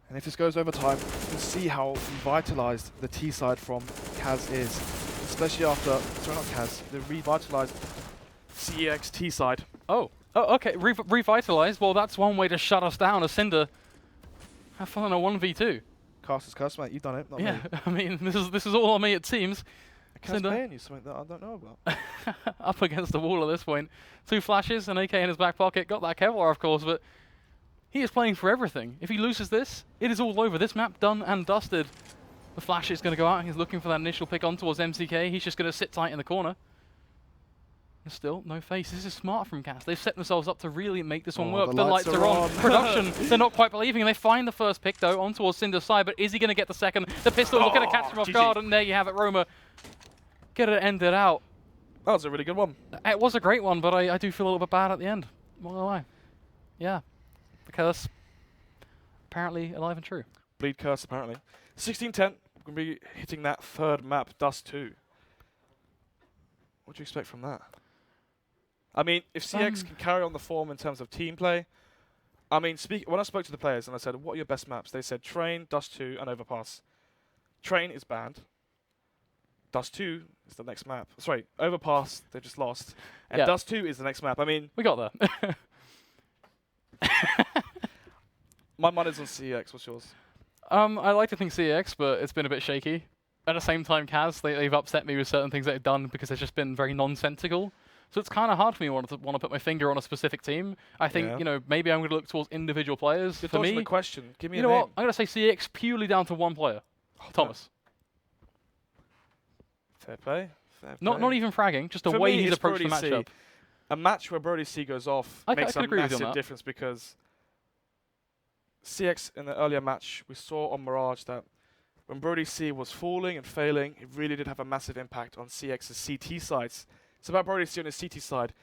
And if this goes overtime, you can see how revitalized the T side from Kaz is. Especially after, sorry, not Kaz, the revitalized CEX T side. Oh, okay, revitalized. Well, that's one way to shut us down as Cinder. Have fun on a 1v2. Caster's Curse, mate, you've done it, not me. Yeah, I mean, this is all on me, it seems. Kaz paying you something that I don't know about. Up against the wall at this point. 2 flashes, an AK in his back pocket. Got that Kevlar, of course, but he is playing for everything. If he loses this, it is all over. This map done and dusted. The flash is going to go out. He's looking for that initial pick on towards MCK. He's just going to sit tight in the corner. And still, no face. This is smart from Kaz. They've set themselves up to really make this one work. The lights are on. Production, they're not quite believing. They find the first pick, though, on towards Cinder's side. But is he going to get the second? The pistol looking to catch him off guard. And there you have it, Roma. Get it ended out. That was a really good one. It was a great one, but I do feel a little bit bad at the end. Not gonna lie. Yeah. The curse. Apparently alive and true. Bleed Curse, apparently. 16-10. We're going to be hitting that third map, Dust 2. What do you expect from that? I mean, if CX can carry on the form in terms of team play, I mean, when I spoke to the players and I said, what are your best maps? They said Train, Dust 2, and Overpass. Train is banned. Dust 2 is the next map. Sorry, Overpass, they just lost. And Yeah. Dust 2 is the next map. I mean, We got there. my money's on CEX. What's yours? I like to think CX, but it's been a bit shaky. At the same time, Kaz, they've upset me with certain things they've done because they've just been very nonsensical. So it's kind of hard for me to want to put my finger on a specific team. I think, Yeah. you know, maybe I'm going to look towards individual players. You're For dodging me, the question. Give me you a know name. what? I'm going to say CX purely down to one player, Thomas. Fair play. Fair Not play. even fragging, just the For way me, he's it's approached the Brody C. matchup. A match where Brody C goes off I makes could a agree with you on massive that. difference because CX in the earlier match, we saw on Mirage that when Brody C was falling and failing, it really did have a massive impact on CX's CT sides. It's about Brody C on his CT side.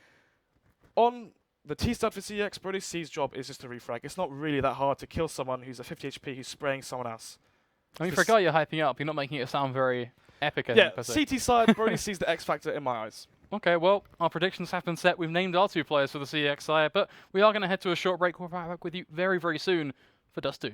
On the T side for CX, Brody C's job is just to refrag. It's not really that hard to kill someone who's a 50 HP who's spraying someone else. I mean, for a guy you're hyping up, you're not making it sound very epic. I Yeah, think, per se. CT side, Brody C's the X factor in my eyes. Okay, well, our predictions have been set. We've named our 2 players for the CX side, but we are going to head to a short break. We'll be back with you very, very soon for Dust 2.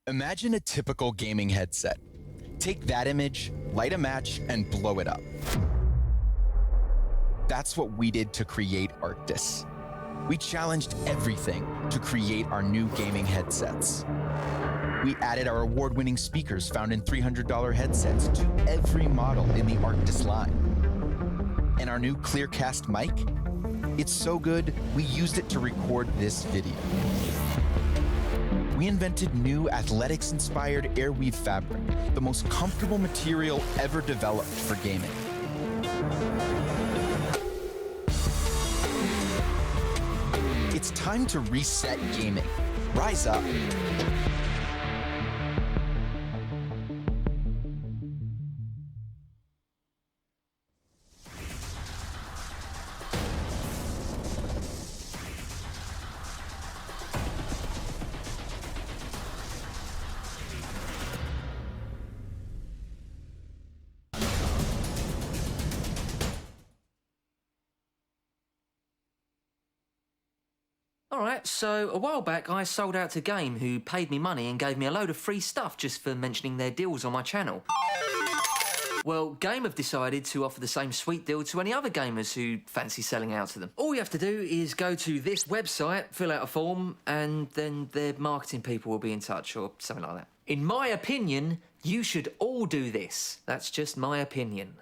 Imagine a typical gaming headset. Take that image, light a match, and blow it up. That's what we did to create Arctis. We challenged everything to create our new gaming headsets. We added our award-winning speakers found in $300 headsets to every model in the Arctis line. And our new Clearcast mic? It's so good, we used it to record this video. We invented new athletics-inspired airweave fabric, the most comfortable material ever developed for gaming. It's time to reset gaming. Rise up. Alright, so a while back I sold out to Game, who paid me money and gave me a load of free stuff just for mentioning their deals on my channel. Well, Game have decided to offer the same sweet deal to any other gamers who fancy selling out to them. All you have to do is go to this website, fill out a form, and then their marketing people will be in touch, or something like that. In my opinion, you should all do this. That's just my opinion.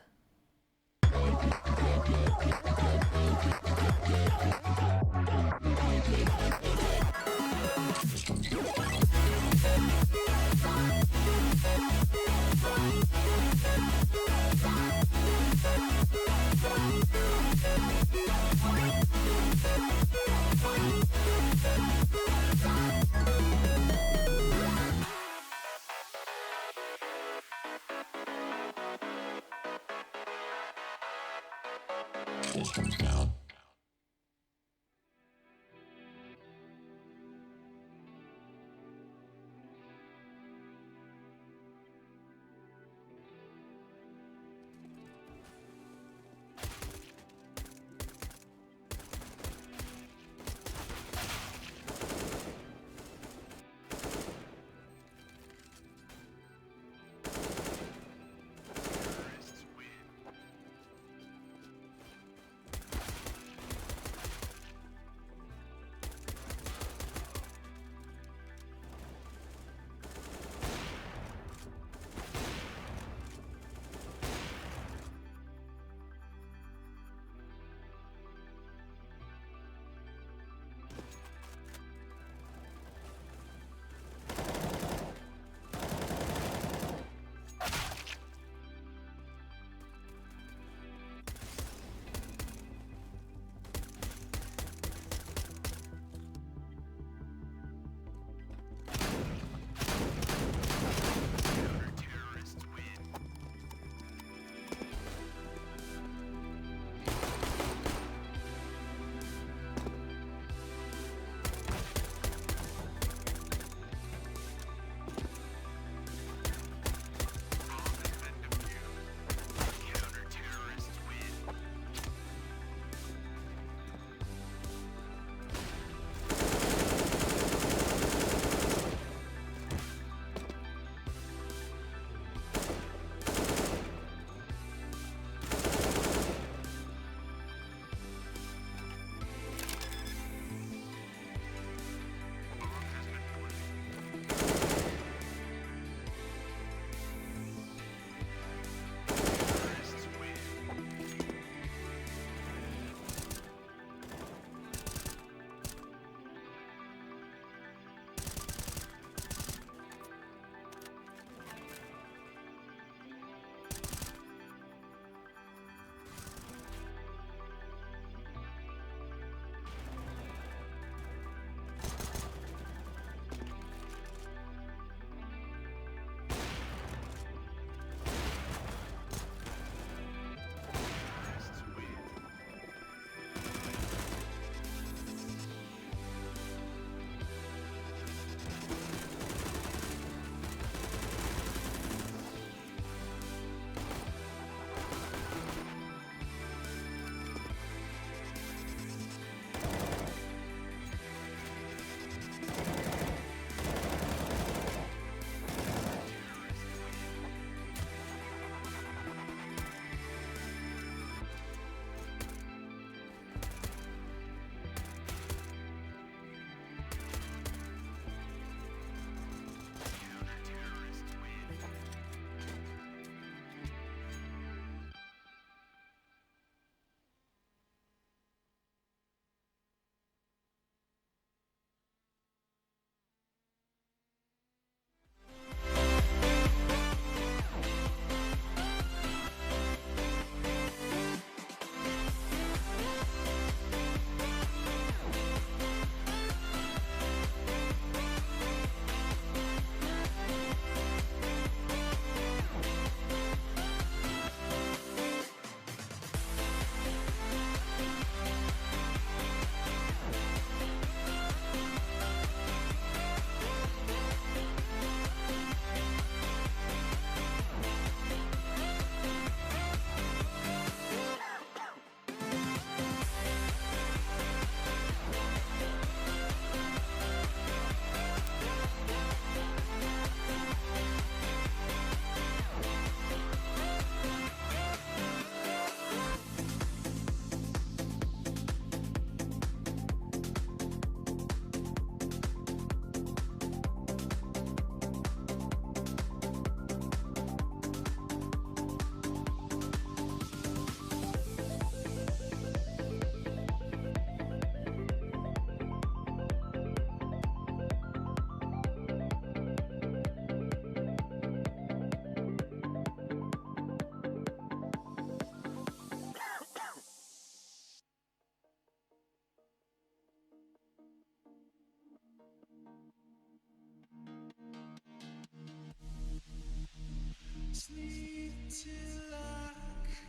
Sleep till I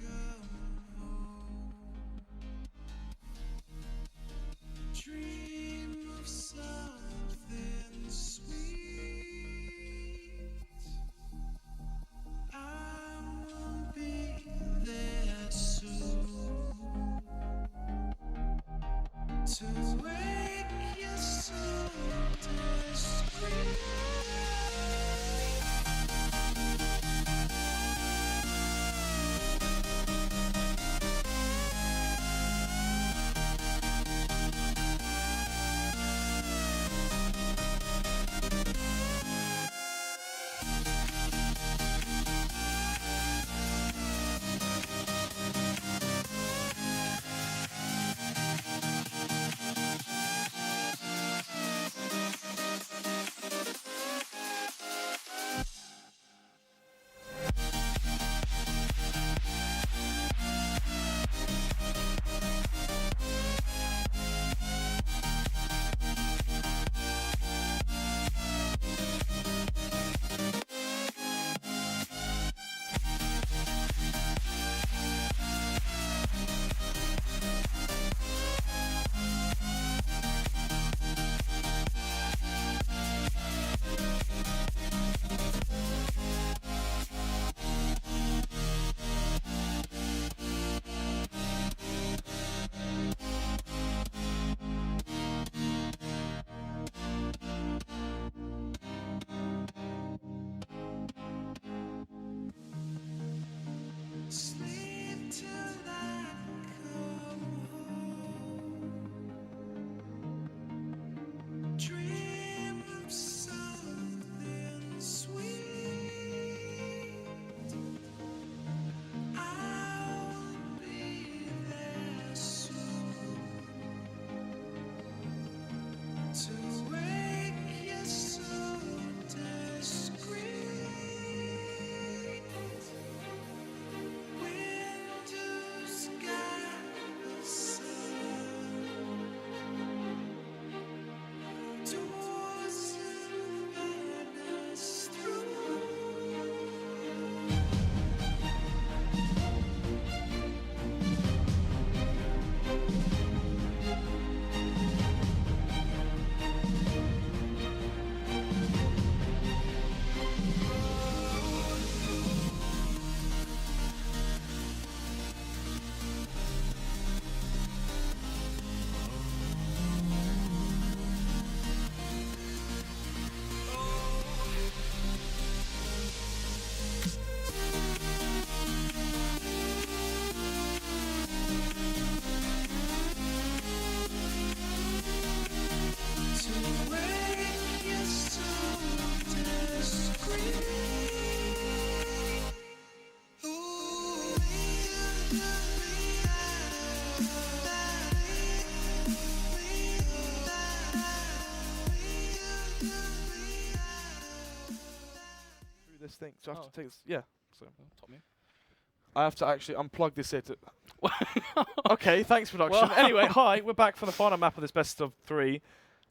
come home. Dream of something sweet. I will be there soon to wake you so discreet. Sleep till I come home. Dream of something sweet. I'll be there soon to wake you so discreet. Windows got the sun. Doors and us through. To wake you so discreet. Through this thing. So I have to take this. Yeah. So Top me. I have to actually unplug this here to. Okay, thanks production. Anyway, hi, we're back for the final map of this best of 3,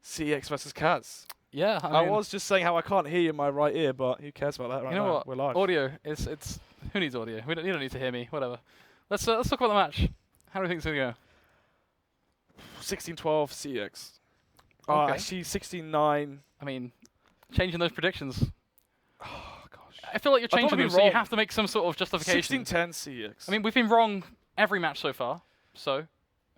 CX versus Kaz. Yeah, I mean, was just saying how I can't hear you in my right ear, but who cares about that right you know now? what? We're live. Audio. It's who needs audio? You don't need to hear me. Whatever. Let's talk about the match. How do you think it's gonna go? 16-12 CX. Okay. Actually 16-9. I mean, changing those predictions. Oh gosh. I feel like you're I don't changing wanna them, be so you wrong. have to make some sort of justification. 16-10 CX. I mean, we've been wrong every match so far, so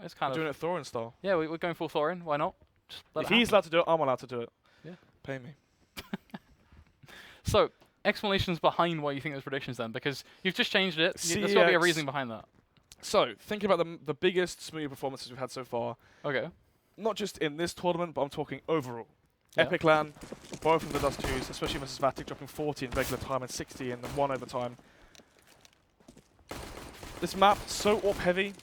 it's kind we're of doing it Thorin style. yeah. We're going full Thorin. Why not? Just let If it he's happen. allowed to do it, I'm allowed to do it. Yeah. Pay me. So, explanations behind why you think those predictions then, because you've just changed it. There's got to be a CX. reason behind that. So, thinking about the biggest smooth performances we've had so far, Okay. not just in this tournament, but I'm talking overall. Yeah. Epic LAN, both of the Dust 2s, especially versus Vatic, dropping 40 in regular time and 60 in the 1 overtime. This map, so AWP heavy,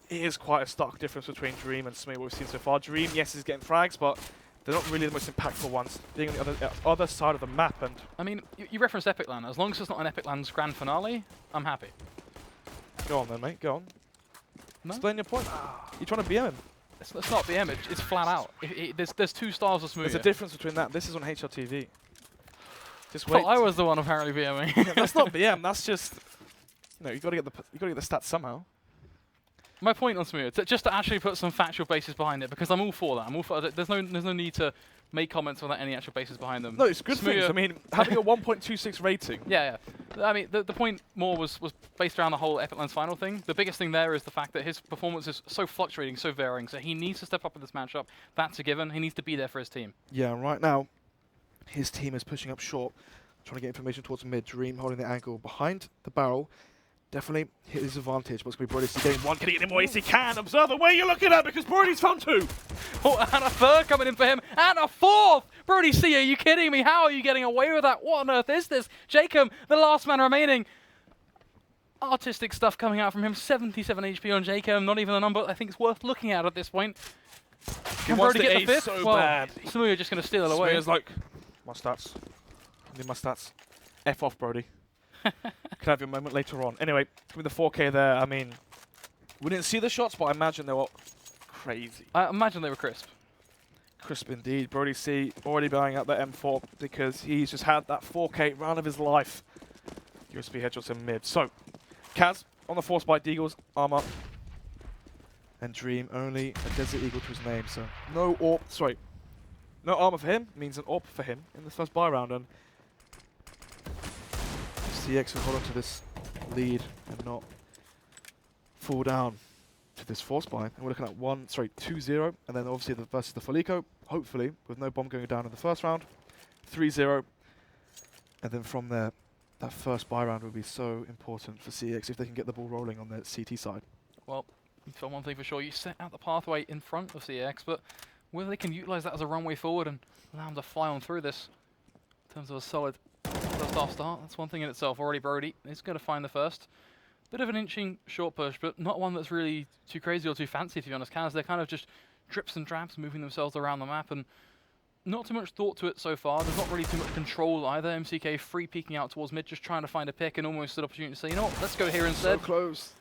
it is quite a stark difference between Dream and Smooth, what we've seen so far. Dream, yes, is getting frags, but they're not really the most impactful ones, being on the other side of the map. And I mean, you referenced Epic LAN. As long as it's not an Epic LAN's grand finale, I'm happy. go on then, mate, go on. No? Explain your point. You're trying to BM him. It's not BM. It's flat out. There's 2 styles of Smooth. There's a difference between that. This is on HLTV. Just wait. I was the one apparently BMing. That's not BM. That's just, you got to get the stats somehow. My point on Smooth, just to actually put some factual basis behind it, because I'm all for that. I'm all for that. There's no need to make comments without any actual basis behind them. No, it's good things. I mean, having a 1.26 rating. Yeah. I mean, the point more was based around the whole Epic Lens final thing. The biggest thing there is the fact that his performance is so fluctuating, so varying, so he needs to step up in this matchup. That's a given. He needs to be there for his team. Yeah, right now, his team is pushing up short, trying to get information towards mid. Dream holding the angle behind the barrel. Definitely hit his advantage, but it's going to be Brody C getting one. Can he get him away as he can? Observe the way you're looking at, because Brody's found 2. Oh, and a third coming in for him, and a 4th! Brody C, are you kidding me? How are you getting away with that? What on earth is this? Jacob, the last man remaining. Artistic stuff coming out from him. 77 HP on Jacob. Not even a number I think it's worth looking at this point. Can Brody get the 5th? So well, bad. Samuya just going to steal it away. Samuya's like, my stats. I need my stats. F off, Brody. Can have your moment later on. Anyway, with the 4K there, I mean, we didn't see the shots, but I imagine they were crazy. I imagine they were crisp. Crisp indeed. Brody C already buying out that M4 because he's just had that 4K round of his life. USB headshots in mid. So, Kaz on the Force Bite Deagle's armor. And Dream only a Desert Eagle to his name. So, no armor for him means an AWP for him in the first buy round. And CX will hold on to this lead and not fall down to this force buy. And we're looking at 2-0, and then obviously versus the full eco, hopefully, with no bomb going down in the first round, 3-0. And then from there, that first buy round will be so important for CX if they can get the ball rolling on the CT side. Well, for one thing for sure, you set out the pathway in front of CX, but whether they can utilize that as a runway forward and allow them to fly on through this in terms of a solid first half start, that's one thing in itself. Already Brody is going to find the first. Bit of an inching short push, but not one that's really too crazy or too fancy, to be honest. Kaz, they're kind of just drips and drabs moving themselves around the map, and not too much thought to it so far. There's not really too much control either. MCK free peeking out towards mid, just trying to find a pick and almost an opportunity to say, you know what, let's go here instead. So close.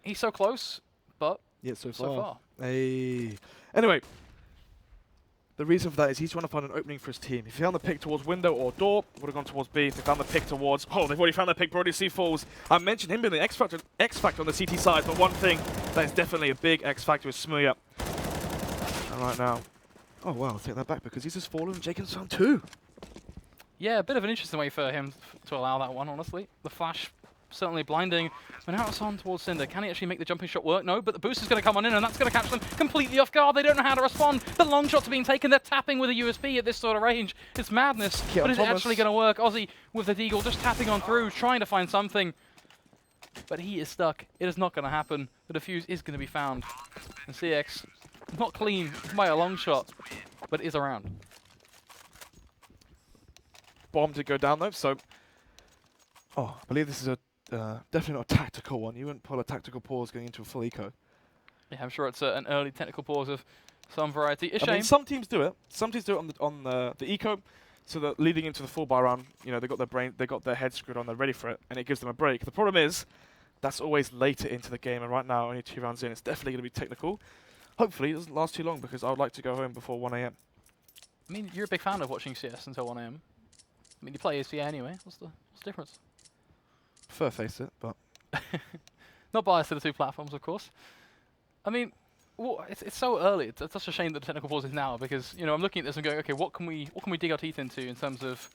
He's so close, but yeah, so so far. Hey. Anyway, the reason for that is he's trying to find an opening for his team. If he found the pick towards window or door, would have gone towards B. If they found the pick towards... Oh, they've already found the pick. Brody C falls. I mentioned him being the X factor on the CT side, but one thing that is definitely a big X factor is Samuya. And right now... Oh, wow, I'll take that back because he's just fallen and Jacob's found 2. Yeah, a bit of an interesting way for him to allow that one, honestly. The flash certainly blinding. But now it's on towards Cinder. Can he actually make the jumping shot work? No, but the boost is going to come on in, and that's going to catch them completely off guard. They don't know how to respond. The long shots are being taken. They're tapping with a USB at this sort of range. It's madness. But is it actually going to work? Ozzy with the Deagle just tapping on through, trying to find something. But he is stuck. It is not going to happen. The defuse is going to be found. And CX, not clean by a long shot, but is around. Bomb did go down though, so... Oh, I believe this is a definitely not a tactical one. You wouldn't pull a tactical pause going into a full eco. Yeah, I'm sure it's an early technical pause of some variety. A shame. I mean, some teams do it. Some teams do it on the eco, so that leading into the full buy round, you know, they got their head screwed on, they're ready for it, and it gives them a break. The problem is, that's always later into the game, and right now, only 2 rounds in, it's definitely going to be technical. Hopefully, it doesn't last too long because I would like to go home before 1 AM. I mean, you're a big fan of watching CS until 1 AM. I mean, you play ACA anyway. What's the difference? Prefer face it, but not biased to the 2 platforms, of course. I mean, well, it's so early. It's such a shame that the technical pause is now because, you know, I'm looking at this and going, okay, what can we dig our teeth into in terms of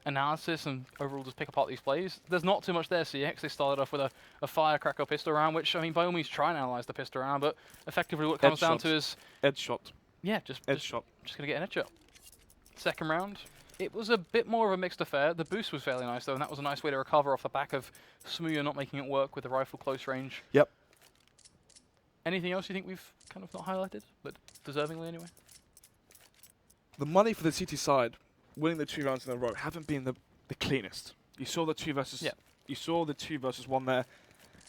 analysis and overall just pick apart these plays? There's not too much there. CX, they started off with a firecracker pistol round, which, I mean, by all means try and analyze the pistol round, but effectively what it comes down to is... Edge shot. Yeah, just going to get an edge shot. Second round, it was a bit more of a mixed affair. The boost was fairly nice, though, and that was a nice way to recover off the back of Samuya not making it work with the rifle close range. Yep. Anything else you think we've kind of not highlighted, but deservingly anyway? The money for the CT side, winning the 2 rounds in a row, haven't been the cleanest. You saw the 2 versus 1 there,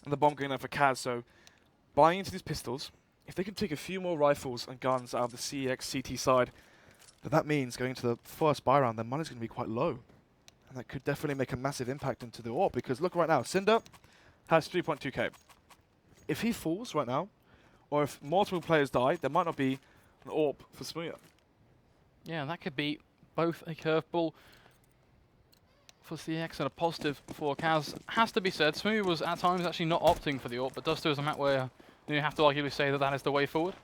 and the bomb going there for Kaz. So buying into these pistols, if they can take a few more rifles and guns out of the CX CT side, then that means going to the first buy round, their money's going to be quite low. And that could definitely make a massive impact into the AWP, because look right now, Cinder has 3.2k. If he falls right now, or if multiple players die, there might not be an AWP for Samuya. Yeah, and that could be both a curveball for CX and a positive for Kaz. Has to be said, Smooth was at times actually not opting for the AWP, but does do as a map where you have to arguably say that that is the way forward.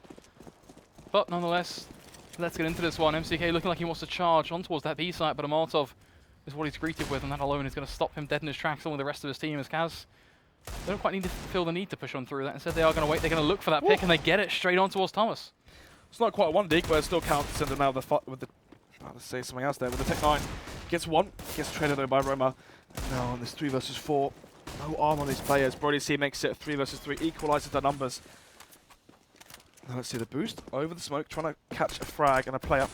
But nonetheless, let's get into this one. MCK looking like he wants to charge on towards that B site, but a Molotov is what he's greeted with, and that alone is going to stop him dead in his tracks along with the rest of his team as Kaz. They don't quite need to feel the need to push on through that. Instead, they are going to wait. They're going to look for that pick, and they get it straight on towards Thomas. It's not quite one dig, but it still counts. And now with the let's say something else there. With the Tech 9, gets one, gets traded though by Roma. Now on this 3 versus 4, no arm on these players. Brody C makes it 3 versus 3, equalizes the numbers. Now let's see the boost over the smoke, trying to catch a frag and a player.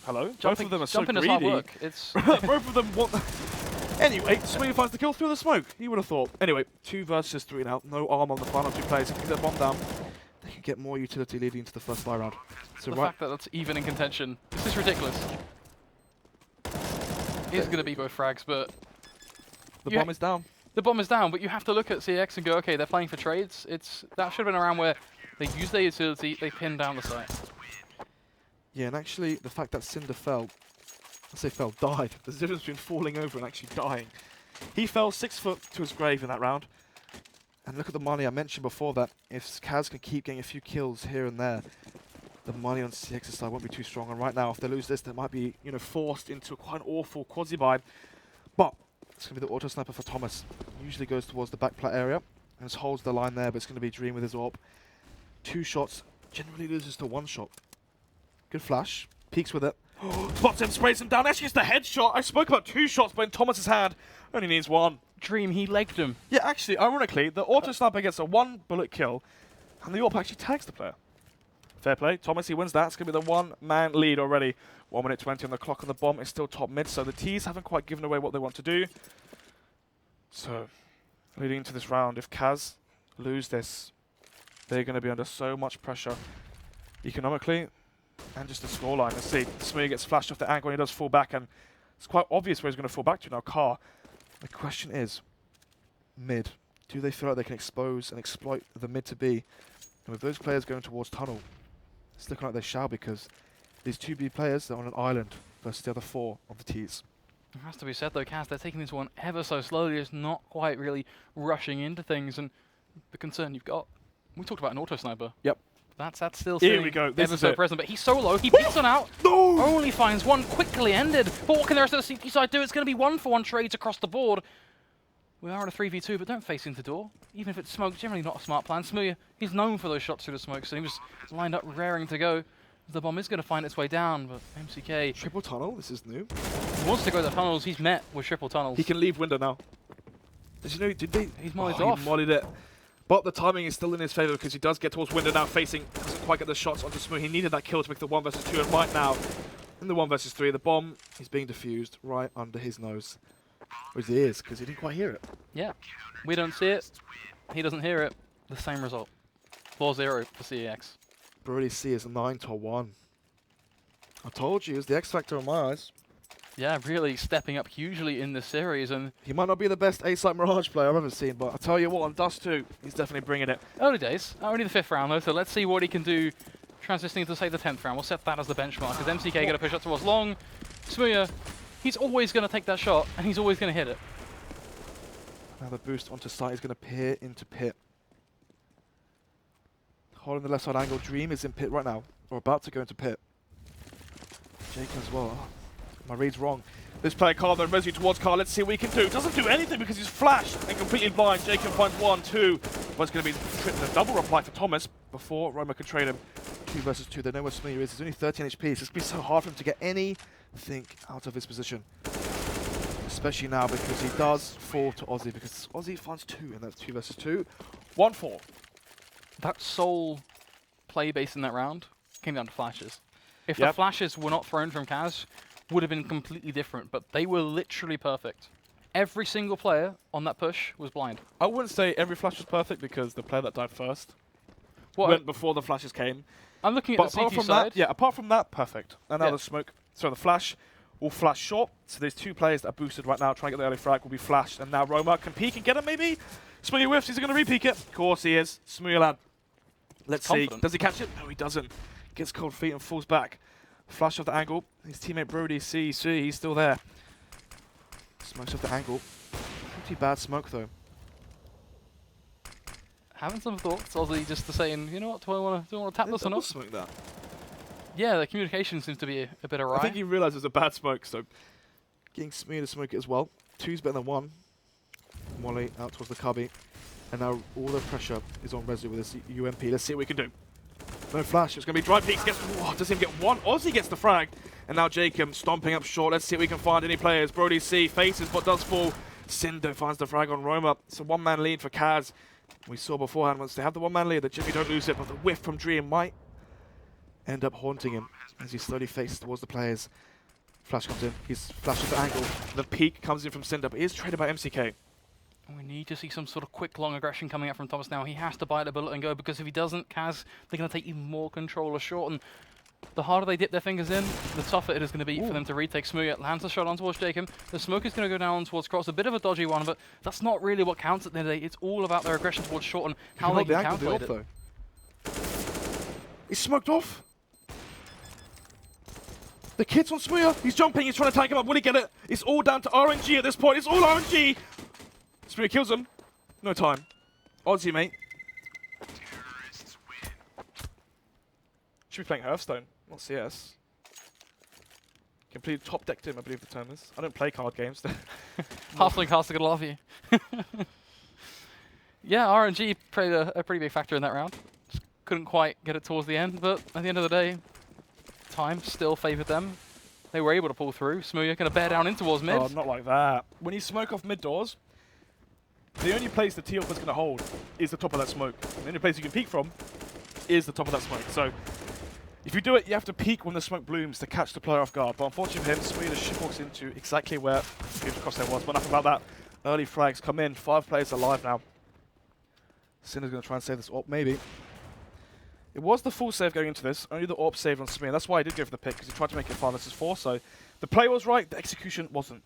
Hello? Both of them are so greedy. Hard work. It's Both of them want. Anyway, Smooth finds the kill through the smoke. You would have thought. Anyway, 2 versus 3 now. No arm on the final 2 players. If they get their bomb down, they can get more utility leading into the first buy round. So the fact that that's even in contention, this is ridiculous. It's going to be both frags, but the bomb is down. The bomb is down, but you have to look at CX and go, okay, they're playing for trades. That should have been around where they use their utility, they pin down the site. Yeah, and actually, the fact that Cinder fell, I say fell, died. There's a difference between falling over and actually dying. He fell 6 foot to his grave in that round. And look at the money I mentioned before that if Kaz can keep getting a few kills here and there, the money on CX's side won't be too strong. And right now, if they lose this, they might be, forced into quite an awful quasi-buy. But it's going to be the auto sniper for Thomas. Usually goes towards the back plat area and just holds the line there, but it's going to be Dream with his AWP. 2 shots, generally loses to 1 shot. Good flash, peeks with it. Spots him, sprays him down. Actually, it's the headshot. I spoke about 2 shots, but in Thomas's hand, only needs 1. Dream, he legged him. Yeah, actually, ironically, the auto sniper gets a 1 bullet kill, and the AWP actually tags the player. Fair play. Thomas, he wins that. It's going to be the 1-man lead already. 1 minute 20 on the clock, and the bomb is still top mid, so the T's haven't quite given away what they want to do. So, leading into this round, if Kaz lose this, they're going to be under so much pressure economically and just the scoreline. Let's see. Smooth gets flashed off the angle, and he does fall back, and it's quite obvious where he's going to fall back to now. Car. The question is, mid. Do they feel like they can expose and exploit the mid to B? And with those players going towards tunnel, it's looking like they shall, because these 2 B players are on an island versus the other 4 of the T's. It has to be said though, Kaz, they're taking this one ever so slowly. It's not quite really rushing into things, and the concern you've got, we talked about an auto sniper. Yep. That's still Here we go. This ever is so it. present, but he's solo. He beats one out. No! Only finds 1, quickly ended. But what can the rest of the CT side do? It's going to be 1-for-1 trades across the board. We are at a 3v2, but don't face into door. Even if it's smoke, generally not a smart plan. Smooth, he's known for those shots through the smoke, so he was lined up raring to go. The bomb is going to find its way down, but MCK... Triple tunnel, this is new. He wants to go to the tunnels. He's met with triple tunnels. He can leave window now. Did you know, did they? He's mollied Oh, off. he mollied it. But the timing is still in his favor, because he does get towards window now, facing, doesn't quite get the shots onto Smooth. He needed that kill to make the 1 versus 2, and right now, in the 1 versus 3, the bomb is being defused right under his nose. Or his ears, because he didn't quite hear it. Yeah. We don't see it. He doesn't hear it. The same result. 4-0 for CEX. Brody C is 9-1. I told you, it's the X factor in my eyes. Yeah, really stepping up hugely in this series, and He might not be the best A-Site Mirage player I've ever seen, but I tell you what, on Dust 2, he's definitely bringing it. early days. Only the 5th round though, so let's see what he can do transitioning to say the 10th round. We'll set that as the benchmark, because MCK going to push up towards long. Smooth, he's always going to take that shot, and he's always going to hit it. Now the boost onto site is going to peer into pit. Holding the left side angle, Dream is in pit right now, or about to go into pit. Jake as well. Oh, my read's wrong. This player, Carl, then rescue towards Carl. Let's see what he can do. Doesn't do anything because he's flashed and completely blind. Jacob finds 1, 2. But it's going to be a double reply for Thomas before Roma can trade him. 2 versus 2. They know where Smee is. He's only 13 HP. So it's going to be so hard for him to get anything out of his position. Especially now because he does fall to Aussie, because Aussie finds 2, and that's 2 versus 2. 1-4. That sole play base in that round came down to flashes. If the Yep. flashes were not thrown from Kaz, would have been completely different, but they were literally perfect. Every single player on that push was blind. I wouldn't say every flash was perfect, because the player that died first What? went before the flashes came. I'm looking But at the apart CT from side. that, yeah, apart from that, perfect. And now Yeah. the smoke, so the flash will flash short. So there's 2 players that are boosted right now, trying to get the early frag, will be flashed. And now Roma can peek and get him, maybe? Smoothie whiffs, he's going to re-peek it. Of course he is. Smoothie lad. Let's see. Confident. Does he catch it? No, he doesn't. Gets cold feet and falls back. Flash of the angle. His teammate Brody C, he's still there. Smokes off the angle. Pretty bad smoke though. Having some thoughts, Ozzy, just to saying, you know what, do I want to tap this or not? Smoke that. Yeah, the communication seems to be a bit awry. I think he realised it was a bad smoke, so getting Smear to smoke it as well. 2's better than 1. Molly out towards the cubby. And now all the pressure is on Rezu with this UMP. Let's see what we can do. No flash. It's going to be dry peaks. Doesn't even get one. Ozzy gets the frag. And now Jacob stomping up short. Let's see if we can find any players. Brody C faces but does fall. Cinder finds the frag on Roma. It's a one-man lead for Kaz. We saw beforehand once they have the one-man lead that Jimmy don't lose it, but the whiff from Dream might end up haunting him as he slowly faces towards the players. Flash comes in. He's flashed at the angle. The peak comes in from Cinder, but he is traded by MCK. We need to see some sort of quick, long aggression coming out from Thomas now. He has to bite the bullet and go, because if he doesn't, Kaz, they're going to take even more control of short. And the harder they dip their fingers in, the tougher it is going to be for them to retake. Smooth lands a shot on towards Jacob. The smoke is going to go down towards Cross. A bit of a dodgy one, but that's not really what counts at the end of the day. It's all about their aggression towards short and how they can calculate it. He's smoked off. The kid's on Smear. He's jumping. He's trying to tag him up. Will he get it? It's all down to RNG at this point. It's all RNG. Smear kills him. No time. Ozzy, mate. Should be playing Hearthstone, not CS. Completely top-decked him, I believe the term is. I don't play card games. Halfling caster gonna love you. Yeah, RNG played a pretty big factor in that round. Just couldn't quite get it towards the end, but at the end of the day, time still favoured them. They were able to pull through. Smooya gonna bear down in towards mid. Oh, not like that. When you smoke off mid doors, the only place the T-Alpha's going to hold is the top of that smoke. The only place you can peek from is the top of that smoke. So if you do it, you have to peek when the smoke blooms to catch the player off guard. But unfortunately for him, Smooya just walks into exactly where Games Crosshair was. But enough about that. Early frags come in. 5 players alive now. Cinder's going to try and save this AWP, maybe. It was the full save going into this. Only the AWP saved on Smooya. That's why he did go for the pick, because he tried to make it 5 versus 4. So the play was right, the execution wasn't.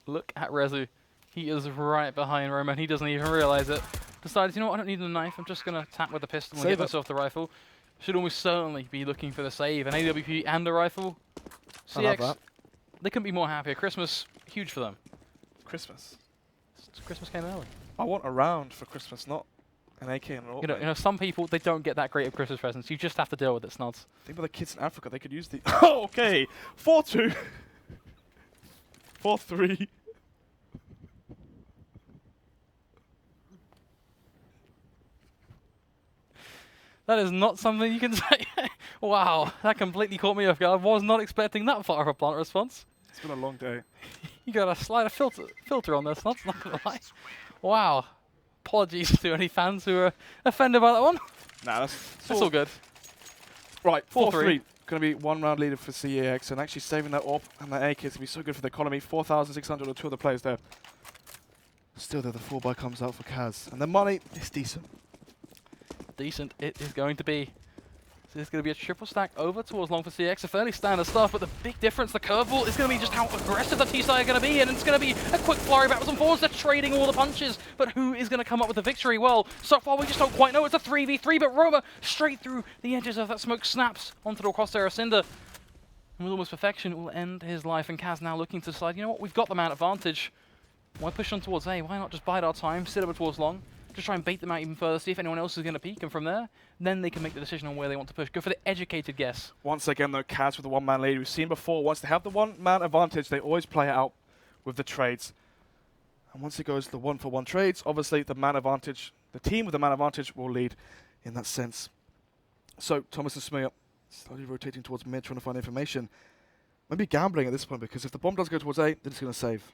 Look at Rezu. He is right behind Roma, and he doesn't even realize it. Decides, you know what, I don't need a knife. I'm just going to tap with the pistol and get myself the rifle. Should almost certainly be looking for the save. An AWP and a rifle. I love CX, that. they couldn't be more happier. Christmas, huge for them. Christmas. Christmas came early. I want a round for Christmas, not an AK and an AWP. You know, some people, they don't get that great of Christmas presents. You just have to deal with it, Snods. Think about the kids in Africa. They could use the... Oh, okay. 4-2. 4-3. That is not something you can say. Wow, that completely caught me off guard. I was not expecting that far of a blunt response. It's been a long day. You got a slight filter on this, not gonna lie. Wow. Apologies to any fans who are offended by that one. Nah, that's all good. Right, 4-3. 4-3. Going to be 1 round leader for CAX, and actually saving that AWP and that AK is going to be so good for the economy. 4,600 or 2 of the players there. Still there, the 4x comes out for Kaz. And the money is decent. Decent it is going to be. So it's going to be a triple stack over towards long for CX. A fairly standard stuff, but the big difference, the curveball, is going to be just how aggressive the T-side are going to be, and it's going to be a quick flurry backwards and forwards. They're trading all the punches, but who is going to come up with the victory? Well, so far we just don't quite know. It's a 3v3, but Roma straight through the edges of that smoke snaps onto the crosshair of Cinder. And with almost perfection, it will end his life, and Kaz now looking to decide, you know what, we've got the man advantage. Why push on towards A? Why not just bide our time, sit over towards long? Just try and bait them out even further, see if anyone else is going to peek, and from there, then they can make the decision on where they want to push. Go for the educated guess. Once again, though, Kaz with the 1-man lead. We've seen before, once they have the 1-man advantage, they always play it out with the trades. And once it goes to the 1-for-1 trades, obviously the man advantage, the team with the man advantage will lead in that sense. So, Thomas and Smear slowly rotating towards mid, trying to find information. Maybe gambling at this point, because if the bomb does go towards A, then it's going to save.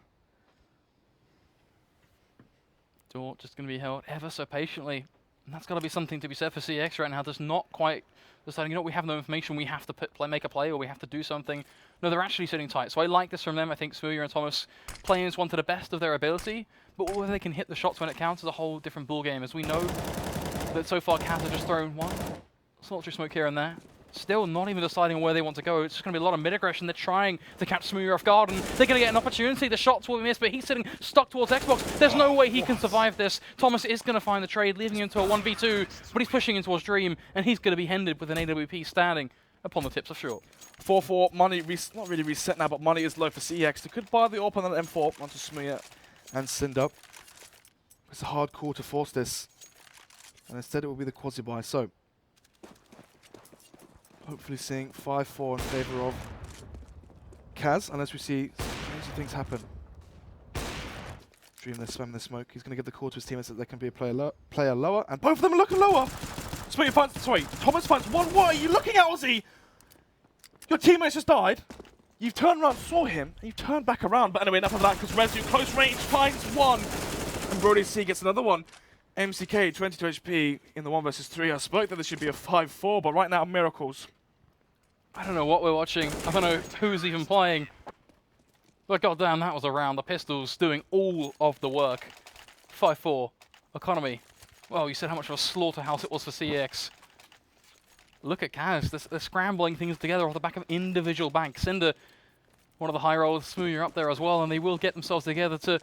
Door just going to be held ever so patiently. And that's got to be something to be said for CX right now. There's not quite deciding, you know what, we have no information, we have to make a play, or we have to do something. No, they're actually sitting tight. So I like this from them. I think Smooya and Thomas playing this one to the best of their ability, but whether they can hit the shots when it counts is a whole different ball game. As we know that so far Kaz have just thrown one sultry smoke here and there. Still not even deciding where they want to go. It's just going to be a lot of mid-aggression. They're trying to catch Smooya off guard, and they're going to get an opportunity. The shots will be missed, but he's sitting stuck towards Xbox. There's no way he can survive this. Thomas is going to find the trade, leaving him to a 1v2, but he's pushing in towards Dream, and he's going to be hended with an AWP standing upon the tips of short. 4-4, money, not really reset now, but money is low for CEX. They could buy the AWP on the M4 onto Smuya and Cinder. It's a hard call to force this. And instead it will be the quasi buy. So, hopefully seeing 5-4 in favor of Kaz, unless we see crazy things happen. Dream they're spamming the smoke. He's going to give the call to his teammates that there can be a player lower, and both of them are looking lower. Smuya finds, sorry, Thomas finds one. What are you looking at, Aussie? Your teammates just died. You've turned around, saw him, and you've turned back around. But anyway, enough of that, because Rezu, close range, finds one. And Brody C gets another one. MCK, 22 HP in the 1 versus 3. I spoke that this should be a 5-4, but right now, miracles. I don't know what we're watching. I don't know who's even playing. But goddamn, that was a round. The pistols doing all of the work. 5-4. Economy. Well, you said how much of a slaughterhouse it was for CX. Look at Kaz. They're scrambling things together off the back of individual banks. Cinder, one of the high rollers, Smuya up there as well, and they will get themselves together to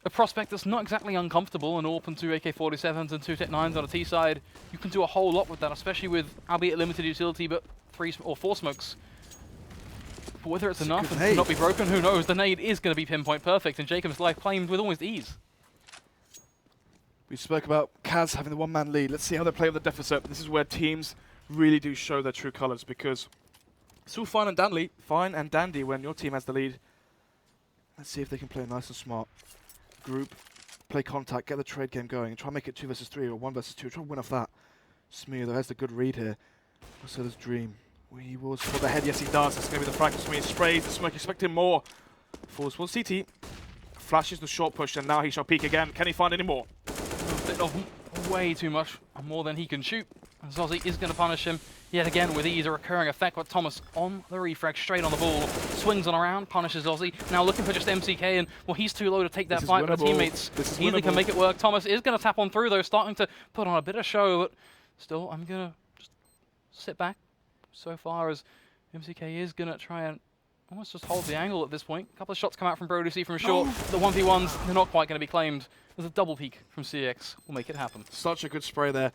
a prospect that's not exactly uncomfortable, and open to AK-47s and 2-9s on a T side. You can do a whole lot with that, especially with, albeit limited utility, but 3 or 4 smokes. But whether it's enough and not be broken, who knows? The nade is going to be pinpoint perfect, and Jacob's life claimed with almost ease. We spoke about Kaz having the one-man lead. Let's see how they play with the deficit. This is where teams really do show their true colours, because it's all fine and dandy when your team has the lead. Let's see if they can play nice and smart. Group, play contact, get the trade game going, try and make it 2 versus 3 or 1 versus 2. Try and win off that. Smuya, though, has the good read here. So does Dream. He will for the head. Yes, he does. That's going to be the frag. Smuya sprays the smoke, expecting more. Falls for CT. Flashes the short push, and now he shall peek again. Can he find any more? A bit of way too much, more than he can shoot. And Zozzy is going to punish him yet again with ease, a recurring effect. But Thomas on the refrag, straight on the ball, swings on around, punishes Zozzy. Now looking for just MCK, and well, he's too low to take that fight with the teammates. Easily can make it work. Thomas is going to tap on through though, starting to put on a bit of show, but still, I'm going to just sit back so far as MCK is going to try and almost just hold the angle at this point. A couple of shots come out from Brody C from short. The 1v1s, they're not quite going to be claimed. There's a double peek from CX. We'll make it happen. Such a good spray there.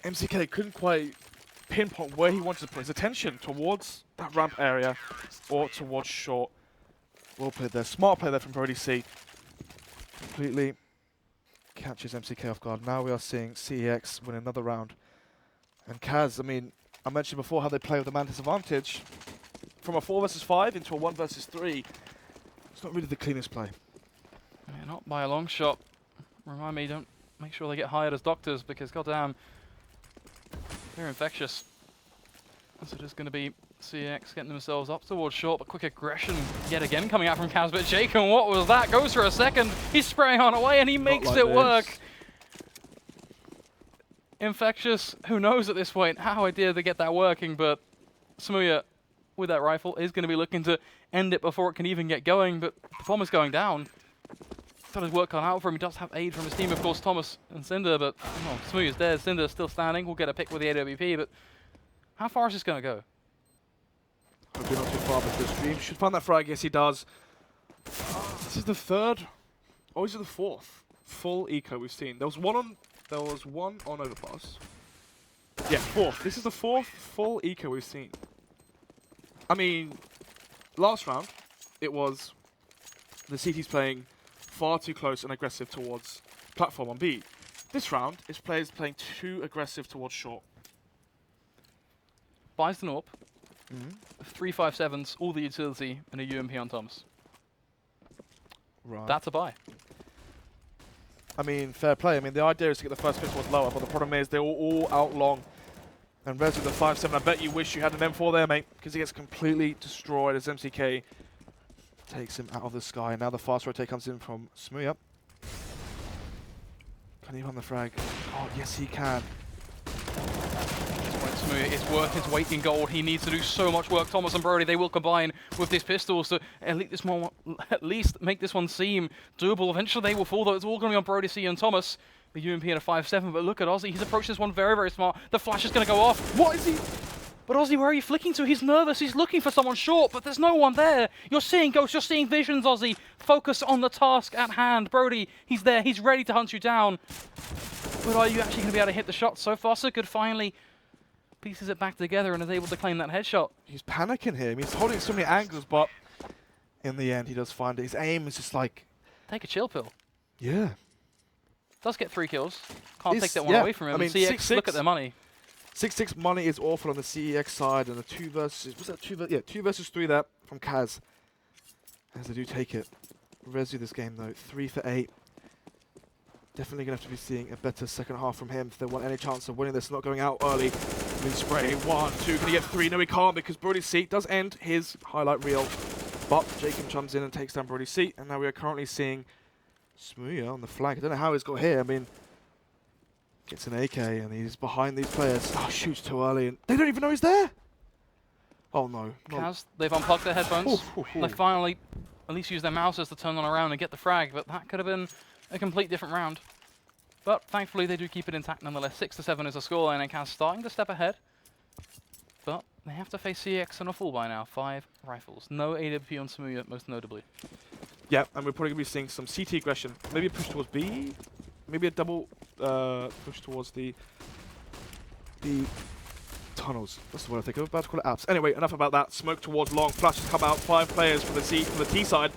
MCK couldn't quite pinpoint where he wanted to put his attention, towards that ramp area or towards short. Well played there. Smart play there from Brody C. Completely catches MCK off guard. Now we are seeing CEX win another round. And Kaz, I mean, I mentioned before how they play with the man disadvantage. From a 4 versus 5 into a 1 versus 3. It's not really the cleanest play. Yeah, not by a long shot. Remind me, don't make sure they get hired as doctors, because goddamn, they're infectious. So it is going to be CX getting themselves up towards short, but quick aggression yet again coming out from Kaz. But Jacob, what was that? Goes for a second. He's spraying on away, and he makes it work. Infectious, who knows at this point how I dare they get that working, but Smuya with that rifle is going to be looking to end it before it can even get going, but the bomb is going down. Got his work cut out for him. He does have aid from his team, of course, Thomas and Cinder, but Smooya's dead. Cinder's still standing. We'll get a pick with the AWP, but how far is this going to go? Hopefully not too far, but this Dream should find that frag. Yes, he does. This is the 3rd, or is it the 4th full eco we've seen? There was one on overpass. Yeah, 4th. This is the 4th full eco we've seen. I mean, last round, it was the CT's playing far too close and aggressive towards platform on B. This round is players playing too aggressive towards short. Buys the AWP, 357s, all the utility, and a UMP on Thomas. Right. That's a buy. I mean, fair play. I mean, the idea is to get the first pick towards lower, but the problem is they're all out long. And Rez with the 5-7, I bet you wish you had an M4 there, mate, because he gets completely destroyed as MCK takes him out of the sky. Now the fast rotate comes in from Smuya. Can he run the frag? Oh, yes, he can. Smuya is worth his weight in gold. He needs to do so much work. Thomas and Brody, they will combine with these pistols to at least make this one seem doable. Eventually they will fall, though. It's all going to be on Brody C and Thomas. The UMP and a 5-7, but look at Ozzy. He's approached this one very, very smart. The flash is going to go off. What is he? But Ozzy, where are you flicking to? He's nervous. He's looking for someone short, but there's no one there. You're seeing ghosts. You're seeing visions, Ozzy. Focus on the task at hand. Brody, he's there. He's ready to hunt you down. But are you actually going to be able to hit the shot? So far, so good. Finally, pieces it back together and is able to claim that headshot. He's panicking here. I mean, he's holding so many angles, but in the end, he does find it. His aim is just like... Take a chill pill. Yeah. Does get 3 kills. Can't It's- take that one yeah, away from him. I mean, And CX, 6-6. look at their money. 6-6 money is awful on the CEX side, and the 2 versus... What's that? 2 versus 3 there from Kaz. As they do take it. Rezu this game, though. 3 for 8. Definitely going to have to be seeing a better second half from him if they want any chance of winning this, not going out early. With spray, 1, 2, can he get 3? No, he can't, because Brody's seat does end his highlight reel. But Jacob comes in and takes down Brody's seat, and now we are currently seeing Smooya on the flank. I don't know how he's got here. I mean, gets an AK, and he's behind these players. Oh, shoots too early, and they don't even know he's there. Oh, no. Kaz, they've unplugged their headphones. They finally at least use their mouses to turn on around and get the frag, but that could have been a complete different round. But thankfully, they do keep it intact nonetheless. 6-7 is the scoreline, and Kaz starting to step ahead. But they have to face CX on a full by now. 5 rifles. No AWP on Smooya, most notably. Yeah, and we're probably going to be seeing some CT aggression. Maybe a push towards B. Maybe a double push towards the tunnels. That's the word I think of. About to call it apps. Anyway, enough about that. Smoke towards long. Flashes come out. 5 players from the T side.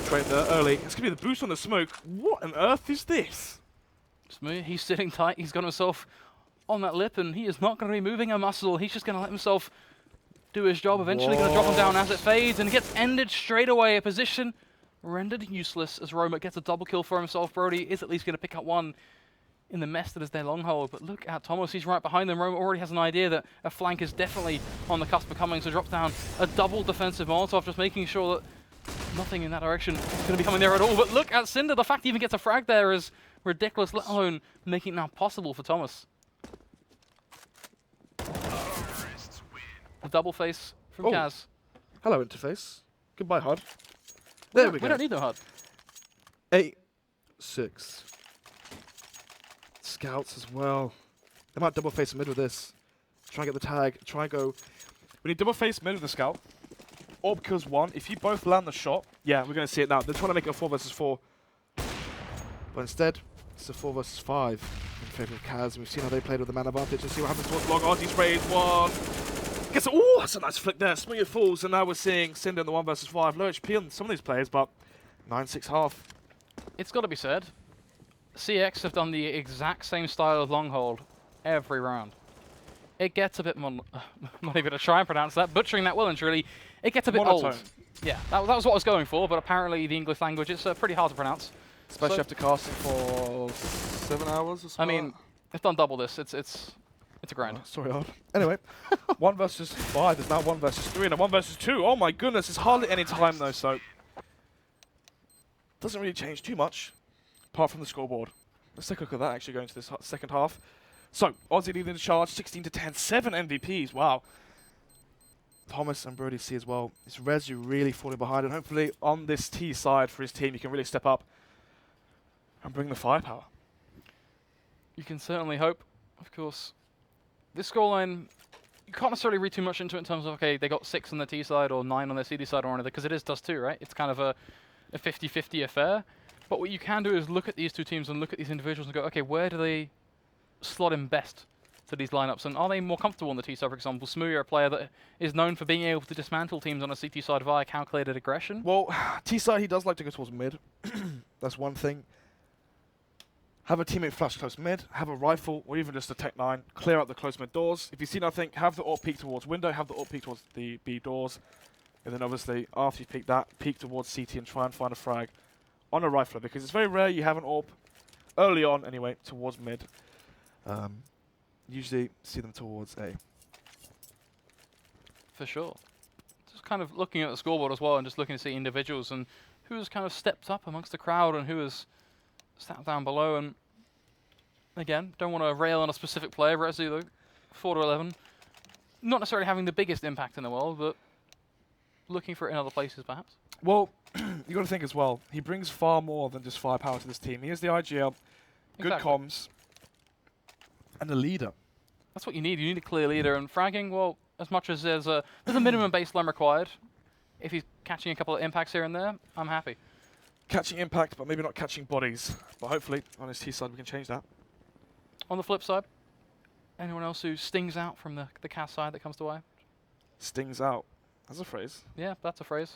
Trained there early. It's going to be the boost on the smoke. What on earth is this? Smooya, he's sitting tight. He's got himself on that lip, and he is not going to be moving a muscle. He's just going to let himself do his job. Eventually going to drop him down as it fades, and gets ended straight away. A position rendered useless as Roma gets a double kill for himself. Brody is at least going to pick up 1 in the mess that is their long hold. But look at Thomas. He's right behind them. Roma already has an idea that a flank is definitely on the cusp of coming, so drops down a double defensive Molotov, just making sure that nothing in that direction is going to be coming there at all. But look at Cinder. The fact he even gets a frag there is ridiculous, let alone making it now possible for Thomas. A double face from Kaz. Hello, interface. Goodbye, HUD. There we go. We don't need no HUD. 8-6. Scouts as well. They might double face mid with this. Try and get the tag. Try and go. We need double face mid with the scout. Orb kills 1. If you both land the shot, yeah, we're going to see it now. They're trying to make it a 4 versus 4. But instead, it's a 4 versus 5 in favour of Kaz. We've seen how they played with the man advantage. Let's see what happens towards long. RG sprays 1. Gets it. Oh, that's a nice flick there. Smooya falls, and now we're seeing Cinder in the 1 versus 5. Low HP on some of these players, but 9-6 half. It's got to be said, CX have done the exact same style of long hold every round. It gets a bit not even going to try and pronounce that, butchering that well and truly, it gets a bit Monotone. old. Yeah, that was what I was going for, but apparently the English language is pretty hard to pronounce. Especially So- after casting for 7 hours or so. I mean, they've done double this. It's a grind. Oh, sorry, hard. Anyway, 1 versus 5. There's now 1 versus 3 and a 1 versus 2. Oh my goodness, it's hardly any time though, so doesn't really change too much, apart from the scoreboard. Let's take a look at that actually going to this second half. So, Aussie leading the charge, 16-10, 7 MVPs, wow. Thomas and Brody C as well. It's Rezu really falling behind, and hopefully on this T side for his team, he can really step up and bring the firepower. You can certainly hope, of course. This scoreline, you can't necessarily read too much into it in terms of, okay, they got 6 on the T side or 9 on their CD side or anything, because it is does too, right? It's kind of a 50-50 affair. But what you can do is look at these two teams and look at these individuals and go, okay, where do they slot in best to these lineups? And are they more comfortable on the T side, for example? Smooya, a player that is known for being able to dismantle teams on a CT side via calculated aggression. Well, T side, he does like to go towards mid. That's one thing. Have a teammate flash close mid, have a rifle, or even just a Tech 9, clear out the close mid doors. If you see nothing, have the AWP peek towards window, have the AWP peek towards the B doors. And then obviously, after you peek that, peek towards CT and try and find a frag on a rifler, because it's very rare you have an AWP early on, anyway, towards mid. Usually see them towards A. For sure. Just kind of looking at the scoreboard as well and just looking to see individuals and who has kind of stepped up amongst the crowd and who has sat down below. And again, don't want to rail on a specific player, Rezu though, 4-11. Not necessarily having the biggest impact in the world, but looking for it in other places perhaps. Well, you got to think as well, he brings far more than just firepower to this team. He is the IGL, good Exactly. comms, and a leader. That's what you need. You need a clear leader. And fragging, well, as much as there's a minimum baseline required, if he's catching a couple of impacts here and there, I'm happy. Catching impact, but maybe not catching bodies. But hopefully, on his T side, we can change that. On the flip side, Anyone else who stings out from the cast side that comes to mind? Stings out. That's a phrase. Yeah, that's a phrase.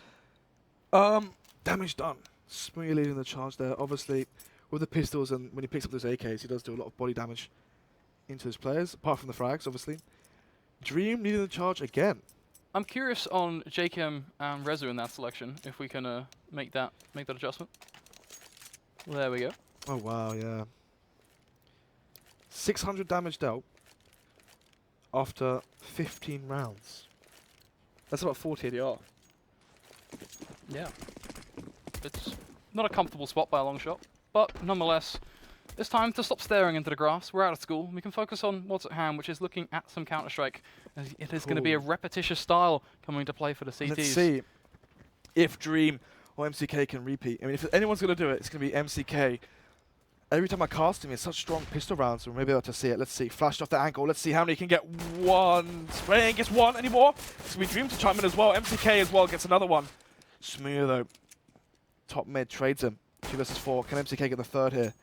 Damage done. Smoothly leading the charge there. Obviously, with the pistols and when he picks up those AKs, he does do a lot of body damage into his players, apart from the frags, obviously. Dream leading the charge again. I'm curious on JKM and Rezu in that selection, if we can make that adjustment. There we go. Oh wow, yeah. 600 damage dealt after 15 rounds. That's about 40 ADR. Yeah. It's not a comfortable spot by a long shot, but nonetheless, it's time to stop staring into the grass. We're out of school. We can focus on what's at hand, which is looking at some Counter-Strike. As it is going to be a repetitious style coming into play for the CTs. Let's see if Dream or MCK can repeat. I mean, if anyone's going to do it, it's going to be MCK. Every time I cast him, it's such strong pistol rounds, so we'll be able to see it. Let's see. Flashed off the ankle. Let's see how many can get one. Spray ain't gets one anymore. It's going to be Dream to chime in as well. MCK as well gets another one. Smooth, though. Top mid trades him. 2 versus 4. Can MCK get the third here?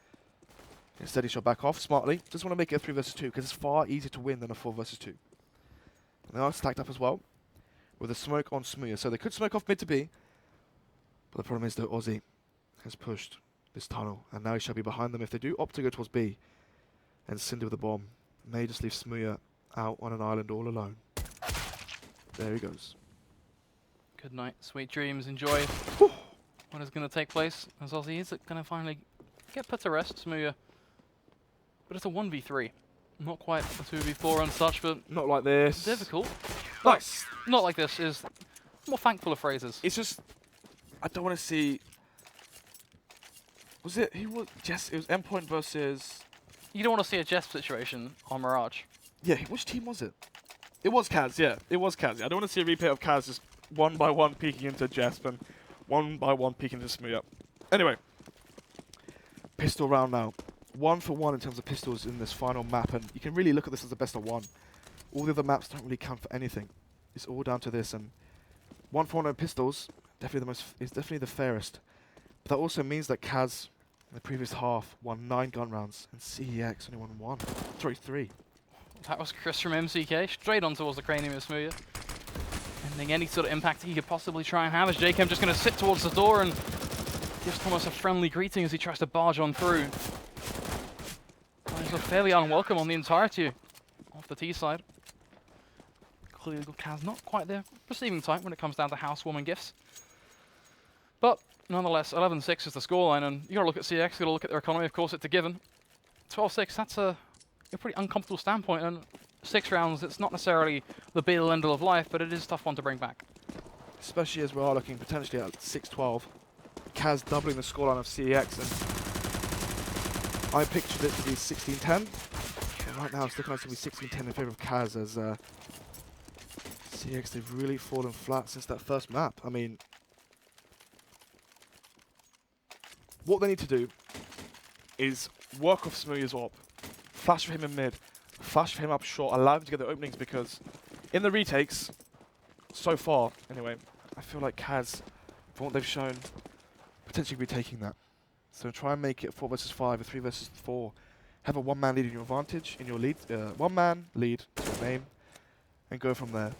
Instead, he shot back off smartly. Just want to make it a 3 versus 2 because it's far easier to win than a 4 versus 2. And they are stacked up as well with a smoke on Smooth. So they could smoke off mid to B. But the problem is that Aussie has pushed this tunnel. And now he shall be behind them if they do opt to go towards B. And Cinder with the bomb may just leave Smooth out on an island all alone. There he goes. Good night, sweet dreams. Enjoy what is going to take place as Aussie is going to finally get put to rest. Smooth. But it's a 1v3. Not quite a 2v4 and such, but Not like this. difficult. Nice. Not like this is more thankful of phrases. It's just, I don't want to see. Was it? He was. Yes, it was Endpoint versus. You don't want to see a Jesp situation on Mirage. Yeah, which team was it? It was Kaz. Yeah, it was Kaz. I don't want to see a replay of Kaz just one by one peeking into Jesp and one by one peeking into Smooth. Anyway, pistol round now. 1 for 1 in terms of pistols in this final map, and you can really look at this as the best of 1. All the other maps don't really count for anything. It's all down to this, and 1 for 1 on pistols is definitely the fairest. But that also means that Kaz in the previous half won 9 gun rounds, and CEX only won 1. Sorry, 3. That was Chris from MCK, straight on towards the cranium of Smooth. Ending any sort of impact he could possibly try and have, as JKM just going to sit towards the door and gives Thomas a friendly greeting as he tries to barge on through. He's fairly unwelcome on the entirety of the T side. Clearly Kaz not quite the receiving type when it comes down to housewarming gifts. But nonetheless, 11-6 is the scoreline, and you got to look at CX, you got to look at their economy. Of course, it's a given. 12-6, that's a pretty uncomfortable standpoint, and 6 rounds, it's not necessarily the be-all end-all of life, but it is a tough one to bring back. Especially as we are looking potentially at 6-12. Kaz doubling the scoreline of CEX, and I pictured it to be 16-10. Right now it's looking like it's going to be 16-10 in favour of Kaz, as CEX, they've really fallen flat since that first map. I mean, what they need to do is work off Smooth's AWP, flash for him in mid, flash for him up short, allow him to get the openings, because in the retakes, so far anyway, I feel like Kaz, from what they've shown, potentially be taking that. So try and make it 4 versus 5 or 3 versus 4. Have a one-man lead in your advantage, in your lead, one-man lead to your name, and go from there.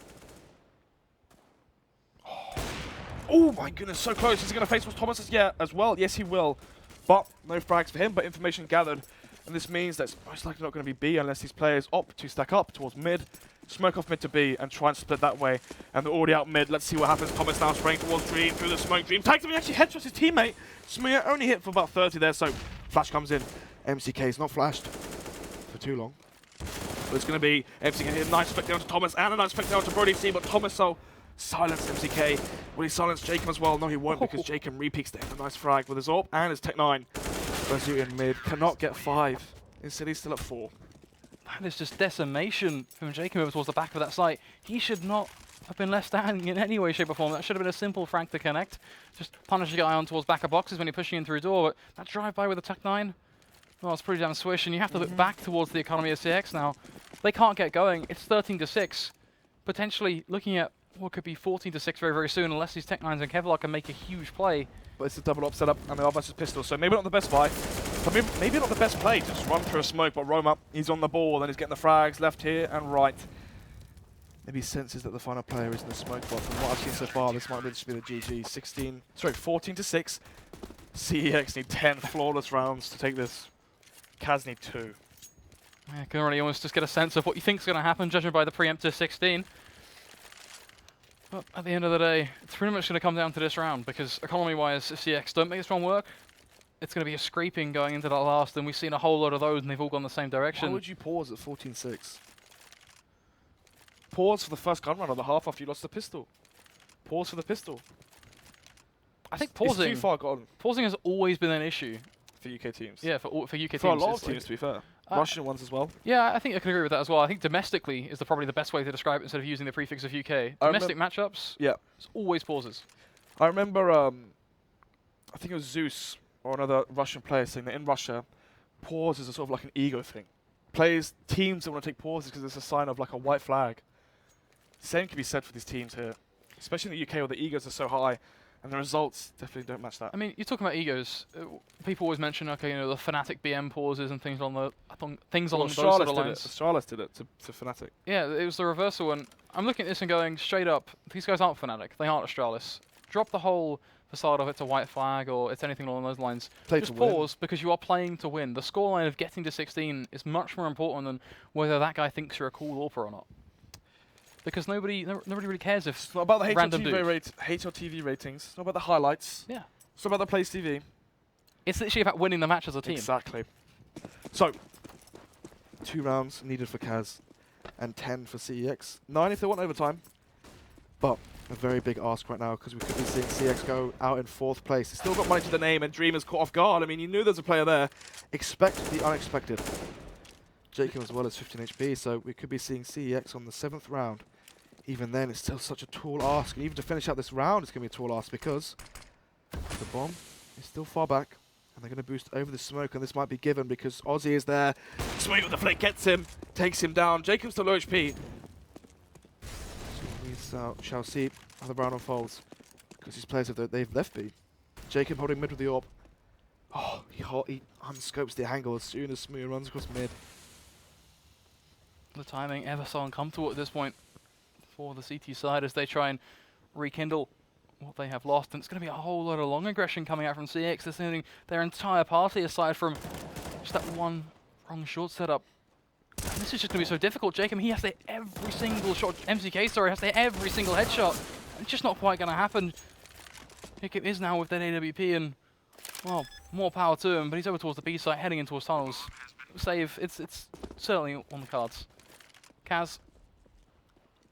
Oh my goodness, so close. Is he going to face with Thomas? Yeah, as well. Yes, he will. But no frags for him, but information gathered. And this means that it's most likely not going to be B unless these players opt to stack up towards mid, smoke off mid to B, and try and split that way. And they're already out mid. Let's see what happens. Thomas now spraying towards Dream through the smoke. Dream tags him and actually headshots his teammate. Smooth only hit for about 30 there, so flash comes in. MCK is not flashed for too long. But it's going to be MCK hit a nice split down to Thomas and a nice split down to Brody C, but Thomas so silence MCK. Will he silence Jacob as well? No, he won't, because Jacob repeaks there. A nice frag with his AWP and his Tech 9. Rezu in mid cannot get 5. Instead, he's still at 4. That is just decimation from Jacob over towards the back of that site. He should not have been left standing in any way, shape or form. That should have been a simple frag to connect. Just punish the guy on towards back of boxes when you're pushing in through a door. But that drive-by with the Tech 9, well, it's pretty damn swish, and you have to look back towards the economy of CX now. They can't get going. It's 13-6. Potentially looking at what could be 14-6 very, very soon, unless these Tech 9s and Kevlar can make a huge play. But it's a double op setup, and they are versus pistol, so maybe not the best buy. But maybe not the best play to just run through a smoke, but Roma, he's on the ball, then he's getting the frags left here and right. Maybe he senses that the final player is in the smoke, but from what I've seen so far, this might just be the GG. 14-6. CEX need 10 flawless rounds to take this. Kaz need 2. Yeah, can already almost just get a sense of what you think is going to happen, judging by the preemptive 16. But at the end of the day, it's pretty much going to come down to this round, because economy-wise, if CX don't make this one work, it's going to be a scraping going into that last, and we've seen a whole lot of those, and they've all gone the same direction. Why would you pause at 14-6? Pause for the first gun round of the half after you lost the pistol. Pause for the pistol. I think It's too far gone pausing has always been an issue. for UK teams. Yeah, for UK teams. For a lot of it's like- teams, to be fair. Russian ones as well. Yeah, I think I can agree with that as well. I think domestically is probably the best way to describe it instead of using the prefix of UK. Domestic matchups, Yeah. it's always pauses. I remember, I think it was Zeus or another Russian player saying that in Russia, pause is a sort of like an ego thing. Teams don't want to take pauses because it's a sign of like a white flag. Same can be said for these teams here, especially in the UK where the egos are so high, and the results definitely don't match that. I mean, you're talking about egos. People always mention, okay, you know, the Fnatic BM pauses and things along those sort of lines. Astralis did it to Fnatic. Yeah, it was the reversal, and I'm looking at this and going straight up, these guys aren't Fnatic, they aren't Astralis. Drop the whole facade of it's a white flag or it's anything along those lines. Play Just to win. pause, because you are playing to win. The scoreline of getting to 16 is much more important than whether that guy thinks you're a cool AWPer or not. Because nobody really cares if It's not about the random HLTV ratings. It's not about the highlights. Yeah. It's not about the Plays TV. It's literally about winning the match as a team. Exactly. So, 2 rounds needed for Kaz and 10 for CEX. 9 if they want overtime. But a very big ask right now because we could be seeing CX go out in 4th place. They've still got money to the name and Dreamers caught off guard. I mean, you knew there's a player there. Expect the unexpected. Jacob as well as 15 HP, so we could be seeing CEX on the 7th round. Even then, it's still such a tall ask. And even to finish out this round, it's going to be a tall ask because the bomb is still far back. And they're going to boost over the smoke, and this might be given because Aussie is there. Sweet with the flick, gets him, takes him down. Jacob's still low HP. Shall see how the round unfolds because these players, they've left B. Jacob holding mid with the AWP. Oh, he unscopes the angle as soon as Smooth runs across mid. The timing ever so uncomfortable at this point for the CT side as they try and rekindle what they have lost. And it's going to be a whole lot of long aggression coming out from CX. They're sending their entire party aside from just that one wrong short setup. And this is just going to be so difficult. Jacob, he has to hit every single shot. MCK, sorry, has to hit every single headshot. It's just not quite going to happen. Jacob is now with that AWP and, well, more power to him. But he's over towards the B site, heading in towards tunnels. Save, it's certainly on the cards. Kaz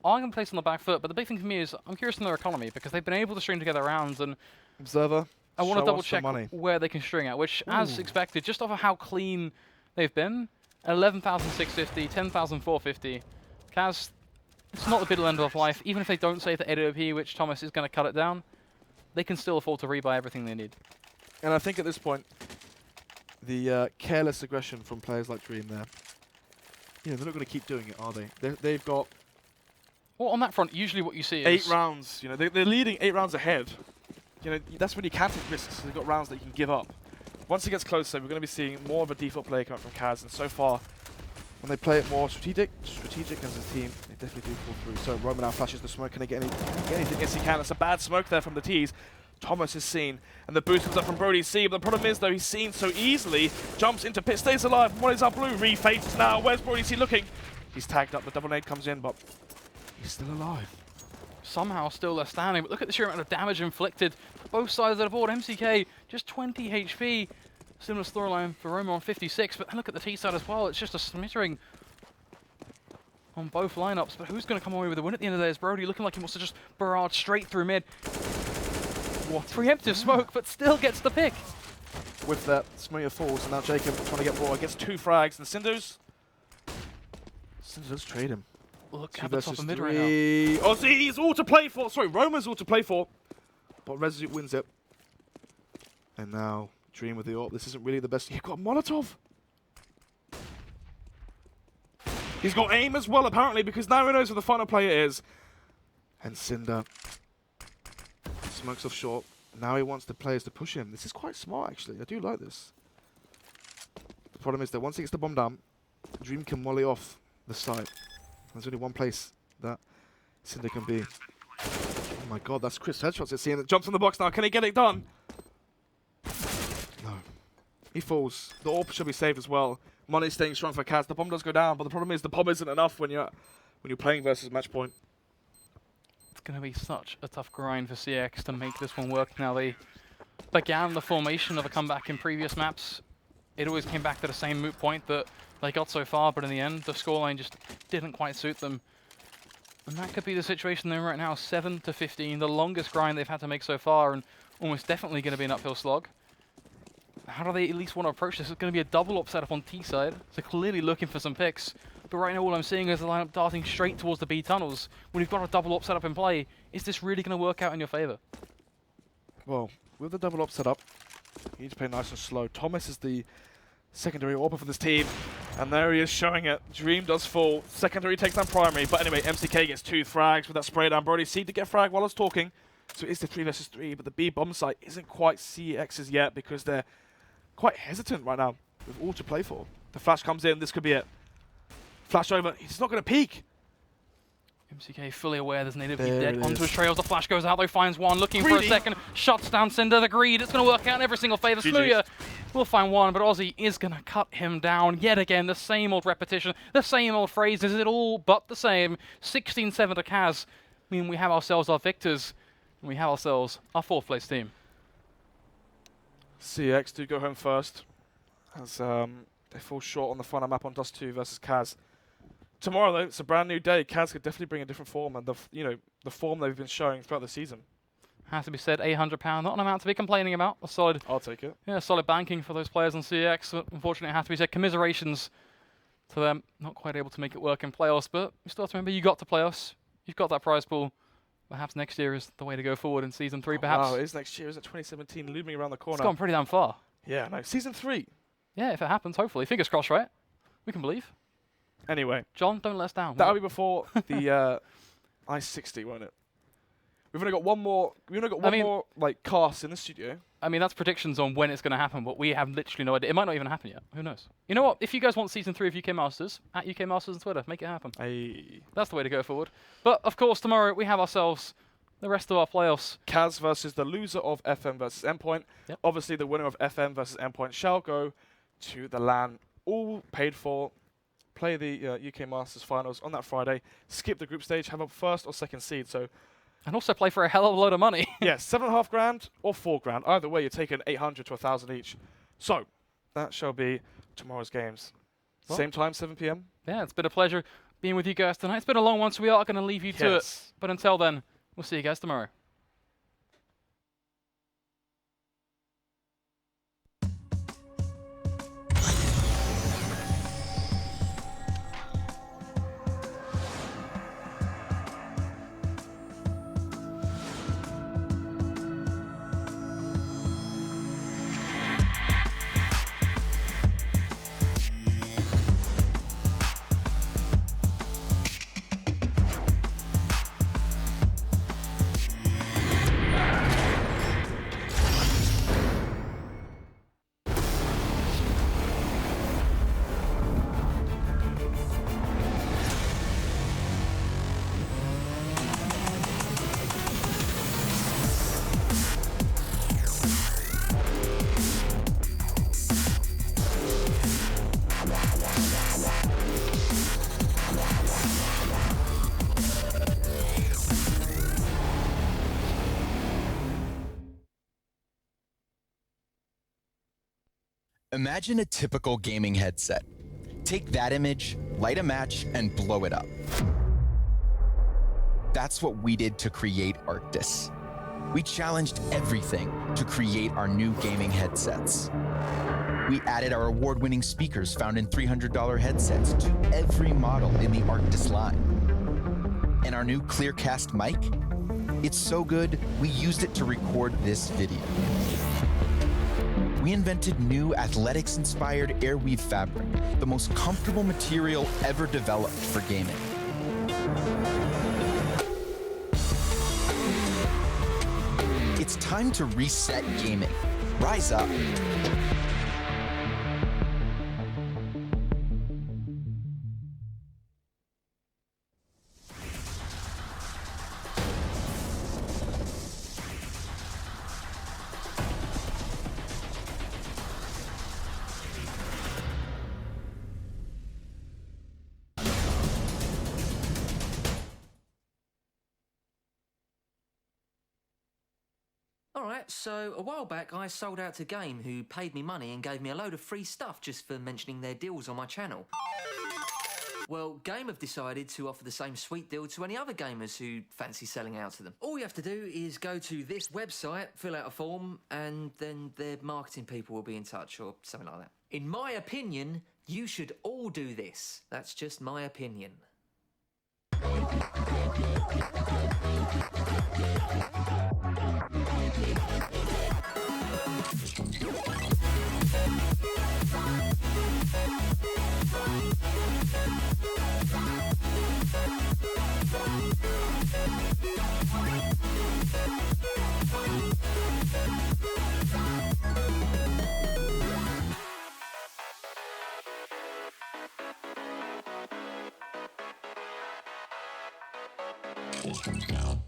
are going to place on the back foot, but the big thing for me is I'm curious in their economy because they've been able to string together rounds, and Observer, I want to show double us the check money. where they can string at, which, as expected, just off of how clean they've been, 11,650, 10,450. Kaz, it's not the middle end of life. Even if they don't save the AWP, which Thomas is going to cut it down, they can still afford to rebuy everything they need. And I think at this point, the careless aggression from players like Dream there, you know, they're not going to keep doing it, are they? They've got Well, on that front, usually what you see 8 is... rounds. You know, they're leading 8 rounds ahead. You know, that's when you can't take risks. They've got rounds that you can give up. Once it gets closer, we're going to be seeing more of a default play come up from Kaz. And so far, when they play it more strategic as a team, they definitely do fall through. So Roman now flashes the smoke. Can he get anything? Yes, he can. It's a bad smoke there from the T's. Thomas is seen, and the boost comes up from Brody C. But the problem is, though, he's seen so easily. Jumps into pit, stays alive. What is up blue? Refaces now. Where's Brody C looking? He's tagged up. The double nade comes in, but he's still alive. Somehow still they're standing, but look at the sheer amount of damage inflicted. Both sides of the board. MCK, just 20 HP. Similar storyline for Roma on 56, but look at the T side as well. It's just a smattering on both lineups. But who's going to come away with the win at the end of the day? Is Brody looking like he wants to just barrage straight through mid. What preemptive smoke, but still gets the pick. With that, Smear falls, and now Jacob trying to get more. Gets 2 frags, and Cinder's does trade him. Look 2 at the top versus of mid right 3. now. Aussie's all to play for. Sorry, Roma's all to play for. But Resolute wins it. And now Dream with the AWP. This isn't really the best. You've got Molotov. He's got aim as well, apparently, because now he knows who the final player is. And Cinder smokes off short. Now he wants the players to push him. This is quite smart, actually. I do like this. The problem is that once he gets the bomb down, Dream can molly off the side. There's only one place that Cinder can be. Oh my god, that's Chris headshots. It's seeing it jumps in the box now. Can he get it done? No. He falls. The AWP should be saved as well. Money's staying strong for Kaz. The bomb does go down, but the problem is the bomb isn't enough when you're playing versus match point. It's going to be such a tough grind for CX to make this one work. Now they began the formation of a comeback in previous maps. It always came back to the same moot point that they got so far, but in the end, the scoreline just didn't quite suit them. And that could be the situation they're in right now, 7-15, the longest grind they've had to make so far, and almost definitely going to be an uphill slog. How do they at least want to approach this? It's going to be a double up setup on T side, so clearly looking for some picks. But right now all I'm seeing is the lineup darting straight towards the B tunnels. When you've got a double up setup in play, is this really going to work out in your favour? Well, with the double up set up, you need to play nice and slow. Thomas is the secondary AWPer for this team, and there he is showing it. Dream does fall. Secondary takes down primary, but anyway, MCK gets 2 frags with that spray down. Brody seemed to get frag while I was talking, so it is the 3 versus 3, but the B bomb site isn't quite CX's yet because they're quite hesitant right now with all to play for. The flash comes in, this could be it. Flash over, he's not going to peek. MCK fully aware there's native dead onto his trails. The flash goes out though, finds one, looking for a second, shuts down Cinder. The greed, it's going to work out in every single favour. Smooya will find one, but Aussie is going to cut him down yet again. The same old repetition, the same old phrases, it all but the same. 16-7 to Kaz. I mean, we have ourselves our victors, and we have ourselves our 4th place team. CX do go home first, as they fall short on the final map on Dust 2 versus Kaz. Tomorrow, though, it's a brand new day. Kaz could definitely bring a different form, and the form they've been showing throughout the season. Has to be said, £800, not an amount to be complaining about. A solid, I'll take it. Yeah, solid banking for those players on CX. But unfortunately, it has to be said, commiserations to them. Not quite able to make it work in playoffs, but you still have to remember you got to playoffs. You've got that prize pool. Perhaps next year is the way to go forward in Season 3, perhaps. Wow, it is next year. Is it 2017? Looming around the corner. It's gone pretty damn far. Yeah, no, Season 3. Yeah, if it happens, hopefully. Fingers crossed, right? We can believe. Anyway. John, don't let us down. That'll be before the I-60, won't it? We've only got one more. We've only got one more like cast in the studio. I mean, that's predictions on when it's going to happen, but we have literally no idea. It might not even happen yet. Who knows? You know what? If you guys want Season 3 of UK Masters, at UK Masters on Twitter, make it happen. Hey. That's the way to go forward. But of course, tomorrow we have ourselves the rest of our playoffs. Kaz versus the loser of FM versus Endpoint. Yep. Obviously, the winner of FM versus Endpoint shall go to the LAN, all paid for. Play the UK Masters finals on that Friday. Skip the group stage, have a 1st or 2nd seed. So, and also play for a hell of a load of money. yeah, $7.5 grand or $4 grand. Either way, you're taking 800 to 1,000 each. So that shall be tomorrow's games. Well, same time, 7 p.m. Yeah, it's been a pleasure being with you guys tonight. It's been a long one, so we are going to leave you to it. But until then, we'll see you guys tomorrow. Imagine a typical gaming headset. Take that image, light a match, and blow it up. That's what we did to create Arctis. We challenged everything to create our new gaming headsets. We added our award-winning speakers found in $300 headsets to every model in the Arctis line. And our new Clearcast mic? It's so good, we used it to record this video. We invented new athletics-inspired airweave fabric, the most comfortable material ever developed for gaming. It's time to reset gaming. Rise up. Alright, so a while back I sold out to Game, who paid me money and gave me a load of free stuff just for mentioning their deals on my channel. Well, Game have decided to offer the same sweet deal to any other gamers who fancy selling out to them. All you have to do is go to this website, fill out a form, and then their marketing people will be in touch or something like that. In my opinion, you should all do this. That's just my opinion. Now.